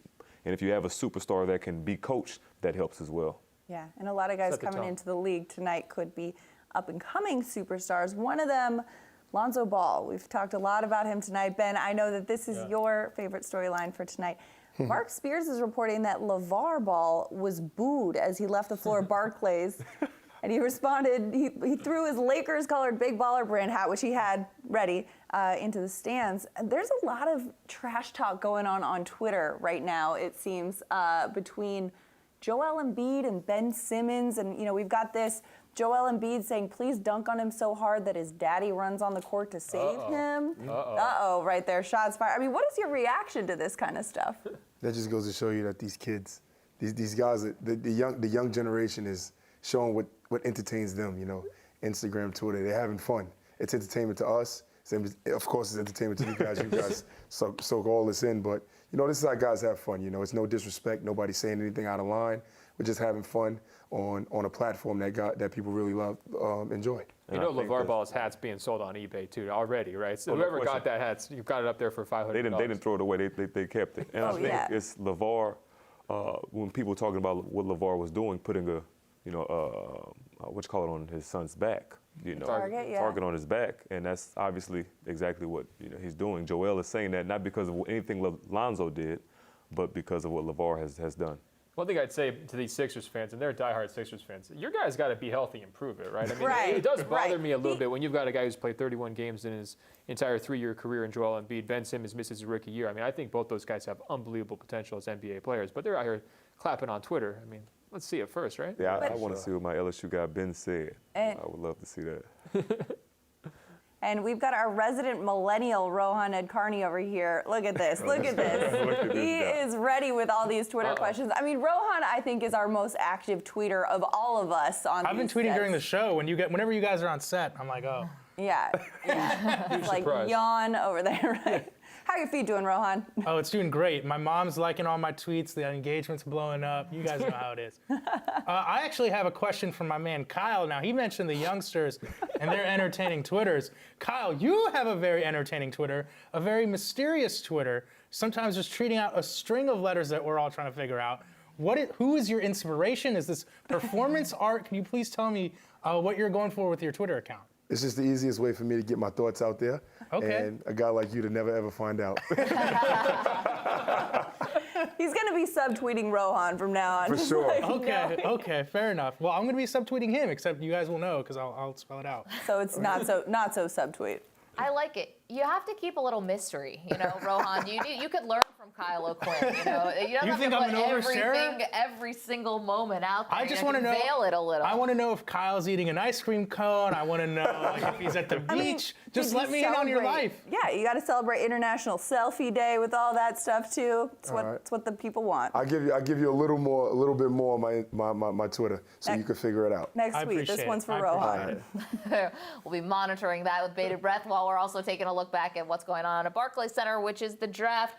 S14: And if you have a superstar that can be coached, that helps as well.
S2: Yeah, and a lot of guys coming into the league tonight could be up-and-coming superstars. One of them, Lonzo Ball. We've talked a lot about him tonight. Ben, I know that this is your favorite storyline for tonight. Mark Spears is reporting that LeVar Ball was booed as he left the floor of Barclays. And he responded, he threw his Lakers-colored Big Baller brand hat, which he had ready, into the stands. And there's a lot of trash talk going on Twitter right now, it seems, between Joel Embiid and Ben Simmons. And, you know, we've got this Joel Embiid saying, please dunk on him so hard that his daddy runs on the court to save him. Uh-oh, right there, shots fired. I mean, what is your reaction to this kind of stuff?
S12: That just goes to show you that these kids, these guys, the young generation is showing what entertains them, you know, Instagram, Twitter, they're having fun. It's entertainment to us. Of course, it's entertainment to you guys. You guys soak all this in, but, you know, this is how guys have fun, you know. It's no disrespect. Nobody's saying anything out of line. We're just having fun on a platform that people really love, enjoy.
S4: You know, LeVar Ball's hat's being sold on eBay, too, already, right? So whoever got that hat, you've got it up there for $500.
S14: They didn't throw it away. They kept it. And I think it's LeVar, when people are talking about what LeVar was doing, putting a, you know, what you call it, on his son's back, you know, target on his back, and that's obviously exactly what, you know, he's doing. Joel is saying that not because of anything Lonzo did, but because of what LeVar has done.
S4: One thing I'd say to these Sixers fans, and they're diehard Sixers fans, your guys got to be healthy and prove it, right? I mean, it does bother me a little bit when you've got a guy who's played 31 games in his entire 3-year career in Joel Embiid. Ben Simmons misses his rookie year. I mean, I think both those guys have unbelievable potential as NBA players, but they're out here clapping on Twitter. I mean, let's see it first, right?
S14: Yeah, I want to see what my LSU guy Ben said. I would love to see that.
S2: And we've got our resident millennial, Rohan Edkarni, over here. Look at this. Look at this. He is ready with all these Twitter questions. I mean, Rohan, I think, is our most active tweeter of all of us on
S6: I've been tweeting during the show. Whenever you guys are on set, I'm like, oh.
S2: Yeah. It's like yawn over there, right? How are your feet doing, Rohan?
S6: Oh, it's doing great. My mom's liking all my tweets. The engagement's blowing up. You guys know how it is. I actually have a question from my man Kyle. Now, he mentioned the youngsters and their entertaining Twitters. Kyle, you have a very entertaining Twitter, a very mysterious Twitter, sometimes just tweeting out a string of letters that we're all trying to figure out. Who is your inspiration? Is this performance art? Can you please tell me what you're going for with your Twitter account?
S12: It's just the easiest way for me to get my thoughts out there.
S6: Okay.
S12: And a guy like you to never, ever find out.
S2: He's going to be subtweeting Rohan from now on.
S12: For sure.
S6: Okay, fair enough. Well, I'm going to be subtweeting him, except you guys will know because I'll spell it out.
S2: So it's not so subtweet.
S1: I like it. You have to keep a little mystery, you know, Rohan. You could learn from Kyle O'Quinn. You don't
S6: You
S1: have
S6: think
S1: to
S6: I'm
S1: put
S6: an oversharer?
S1: every single moment out there.
S6: I just
S1: want to
S6: know.
S1: veil it a little.
S6: I want to know if Kyle's eating an ice cream cone. I want to know like, if he's at the beach. Just let me in on your life.
S2: Yeah, you got to celebrate International Selfie Day with all that stuff too. It's what the people want.
S12: I give you a little bit more on my Twitter, so you can figure it out.
S2: Next week, this one's for Rohan.
S1: We'll be monitoring that with bated breath while we're also taking a look back at what's going on at Barclays Center, which is the draft.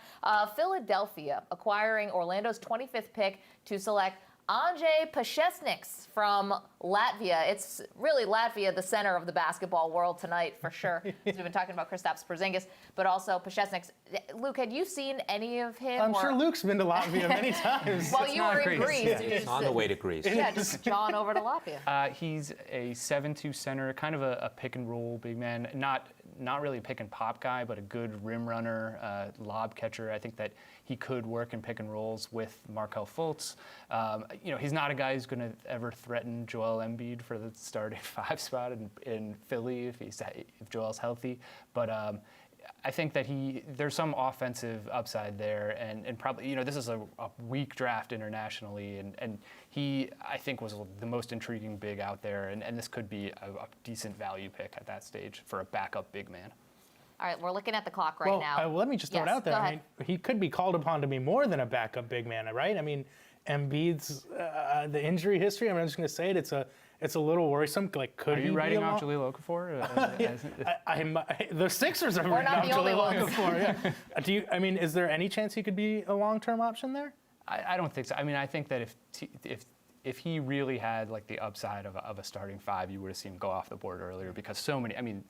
S1: Philadelphia acquiring Orlando's 25th pick to select Ante Pashesniks from Latvia. It's really Latvia, the center of the basketball world tonight, for sure. We've been talking about Kristaps Porzingis, but also Pashesniks. Luke, had you seen any of him?
S6: I'm sure Luke's been to Latvia many times.
S1: While you were in Greece.
S5: Yeah, he's on the way to Greece.
S1: Yeah, just John over to Latvia.
S7: He's a 7'2" center, kind of a pick and roll big man. Not really a pick and pop guy, but a good rim runner, lob catcher. I think that he could work in pick and rolls with Markelle Fultz. He's not a guy who's going to ever threaten Joel Embiid for the starting 5 spot in Philly if Joel's healthy. But I think that there's some offensive upside there, and probably this is a weak draft internationally, and he I think was the most intriguing big out there, and this could be a decent value pick at that stage for a backup big man.
S1: All right, we're looking at the clock right now.
S6: Let me just throw it out there. I mean, he could be called upon to be more than a backup big man, right? I mean, Embiid's the injury history. I'm just going to say it. It's a little worrisome. Like, could
S7: Are
S6: he
S7: you writing
S6: be
S7: off Jahlil Okafor?
S6: The Sixers are
S1: We're
S6: writing
S1: not
S6: off
S1: the only
S6: Jahlil
S1: ones.
S6: Okafor. Yeah. Is there any chance he could be a long-term option there?
S7: I don't think so. I mean, I think that if he really had like the upside of a starting 5, you would have seen him go off the board earlier, because so many. I mean,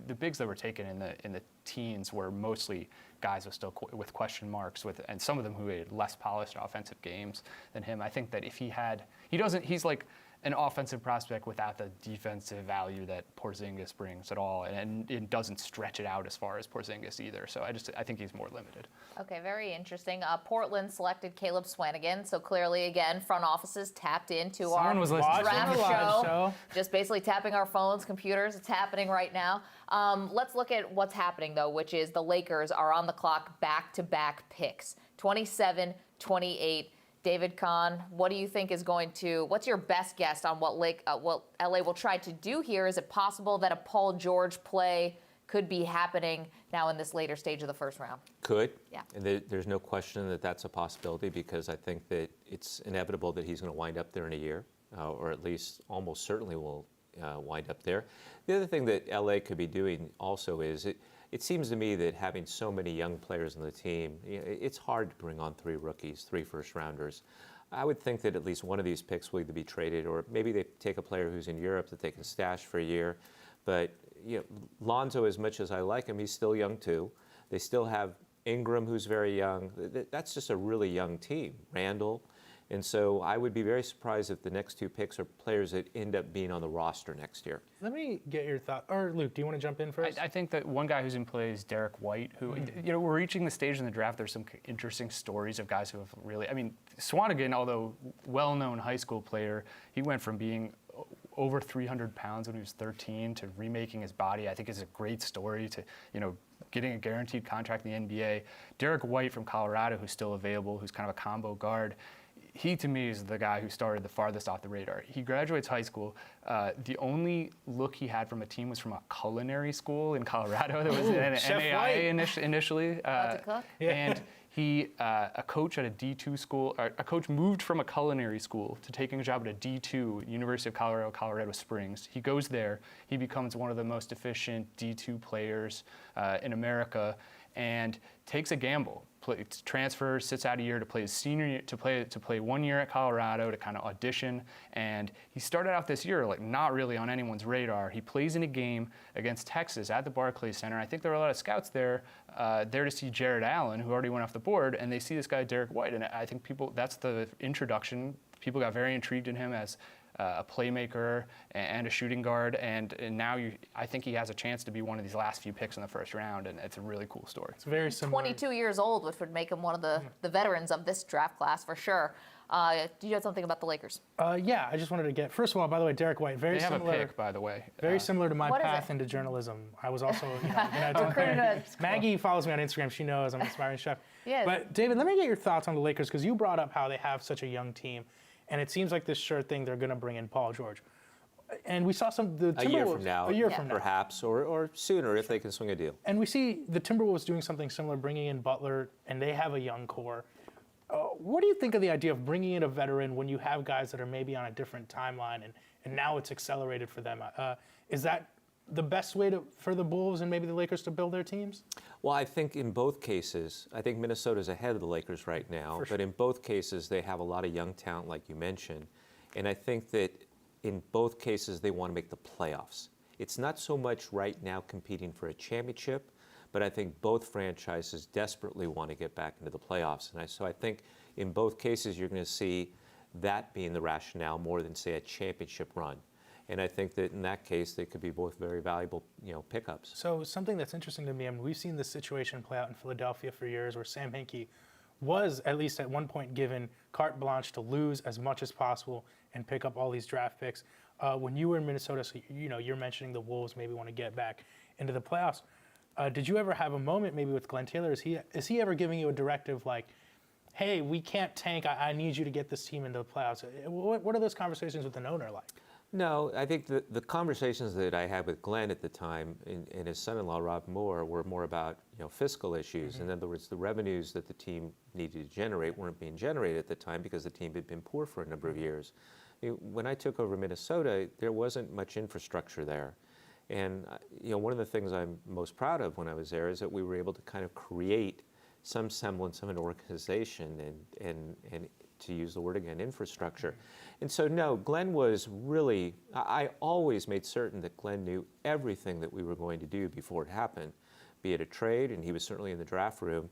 S7: the bigs that were taken in the teens were mostly guys with question marks, and some of them who had less polished offensive games than him. I think that if he's like an offensive prospect without the defensive value that Porzingis brings at all, and it doesn't stretch it out as far as Porzingis either. So I think he's more limited.
S1: Okay, very interesting. Portland selected Caleb Swanigan, so clearly, again, front offices tapped into
S7: Someone was listening.
S1: draft show. Just basically tapping our phones, computers. It's happening right now. Let's look at what's happening, though, which is the Lakers are on the clock, back-to-back picks, 27, 28. David Kahn, what do you think what's your best guess on what LA will try to do here? Is it possible that a Paul George play could be happening now in this later stage of the first round?
S5: Could.
S1: Yeah.
S5: And there's no question that that's a possibility, because I think that it's inevitable that he's going to wind up there in a year, or at least almost certainly will wind up there. The other thing that LA could be doing also is it seems to me that having so many young players on the team, it's hard to bring on 3 rookies, 3 first-rounders. I would think that at least one of these picks will either be traded, or maybe they take a player who's in Europe that they can stash for a year. But Lonzo, as much as I like him, he's still young too. They still have Ingram, who's very young. That's just a really young team. Randall. And so I would be very surprised if the next 2 picks are players that end up being on the roster next year.
S6: Let me get your thought. Or Luke, do you want to jump in first?
S7: I think that one guy who's in play is Derek White, who, we're reaching the stage in the draft. There's some interesting stories of guys who have really, Swanigan, although well-known high school player, he went from being over 300 pounds when he was 13 to remaking his body. I think is a great story to, getting a guaranteed contract in the NBA. Derek White from Colorado, who's still available, who's kind of a combo guard. He, to me, is the guy who started the farthest off the radar. He graduates high school. The only look he had from a team was from a culinary school in Colorado. There was an NAIA initially. And he, a coach at a D2 school, a coach moved from a culinary school to taking a job at a D2, University of Colorado, Colorado Springs. He goes there. He becomes one of the most efficient D2 players in America, and takes a gamble. Transfers, sits out a year to play his senior year, to play 1 year at Colorado to kind of audition. And he started out this year like not really on anyone's radar. He plays in a game against Texas at the Barclays Center. I think there were a lot of scouts there to see Jared Allen, who already went off the board, and they see this guy Derek White. And I think that's the introduction. People got very intrigued in him as a playmaker and a shooting guard, and now I think he has a chance to be one of these last few picks in the first round, and it's a really cool story.
S6: It's very similar.
S1: 22 years old, which would make him one of the veterans of this draft class for sure. Do you know something about the Lakers?
S6: Yeah, I just wanted to get, first of all, by the way, Derek White, very
S7: They have
S6: similar.
S7: a pick, by the way.
S6: Very similar to my
S1: What is
S6: path
S1: it?
S6: into journalism. I was also,
S1: Recruited at school.
S6: Maggie follows me on Instagram. She knows I'm an aspiring chef.
S1: Yes.
S6: But David, let me get your thoughts on the Lakers, because you brought up how they have such a young team, and it seems like this sure thing they're going to bring in Paul George. And we saw the
S5: A year
S6: Timberwolves
S5: from now,
S6: a year from now,
S5: perhaps, or sooner if they can swing a deal.
S6: and we see the Timberwolves doing something similar, bringing in Butler, and they have a young core. What do you think of the idea of bringing in a veteran when you have guys that are maybe on a different timeline, and now it's accelerated for them? Is that the best way for the Bulls and maybe the Lakers to build their teams?
S5: Well, I think in both cases, I think Minnesota's ahead of the Lakers right now, but in both cases, they have a lot of young talent, like you mentioned. And I think that in both cases, they want to make the playoffs. It's not so much right now competing for a championship, but I think both franchises desperately want to get back into the playoffs. And so I think in both cases, you're going to see that being the rationale more than, say, a championship run. And I think that in that case, they could be both very valuable, pickups.
S6: So something that's interesting to me, I mean, we've seen this situation play out in Philadelphia for years, where Sam Hinkie was, at least at one point, given carte blanche to lose as much as possible and pick up all these draft picks. When you were in Minnesota, so you're mentioning the Wolves maybe want to get back into the playoffs. Did you ever have a moment maybe with Glenn Taylor? Is he ever giving you a directive like, hey, we can't tank, I need you to get this team into the playoffs? What are those conversations with an owner like?
S5: No, I think the conversations that I had with Glenn at the time and his son-in-law, Rob Moore, were more about fiscal issues. In other words, the revenues that the team needed to generate weren't being generated at the time because the team had been poor for a number of years. When I took over Minnesota, there wasn't much infrastructure there. And one of the things I'm most proud of when I was there is that we were able to kind of create some semblance of an organization and to use the word again, infrastructure. And so no, Glenn was really, I always made certain that Glenn knew everything that we were going to do before it happened, be it a trade, and he was certainly in the draft room.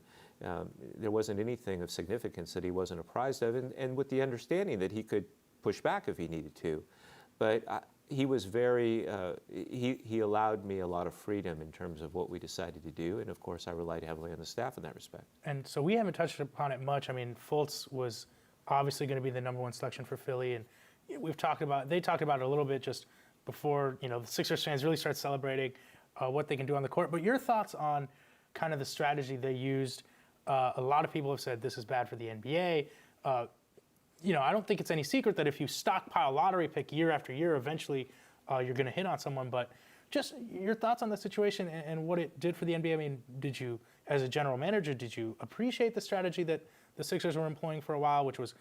S5: There wasn't anything of significance that he wasn't apprised of, and with the understanding that he could push back if he needed to. But he was very, he allowed me a lot of freedom in terms of what we decided to do, and of course I relied heavily on the staff in that respect.
S6: And so we haven't touched upon it much. I mean, Fultz was obviously going to be the #1 selection for Philly, and they talked about it a little bit just before, the Sixers fans really start celebrating what they can do on the court. But your thoughts on kind of the strategy they used? A lot of people have said this is bad for the NBA. I don't think it's any secret that if you stockpile lottery pick year after year, eventually you're going to hit on someone. But just your thoughts on the situation and what it did for the NBA. I mean, did you, as a general manager, did you appreciate the strategy that the Sixers were employing for a while, which was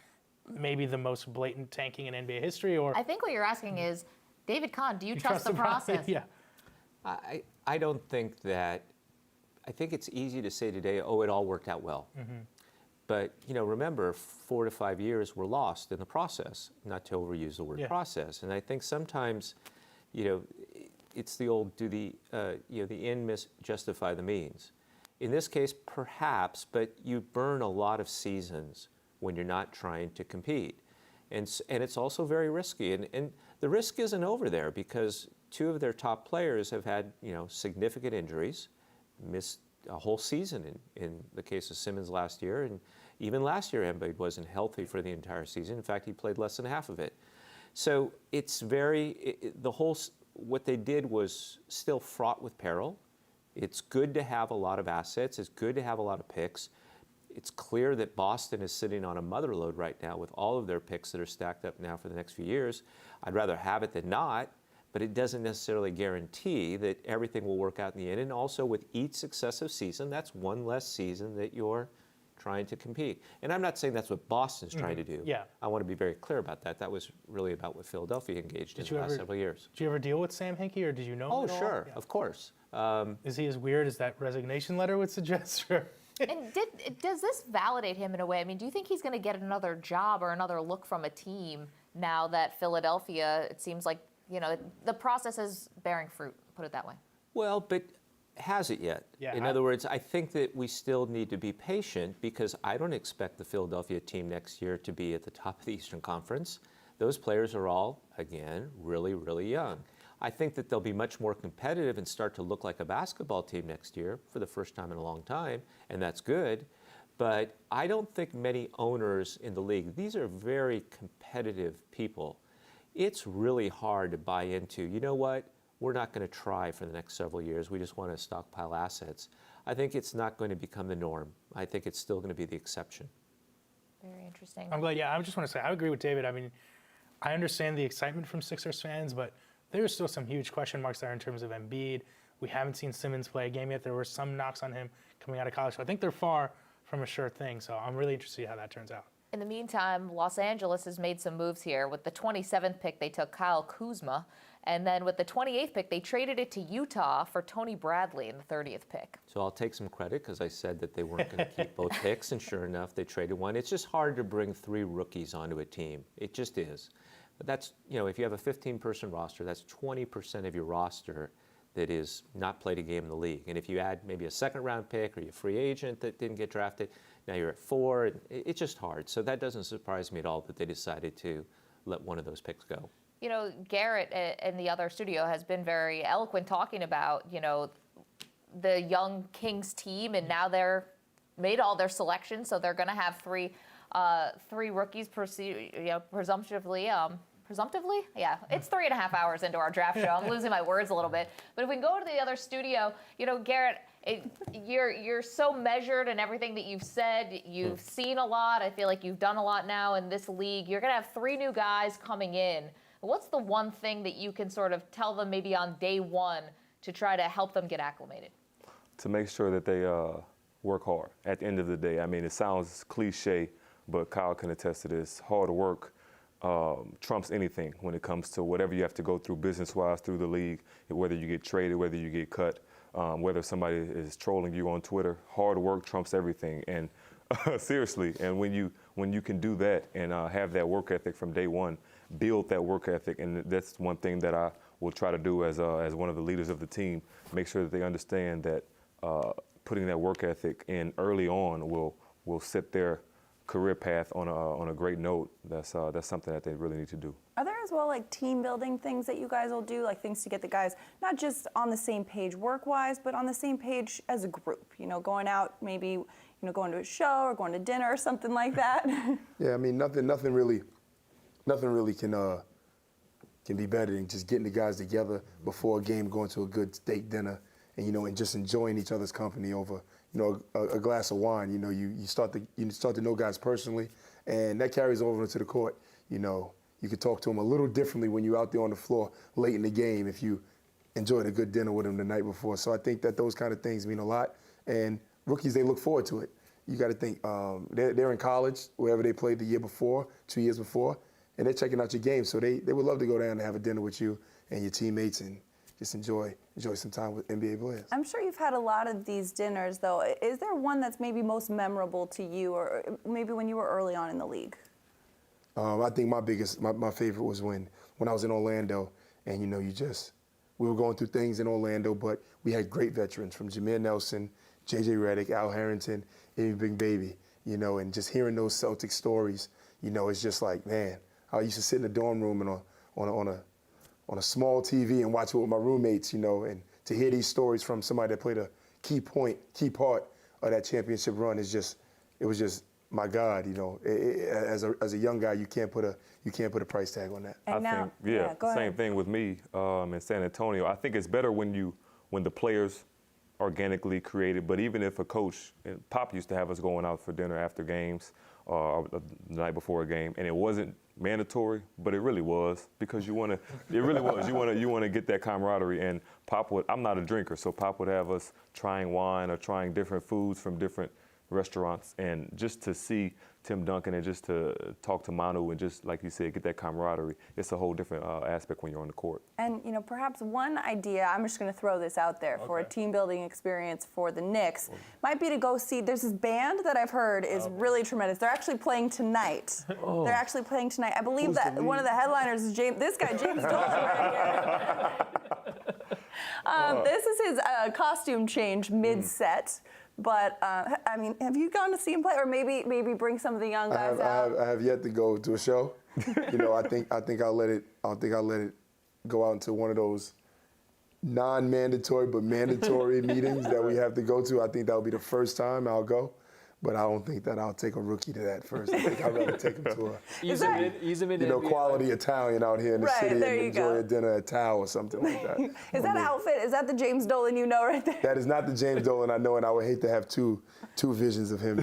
S6: maybe the most blatant tanking in NBA history? Or
S1: I think what you're asking is, David Kahn, do you trust the process?
S6: Yeah.
S5: I don't think that, I think it's easy to say today, oh, it all worked out well.
S6: Mm-hmm.
S5: But, remember, 4 to 5 years were lost in the process, not to overuse the word process. And I think sometimes, it's the old, the end justify the means. In this case, perhaps, but you burn a lot of seasons when you're not trying to compete. And it's also very risky. And the risk isn't over there because 2 of their top players have had, significant injuries, missed a whole season in the case of Simmons last year. And even last year, Embiid wasn't healthy for the entire season. In fact, he played less than half of it. So it's what they did was still fraught with peril. It's good to have a lot of assets. It's good to have a lot of picks. It's clear that Boston is sitting on a motherlode right now with all of their picks that are stacked up now for the next few years. I'd rather have it than not, but it doesn't necessarily guarantee that everything will work out in the end. And also with each successive season, that's one less season that you're trying to compete. And I'm not saying that's what Boston's trying to do.
S6: Yeah.
S5: I want to be very clear about that. That was really about what Philadelphia engaged in the last several years.
S6: Did you ever deal with Sam Hinkie, or did you know him
S5: Oh,
S6: at all?
S5: sure,
S6: Yeah.
S5: of course.
S6: Is he as weird as that resignation letter would suggest?
S1: And does this validate him in a way? I mean, do you think he's going to get another job or another look from a team now that Philadelphia, it seems like, the process is bearing fruit, put it that way?
S5: Well, but has it yet?
S6: Yeah,
S5: In other words, I think that we still need to be patient because I don't expect the Philadelphia team next year to be at the top of the Eastern Conference. Those players are all, again, really, really young. I think that they'll be much more competitive and start to look like a basketball team next year for the first time in a long time, and that's good. But I don't think many owners in the league, these are very competitive people. It's really hard to buy into, you know what, we're not going to try for the next several years. We just want to stockpile assets. I think it's not going to become the norm. I think it's still going to be the exception.
S1: Very interesting.
S6: I'm glad. Yeah, I just want to say I agree with David. I mean, I understand the excitement from Sixers fans, but there's still some huge question marks there in terms of Embiid. We haven't seen Simmons play a game yet. There were some knocks on him coming out of college. So I think they're far from a sure thing. So I'm really interested to see how that turns out.
S1: In the meantime, Los Angeles has made some moves here. With the 27th pick, they took Kyle Kuzma. And then with the 28th pick, they traded it to Utah for Tony Bradley in the 30th pick.
S5: So I'll take some credit because I said that they weren't going to keep both picks, and sure enough, they traded one. It's just hard to bring 3 rookies onto a team. It just is. But that's, you know, if you have a 15-person roster, that's 20% of your roster that is not played a game in the league. And if you add maybe a second-round pick or you're a free agent that didn't get drafted, now you're at 4. It's just hard. So that doesn't surprise me at all that they decided to let one of those picks go.
S1: You know, Garrett in the other studio has been very eloquent talking about, you know, the young Kings team, and now they're made all their selections, so they're going to have three rookies, presumptively. Presumptively? Yeah, it's 3.5 hours into our draft show. I'm losing my words a little bit. But if we go to the other studio, you know, Garrett, you're so measured in everything that you've said. You've seen a lot. I feel like you've done a lot now in this league. You're going to have 3 new guys coming in. What's the one thing that you can sort of tell them maybe on day one to try to help them get acclimated?
S14: To make sure that they work hard at the end of the day. I mean, it sounds cliche, but Kyle can attest to this. Hard work trumps anything when it comes to whatever you have to go through business-wise through the league, whether you get traded, whether you get cut, whether somebody is trolling you on Twitter. Hard work trumps everything. And seriously, and when you can do that and have that work ethic from day one, build that work ethic, and that's one thing that I will try to do as one of the leaders of the team, make sure that they understand that putting that work ethic in early on will set their career path on a great note. That's something that they really need to do.
S2: Are there as well like team building things that you guys will do, like things to get the guys not just on the same page work-wise, but on the same page as a group? You know, going out maybe, you know, going to a show or going to dinner or something like that.
S12: Yeah, I mean nothing really can be better than just getting the guys together before a game, going to a good steak dinner, and and just enjoying each other's company over a glass of wine. You start to know guys personally, and that carries over into the court. You could talk to them a little differently when you're out there on the floor late in the game if you enjoyed a good dinner with them the night before. So I think that those kind of things mean a lot, and rookies, they look forward to it. You got to think they're in college, wherever they played the year before, 2 years before, and they're checking out your game. So they would love to go down and have a dinner with you and your teammates and just enjoy some time with NBA players.
S2: I'm sure you've had a lot of these dinners, though. Is there one that's maybe most memorable to you, or maybe when you were early on in the league?
S12: I think my favorite was when I was in Orlando, and we were going through things in Orlando, but we had great veterans from Jameer Nelson, J.J. Redick, Al Harrington, even Big Baby, and just hearing those Celtic stories, it's just like, man, I used to sit in the dorm room and on a small TV and watch it with my roommates, and to hear these stories from somebody that played a key part of that championship run it was just, my God, as a young guy, you can't put a price tag on that.
S2: And
S14: I think,
S2: go
S14: same
S2: ahead.
S14: thing with me in San Antonio. I think it's better when the players organically created, but even if a coach, Pop used to have us going out for dinner after games or the night before a game, and it wasn't mandatory, but it really was, because you want to get that camaraderie. And Pop I'm not a drinker, so Pop would have us trying wine or trying different foods from different restaurants, and just to see Tim Duncan and just to talk to Manu and just, like you said, get that camaraderie, it's a whole different aspect when you're on the court.
S2: And, perhaps one idea, I'm just going to throw this out there for a team building experience for the Knicks, might be to go see, there's this band that I've heard is really tremendous. They're actually playing tonight.
S12: Oh.
S2: They're actually playing tonight. I believe
S12: Who's
S2: that
S12: the
S2: one of the headliners is James Dolan right here. This is his costume change mid-set. But I mean, have you gone to see him play, or maybe bring some of the young guys out?
S12: I have yet to go to a show. I think I'll let it go out into one of those non-mandatory but mandatory meetings that we have to go to. I think that'll be the first time I'll go. but I don't think that I'll take a rookie to that first. I think I'd rather take him to a
S4: Ease him in
S12: quality Italian out here in the city and enjoy a dinner at Tao or something like that.
S2: Is that outfit? Is that the James Dolan you know right there?
S12: That is not the James Dolan I know, and I would hate to have two visions of him,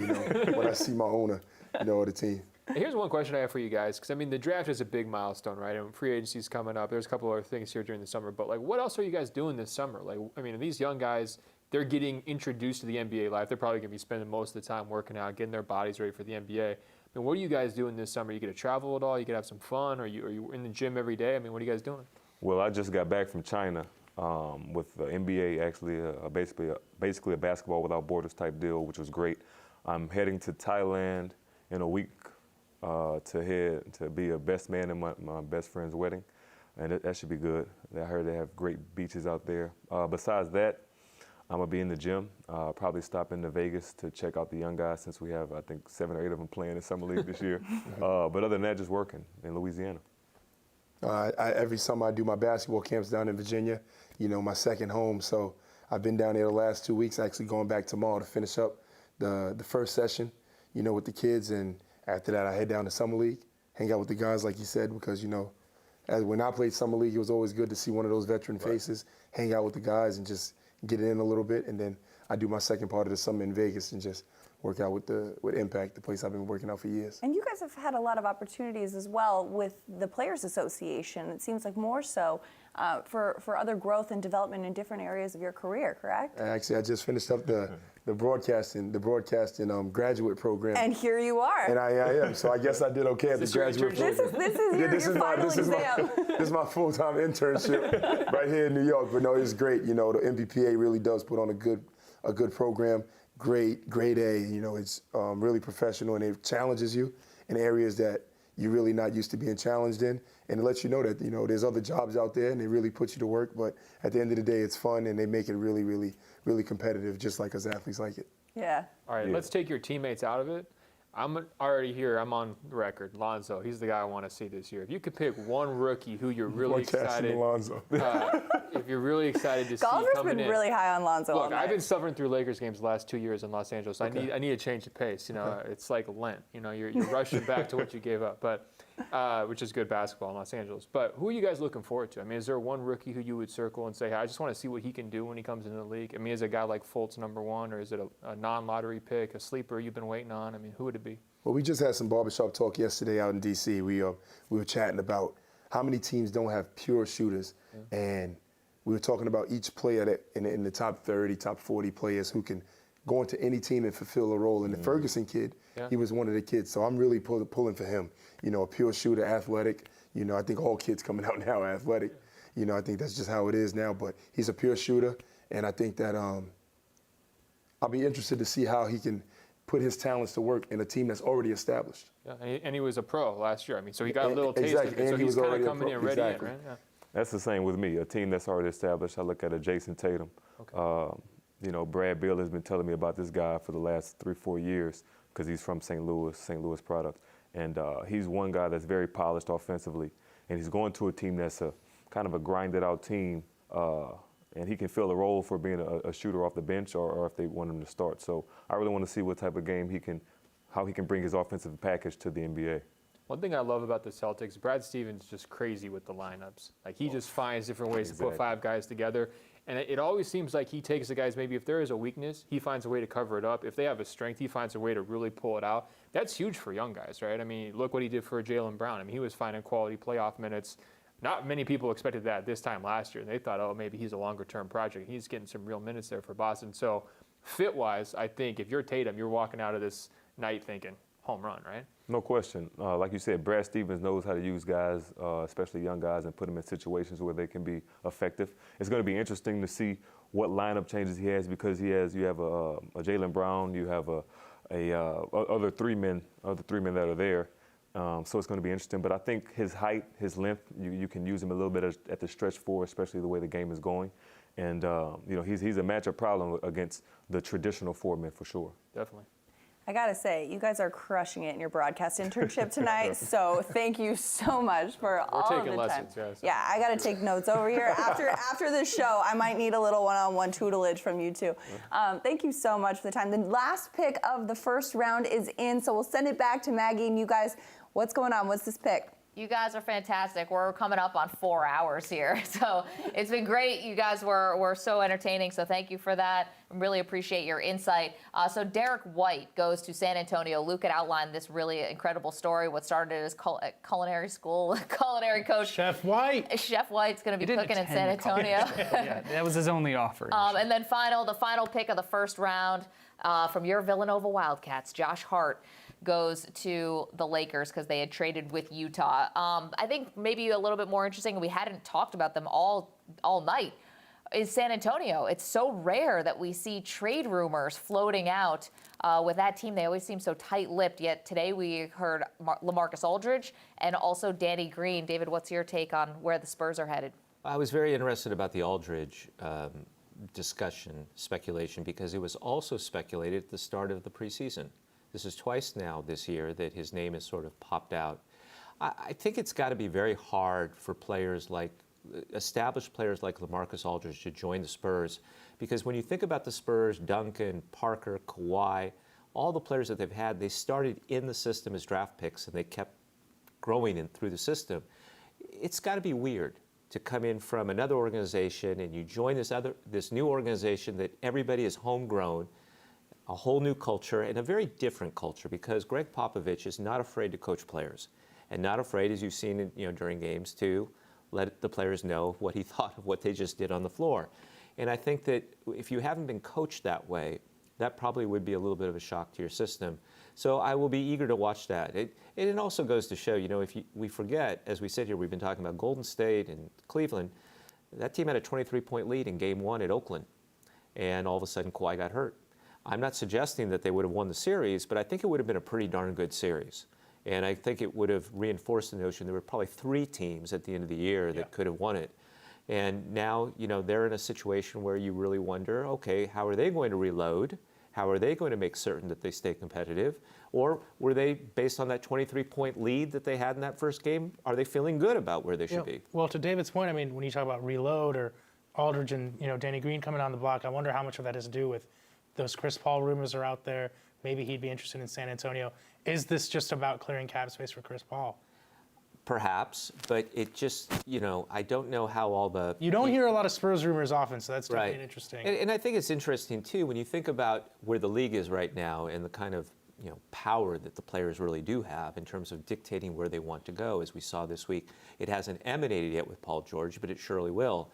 S12: when I see my owner, of the team.
S4: Here's one question I have for you guys, because I mean the draft is a big milestone, right? And free agency's coming up. There's a couple other things here during the summer, but like, what else are you guys doing this summer? Like, I mean, these young guys, they're getting introduced to the NBA life. They're probably going to be spending most of the time working out, getting their bodies ready for the NBA. I mean, what are you guys doing this summer? You get to travel at all? You get to have some fun? Are you in the gym every day? I mean, what are you guys doing?
S14: Well, I just got back from China with the NBA, actually, basically a basketball without borders type deal, which was great. I'm heading to Thailand in a week to be a best man in my best friend's wedding, and that should be good. I heard they have great beaches out there. Besides that, I'm gonna be in the gym. Probably stop into Vegas to check out the young guys, since we have, I think, 7 or 8 of them playing in summer league this year. But other than that, just working in Louisiana.
S12: Every summer I do my basketball camps down in Virginia, my second home. So I've been down there the last 2 weeks, actually going back tomorrow to finish up the first session, with the kids. And after that, I head down to Summer League, hang out with the guys, like you said, because, when I played Summer League, it was always good to see one of those veteran faces, hang out with the guys and just get it in a little bit. And then I do my second part of the summer in Vegas and just work out with Impact, the place I've been working out for years.
S2: And you guys have had a lot of opportunities as well with the Players Association. It seems like more so for other growth and development in different areas of your career, correct?
S12: Actually, I just finished up the broadcasting graduate program.
S2: And here you are.
S12: And I am. So I guess I did okay at the graduate program.
S2: This is your final exam.
S12: This is my full-time internship right here in New York. But no, it's great. The NBPA really does put on a good program. Great, grade A. It's really professional, and it challenges you in areas that you're really not used to being challenged in, and it lets you know that there's other jobs out there, and they really put you to work. But at the end of the day, it's fun, and they make it really, really, really competitive, just like us athletes like it.
S2: Yeah.
S4: All right, let's take your teammates out of it. I'm already here. I'm on record. Lonzo, he's the guy I want to see this year. If you could pick one rookie who you're really excited, if you're really excited to see coming in.
S2: Golliver's been really high on Lonzo.
S4: Look, I've been suffering through Lakers games the last 2 years in Los Angeles. Okay. I need to change the pace. It's like Lent. You're rushing back to what you gave up, but which is good basketball in Los Angeles. But who are you guys looking forward to? I mean, is there one rookie who you would circle and say, hey, I just want to see what he can do when he comes into the league? I mean, is it a guy like Fultz #1, or is it a non-lottery pick, a sleeper you've been waiting on? I mean, who would it be?
S12: Well, we just had some barbershop talk yesterday out in D.C. We were chatting about how many teams don't have pure shooters, and we were talking about each player that in the top 30, top 40 players who can go into any team and fulfill a role. And the Ferguson kid, he was one of the kids, so I'm really pulling for him. A pure shooter, athletic. I think all kids coming out now are athletic. I think that's just how it is now. But he's a pure shooter, and I think that I'll be interested to see how he can put his talents to work in a team that's already established.
S4: Yeah, and he was a pro last year. I mean, so he got a little taste of it. So he's kind of coming in ready, right? Yeah.
S14: That's the same with me. A team that's already established. I look at a Jason Tatum. Okay. Brad Beal has been telling me about this guy for the last 3-4 years because he's from St. Louis product. And he's one guy that's very polished offensively. And he's going to a team that's a kind of a grinded out team. And he can fill a role for being a shooter off the bench or if they want him to start. So I really want to see what type of game how he can bring his offensive package to the NBA.
S4: One thing I love about the Celtics, Brad Stevens is just crazy with the lineups. Like, he just finds different ways to put 5 guys together. And it always seems like he takes the guys, maybe if there is a weakness, he finds a way to cover it up. If they have a strength, he finds a way to really pull it out. That's huge for young guys, right? I mean, look what he did for Jaylen Brown. I mean, he was finding quality playoff minutes. Not many people expected that this time last year. They thought, oh, maybe he's a longer-term project. He's getting some real minutes there for Boston. So fit-wise, I think if you're Tatum, you're walking out of this night thinking, home run, right?
S14: No question. Like you said, Brad Stevens knows how to use guys, especially young guys, and put them in situations where they can be effective. It's going to be interesting to see what lineup changes he has because you have a Jaylen Brown, you have other three men that are there. So it's going to be interesting. But I think his height, his length, you can use him a little bit at the stretch four, especially the way the game is going. And he's a matchup problem against the traditional 4 men for sure.
S4: Definitely.
S2: I gotta say, you guys are crushing it in your broadcast internship tonight. So thank you so much for all of
S4: taking
S2: the
S4: lessons,
S2: time.
S4: yeah, so.
S2: I gotta take notes over here. After the show, I might need a little one-on-one tutelage from you two. Thank you so much for the time. The last pick of the first round is in, so we'll send it back to Maggie and you guys. What's going on? What's this pick?
S1: You guys are fantastic. We're coming up on 4 hours here. So it's been great. You guys were so entertaining. So thank you for that. Really appreciate your insight. So Derek White goes to San Antonio. Luke had outlined this really incredible story. What started as culinary school, culinary coach.
S6: Chef White.
S1: Chef White's going to be
S7: He didn't
S1: cooking in
S7: attend
S1: San Antonio.
S7: Yeah, that was his only offer.
S1: And then the final pick of the first round from your Villanova Wildcats, Josh Hart, goes to the Lakers because they had traded with Utah. I think maybe a little bit more interesting, and we hadn't talked about them all night, is San Antonio. It's so rare that we see trade rumors floating out with that team. They always seem so tight-lipped, yet today we heard LaMarcus Aldridge and also Danny Green. David, what's your take on where the Spurs are headed?
S5: I was very interested about the Aldridge discussion, speculation, because it was also speculated at the start of the preseason. This is twice now this year that his name has sort of popped out. I think it's got to be very hard for established players like LaMarcus Aldridge to join the Spurs, because when you think about the Spurs, Duncan, Parker, Kawhi, all the players that they've had, they started in the system as draft picks and they kept growing through the system. It's got to be weird to come in from another organization and you join this new organization that everybody is homegrown, a whole new culture and a very different culture, because Greg Popovich is not afraid to coach players and not afraid, as you've seen during games, to let the players know what he thought of what they just did on the floor. And I think that if you haven't been coached that way, that probably would be a little bit of a shock to your system. So I will be eager to watch that. It also goes to show, we forget, as we sit here, we've been talking about Golden State and Cleveland, that team had a 23-point lead in Game 1 at Oakland, and all of a sudden Kawhi got hurt. I'm not suggesting that they would have won the series, but I think it would have been a pretty darn good series. And I think it would have reinforced the notion there were probably 3 teams at the end of the year that could have won it. And now, they're in a situation where you really wonder, okay, how are they going to reload? How are they going to make certain that they stay competitive? Or were they, based on that 23-point lead that they had in that first game, are they feeling good about where they should be?
S6: Well, to David's point, when you talk about reload or Aldridge and Danny Green coming on the block, I wonder how much of that has to do with those Chris Paul rumors are out there. Maybe he'd be interested in San Antonio. Is this just about clearing cap space for Chris Paul?
S5: Perhaps, but it just, I don't know how all the...
S6: You don't hear a lot of Spurs rumors often, so that's definitely interesting.
S5: And I think it's interesting, too, when you think about where the league is right now and the kind of power that the players really do have in terms of dictating where they want to go, as we saw this week. It hasn't emanated yet with Paul George, but it surely will.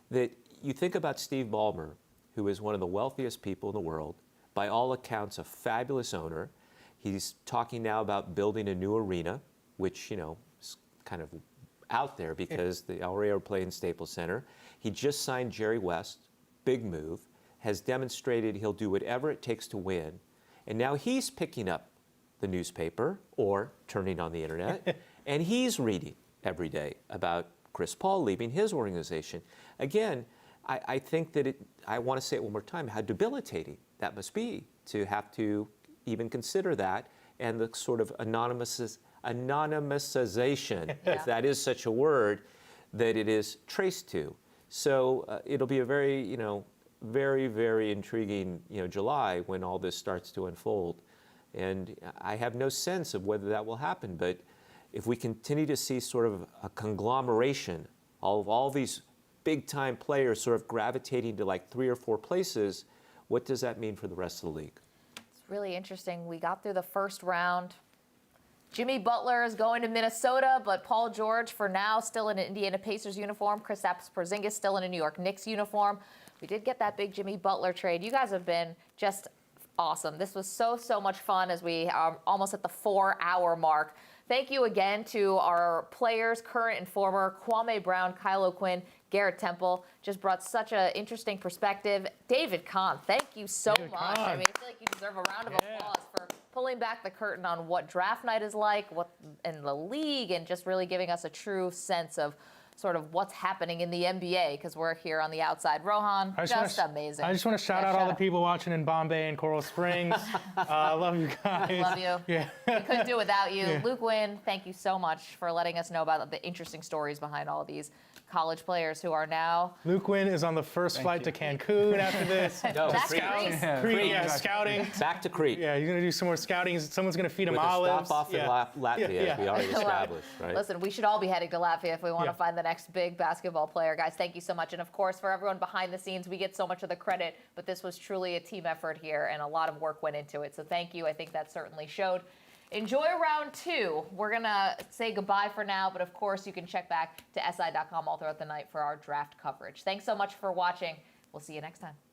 S5: That you think about Steve Ballmer, who is one of the wealthiest people in the world, by all accounts a fabulous owner. He's talking now about building a new arena, which, is kind of out there because the El Rey are playing Staples Center. He just signed Jerry West, big move, has demonstrated he'll do whatever it takes to win. And now he's picking up the newspaper or turning on the internet, and he's reading every day about Chris Paul leaving his organization. Again, I think that I want to say it one more time, how debilitating that must be to have to even consider that, and the sort of anonymization, if that is such a word, that it is traced to. So it'll be a very, very, very intriguing, July when all this starts to unfold. And I have no sense of whether that will happen, but if we continue to see sort of a conglomeration of all these big-time players sort of gravitating to like 3 or 4 places, what does that mean for the rest of the league?
S1: It's really interesting. We got through the first round. Jimmy Butler is going to Minnesota, but Paul George, for now, still in an Indiana Pacers uniform. Kristaps Porzingis still in a New York Knicks uniform. We did get that big Jimmy Butler trade. You guys have been just awesome. This was so much fun as we are almost at the 4-hour mark. Thank you again to our players, current and former, Kwame Brown, Kyle O'Quinn, Garrett Temple. Just brought such an interesting perspective. David Kahn, thank you so much. I feel like you deserve a round of applause for pulling back the curtain on what draft night is like, what in the league, and just really giving us a true sense of sort of what's happening in the NBA because we're here on the outside. Rohan, just amazing.
S6: I just want to shout out all the people watching in Bombay and Coral Springs. I love you guys.
S1: Love you.
S6: Yeah.
S1: We couldn't do it without you.
S6: Yeah.
S1: Luke Wynn, thank you so much for letting us know about the interesting stories behind all these college players who are now.
S6: Luke Wynn is on the first flight to Cancun after this.
S5: No,
S1: Back to
S5: Crete.
S1: Greece.
S6: Crete, yeah, scouting.
S5: Back to Crete.
S6: Yeah, he's going to do some more scouting. Someone's going to feed him
S5: With
S6: olives.
S5: a stop off in Latvia, as we already established, right?
S1: Listen, we should all be heading to Latvia if we want to
S6: Yeah.
S1: find the next big basketball player. Guys, thank you so much. And of course, for everyone behind the scenes, we get so much of the credit, but this was truly a team effort here and a lot of work went into it. So thank you. I think that certainly showed. Enjoy round 2. We're going to say goodbye for now, but of course, you can check back to SI.com all throughout the night for our draft coverage. Thanks so much for watching. We'll see you next time.